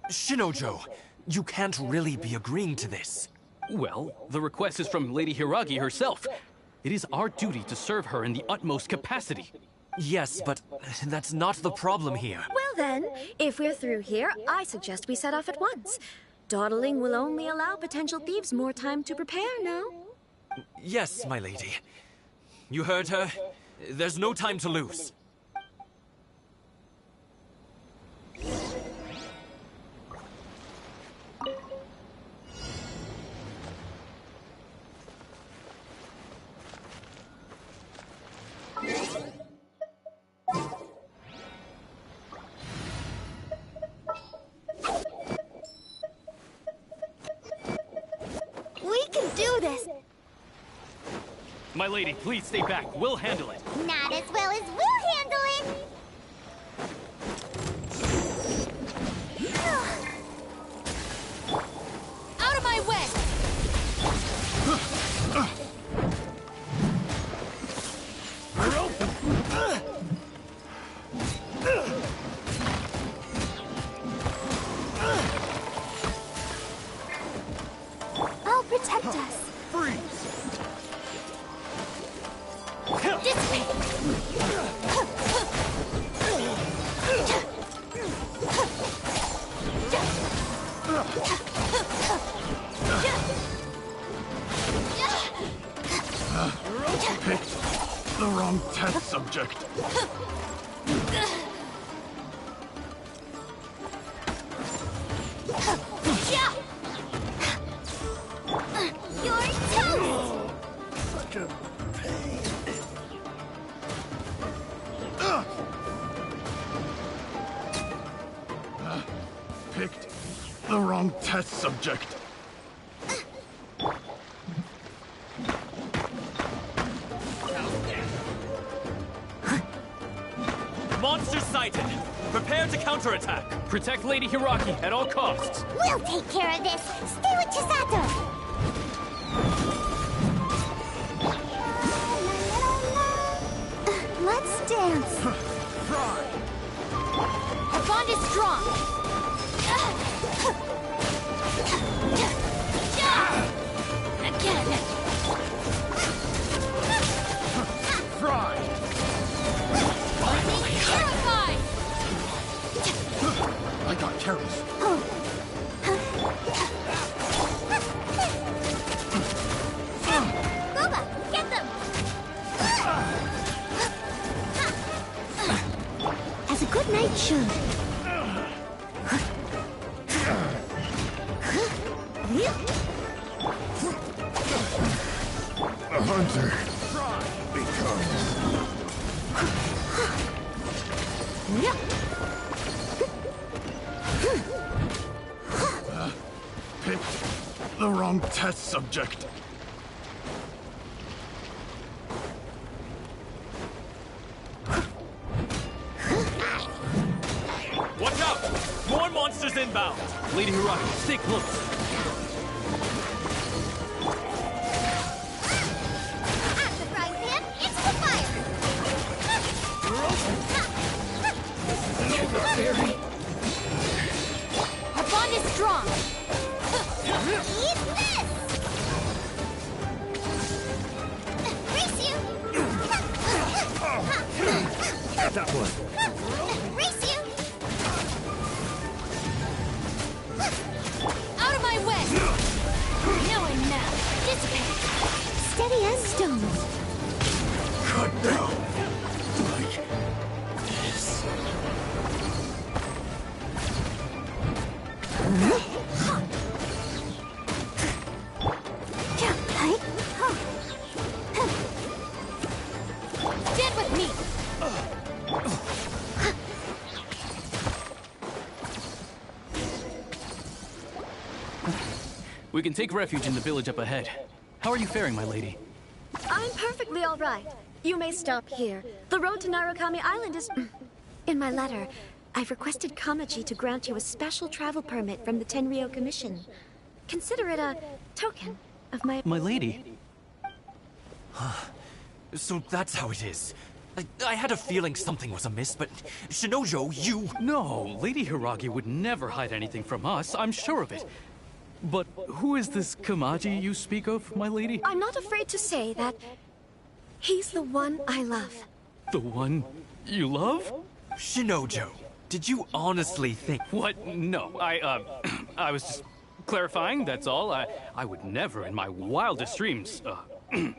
Shinojo, you can't really be agreeing to this. Well, the request is from Lady Hiragi herself. It is our duty to serve her in the utmost capacity. Yes, but that's not the problem here. Well then, if we're through here, I suggest we set off at once. Dawdling will only allow potential thieves more time to prepare, no? Yes, my lady. You heard her. There's no time to lose. We can do this. My lady, please stay back. We'll handle it. Not as well as we'll handle it. Out of my way! I'll protect us. Freeze! This way. subject. You're toast! Such a pain. Picked the wrong test subject. Monster sighted! Prepare to counterattack! Protect Lady Hiraki at all costs! We'll take care of this! Stay with Chisato! Let's dance! Our bond is strong! Again! Fry! Terrified! I got careless. Boba, get them! As a good knight should. A hunter becomes. Picked the wrong test subject. Watch out! More monsters inbound! Lady Hiraki, stay close! At the frying pan, into the fire! Our bond is strong! Eat this! Race you! Got that one. Race you! Out of my way! Now and now! Dissipate! Steady as stone. Cut down. Like this. Stand with me! We can take refuge in the village up ahead. How are you faring, my lady? I'm perfectly all right. You may stop here. The road to Narukami Island is... In my letter, I've requested Kamaji to grant you a special travel permit from the Tenryou Commission. Consider it a token of my... My lady? So that's how it is. I had a feeling something was amiss, but Shinojo, you... No, Lady Hiragi would never hide anything from us, I'm sure of it. But who is this Kamaji you speak of, my lady? I'm not afraid to say that he's the one I love. The one you love? Shinojo, did you honestly think... What? No, I was just clarifying, that's all. I would never in my wildest dreams, You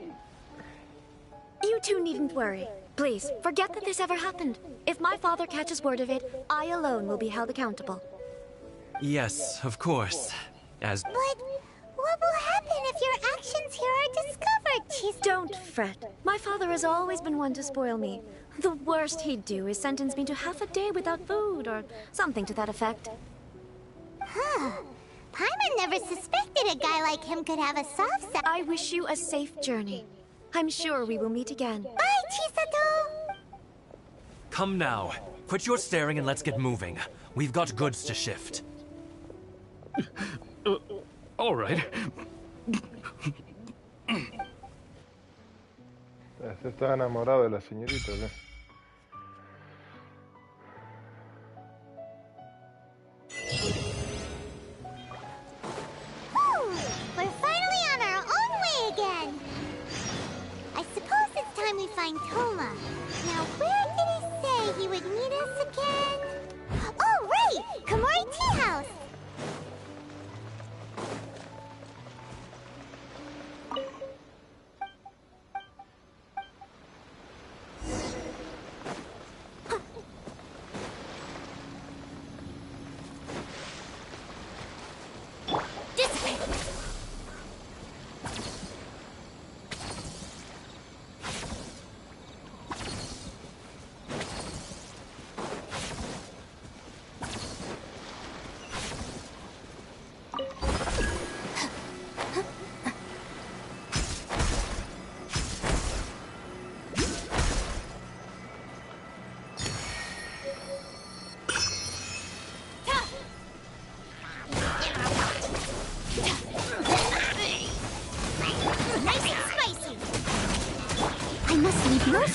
two needn't worry. Please, forget that this ever happened. If my father catches word of it, I alone will be held accountable. Yes, of course. As... But what will happen if your actions here are discovered, Chisato? Don't fret. My father has always been one to spoil me. The worst he'd do is sentence me to half a day without food, or something to that effect. Huh. Paimon never suspected a guy like him could have a soft side. I wish you a safe journey. I'm sure we will meet again. Bye, Chisato! Come now. Quit your staring and let's get moving. We've got goods to shift. All right. ¿Se está enamorado de la señorita, ¿no? We're finally on our own way again! I suppose it's time we find Toma. Now, where did he say he would meet us again? Oh, right! Komori Tea House!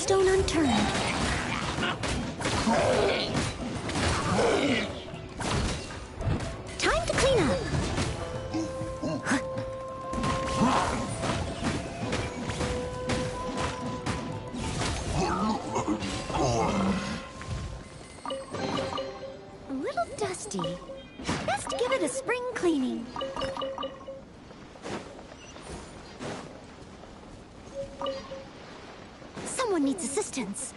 stone unturned. Time to clean up. A little dusty. Best give it a spring cleaning. Someone needs assistance.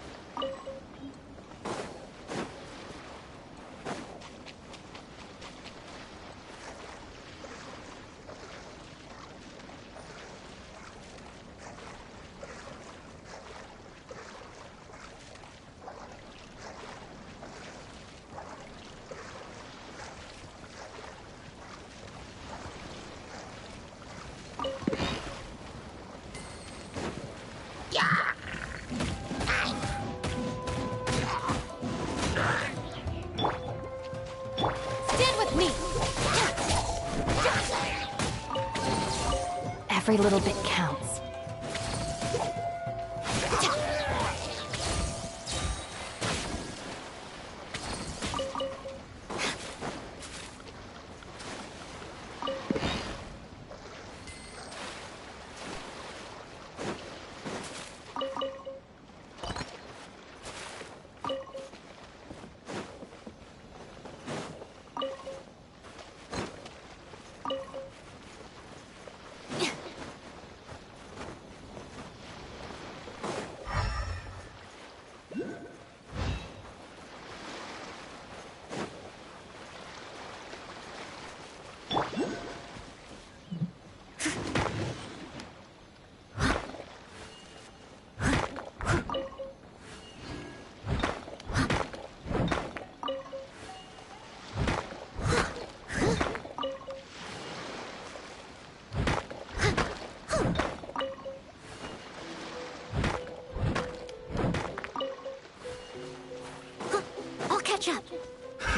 Every little bit counts.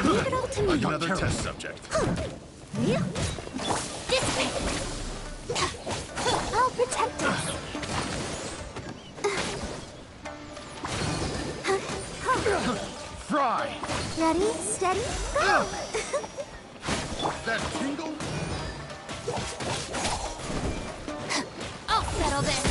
Leave it all to me. Another test subject. Dissipate. I'll protect us. Fry! Ready, steady, go! That tingle? I'll settle this.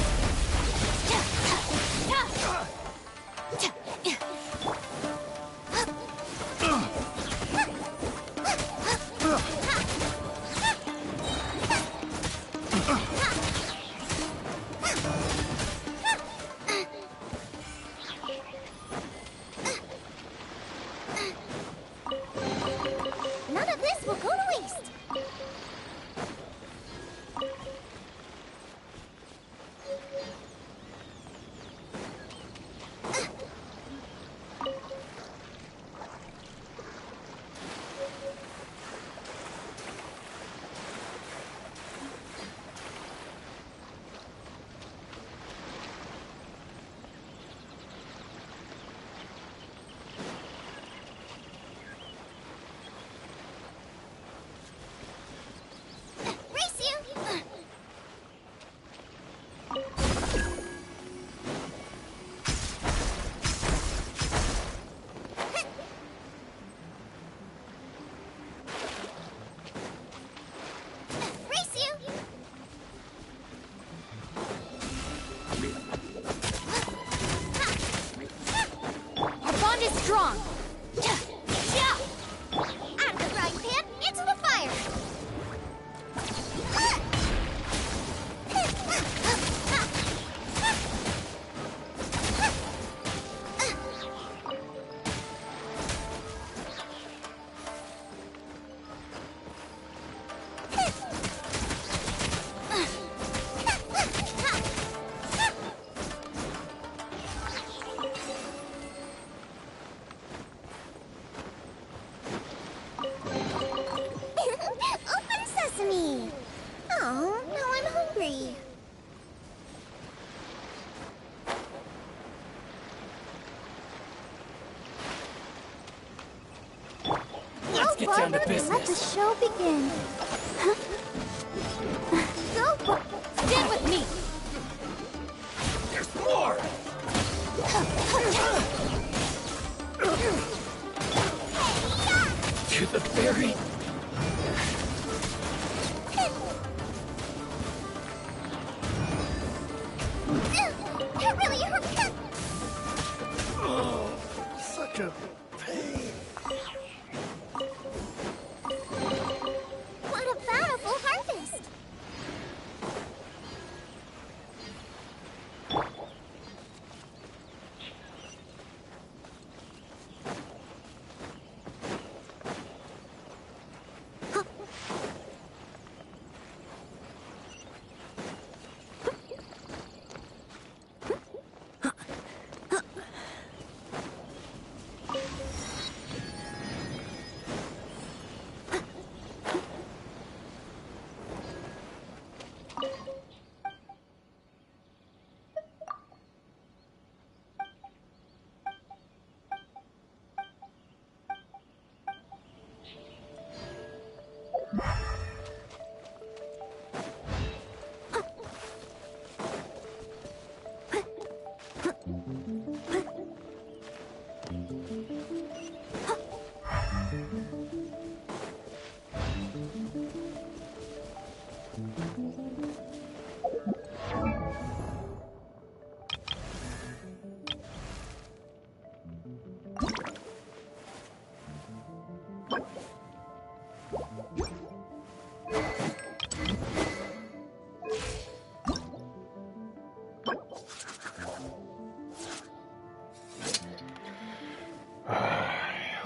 None of this will go to waste. Strong. Out of the frying pan, into the fire. Open sesame! Oh, now I'm hungry. Let's get down to business. Let the show begin. Go, Stand with me. There's more! To the berry. That really hurt. Oh, such a pain. What a bountiful harvest!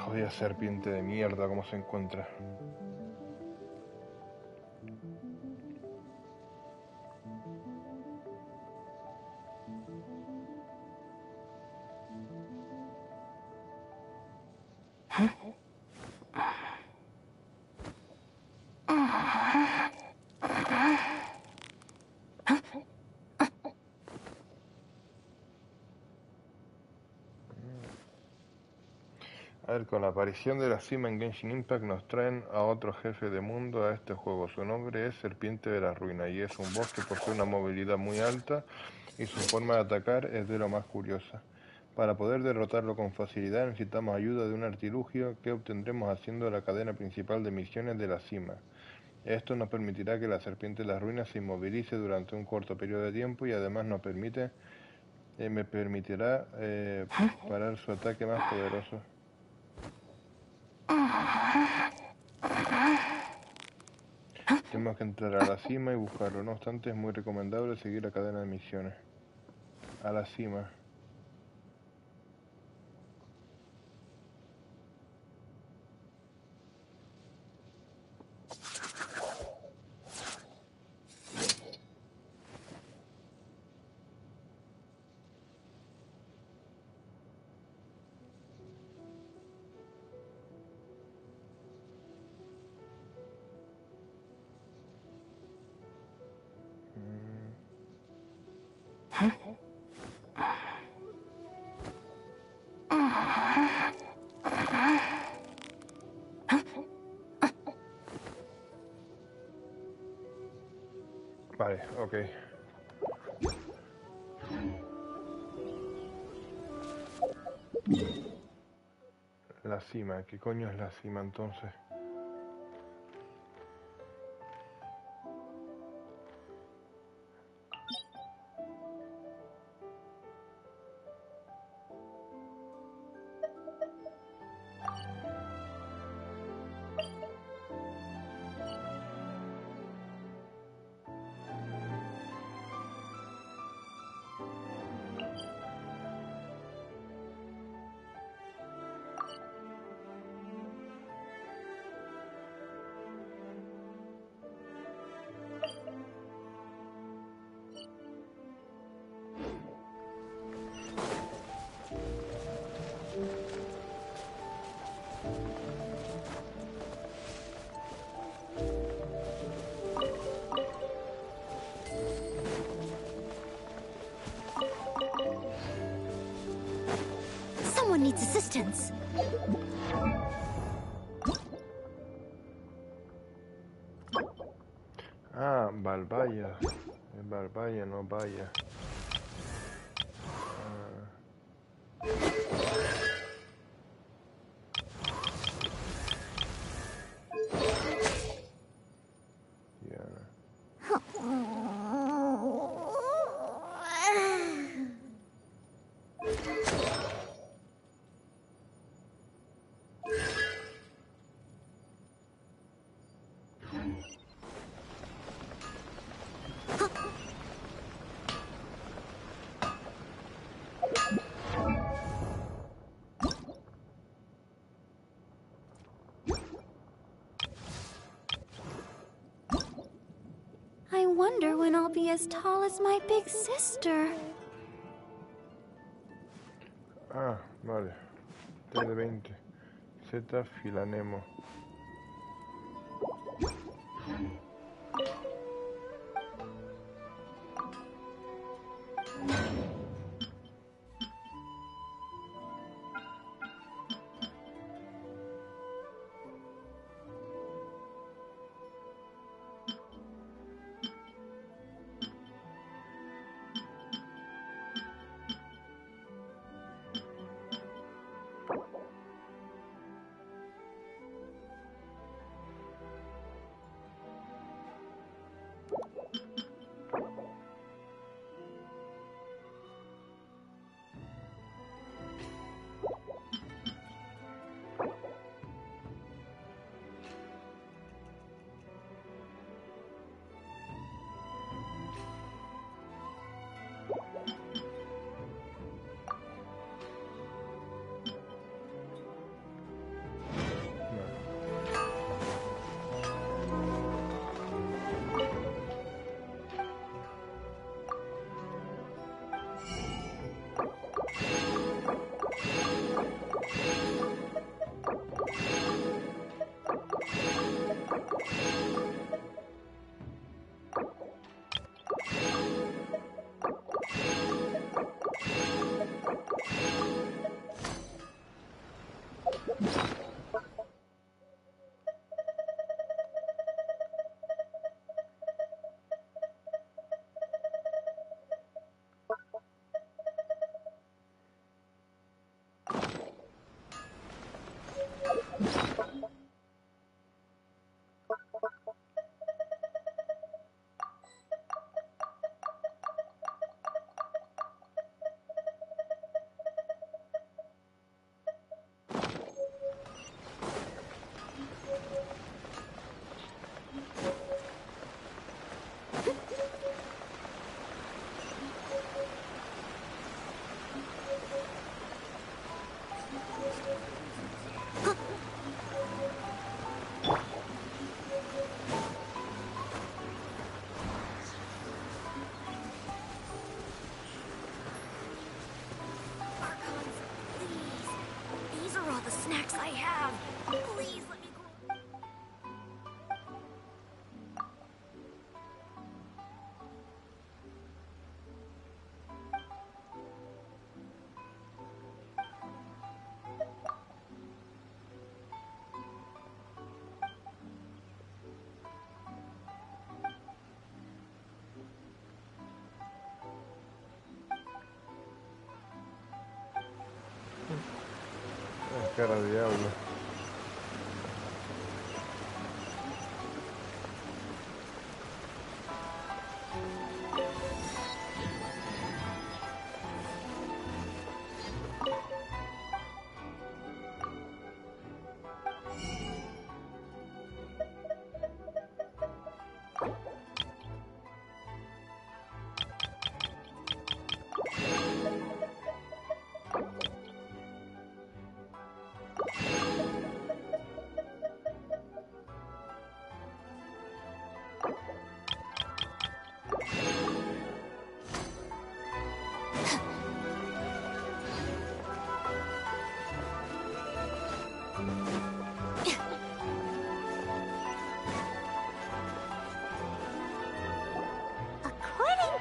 Jodida serpiente de mierda, ¿cómo se encuentra? A ver, con la aparición de la cima en Genshin Impact nos traen a otro jefe de mundo a este juego. Su nombre es Serpiente de la Ruina y es un boss que posee una movilidad muy alta y su forma de atacar es de lo más curiosa. Para poder derrotarlo con facilidad necesitamos ayuda de un artilugio que obtendremos haciendo la cadena principal de misiones de la cima. Esto nos permitirá que la Serpiente de la Ruina se inmovilice durante un corto periodo de tiempo y además me permitirá parar su ataque más poderoso. Tenemos que entrar a la cima y buscarlo, no obstante es muy recomendable seguir la cadena de misiones. A la cima. Vale, ok. La cima, ¿qué coño es la cima entonces? Someone needs assistance. Ah, Balbaya. Es Balbaya, no vaya. wonder when I'll be as tall as my big sister. Ah, vale. T de 20. Z Filanemo. The snacks I have. Please let me go. Cara de diablo.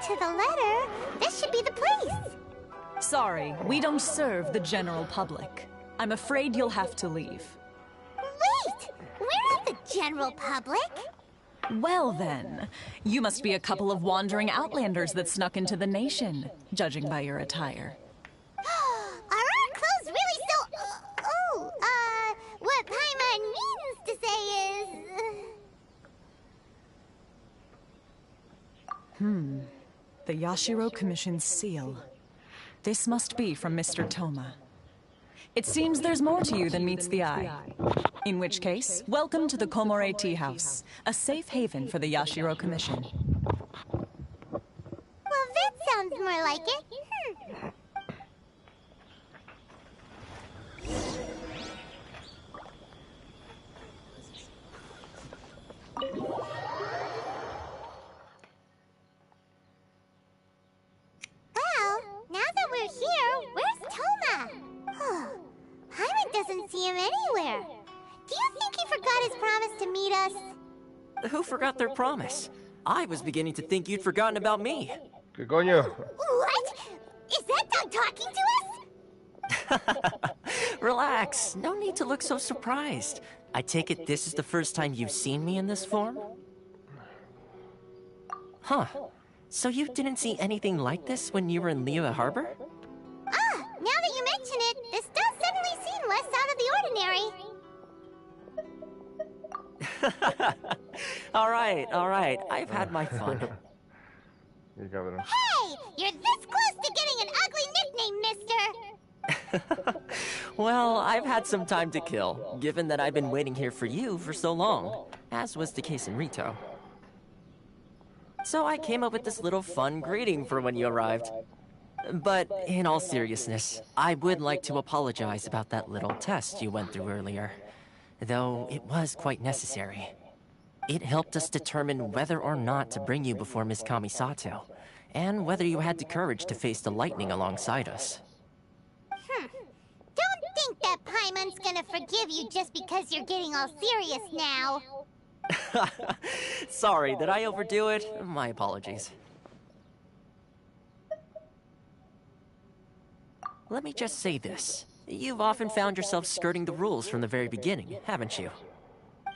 To the letter, this should be the place. Sorry, we don't serve the general public. I'm afraid you'll have to leave. Wait! We're not the general public. Well then, you must be a couple of wandering outlanders that snuck into the nation, judging by your attire. Are our clothes really so... what Paimon means to say is... The Yashiro Commission's seal. This must be from Mr. Toma. It seems there's more to you than meets the eye. In which case, welcome to the Komore Tea House, a safe haven for the Yashiro Commission. Well, that sounds more like it. doesn't see him anywhere. Do you think he forgot his promise to meet us? Who forgot their promise? I was beginning to think you'd forgotten about me. ¿Qué coño? What? Is that dog talking to us? Relax. No need to look so surprised. I take it this is the first time you've seen me in this form? Huh. So you didn't see anything like this when you were in Liyue Harbor? Ah, now that you mention it, this does suddenly seem less out of the ordinary. All right. I've had my fun. Qué cabrón. Hey! You're this close to getting an ugly nickname, mister! Well, I've had some time to kill, given that I've been waiting here for you for so long, as was the case in Rito. So I came up with this little fun greeting for when you arrived. But in all seriousness, I would like to apologize about that little test you went through earlier, though it was quite necessary. It helped us determine whether or not to bring you before Miss Kamisato, and whether you had the courage to face the lightning alongside us. Don't think that Paimon's gonna forgive you just because you're getting all serious now. Sorry, did I overdo it? My apologies. Let me just say this. You've often found yourself skirting the rules from the very beginning, haven't you?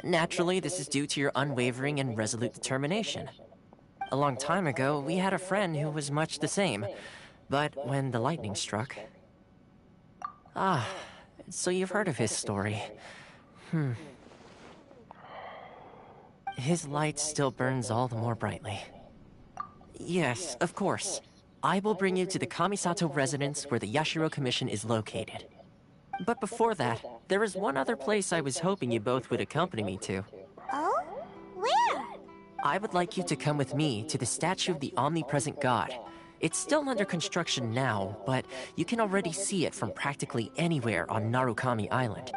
Naturally, this is due to your unwavering and resolute determination. A long time ago, we had a friend who was much the same, but when the lightning struck... Ah, so you've heard of his story. His light still burns all the more brightly. Yes, of course. I will bring you to the Kamisato residence where the Yashiro Commission is located. But before that, there is one other place I was hoping you both would accompany me to. Oh? Where? I would like you to come with me to the statue of the omnipresent god. It's still under construction now, but you can already see it from practically anywhere on Narukami Island.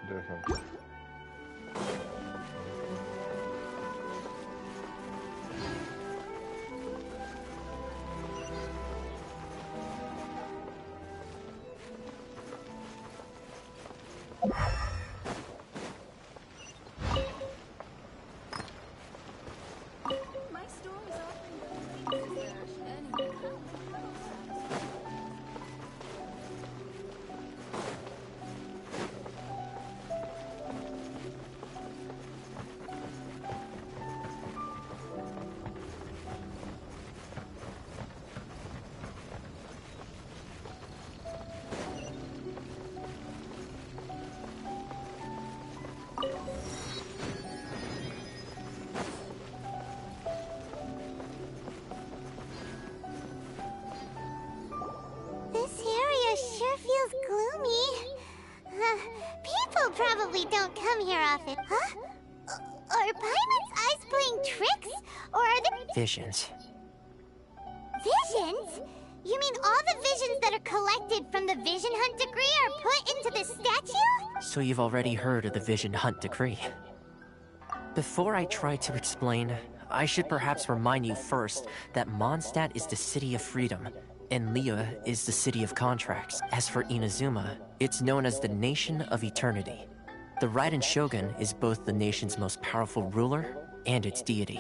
Interesante. probably don't come here often. Huh? Are Paimon's eyes playing tricks? Or are they... Visions. Visions? You mean all the visions that are collected from the Vision Hunt Decree are put into this statue? So you've already heard of the Vision Hunt Decree. Before I try to explain, I should perhaps remind you first that Mondstadt is the city of freedom, and Liyue is the city of contracts. As for Inazuma, it's known as the Nation of Eternity. The Raiden Shogun is both the nation's most powerful ruler and its deity.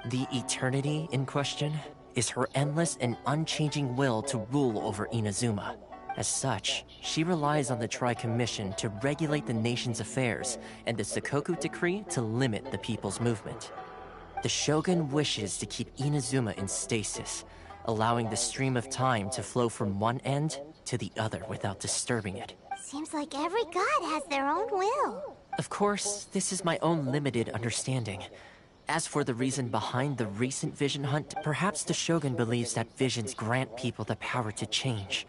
The Eternity in question is her endless and unchanging will to rule over Inazuma. As such, she relies on the Tri-Commission to regulate the nation's affairs and the Sakoku Decree to limit the people's movement. The Shogun wishes to keep Inazuma in stasis, allowing the stream of time to flow from one end to the other without disturbing it. Seems like every god has their own will. Of course, this is my own limited understanding. As for the reason behind the recent vision hunt, perhaps the Shogun believes that visions grant people the power to change,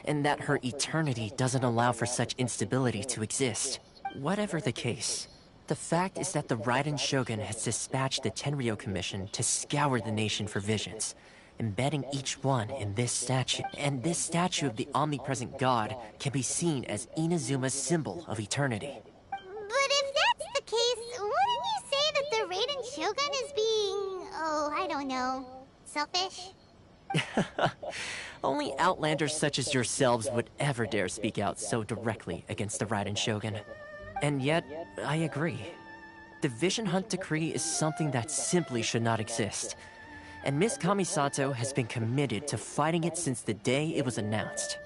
and that her eternity doesn't allow for such instability to exist. Whatever the case, the fact is that the Raiden Shogun has dispatched the Tenryo Commission to scour the nation for visions, embedding each one in this statue. And this statue of the omnipresent god can be seen as Inazuma's symbol of eternity. But if that's the case, wouldn't you say that the Raiden Shogun is being... oh, I don't know... selfish? Only outlanders such as yourselves would ever dare speak out so directly against the Raiden Shogun. And yet, I agree. The Vision Hunt Decree is something that simply should not exist. And Miss Kamisato has been committed to fighting it since the day it was announced.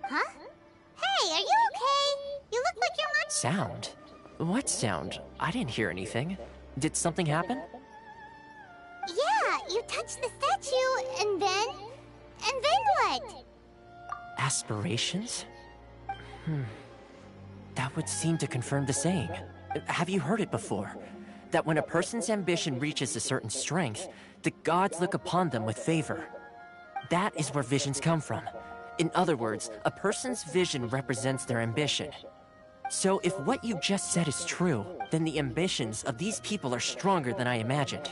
Huh? Hey, are you okay? You look like you're not... Sound? What sound? I didn't hear anything. Did something happen? Yeah, you touched the statue, and then... and then what? Aspirations? That would seem to confirm the saying. Have you heard it before? That when a person's ambition reaches a certain strength, the gods look upon them with favor. That is where visions come from. In other words, a person's vision represents their ambition. So if what you just said is true, then the ambitions of these people are stronger than I imagined.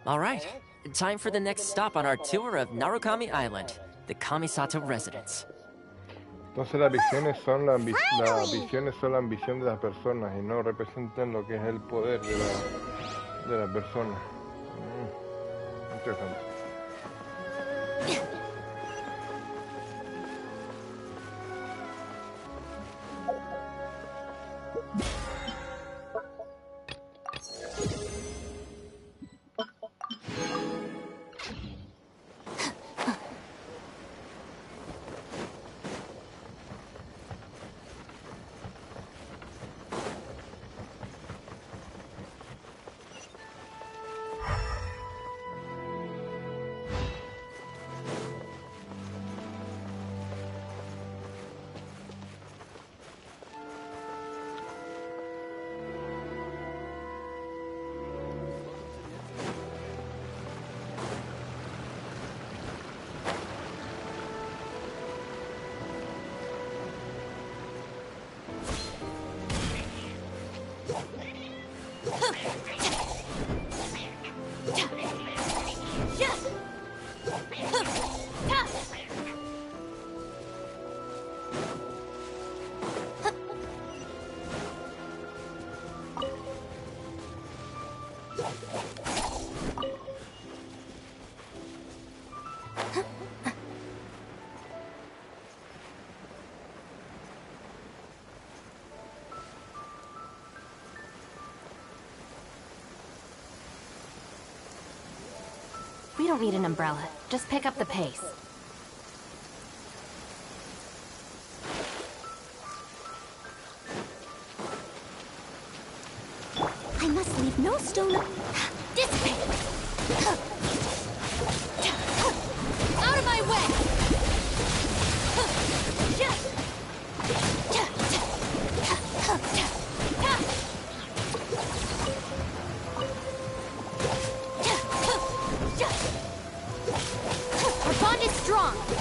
Alright, time for the next stop on our tour of Narukami Island, the Kamisato residence. Entonces las visiones son la ambición de las personas y no representan lo que es el poder de la persona. Interesante. We don't need an umbrella. Just pick up the pace. I must leave no stone... Dissipate! Out of my way! strong.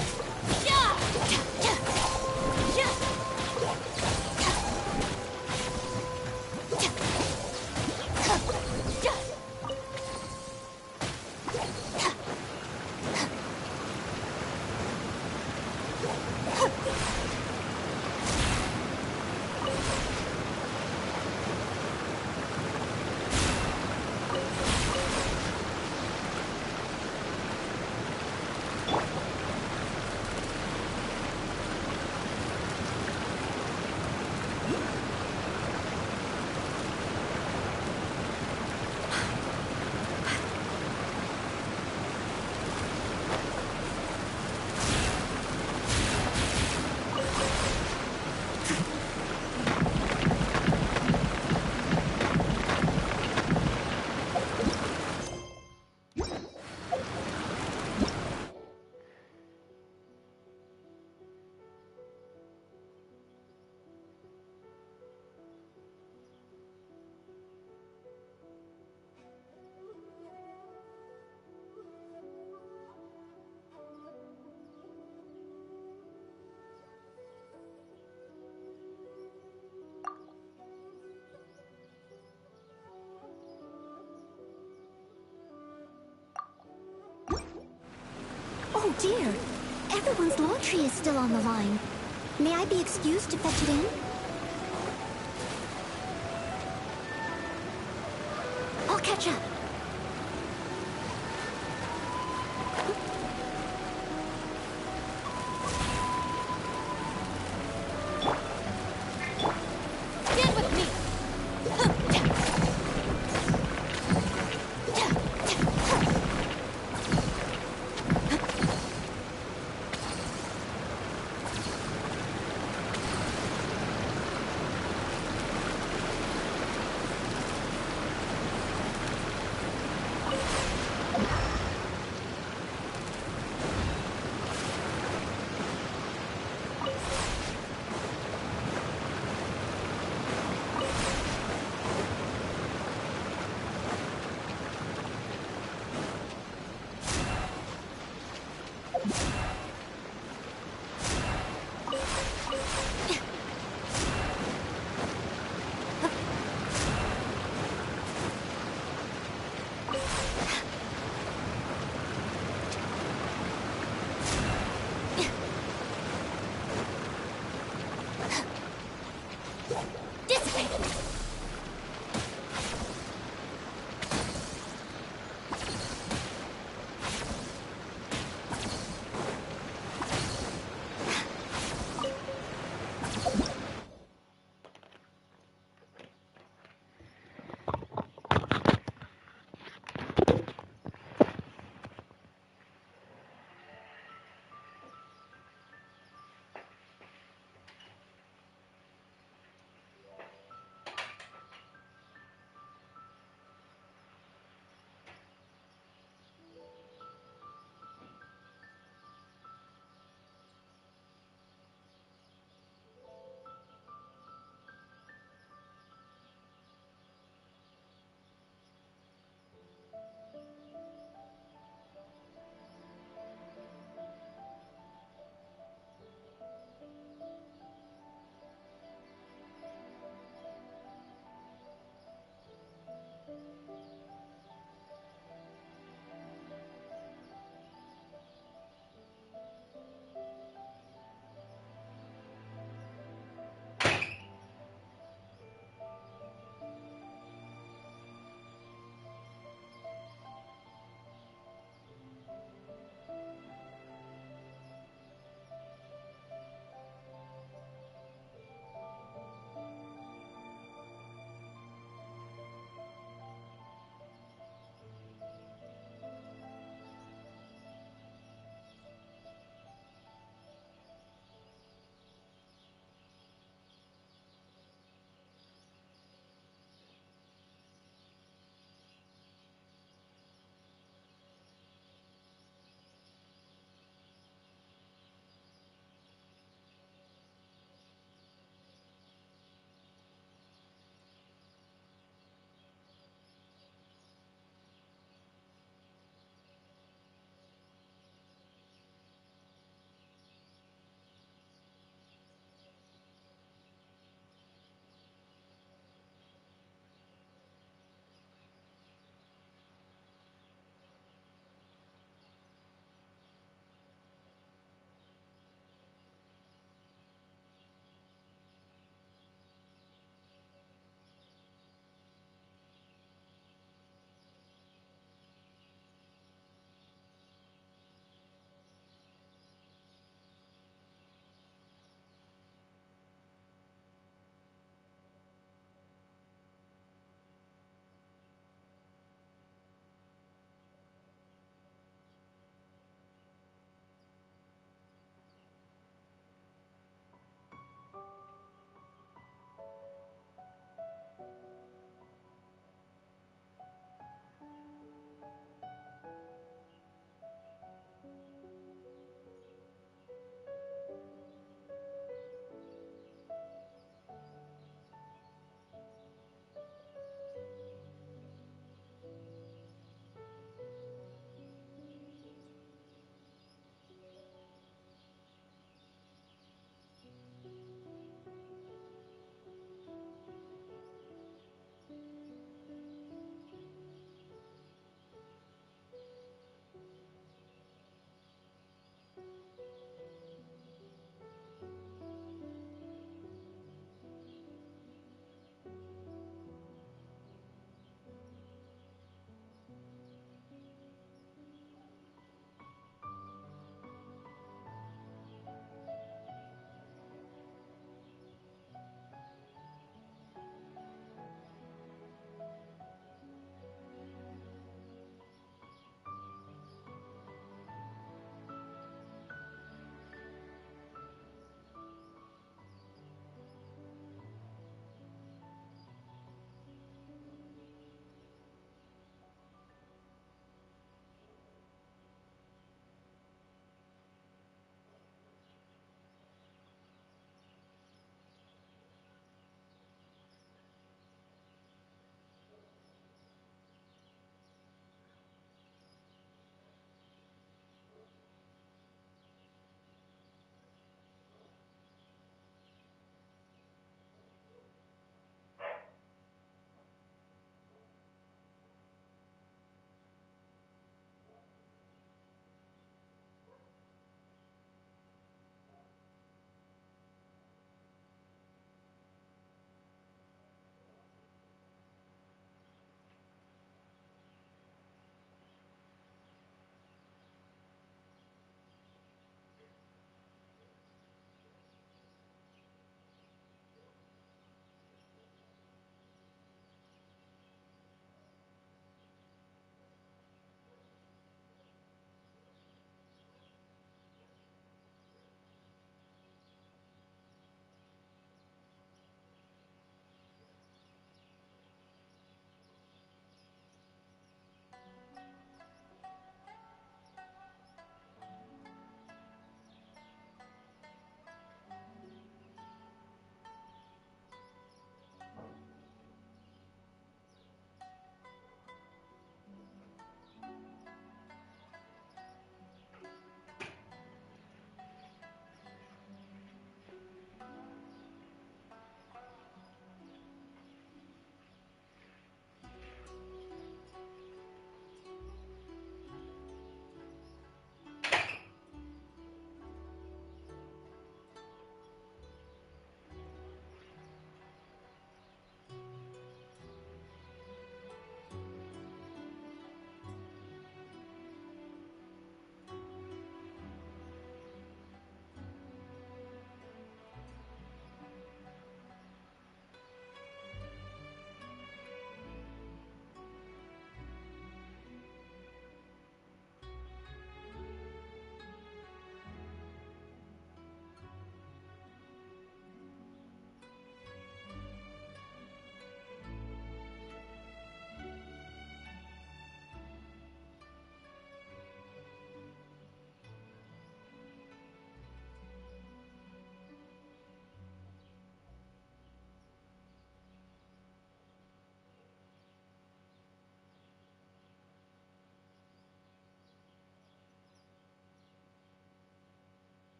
Oh dear, everyone's laundry is still on the line. May I be excused to fetch it in? I'll catch up. Stand with me.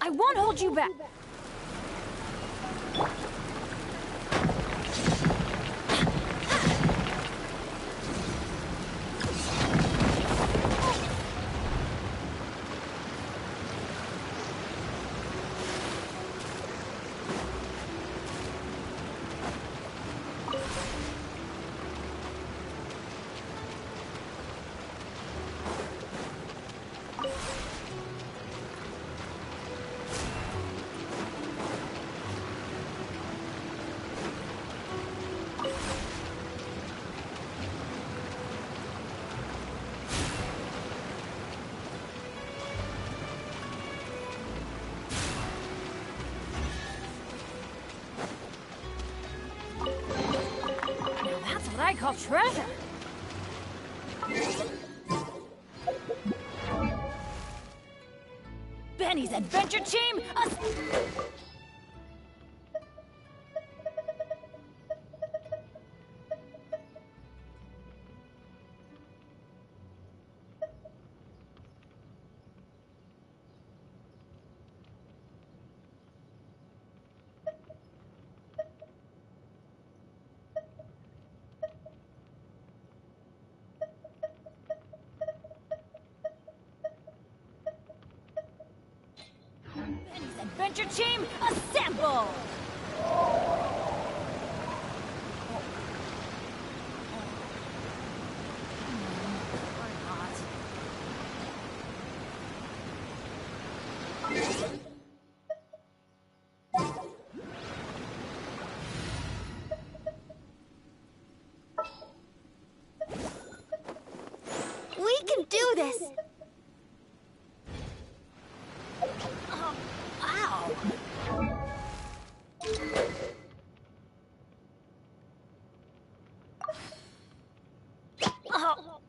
I won't hold you back. What I call treasure. Benny's adventure team. Benny's adventure team, assemble! We can do this! Ow! Oh.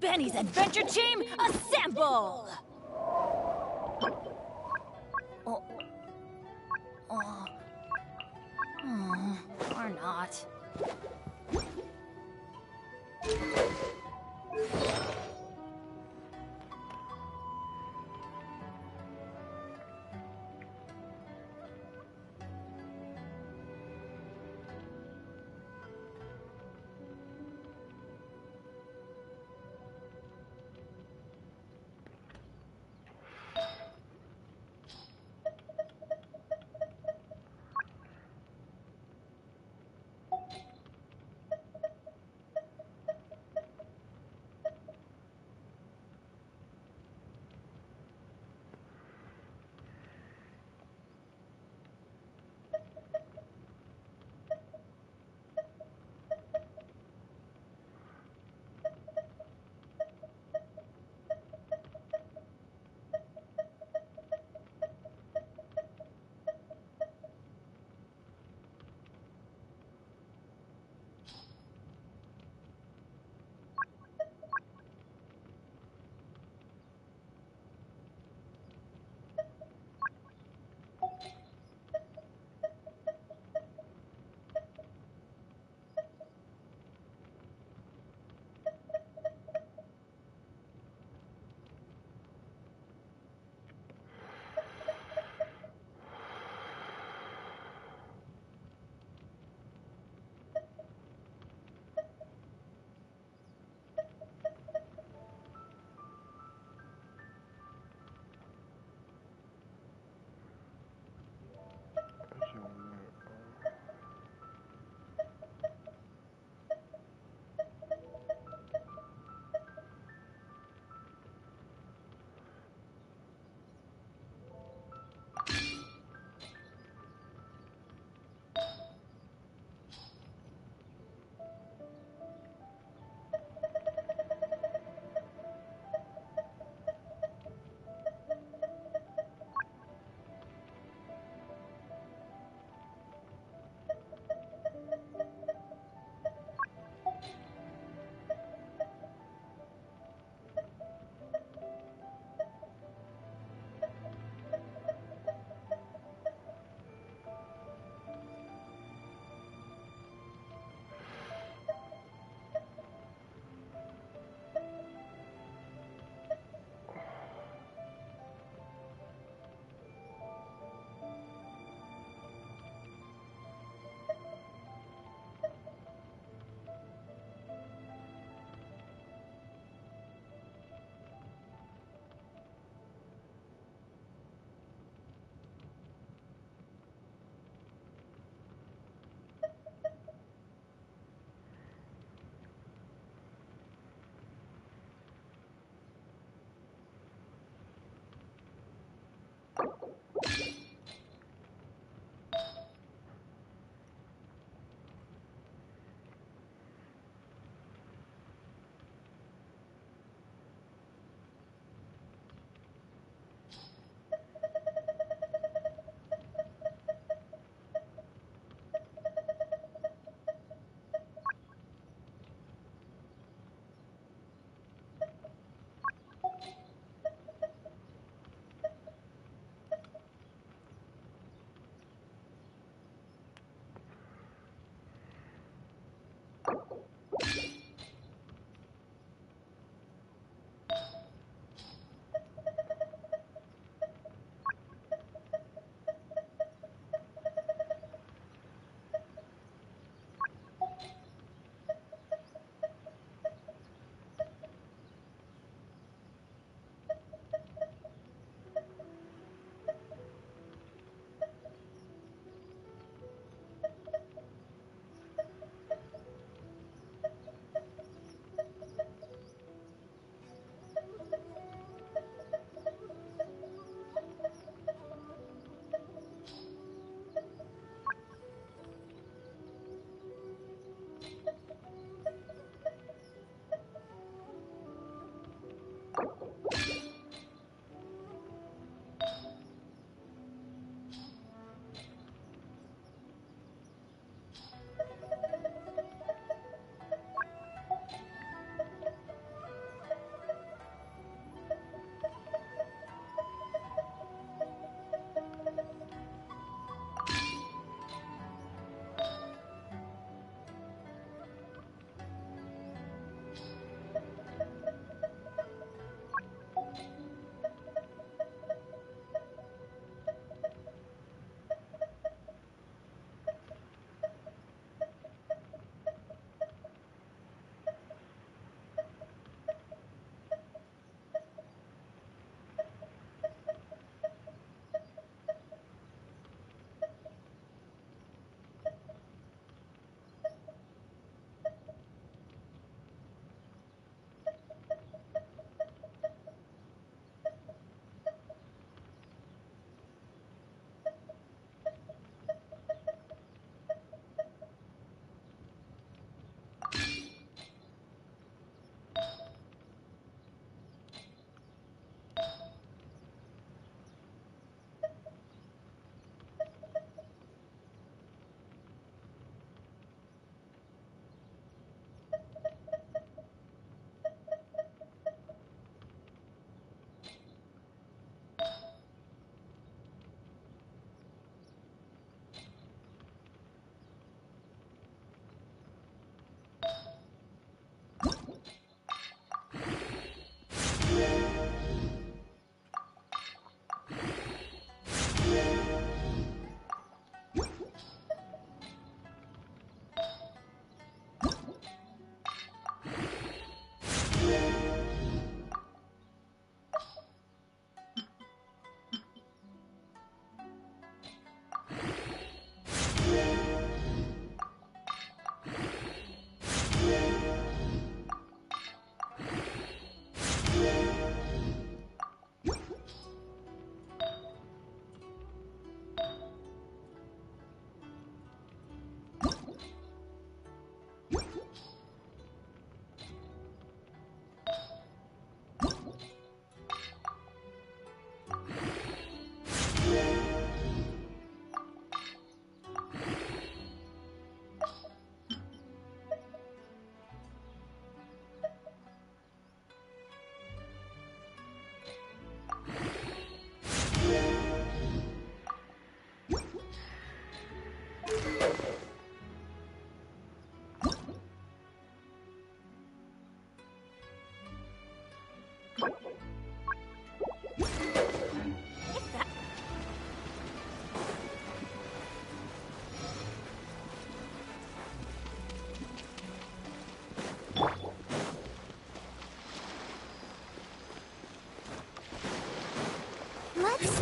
Benny's Adventure Team, assemble! Or not.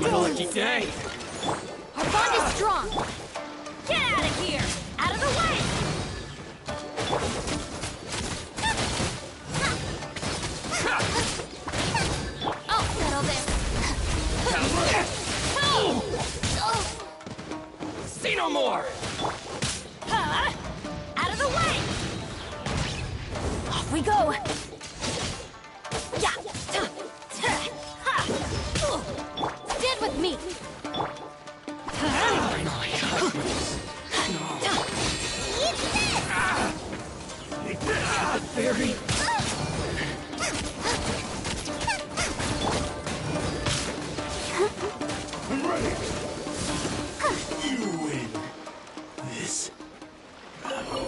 My lucky day! Our bond is strong! Get out of here! Out of the way! I'll settle this! See no more! Out of the way! Off we go! Stand with me! Very. I'm ready. You win this battle.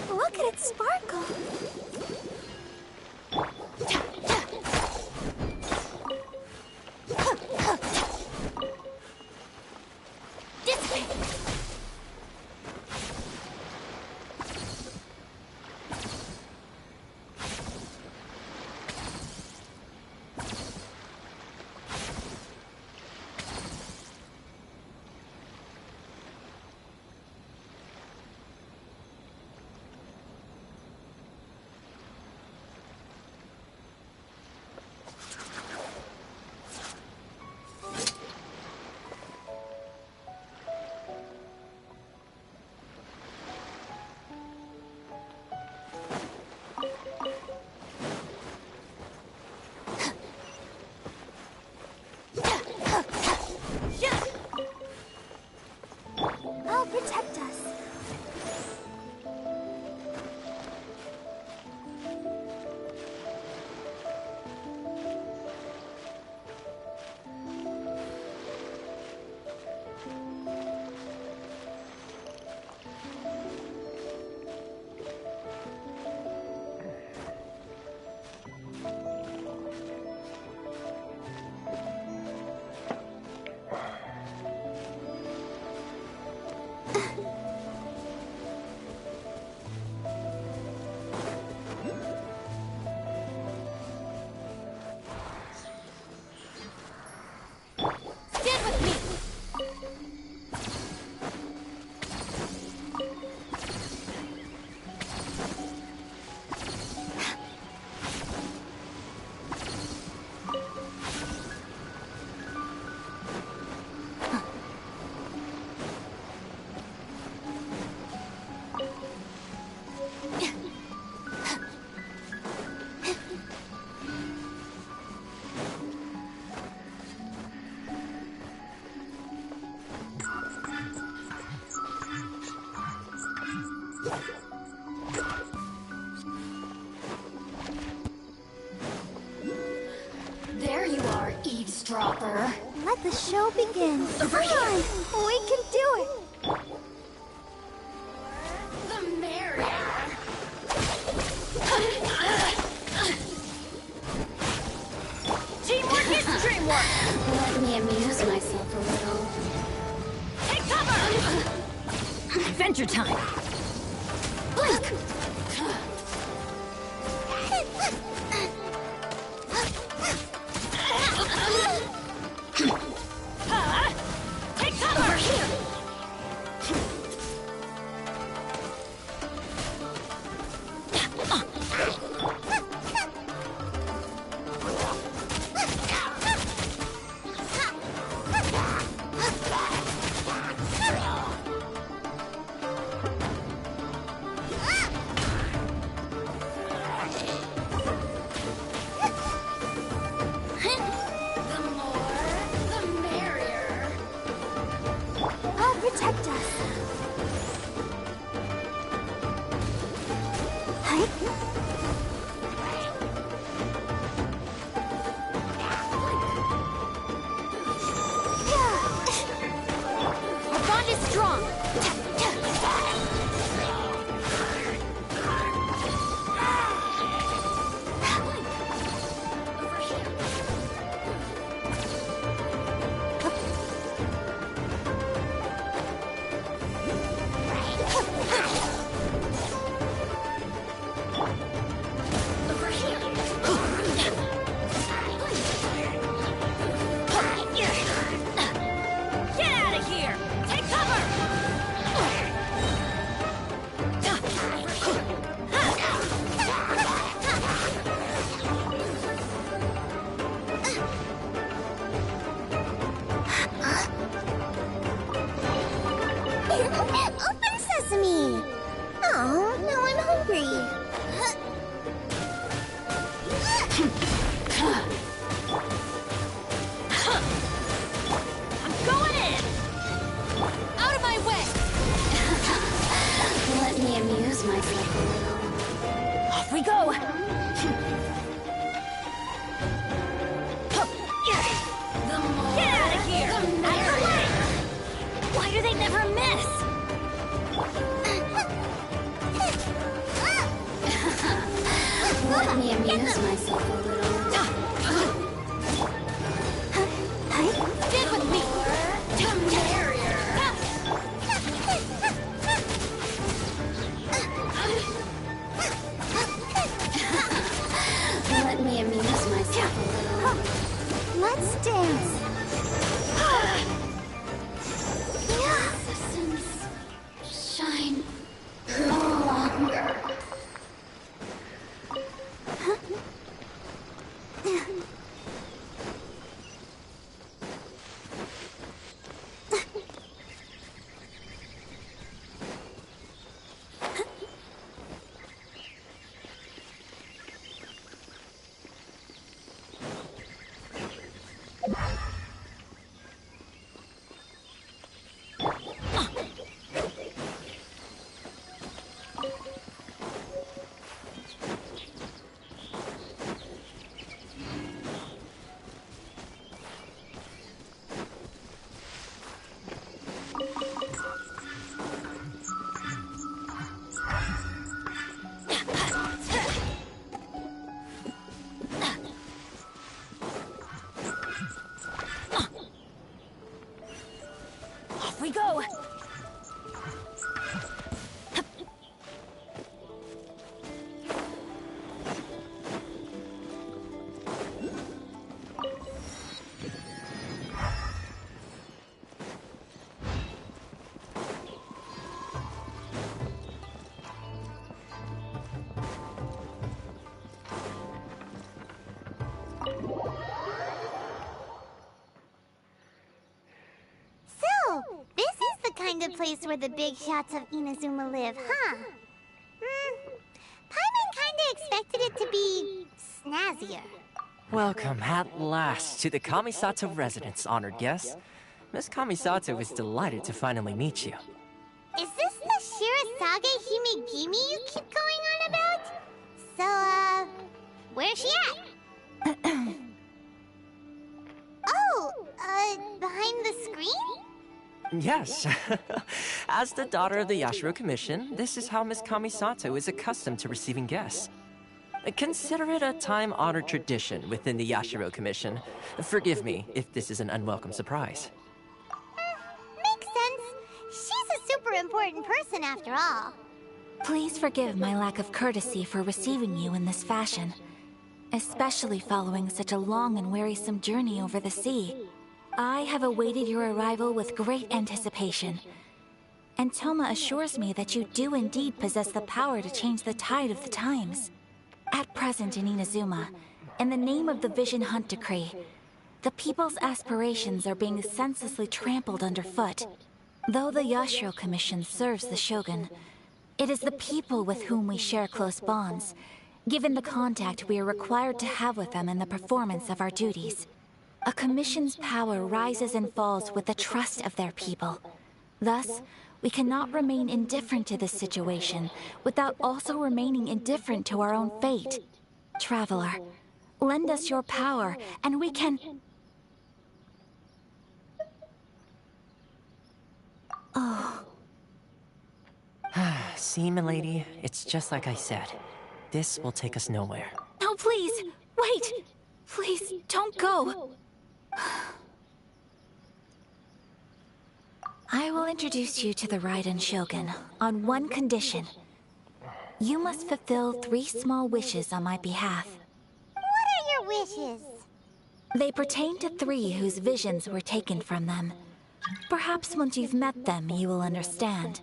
Look at it sparkle. I'll protect us. There you are, eavesdropper. Let the show begin. Come on, we can do it. The merrier. Teamwork is dreamwork. Let me amuse myself a little. Take cover! Adventure time. Blink! Take cover! Over here! Protect us. Our bond is strong. we go! Get out of here! Out of the way! Why do they never miss? Let me amuse myself a little. Get with me! Let me amuse myself a little. Let's dance. Resistance shine no longer. Off we go! So, this is the kind of place where the big shots of Inazuma live, huh? Paimon kinda expected it to be snazzier. Welcome at last to the Kamisato residence, honored guest. Miss Kamisato is delighted to finally meet you. Is this the Shirazage Himegimi you keep going on about? So, where's she at? Behind the screen? Yes. As the daughter of the Yashiro Commission, this is how Miss Kamisato is accustomed to receiving guests. Consider it a time-honored tradition within the Yashiro Commission. Forgive me if this is an unwelcome surprise. Makes sense. She's a super important person after all. Please forgive my lack of courtesy for receiving you in this fashion, especially following such a long and wearisome journey over the sea. I have awaited your arrival with great anticipation, and Toma assures me that you do indeed possess the power to change the tide of the times. At present in Inazuma, in the name of the Vision Hunt Decree, the people's aspirations are being senselessly trampled underfoot. Though the Yashiro Commission serves the Shogun, it is the people with whom we share close bonds, given the contact we are required to have with them in the performance of our duties. A commission's power rises and falls with the trust of their people. Thus, we cannot remain indifferent to this situation without also remaining indifferent to our own fate. Traveler, lend us your power, and we can... Oh. See, milady, it's just like I said. This will take us nowhere. No, please! Wait! Please, don't go! I will introduce you to the Raiden Shogun on one condition. You must fulfill 3 small wishes on my behalf. What are your wishes? They pertain to 3 whose visions were taken from them. Perhaps once you've met them, you will understand.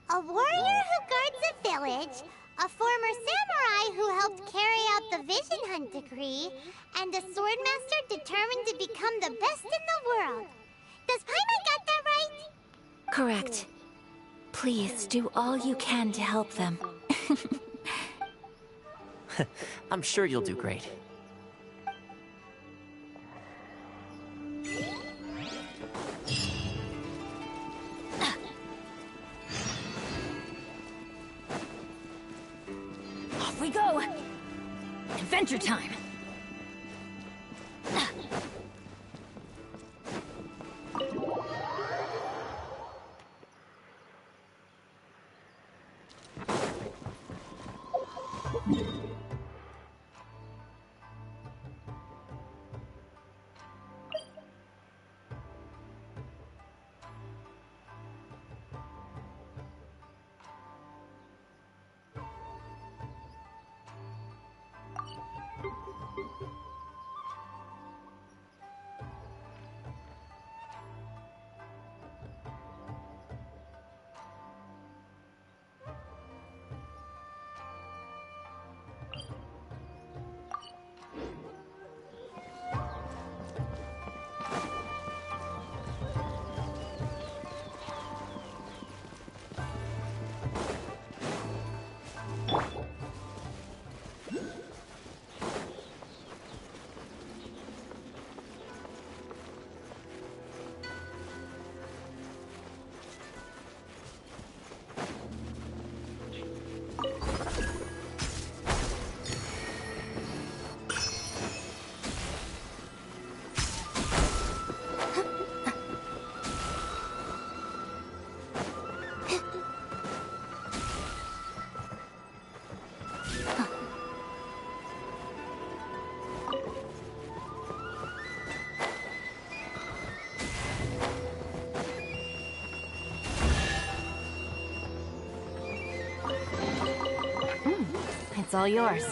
A warrior who guards a village, a former samurai who helped carry out the Vision Hunt Decree, and a swordmaster determined to become the best in the world. Does Paimon got that right? Correct. Please do all you can to help them. I'm sure you'll do great. we go! Adventure time! It's all yours.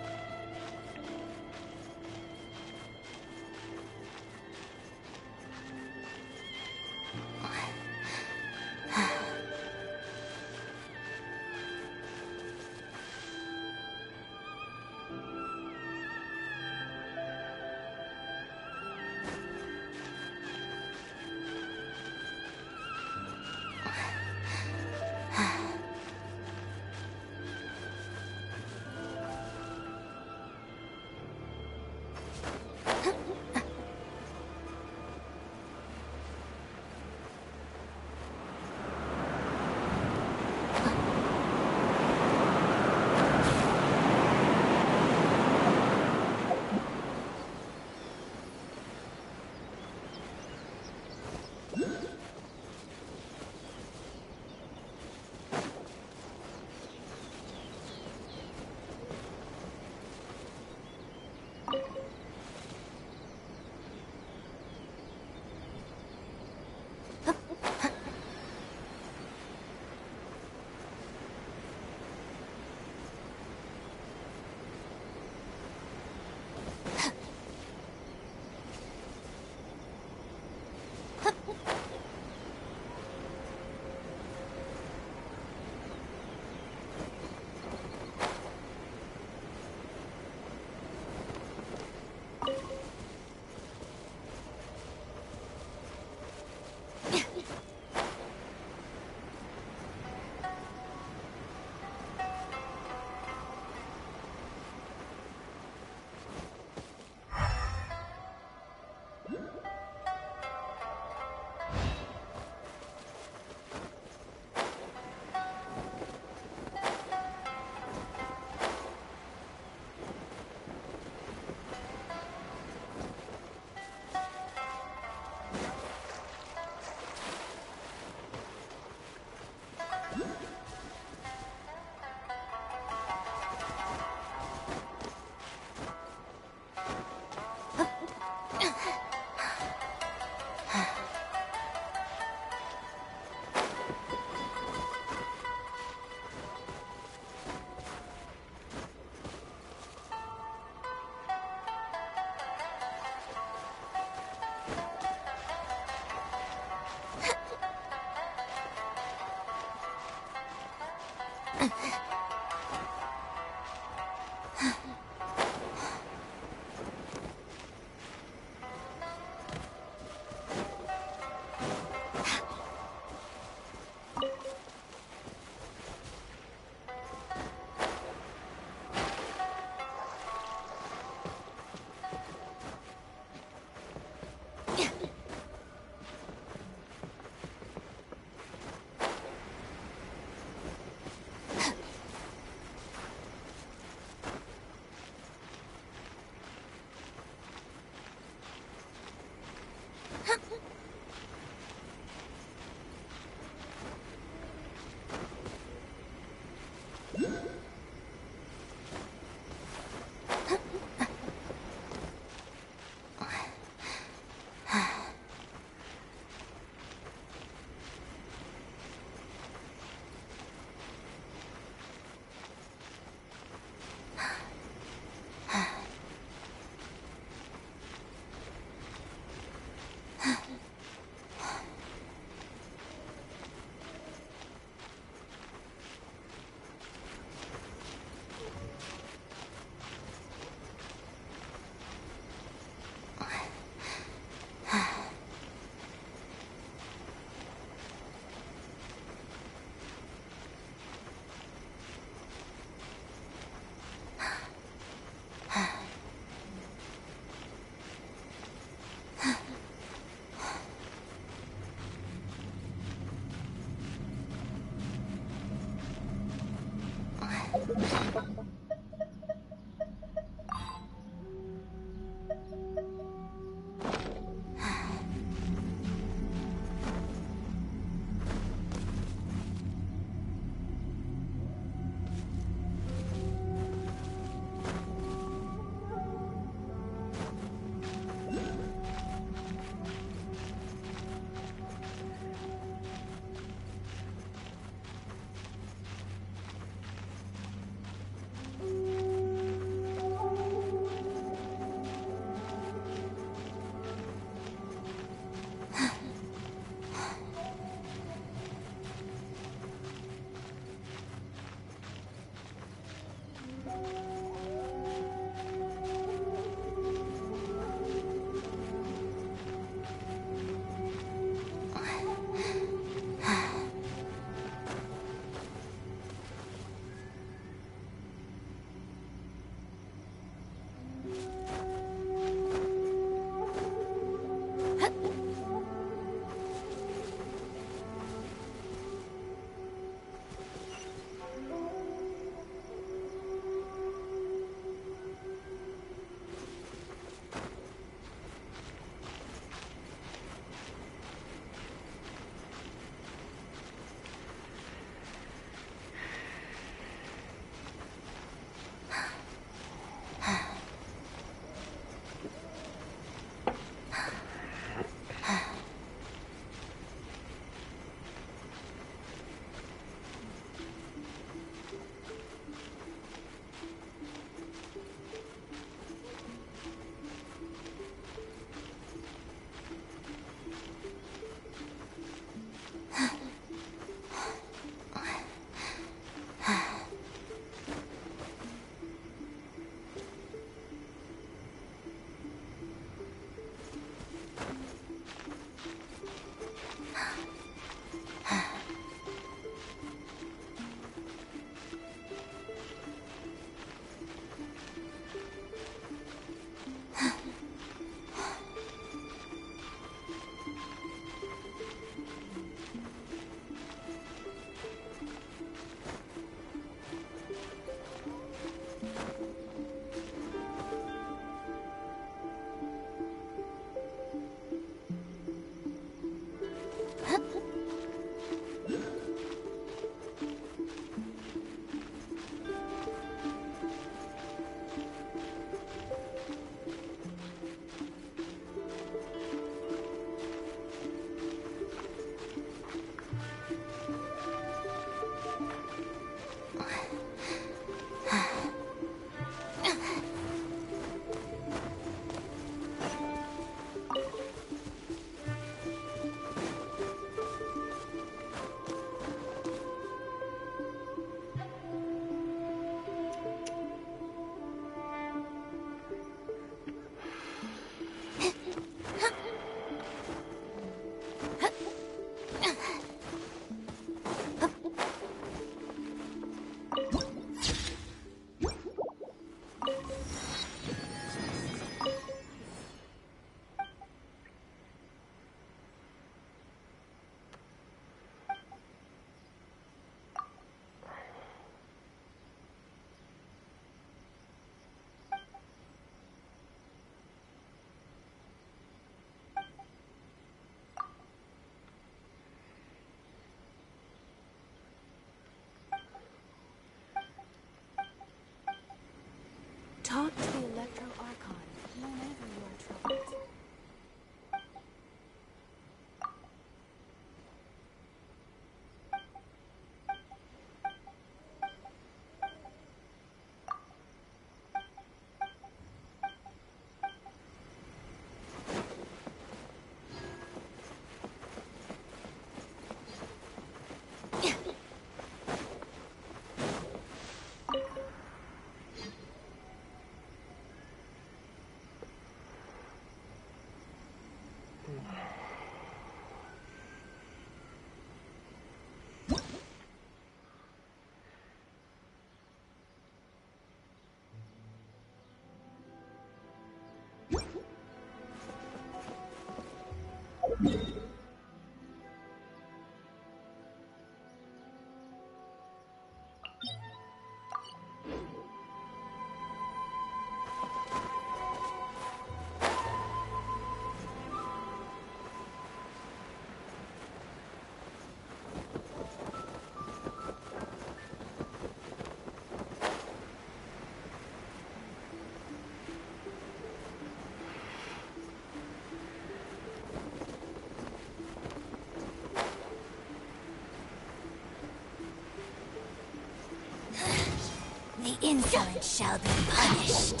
insolence shall be punished.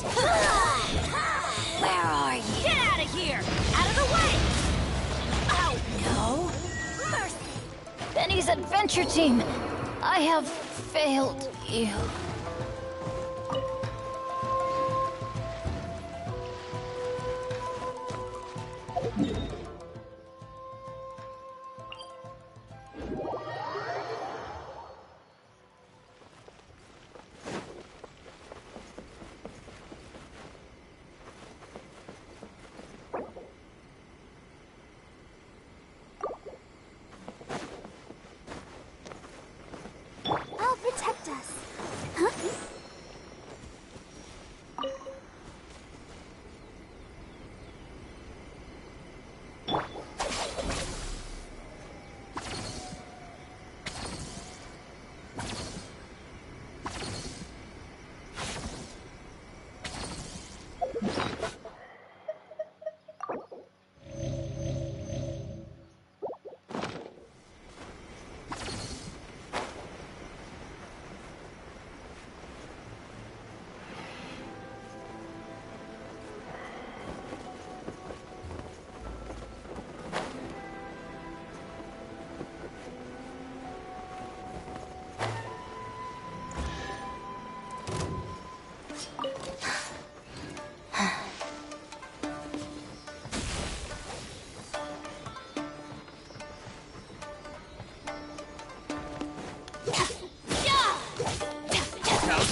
Where are you? Get out of here! Out of the way! Oh, no. Mercy. Benny's adventure team. I have failed you. I'll protect us. Huh?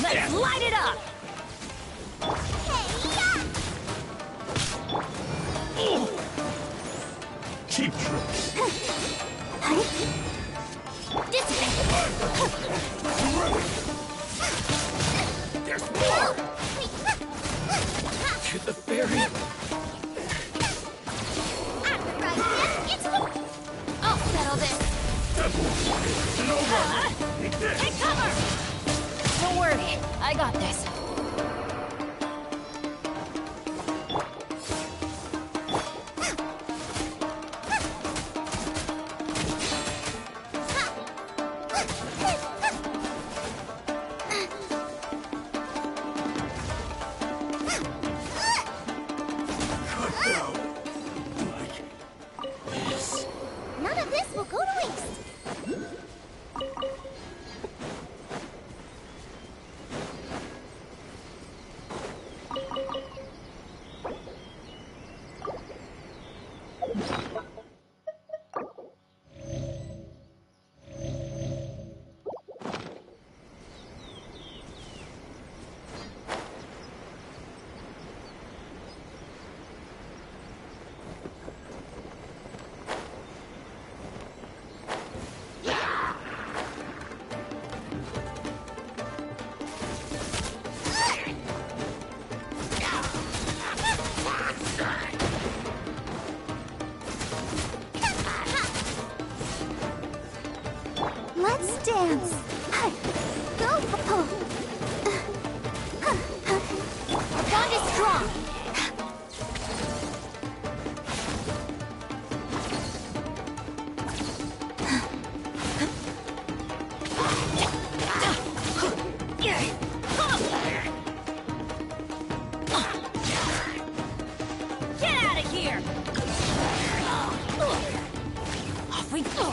Let's light it up! Cheap tricks. There's more! To the ferry. I'll settle this. Take cover! Don't worry, I got this. None of this will go to waste. Let's dance. Go. Our bond is strong. Get out of here! Off we go.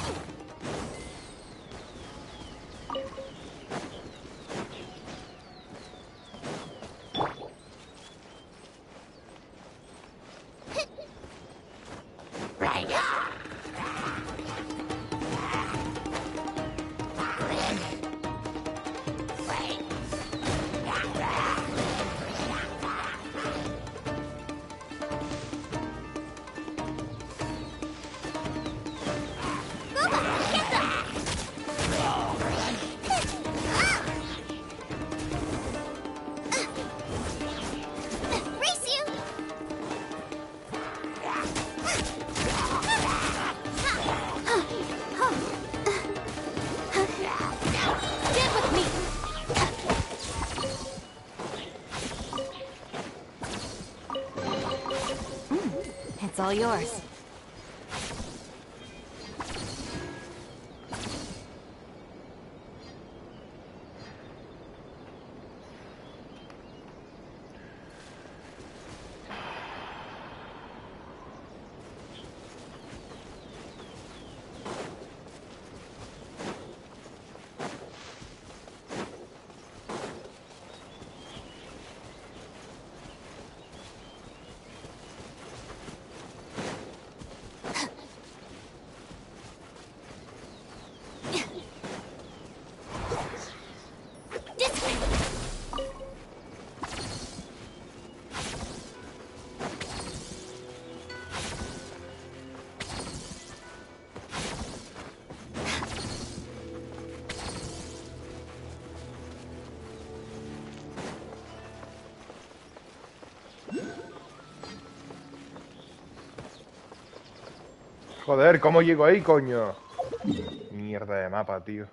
It's all yours. Joder, ¿cómo llego ahí, coño? Mierda de mapa, tío.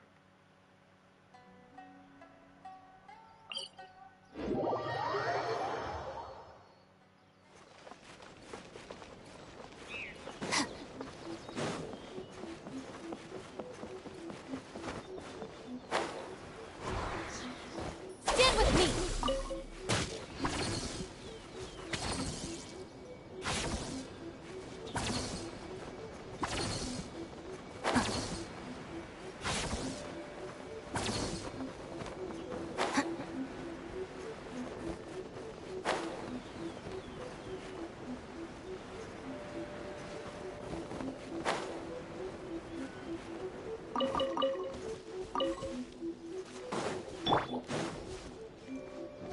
Stand with me!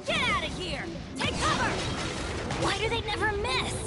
Get out of here! Take cover! Why do they never miss?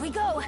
we go!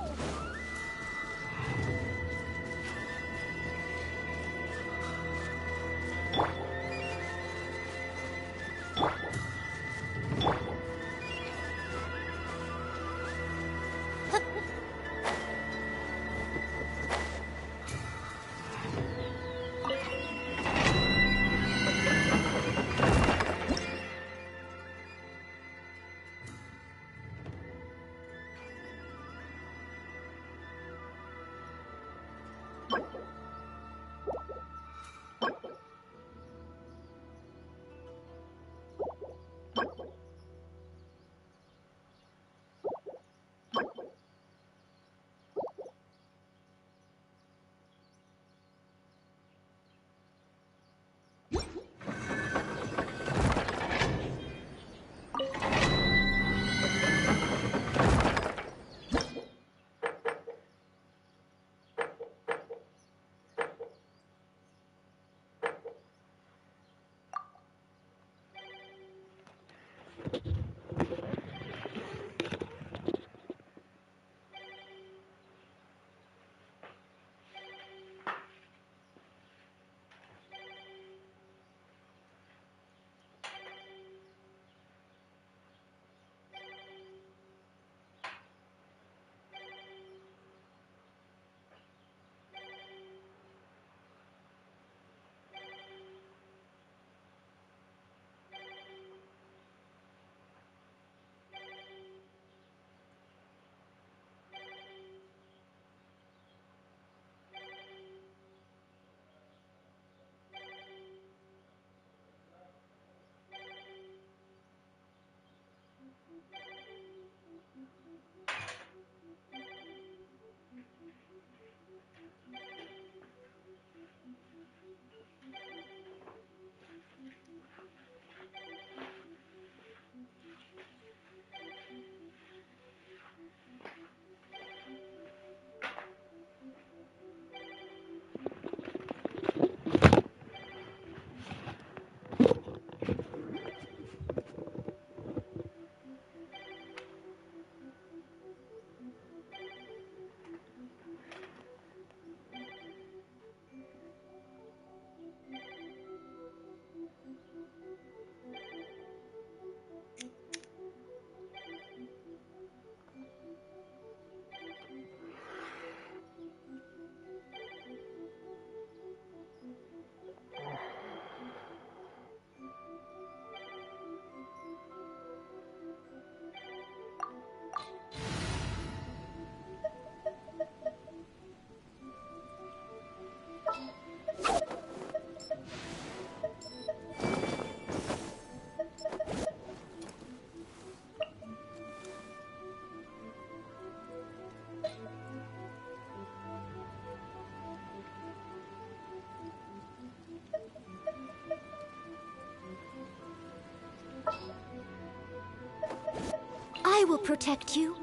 I will protect you.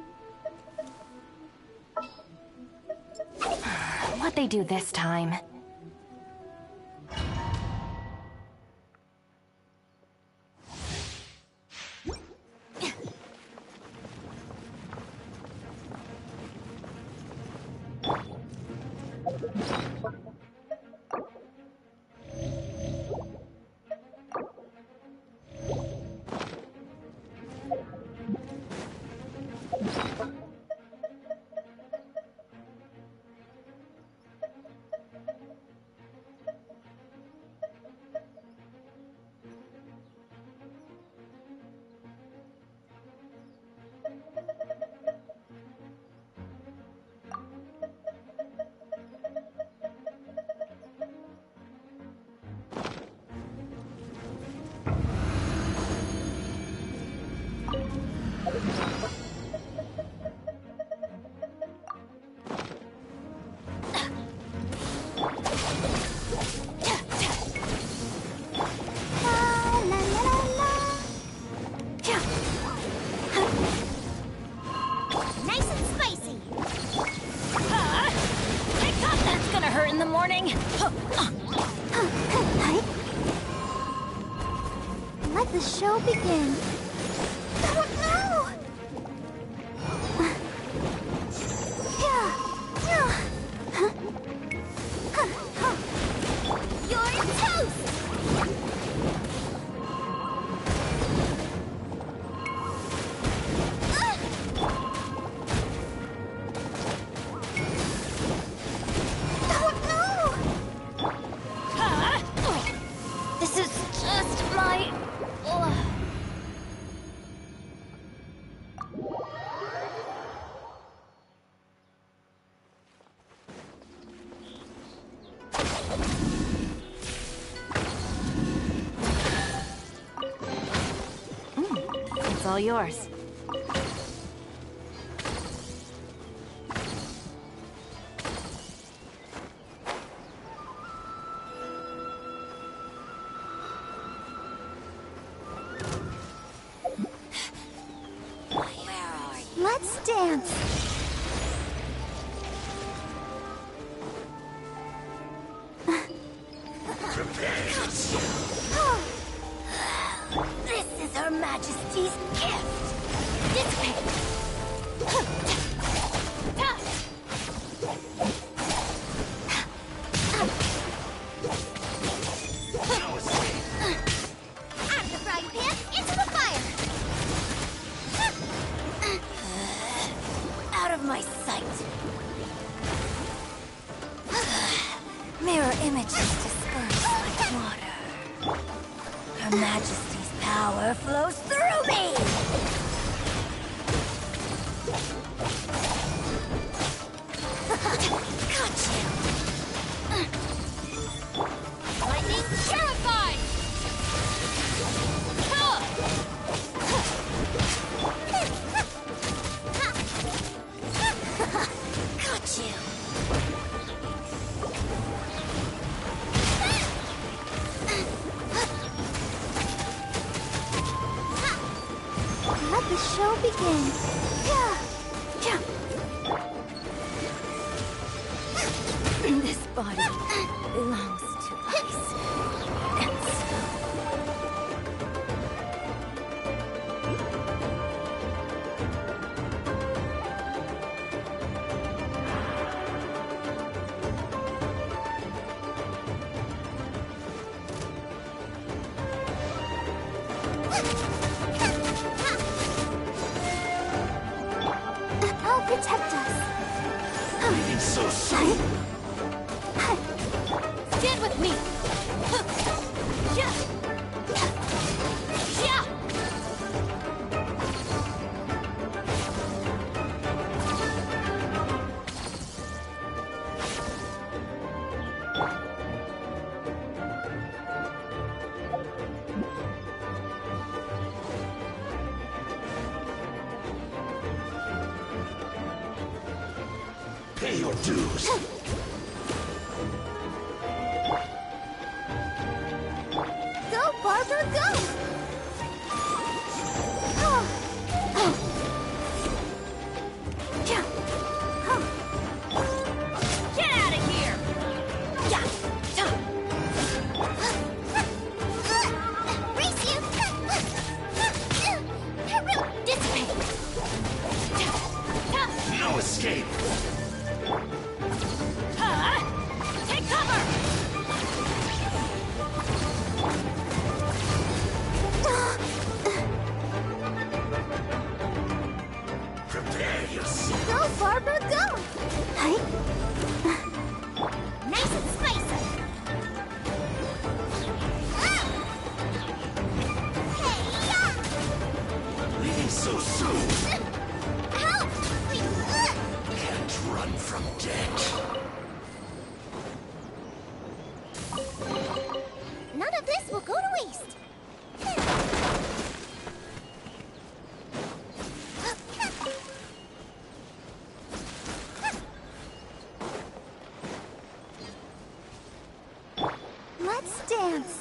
What'd they do this time? Let the show begin. Oh, no! You're toast! This is just my... It's all yours. Let's dance. This is Her Majesty's gift. Dissipate. Out of the frying pan, into the fire. Out of my sight. Mirror images disperse like water. Her Majesty's power flows through me! Got you! Lightning terrified! Got you! Let the show begin. This body belongs to ice and snow. I'll protect us. Leaving so soon. Stand with me! Pay your dues. Go, Barbara, go! waste! Let's dance!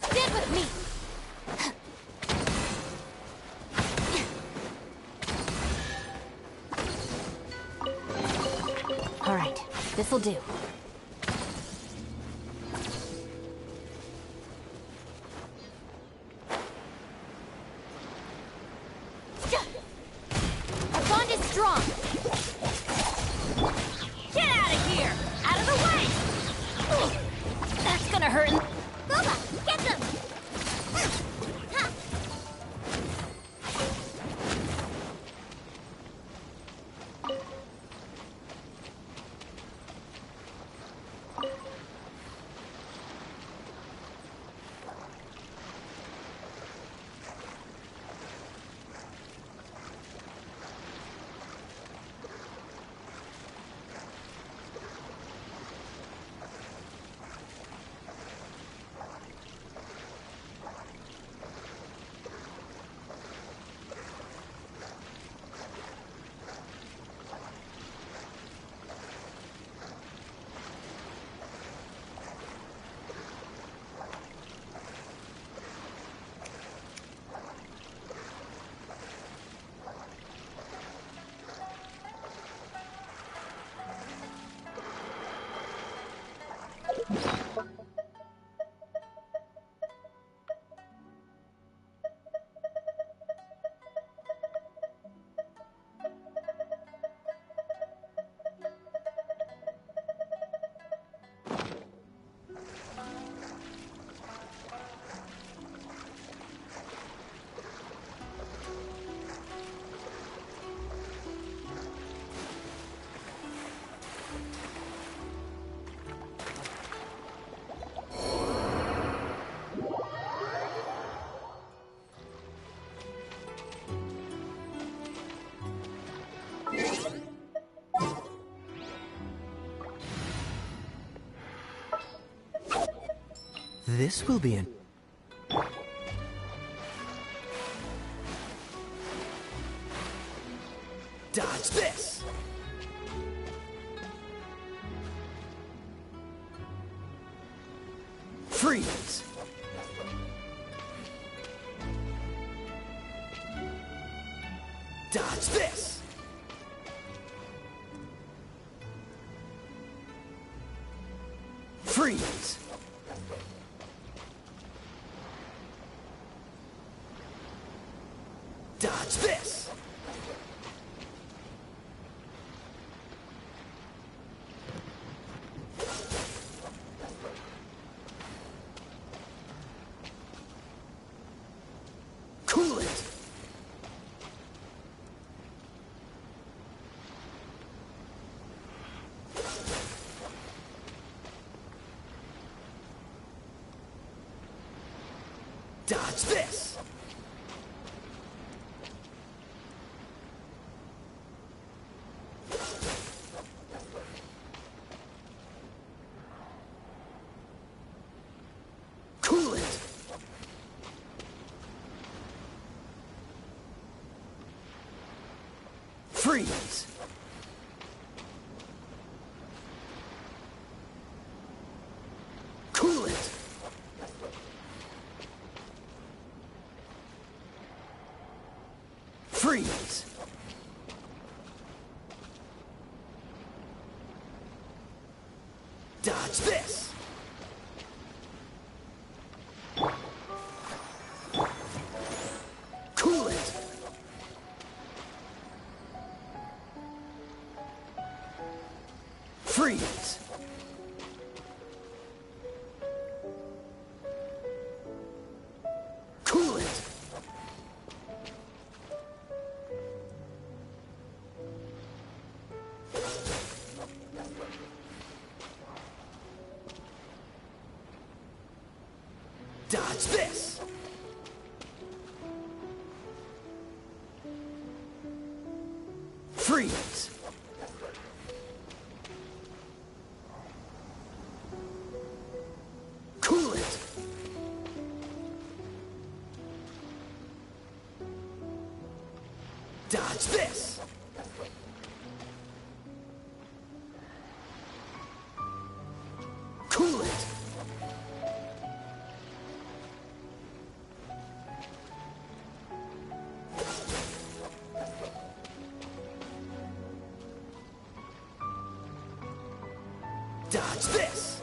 Stick with me! All right, this'll do. Our bond is strong. Get out of here! Out of the way! That's gonna hurt. Boba, get them! This will be an... Dodge this! Freeze! Dodge this! Freeze! Dodge this! Cool it! Dodge this! Cool it! Freeze! Cool it! Freeze! Dodge this! Cool it! Freeze! Cool it! Dodge this! Freeze! Cool it! Dodge this! Cool it! Dodge this!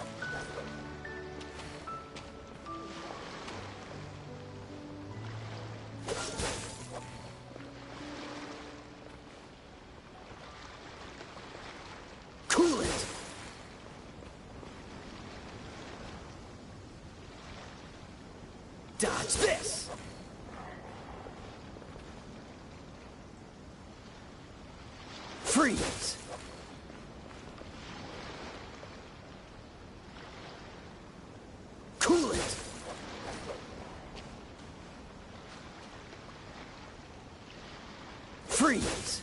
Cool it! Dodge this! Freeze! Cool it! Freeze!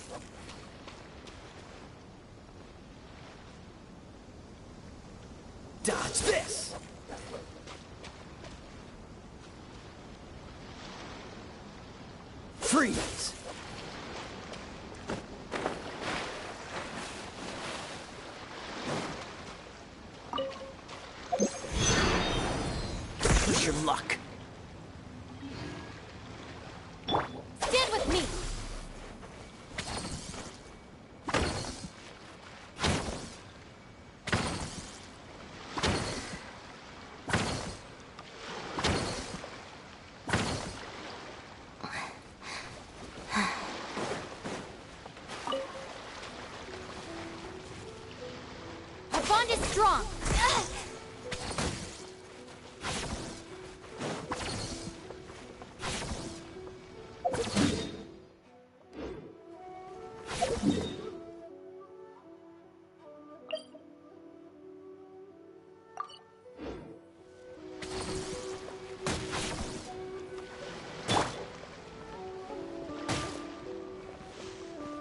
Dodge this! Freeze! Push your luck. Stand with me! Our bond is strong!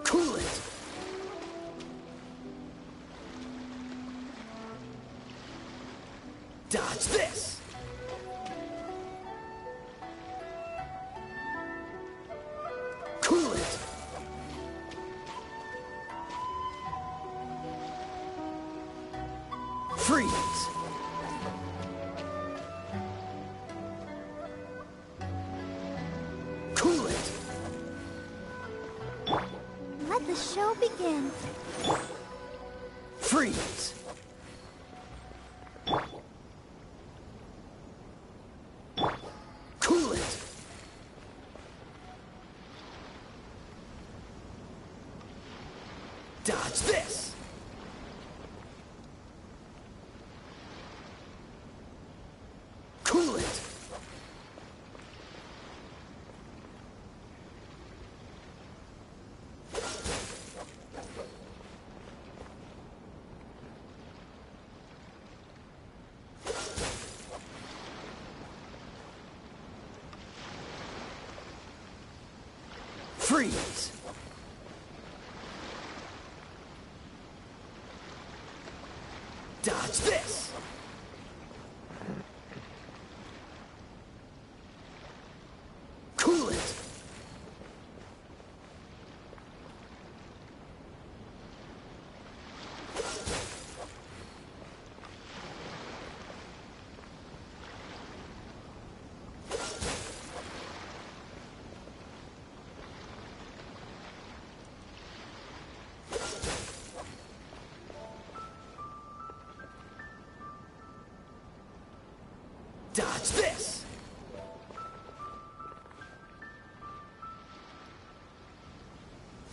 Cool it! Dodge this! Cool it! Freeze! Cool it! Let the show begin. Freeze! Cool it! Dodge this! Cool it! Freeze! Dodge this! Cool it! Dodge this!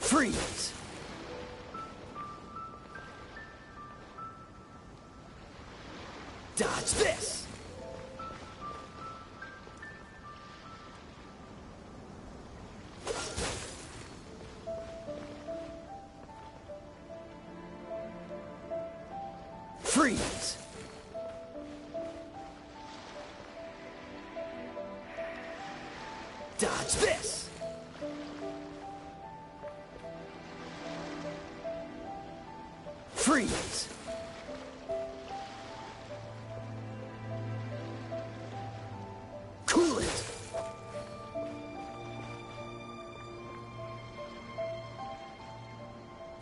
Freeze! Dodge this! Freeze! Dodge this! Freeze! Cool it!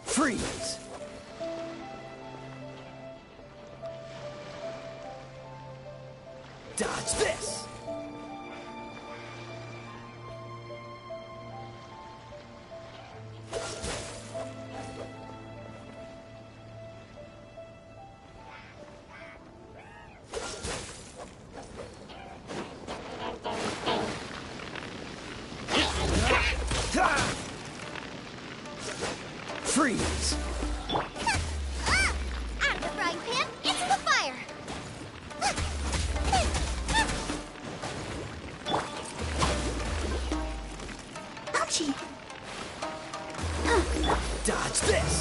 Freeze! Dodge this! Freeze! Out of the frying pan, into the fire! Ouchie! Dodge this!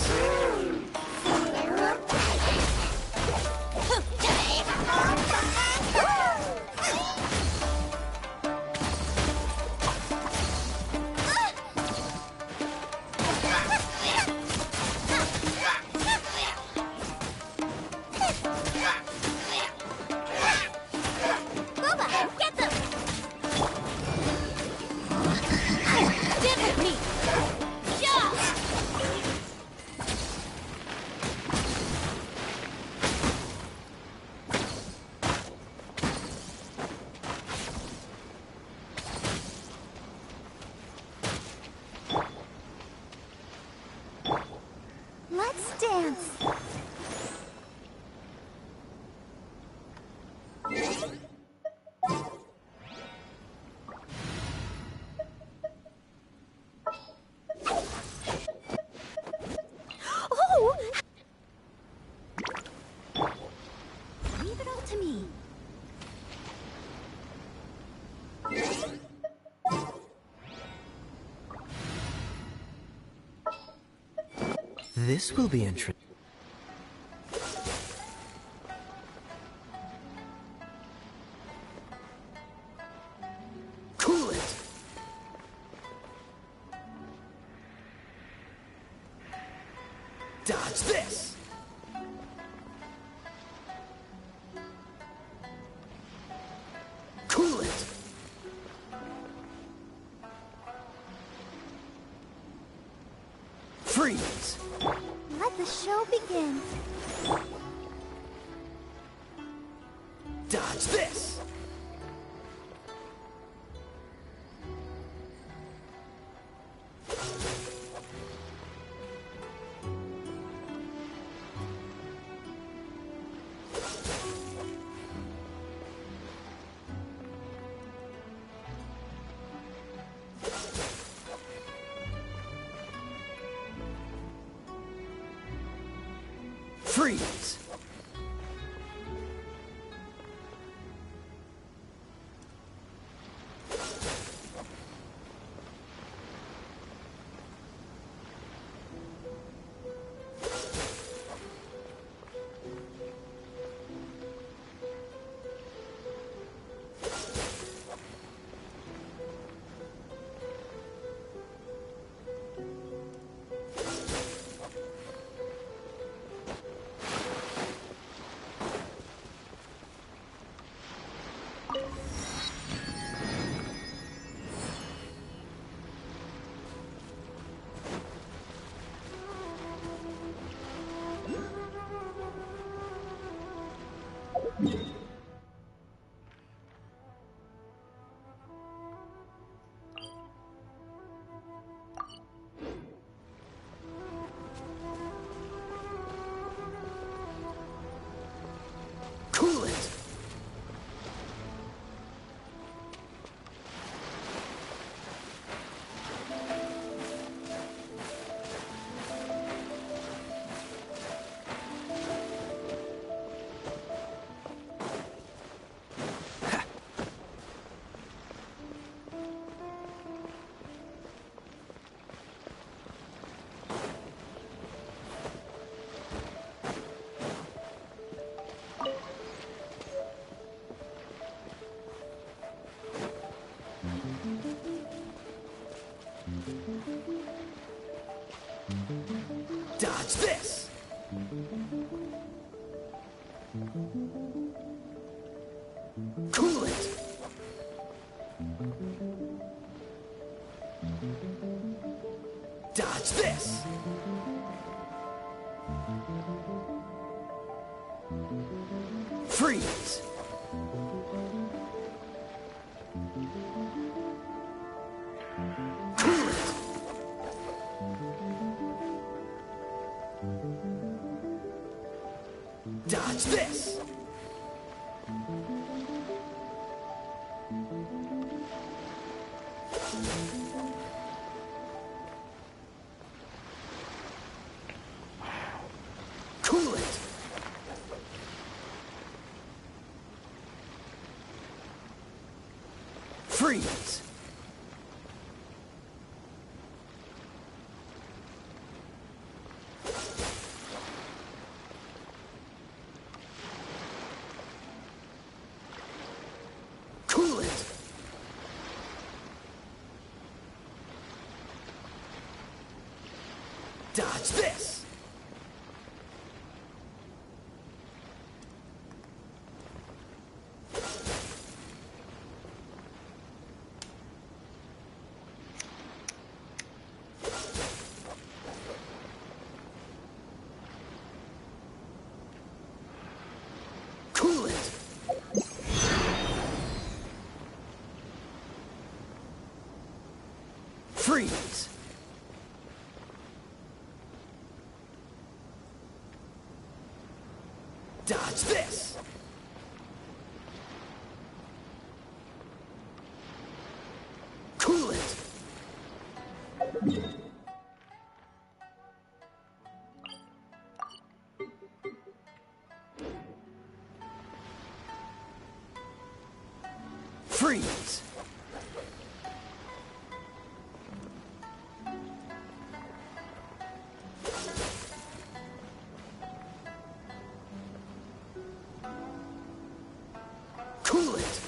Boba, get them! Dip at me! Yeah! Let's dance. Oh! Leave it all to me. This will be interesting. Cool it! Dodge this! Cool it! Freeze! Let the show begin. Dodge this! Freeze! Cool it! Cool it! Dodge this! Freeze! Cool it! Dodge this! Cool it! Freeze! Cool it! Dodge this! Cool it! Freeze! Dodge this! Cool it! Freeze! Cool it!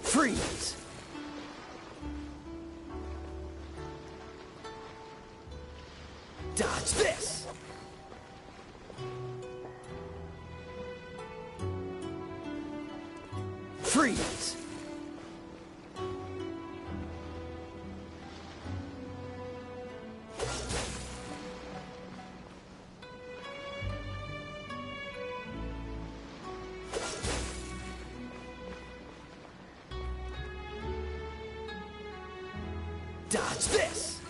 Freeze! Dodge this! Freeze! Dodge this!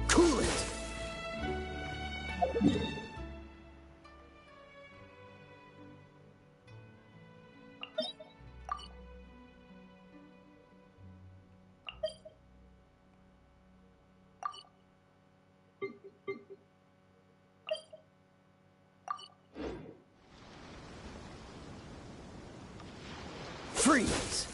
Cool it! Freeze!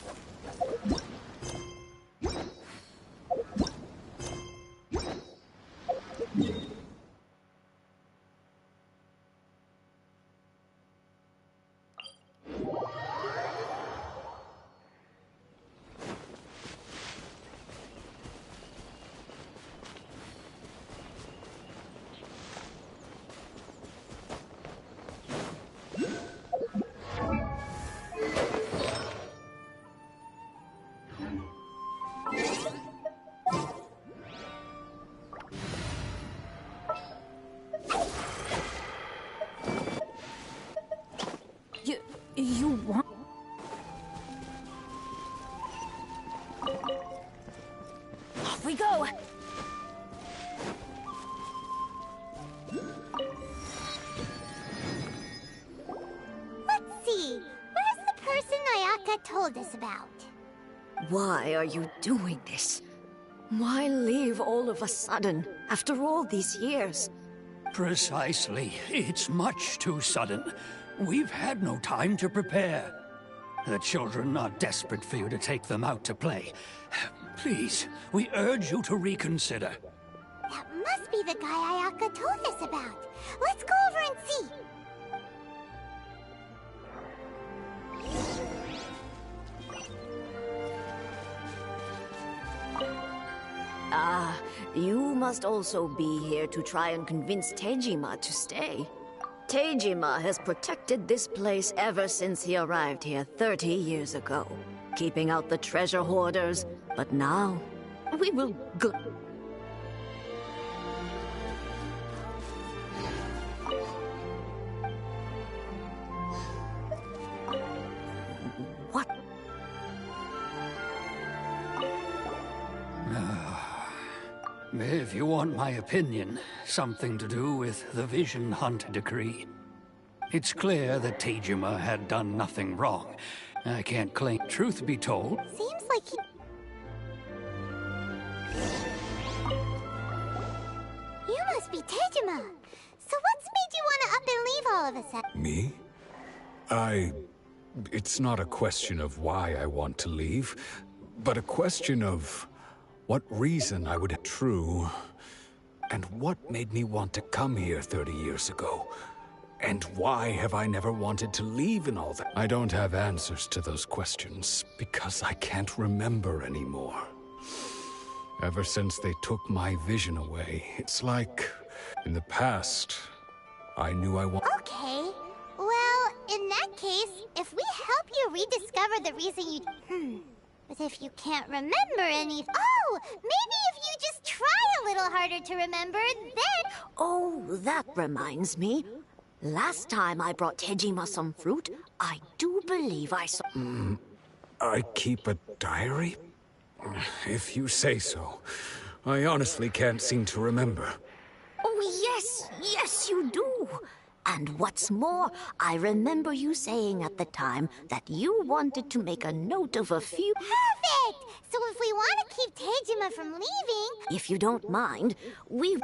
You want... Off we go! Let's see. Where's the person Ayaka told us about? Why are you doing this? Why leave all of a sudden, after all these years? Precisely. It's much too sudden. We've had no time to prepare. The children are desperate for you to take them out to play. Please, we urge you to reconsider. That must be the guy Ayaka told us about. Let's go over and see. Ah, you must also be here to try and convince Tejima to stay. Tejima has protected this place ever since he arrived here 30 years ago, keeping out the treasure hoarders, but now we will go. What? If you want my opinion, something to do with the Vision Hunt decree. It's clear that Tejima had done nothing wrong. I can't claim. Truth be told, Seems like he... You must be Tejima. So what's made you want to up and leave all of a sudden? Me? It's not a question of why I want to leave, but a question of what reason I would have true, and what made me want to come here 30 years ago. And why have I never wanted to leave and all that? I don't have answers to those questions, because I can't remember anymore. Ever since they took my vision away, it's like, in the past, I knew I wanted... Okay. Well, in that case, if we help you rediscover the reason you... But if you can't remember any... Oh! Maybe if you just try a little harder to remember, then... Oh, that reminds me. Last time I brought Tejima some fruit, I do believe I saw... I keep a diary? If you say so. I honestly can't seem to remember. Oh, yes, you do. And what's more, I remember you saying at the time that you wanted to make a note of a few... Perfect! So if we want to keep Tejima from leaving... If you don't mind, we...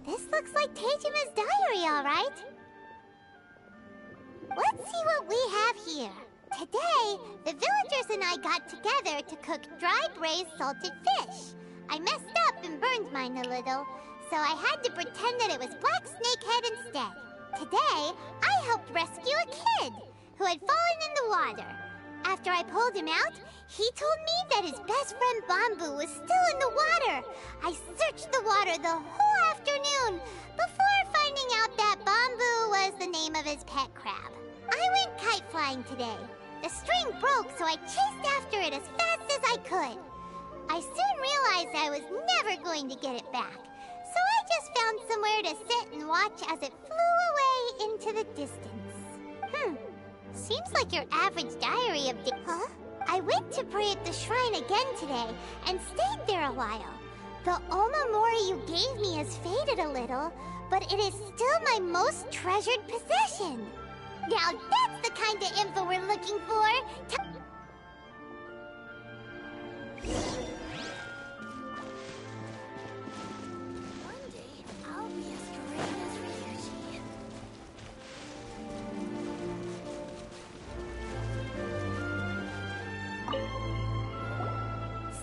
This looks like Tejima's diary, all right. Let's see what we have here. Today, the villagers and I got together to cook dry braised salted fish. I messed up and burned mine a little, so I had to pretend that it was black snakehead instead. Today, I helped rescue a kid who had fallen in the water. After I pulled him out, he told me that his best friend Bamboo was still in the water. I searched the water the whole afternoon before finding out that Bamboo was the name of his pet crab. I went kite flying today. The string broke, so I chased after it as fast as I could. I soon realized I was never going to get it back, so I just found somewhere to sit and watch as it flew away into the distance. Seems like your average diary of... Huh? I went to pray at the shrine again today and stayed there a while. The Omamori you gave me has faded a little, but it is still my most treasured possession. Now that's the kind of info we're looking for. One day, I'll be as great as Ryuji.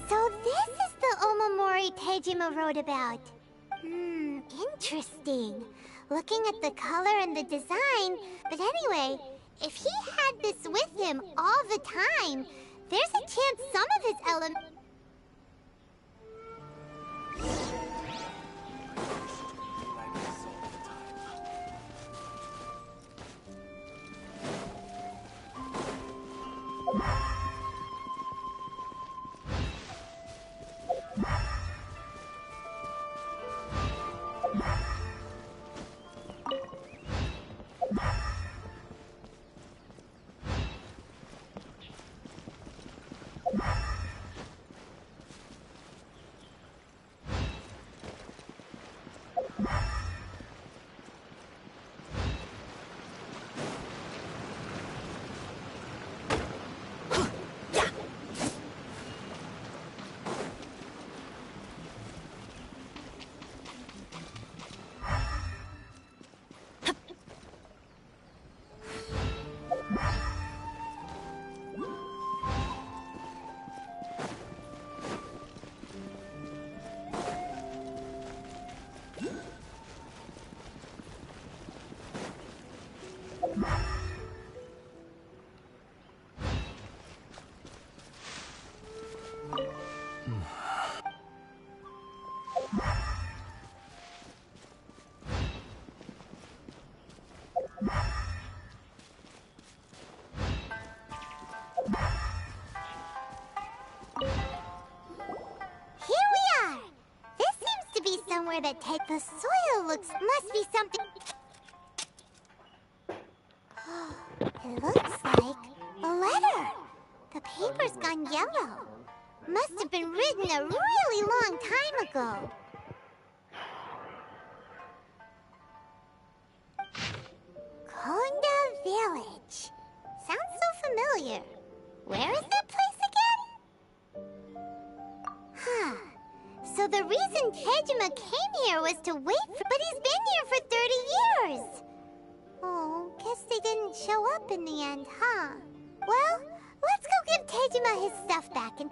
So this is the Omamori Tejima wrote about. Interesting. Looking at the color and the design, but anyway, if he had this with him all the time, there's a chance some of his elements... Somewhere that the soil must be something. It looks like a letter. The paper's gone yellow. Must have been written a really long time ago. Konda Village. Sounds so familiar. Where is that place again? Huh. So the reason Tejima came here was to wait for... But he's been here for 30 years! Oh, guess they didn't show up in the end, huh? Well, let's go give Tejima his stuff back and...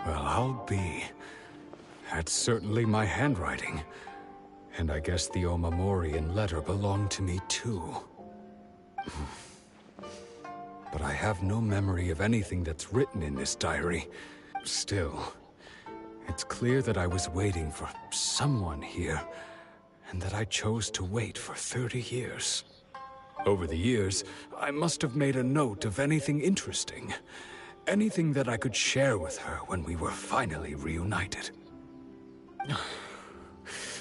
Well, I'll be... That's certainly my handwriting. And I guess the Omamorian letter belonged to me too. But I have no memory of anything that's written in this diary. Still, it's clear that I was waiting for someone here, and that I chose to wait for 30 years. Over the years, I must have made a note of anything interesting. Anything that I could share with her when we were finally reunited.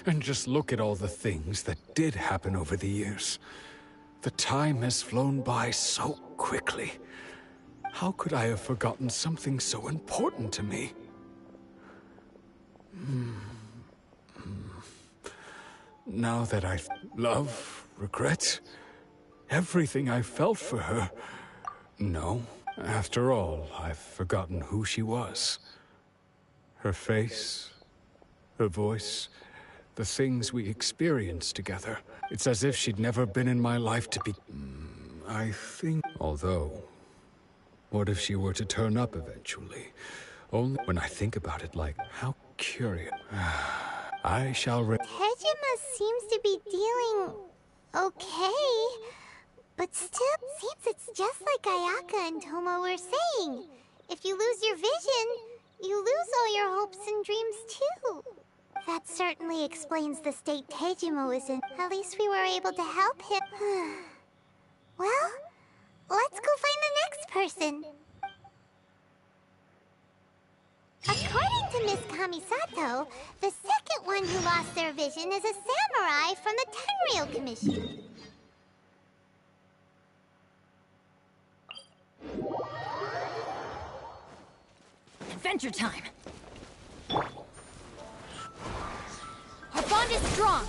And just look at all the things that did happen over the years. The time has flown by so quickly. How could I have forgotten something so important to me? Now that I love, regret, everything I felt for her. No, after all, I've forgotten who she was. Her face, her voice, the things we experienced together. It's as if she'd never been in my life to be... I think... Although, what if she were to turn up eventually? Only when I think about it, like, how curious. I shall... Tejima seems to be dealing... okay. But still, seems it's just like Ayaka and Toma were saying. If you lose your vision, you lose all your hopes and dreams too. That certainly explains the state Tejima was in. At least we were able to help him. Well, let's go find the next person. According to Miss Kamisato, the second one who lost their vision is a samurai from the Tenryou Commission. Adventure time! Our bond is strong!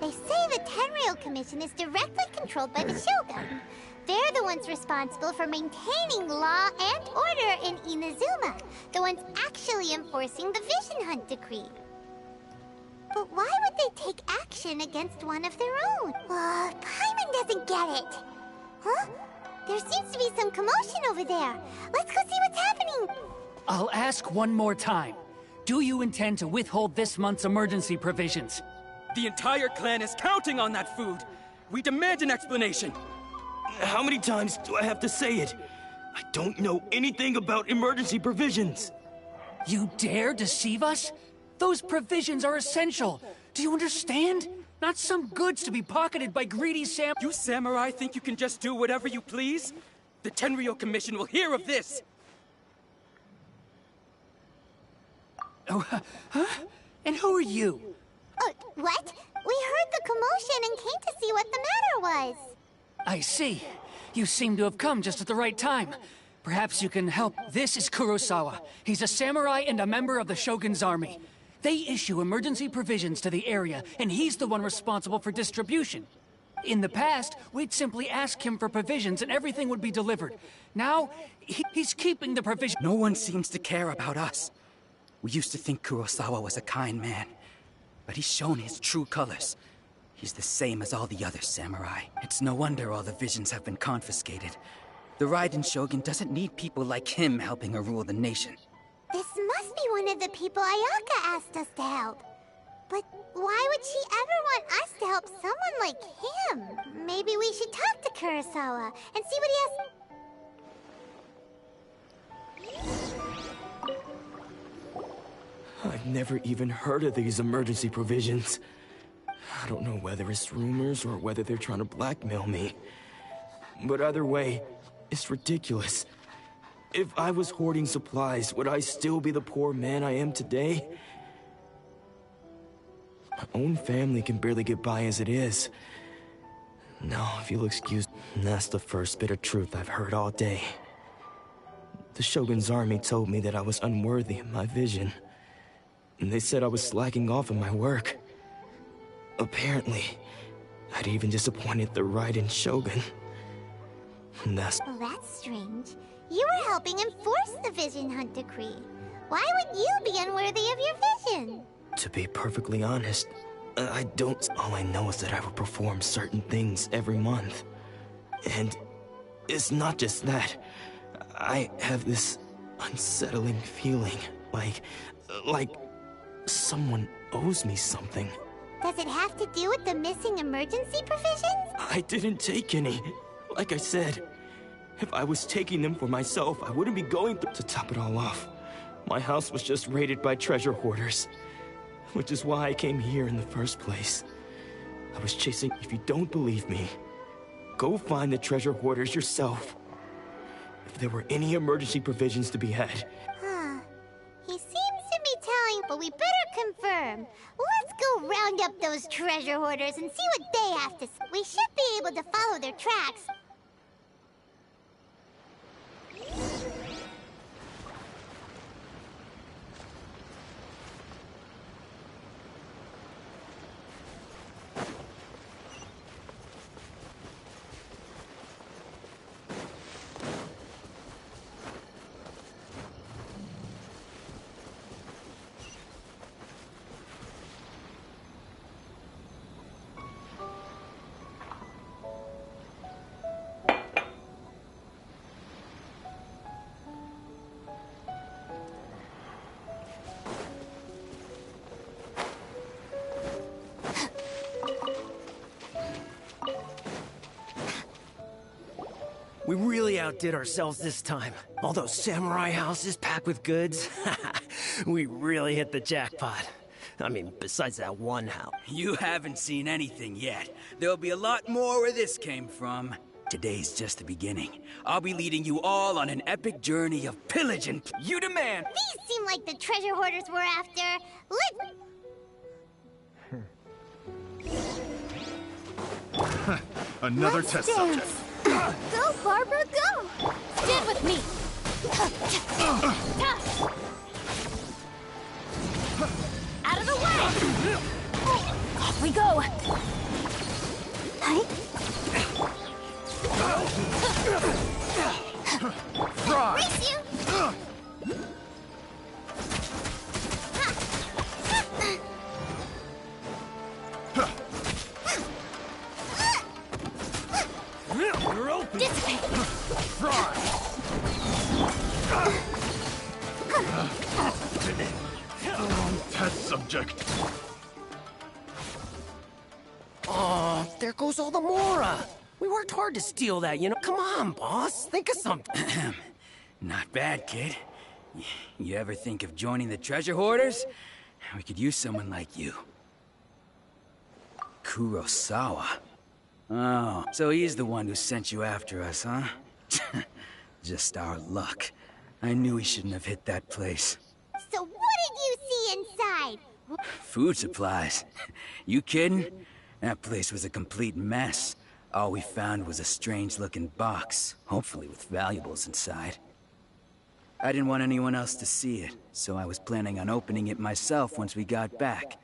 They say the Tenryou Commission is directly controlled by the Shogun. They're the ones responsible for maintaining law and order in Inazuma. The ones actually enforcing the Vision Hunt Decree. But why would they take action against one of their own? Paimon doesn't get it. Huh? There seems to be some commotion over there. Let's go see what's happening. I'll ask one more time. Do you intend to withhold this month's emergency provisions? The entire clan is counting on that food. We demand an explanation. How many times do I have to say it? I don't know anything about emergency provisions. You dare deceive us? Those provisions are essential. Do you understand? Not some goods to be pocketed by greedy You samurai think you can just do whatever you please? The Tenryou Commission will hear of this! Oh, huh? And who are you? What? We heard the commotion and came to see what the matter was. I see. You seem to have come just at the right time. Perhaps you can help. This is Kurosawa. He's a samurai and a member of the Shogun's army. They issue emergency provisions to the area, and he's the one responsible for distribution. In the past, we'd simply ask him for provisions and everything would be delivered. Now, he's keeping the provisions. No one seems to care about us. We used to think Kurosawa was a kind man, but he's shown his true colors. He's the same as all the other samurai. It's no wonder all the visions have been confiscated. The Raiden Shogun doesn't need people like him helping her rule the nation. This must be one of the people Ayaka asked us to help. But why would she ever want us to help someone like him? Maybe we should talk to Kurosawa and see what he has... I've never even heard of these emergency provisions. I don't know whether it's rumors or whether they're trying to blackmail me. But either way, it's ridiculous. If I was hoarding supplies, would I still be the poor man I am today? My own family can barely get by as it is. Now, if you'll excuse, that's the first bit of truth I've heard all day. The Shogun's army told me that I was unworthy of my vision. And they said I was slacking off in my work. Apparently, I'd even disappointed the Raiden Shogun. And that's... Well, that's strange. You were helping enforce the Vision Hunt Decree. Why would you be unworthy of your vision? To be perfectly honest, I don't... All I know is that I will perform certain things every month. And it's not just that. I have this unsettling feeling, like someone owes me something. Does it have to do with the missing emergency provisions? I didn't take any. Like I said, if I was taking them for myself, I wouldn't be going through... To top it all off, my house was just raided by treasure hoarders. Which is why I came here in the first place. I was chasing... If you don't believe me, go find the treasure hoarders yourself. If there were any emergency provisions to be had... He seems to be telling, but we better confirm. Let's go round up those treasure hoarders and see what they have to say. We should be able to follow their tracks. We really outdid ourselves this time. All those samurai houses packed with goods. We really hit the jackpot. I mean, besides that one house. You haven't seen anything yet. There'll be a lot more where this came from. Today's just the beginning. I'll be leading you all on an epic journey of pillage and... You demand! These seem like the treasure hoarders we're after. Another Let's test dance. subject. Go, Barbara, go! Stand with me! Out of the way! Off we go! Race you! You're open. Dissipate! Test subject. Oh, there goes all the Mora. We worked hard to steal that, you know. Come on, boss. Think of something. Not bad, kid. You ever think of joining the treasure hoarders? We could use someone like you. Kurosawa. Oh, so he's the one who sent you after us, huh? Just our luck. I knew he shouldn't have hit that place. So what did you see inside? Food supplies. You kidding? That place was a complete mess. All we found was a strange-looking box, hopefully with valuables inside. I didn't want anyone else to see it, so I was planning on opening it myself once we got back.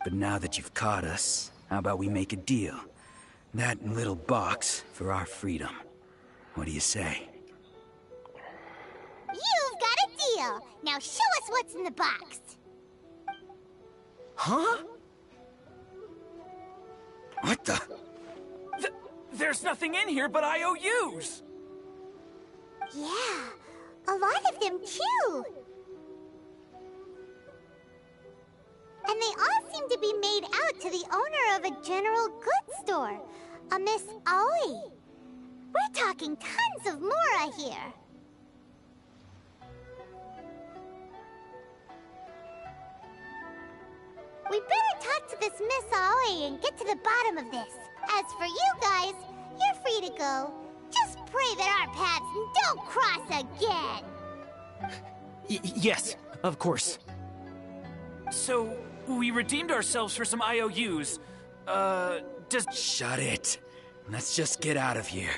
But now that you've caught us, how about we make a deal? That little box for our freedom. What do you say? You've got a deal! Now show us what's in the box! Huh? What the? There's nothing in here but IOUs! Yeah, a lot of them too! And they all seem to be made out to the owner of a general goods store, a Miss Aoi. We're talking tons of Mora here. We better talk to this Miss Aoi and get to the bottom of this. As for you guys, you're free to go. Just pray that our paths don't cross again. Yes, of course. So, we redeemed ourselves for some IOUs. Shut it. Let's just get out of here.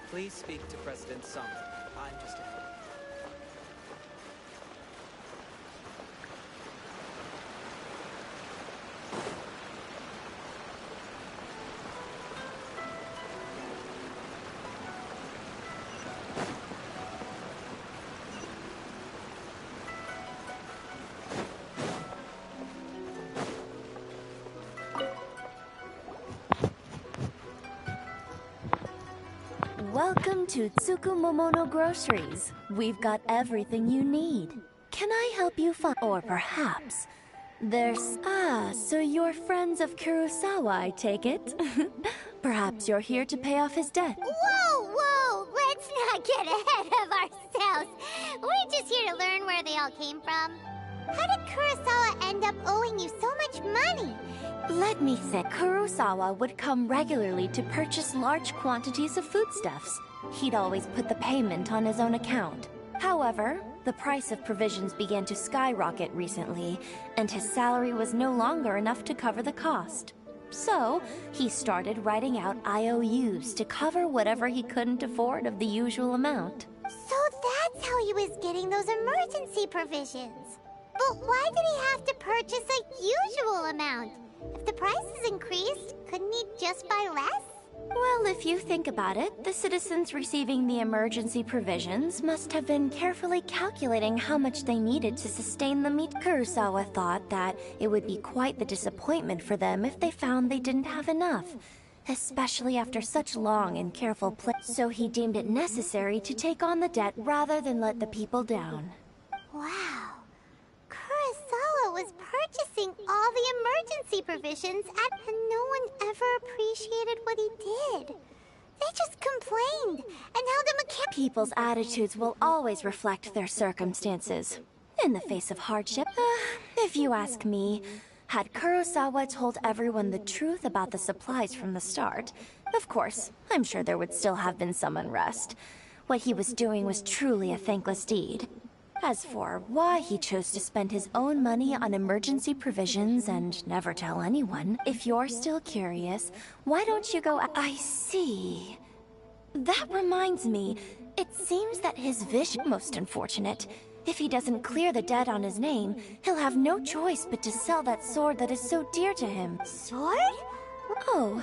Please speak to President Sung. I'm just ahead. Welcome to Tsukumomono Groceries. We've got everything you need. Can I help you find... Or perhaps... There's... Ah, so you're friends of Kurosawa, I take it? Perhaps you're here to pay off his debt. Whoa, whoa! Let's not get ahead of ourselves. We're just here to learn where they all came from. How did Kurosawa end up owing you so much money? Let me think. Kurosawa would come regularly to purchase large quantities of foodstuffs. He'd always put the payment on his own account. However, the price of provisions began to skyrocket recently, and his salary was no longer enough to cover the cost. So, he started writing out IOUs to cover whatever he couldn't afford of the usual amount. So that's how he was getting those emergency provisions. But why did he have to purchase a usual amount? If the price is increased, couldn't he just buy less? Well, if you think about it, the citizens receiving the emergency provisions must have been carefully calculating how much they needed to sustain the meat. Kurosawa thought that it would be quite the disappointment for them if they found they didn't have enough, especially after such long and careful planning. So he deemed it necessary to take on the debt rather than let the people down. Wow. Kurosawa was purchasing all the emergency provisions and no one ever appreciated what he did. They just complained and held him accountable. People's attitudes will always reflect their circumstances. In the face of hardship, if you ask me, had Kurosawa told everyone the truth about the supplies from the start, of course, I'm sure there would still have been some unrest. What he was doing was truly a thankless deed. As for why he chose to spend his own money on emergency provisions and never tell anyone, if you're still curious, why don't you go... I see. That reminds me, it seems that his vision... Most unfortunate. If he doesn't clear the debt on his name, he'll have no choice but to sell that sword that is so dear to him. Sword? Oh,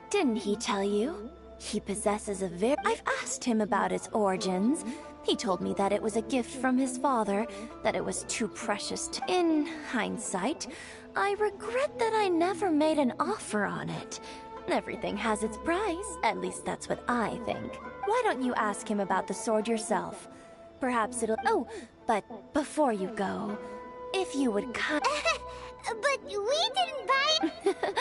didn't he tell you? He possesses a very... I've asked him about its origins. He told me that it was a gift from his father, that it was too precious to... In hindsight, I regret that I never made an offer on it. Everything has its price, at least that's what I think. Why don't you ask him about the sword yourself? Perhaps it'll... Oh, but before you go, if you would cut... But we didn't buy...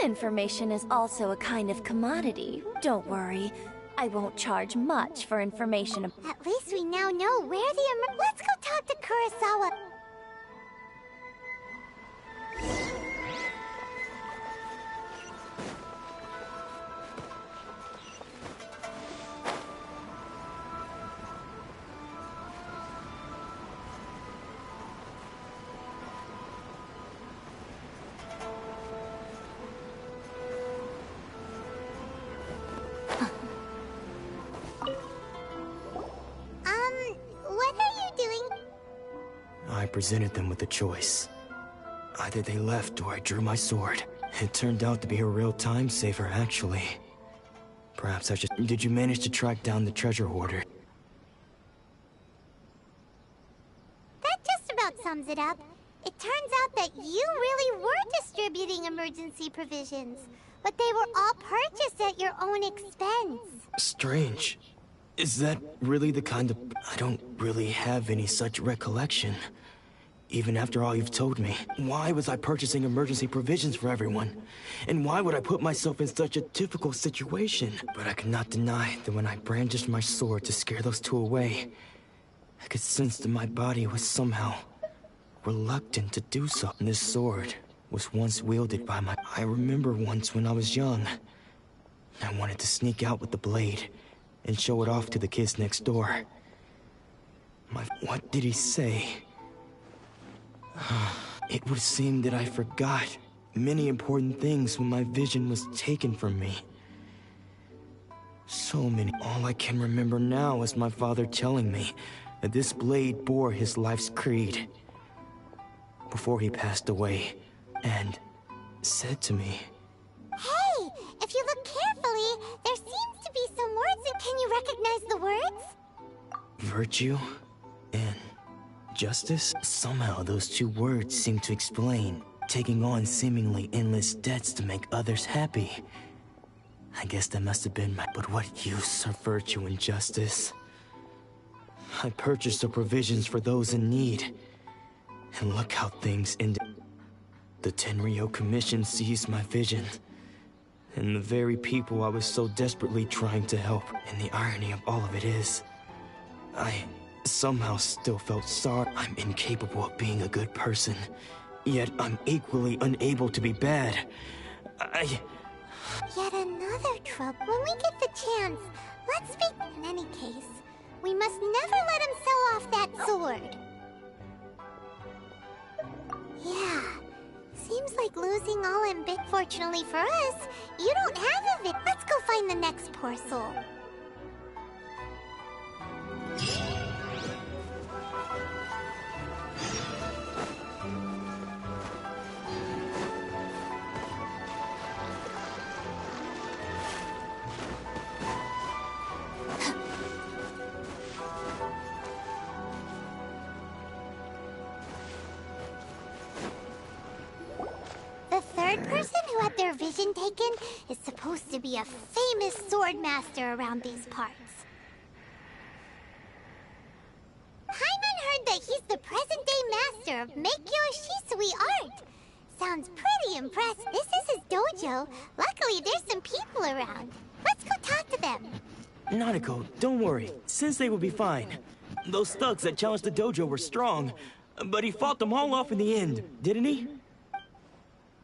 Information is also a kind of commodity. Don't worry. I won't charge much for information. At least we now know where the... Let's go talk to Kurosawa. What are you doing? I presented them with a choice. Either they left or I drew my sword. It turned out to be a real time saver, actually. Perhaps I just... Did you manage to track down the treasure hoarder? That just about sums it up. It turns out that you really were distributing emergency provisions, but they were all purchased at your own expense. Strange. Is that really the kind of... I don't really have any such recollection. Even after all you've told me. Why was I purchasing emergency provisions for everyone? And why would I put myself in such a difficult situation? But I could not deny that when I brandished my sword to scare those two away, I could sense that my body was somehow reluctant to do so. And this sword was once wielded by my... I remember once when I was young, I wanted to sneak out with the blade and show it off to the kids next door. What did he say? It would seem that I forgot many important things when my vision was taken from me. So many. All I can remember now is my father telling me that this blade bore his life's creed before he passed away, and said to me, Hey, if you look carefully, there seems to be some words. Can you recognize the words? virtue and justice? Somehow those two words seem to explain taking on seemingly endless debts to make others happy. I guess that must have been my... But what use are virtue and justice? I purchased the provisions for those in need. And look how things ended. The Tenryo Commission seized my vision. And the very people I was so desperately trying to help. And the irony of all of it is, I somehow still felt sorry. I'm incapable of being a good person. Yet I'm equally unable to be bad. Yet another trouble. When we get the chance, let's speak. In any case, we must never let him sell off that sword. Yeah, seems like losing all ambition. Fortunately for us, you don't have it. Let's go find the next poor soul. The third person who had their vision taken is supposed to be a famous sword master around these parts. Paimon heard that he's the present-day master of Meikyo Shisui art. Sounds pretty impressive. This is his dojo. Luckily, there's some people around. Let's go talk to them. Nanako, don't worry. Sensei will be fine. Those thugs that challenged the dojo were strong, but he fought them all off in the end, didn't he?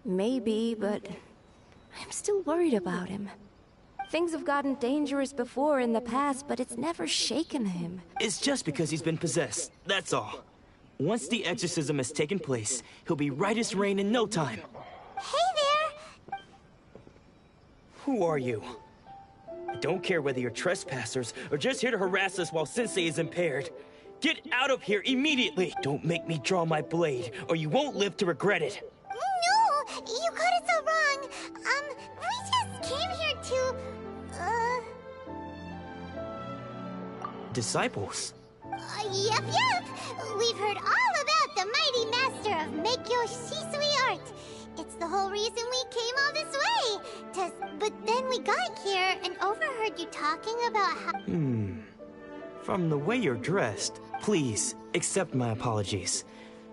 Maybe, but I'm still worried about him. Things have gotten dangerous before in the past, but it's never shaken him. It's just because he's been possessed, that's all. Once the exorcism has taken place, he'll be right as rain in no time. Hey there! Who are you? I don't care whether you're trespassers or just here to harass us while Sensei is impaired. Get out of here immediately! Don't make me draw my blade, or you won't live to regret it. No! You got it so wrong! We just came here to... disciples? Yep. We've heard all about the mighty master of Meikyo Shisui art. It's the whole reason we came all this way. But then we got here and overheard you talking about how... From the way you're dressed, please, accept my apologies.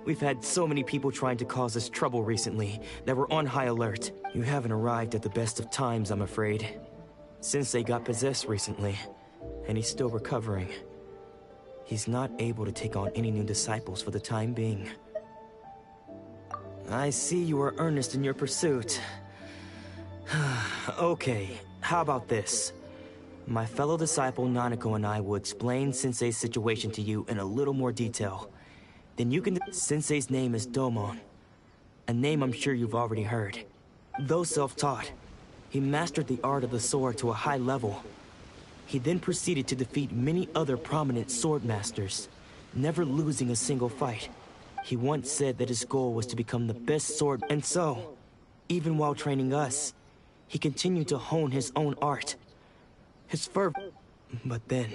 We've had so many people trying to cause us trouble recently that we're on high alert. You haven't arrived at the best of times, I'm afraid. Sensei got possessed recently, and he's still recovering. He's not able to take on any new disciples for the time being. I see you are earnest in your pursuit. Okay, how about this? My fellow disciple Nanako and I will explain Sensei's situation to you in a little more detail. Then you can... Sensei's name is Domon, a name I'm sure you've already heard. Though self-taught, he mastered the art of the sword to a high level. He then proceeded to defeat many other prominent sword masters, never losing a single fight. He once said that his goal was to become the best sword, and so, even while training us, he continued to hone his own art. His fervor... But then...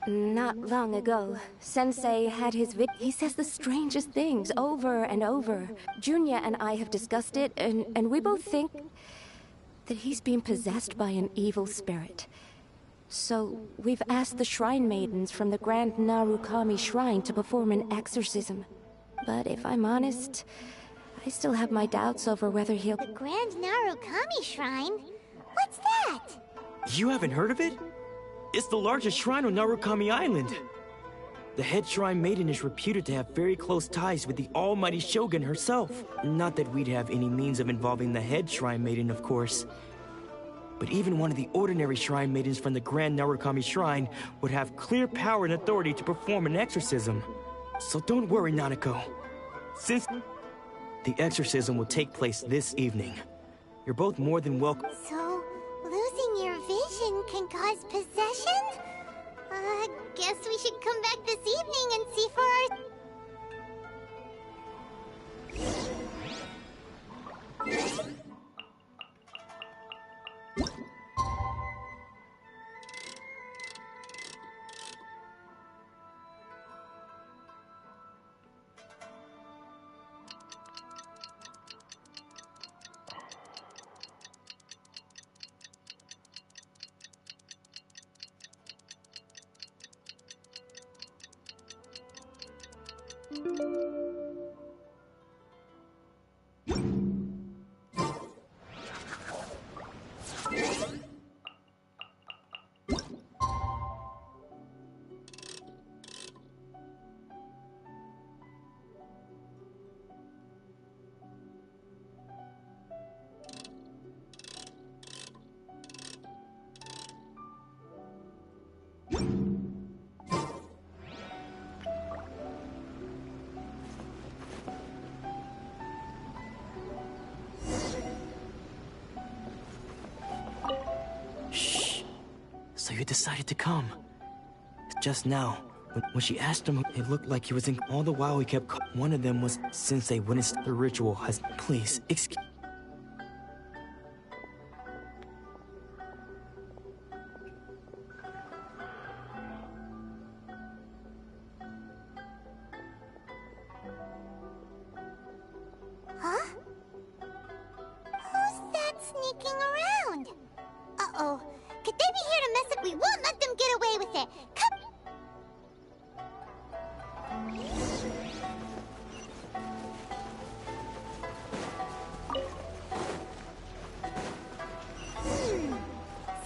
Not long ago, Sensei had his he says the strangest things over and over. Junya and I have discussed it, and we both think that he's been possessed by an evil spirit. So, we've asked the shrine maidens from the Grand Narukami Shrine to perform an exorcism. But if I'm honest, I still have my doubts over whether he'll... The Grand Narukami Shrine? What's that? You haven't heard of it? It's the largest shrine on Narukami Island. The head shrine maiden is reputed to have very close ties with the almighty Shogun herself. Not that we'd have any means of involving the head shrine maiden, of course. But even one of the ordinary shrine maidens from the Grand Narukami Shrine would have clear power and authority to perform an exorcism. So don't worry, Nanako. Since the exorcism will take place this evening, you're both more than welcome. So, losing your vision can cause possession? Guess we should come back this evening and see for our... So you decided to come. Just now, when she asked him, it looked like he was in... All the while he kept... One of them was... Sensei witnessed the ritual has... Please, excuse... Huh? Who's that sneaking around? Uh-oh. Could they be here to mess up? We won't let them get away with it. Come...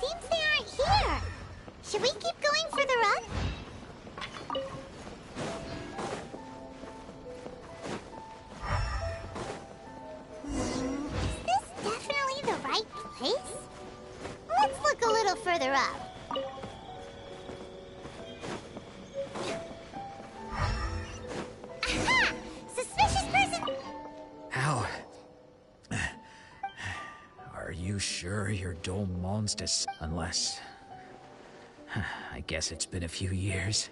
Seems they aren't here. Should we keep going further up? Is this definitely the right place? Let's look a little further up. Aha! Suspicious person! Ow. Are you sure you're Domon's unless... I guess it's been a few years.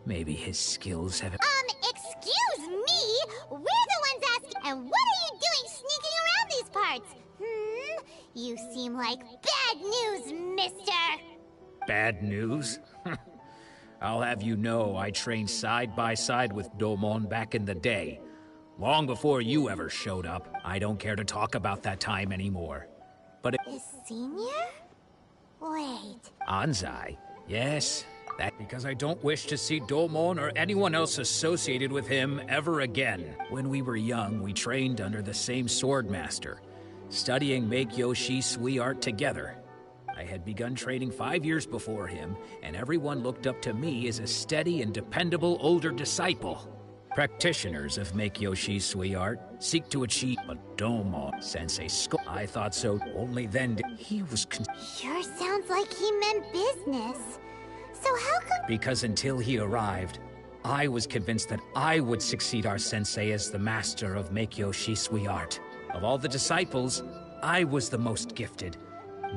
Maybe his skills have... Excuse me? We're the ones asking... And what are you doing sneaking around these parts? You seem like bad news, mister! Bad news? I'll have you know I trained side by side with Domon back in the day. Long before you ever showed up. I don't care to talk about that time anymore. But His senior? Wait. Anzai? Yes, that because I don't wish to see Domon or anyone else associated with him ever again. When we were young, we trained under the same swordmaster, studying Meikyo Shisui art together. I had begun training 5 years before him, and everyone looked up to me as a steady and dependable older disciple. Practitioners of Meikyo Shisui art seek to achieve a Domon Sensei school. I thought so only then he was Sure sounds like he meant business. So how come... Because until he arrived, I was convinced that I would succeed our sensei as the master of Meikyo Shisui art. Of all the disciples, I was the most gifted.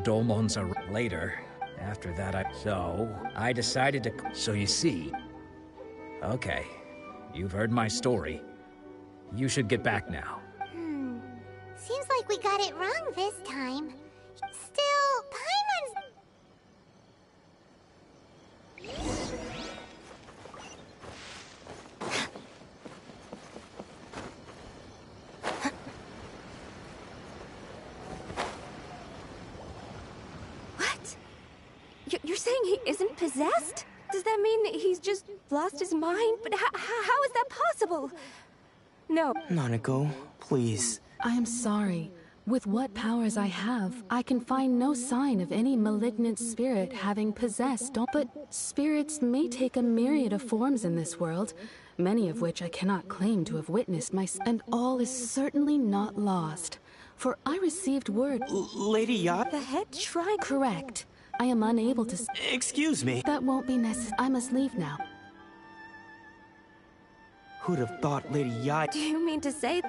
Domon's are later. After that, I decided to... So you see... Okay, you've heard my story. You should get back now. Seems like we got it wrong this time. Still, Paimon's... You're saying he isn't possessed? Does that mean he's just lost his mind? But how is that possible? No. Nanako, please. I am sorry. With what powers I have, I can find no sign of any malignant spirit having possessed. But spirits may take a myriad of forms in this world, many of which I cannot claim to have witnessed and all is certainly not lost. For I received word... Lady Yacht? The head shrine... Correct. I am unable to... Excuse me. That won't be necessary. I must leave now. Who'd have thought Lady Yacht... Do you mean to say...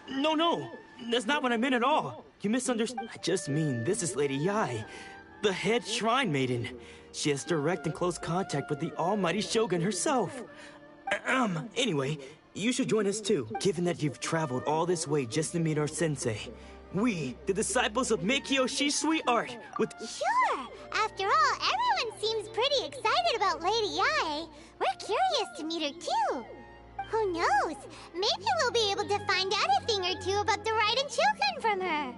No. That's not what I meant at all. You misunderstood. I just mean this is Lady Yai, the head shrine maiden. She has direct and close contact with the almighty Shogun herself. Anyway, you should join us too, given that you've traveled all this way just to meet our sensei. We, the disciples of Meikyo Shisui art, with... Sure! After all, everyone seems pretty excited about Lady Yai. We're curious to meet her too. Who knows? Maybe we'll be able to find out a thing or two about the Raiden Shogun from her.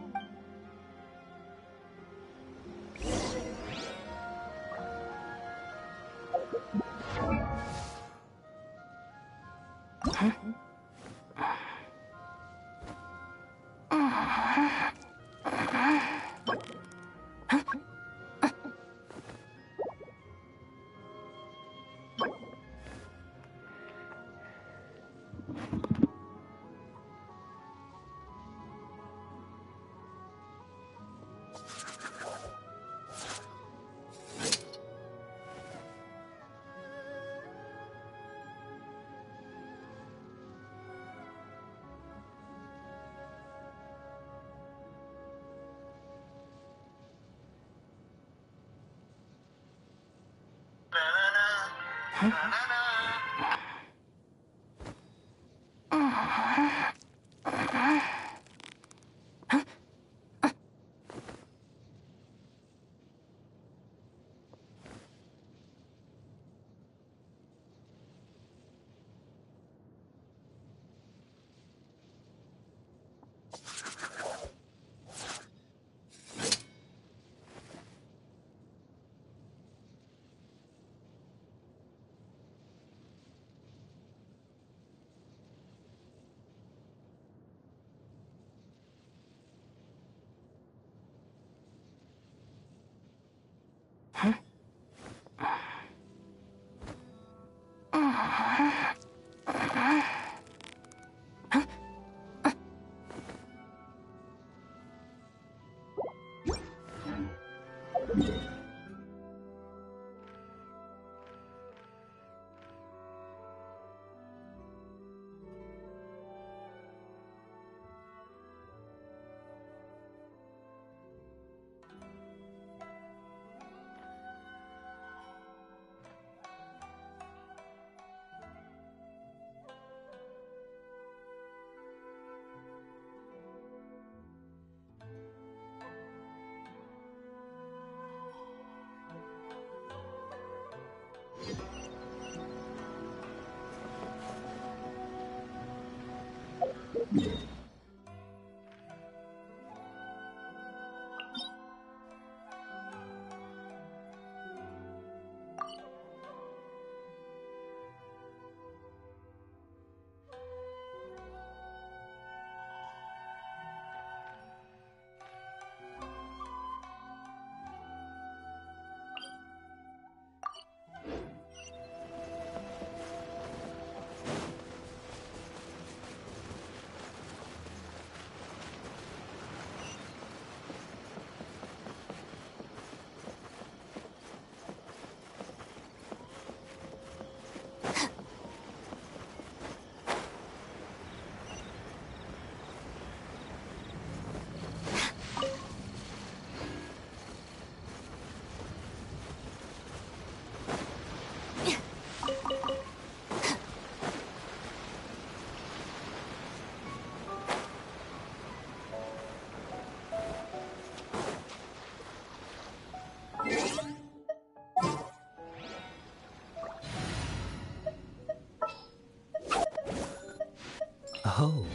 Oh,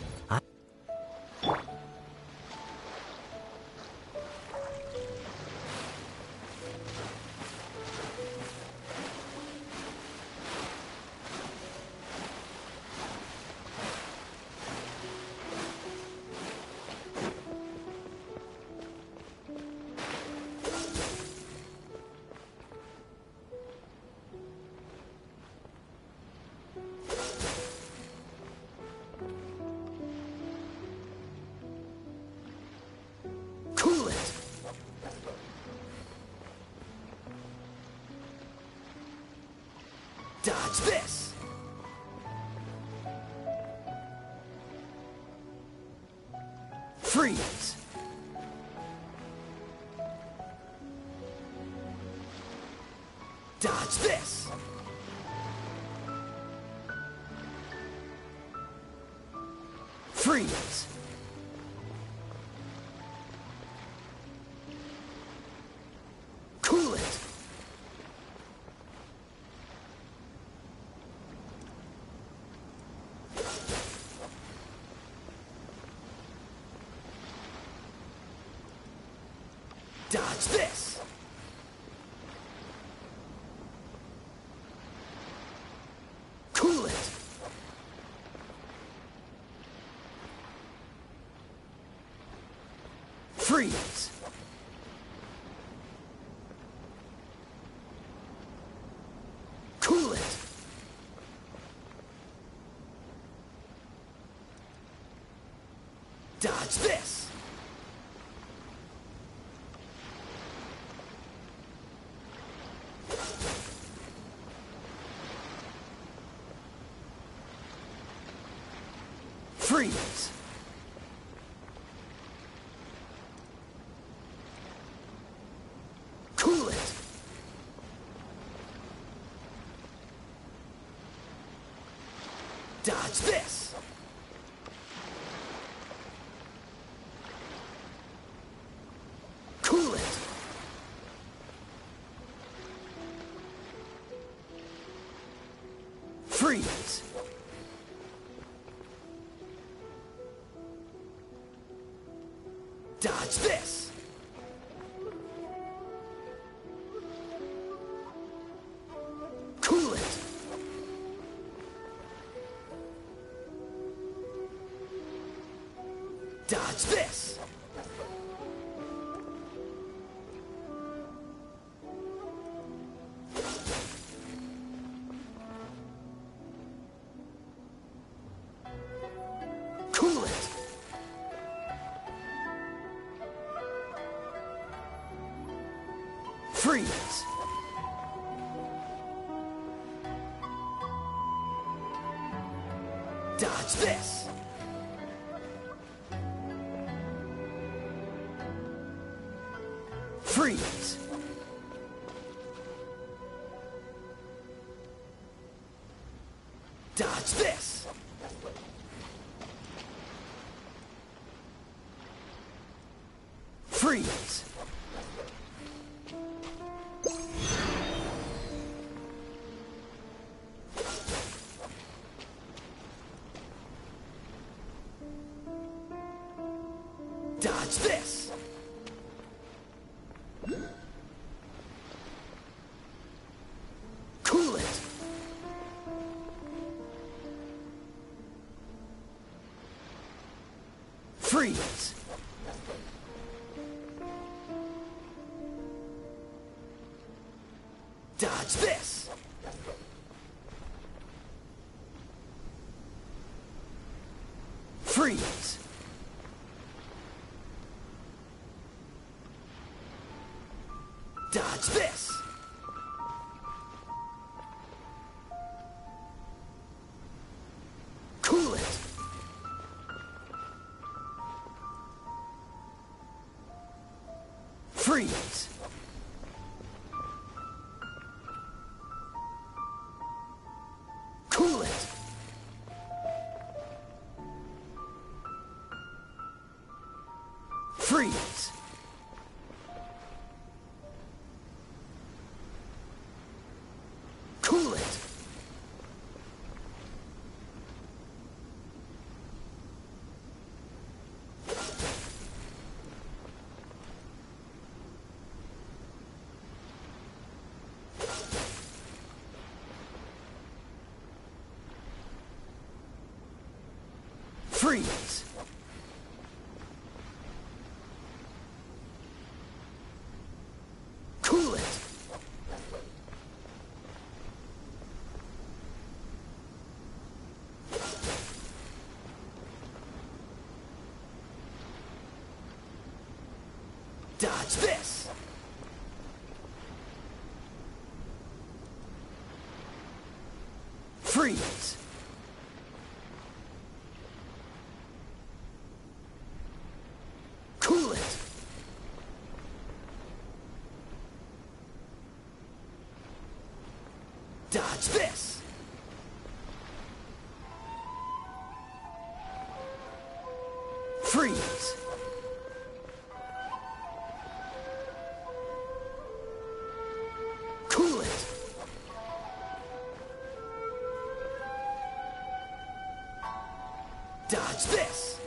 Cool it! Dodge this! Freeze! Dodge this! Freeze! Cool it! Dodge this! Cool it! Freeze! Cool it! Dodge this! Freeze! Cool it! Dodge this! Cool it! Freeze! Dodge this! Cool it! Dodge this! Cool it! Freeze! Dodge this! Freeze! Dodge this! Freeze! Dodge this! Cool it! Freeze! Dodge this! Freeze! Dodge this! Cool it! Freeze! Cool it! Freeze! Cool it! Freeze! Cool it! Dodge this! Freeze! Cool it! Dodge this! Freeze! Cool it! Dodge this!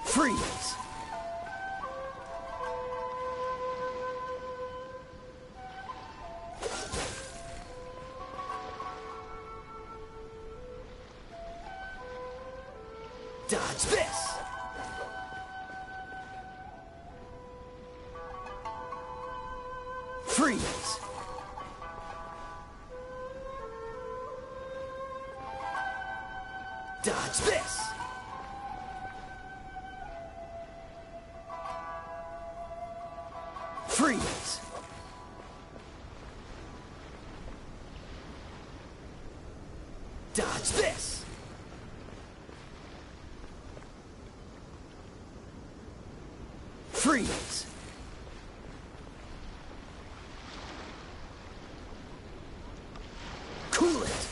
Freeze! Dodge this! Freeze! Dodge this! Freeze! Dodge this! Freeze! Cool it!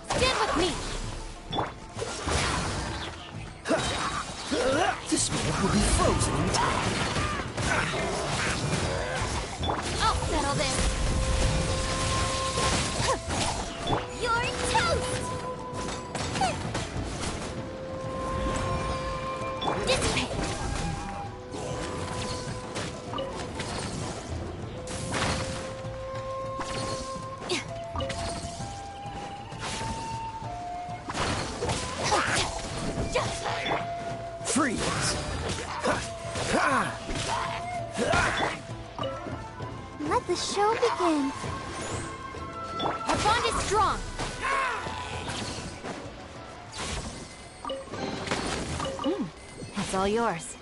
Stand with me! This man will be frozen in time. I'll settle this! You're toast! Dissipate! Freeze! Let the show begin. Our bond is strong! That's all yours.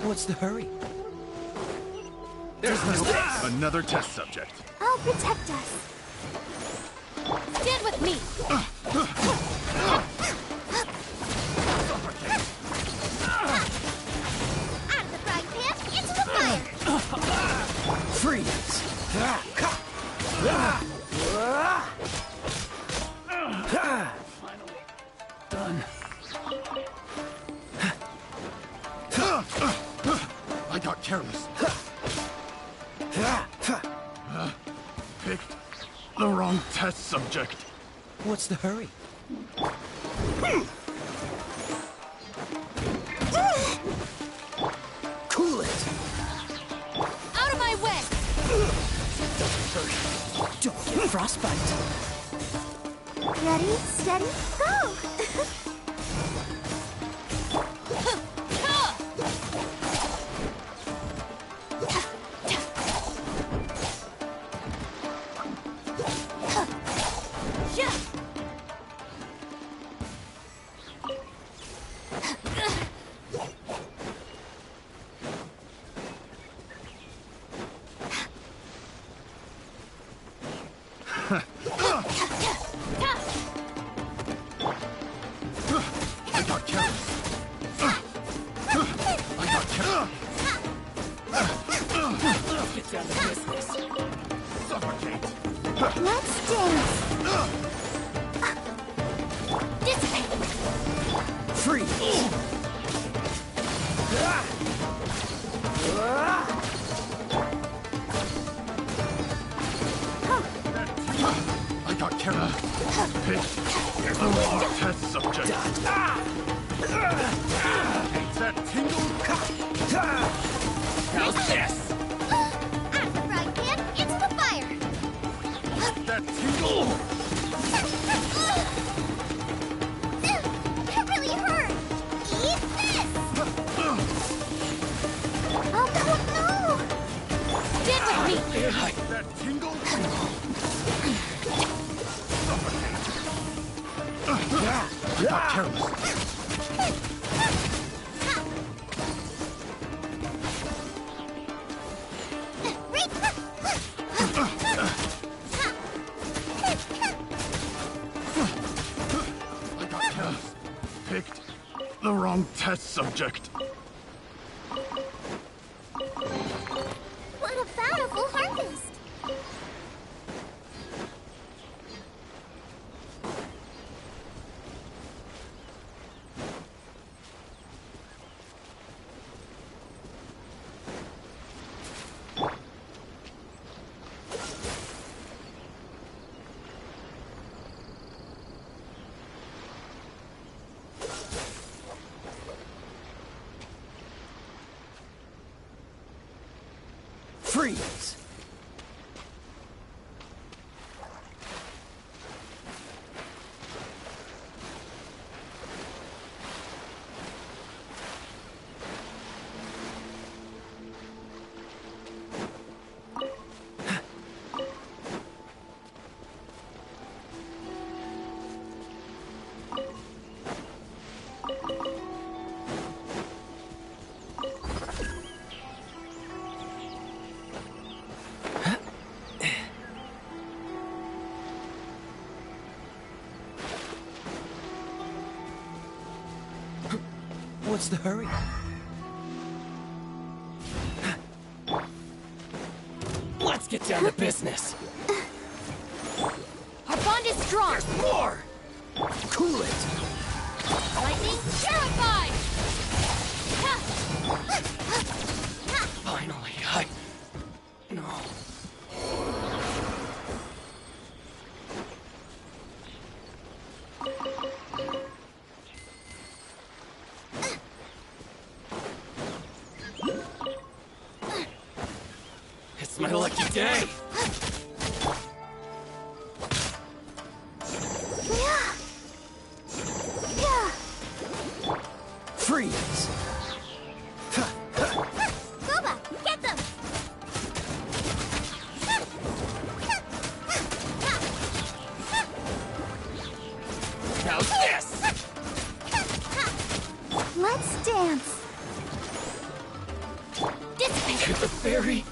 What's the hurry? There's another test subject. I'll protect us. Stand with me! Out of the frying pan, into the fire! Freeze! Finally done. I got careless. Picked the wrong test subject. What's the hurry? Cool it! Out of my way! Don't get frostbite. Ready, steady, go! Pick the wrong test subject. It's that tingle. How's this? After fried pan, into the fire! That tingle. It really hurt! Eat this! Oh, no! Get with me! That tingle. I got careless. Picked the wrong test subject. What a bountiful harvest! Freeze! What's the hurry? Let's get down to business. Our bond is strong. More! Cool it! Lightning terrified! Finally, No. It's my lucky day! Freeze! Boba, get them! How's this? Let's dance. You're the fairy!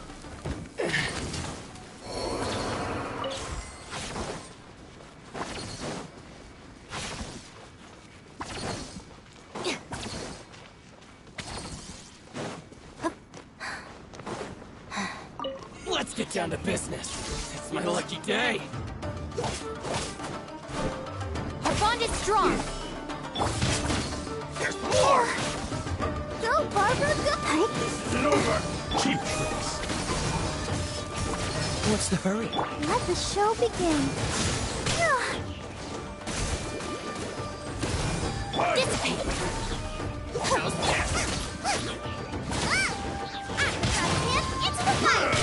Let's get down to business. It's my lucky day. Our bond is strong. There's more! Go, Barbara, go! This is over. Cheap tricks. What's the hurry? Let the show begin. Dissipate. How's this? Into the fire!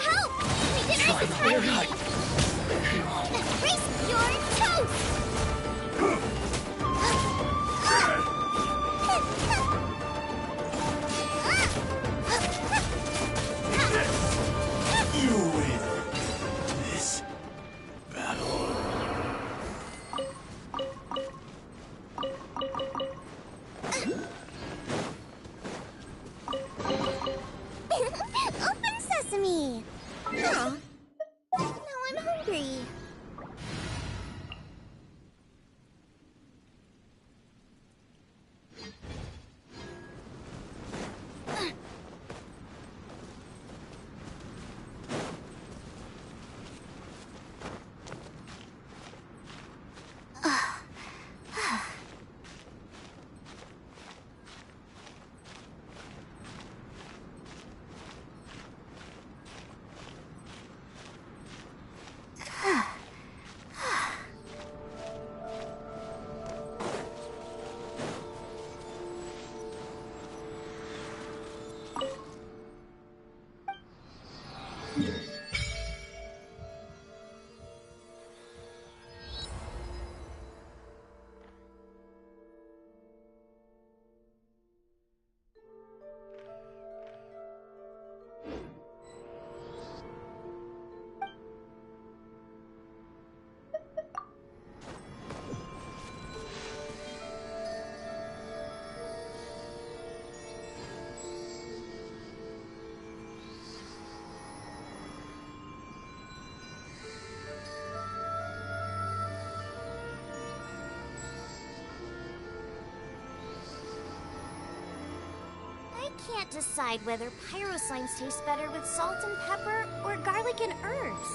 Help! My dinner is ready! Race your toast! You win this battle. Open sesame! No. No, can't decide whether pyro slimes taste better with salt and pepper or garlic and herbs.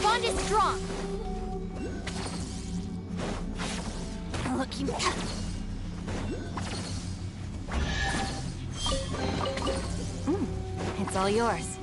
Bond is strong. Look, you. It's all yours.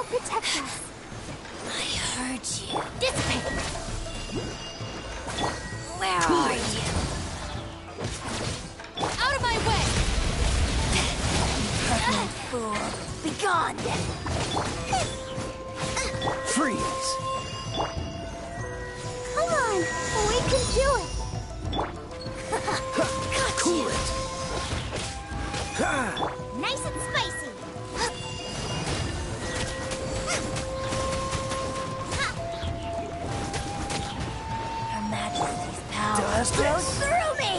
Protect us. I heard you. Dissipate. Where are you? Out of my way! Impertinent fool. Begone! Freeze! Come on, we can do it. Cool it! Nice and spicy. Her Majesty's power Does flows this? through me!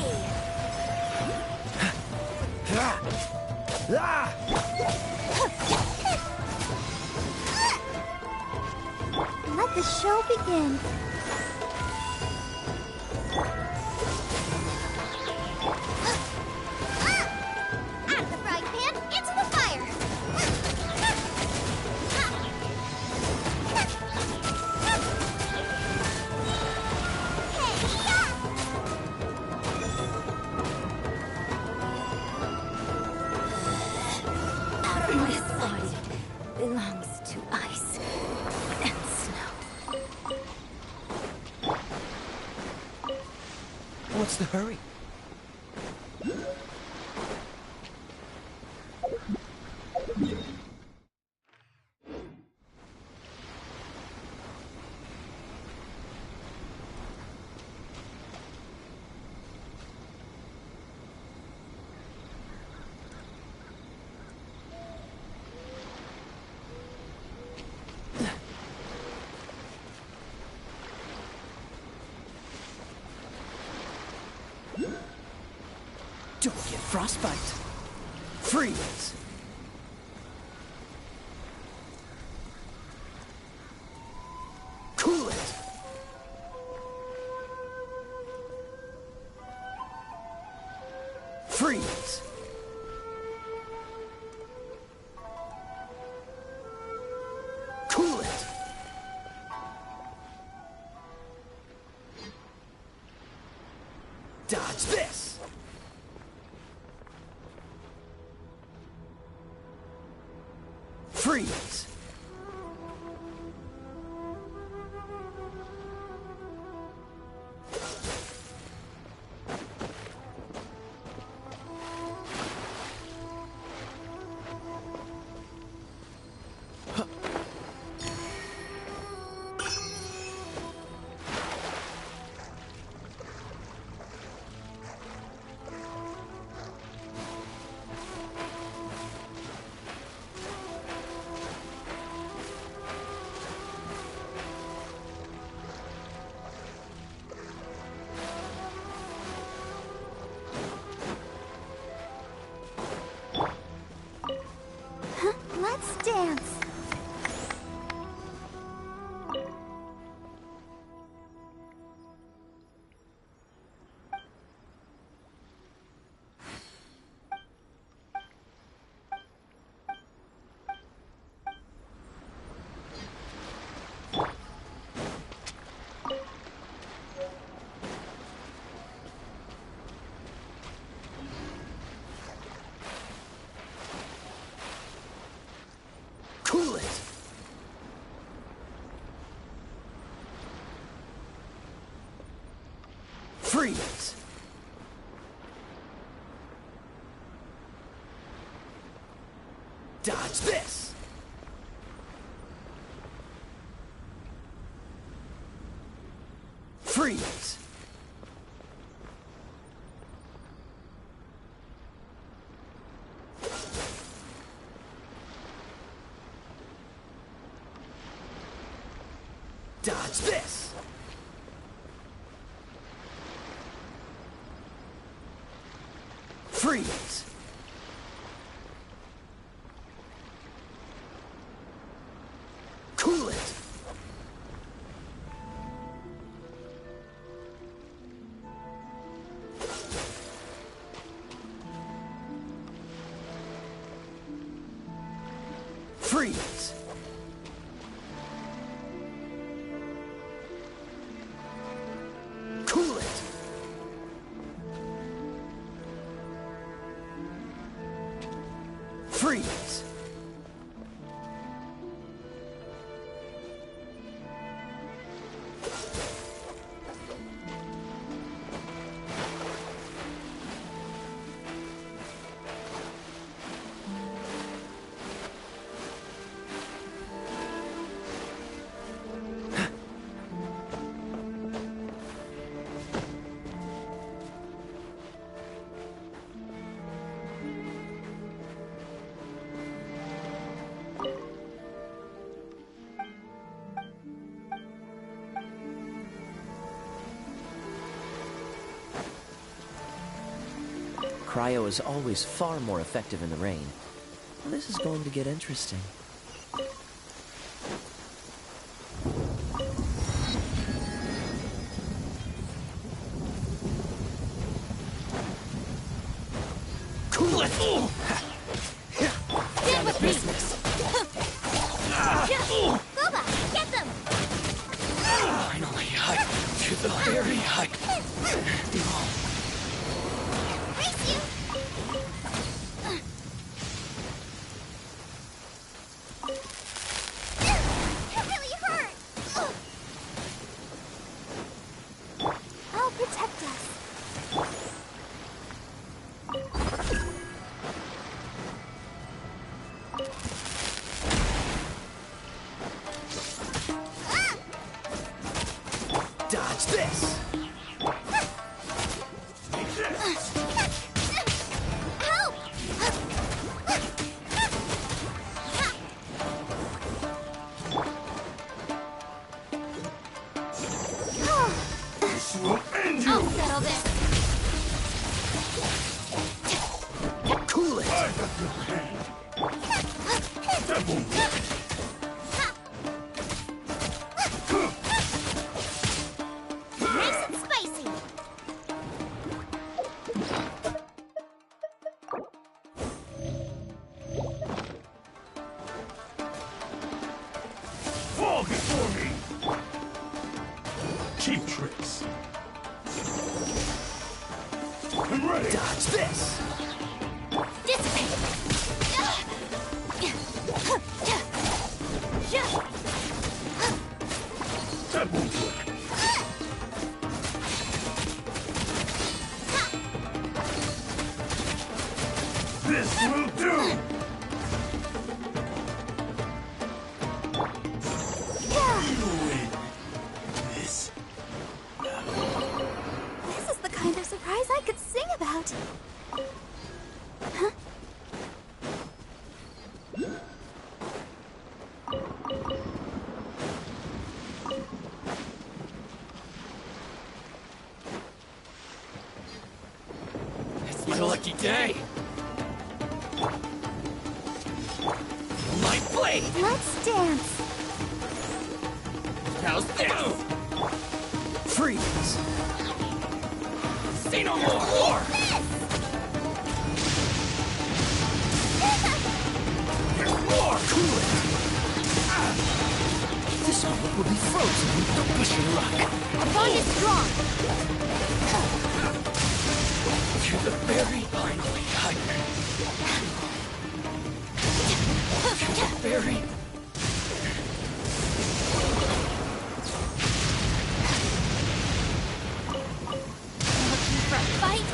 Let the show begin. Out of the frying pan, into the fire. Out of my What's the hurry? Don't get frostbite. Freeze! Cool it! Freeze! Cool it! Dodge this! Freeze! Let's dance. Cool it! Freeze! Dodge this! Freeze! Dodge this! Freeze! Cool it! Freeze! Cool it! Freeze! Cryo is always far more effective in the rain. This is going to get interesting. Cool it! Stand with business. Boba, get them! Finally, to the very height. Race you! You're really hurt! I'll protect us. I'm ready. Dodge this! Dissipate! That won't work. This will do! You win. This This is the kind of surprise I could sing about. Huh? It's my lucky day! My blade! Let's dance. How's this? Freeze! Say no more! War! There's more! Cool it! This moment will be frozen. Don't push your luck. Our bond is strong. To the very finally higher. To the very... Looking for a fight?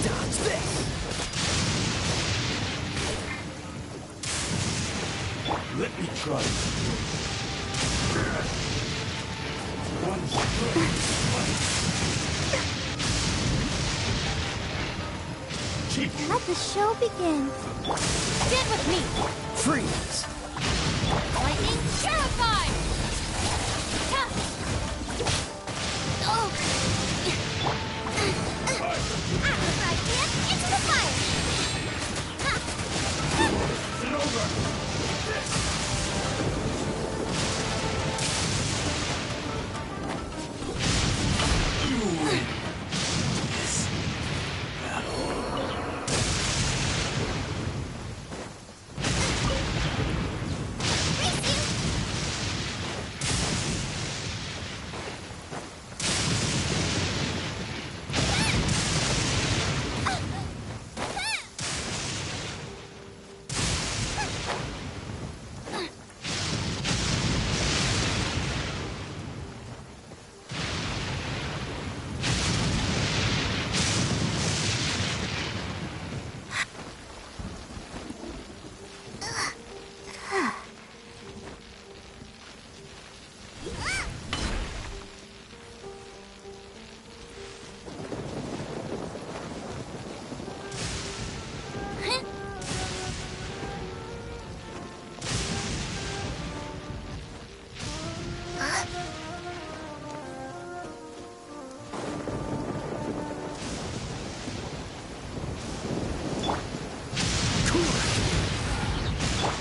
Dodge this! Let me try. One strike. Let the show begin. Stand with me. Freeze! Lightning terrified. Ha! Oh. Right hand into the fire. Ha! It's over. You win. This battle.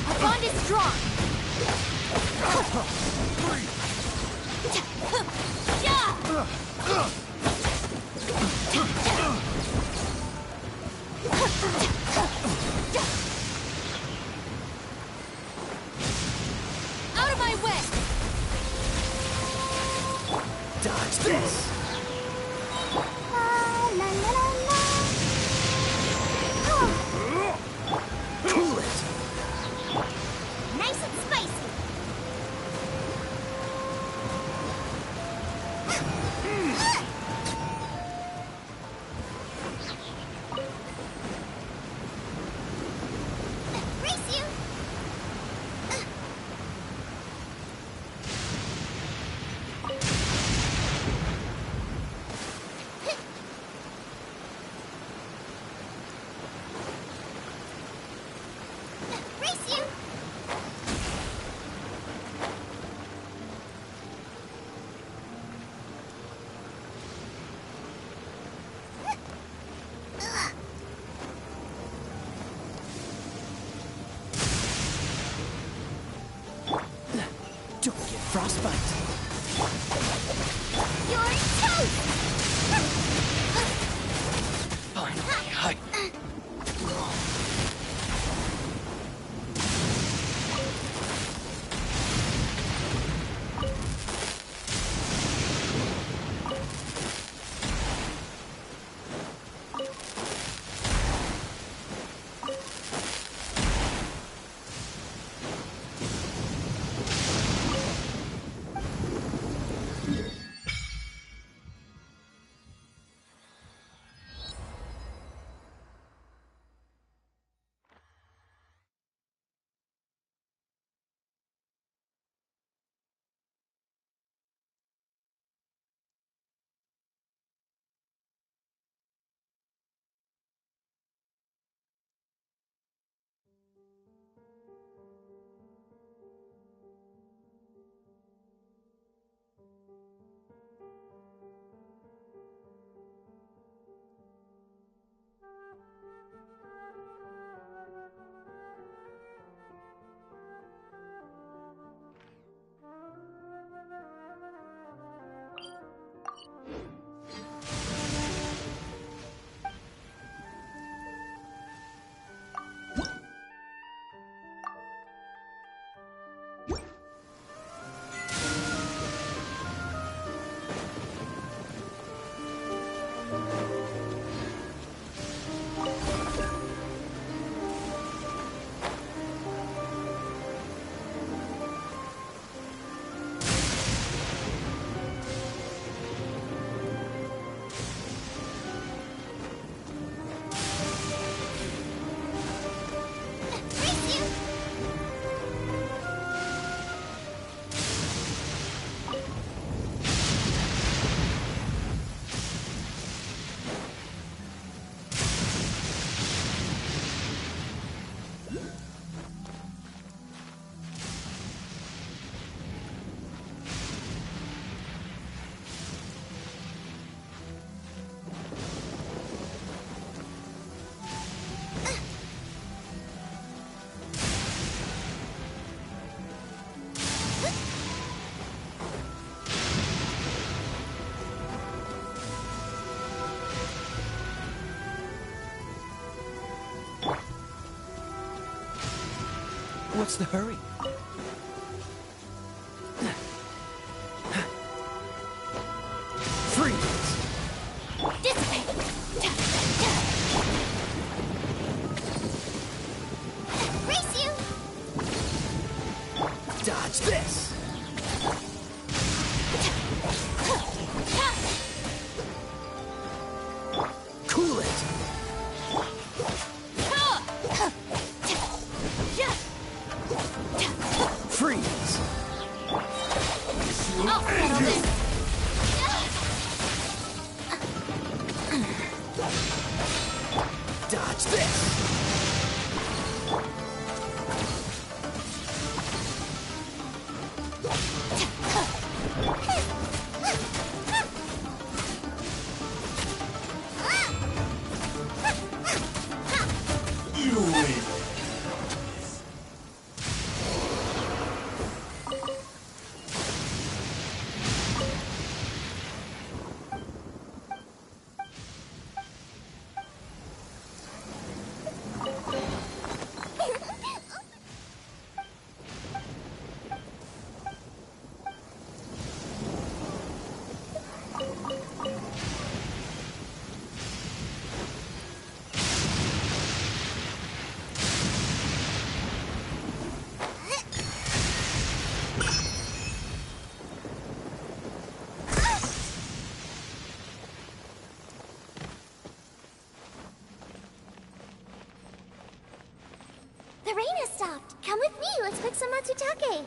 Our bond is strong. Out of my way. Dodge this! La la la la. Cool it! Nice and spicy. Frostbite. You're toast! Finally, what's the hurry? Freeze! Dissipate! Race you! Dodge this! Cool it! Freeze! I'll settle this! Dodge this! You win. The rain has stopped. Come with me. Let's cook some matsutake.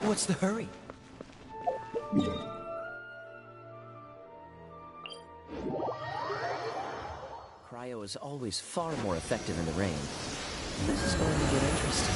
What's the hurry? Cryo is always far more effective in the rain. This is going to get interesting.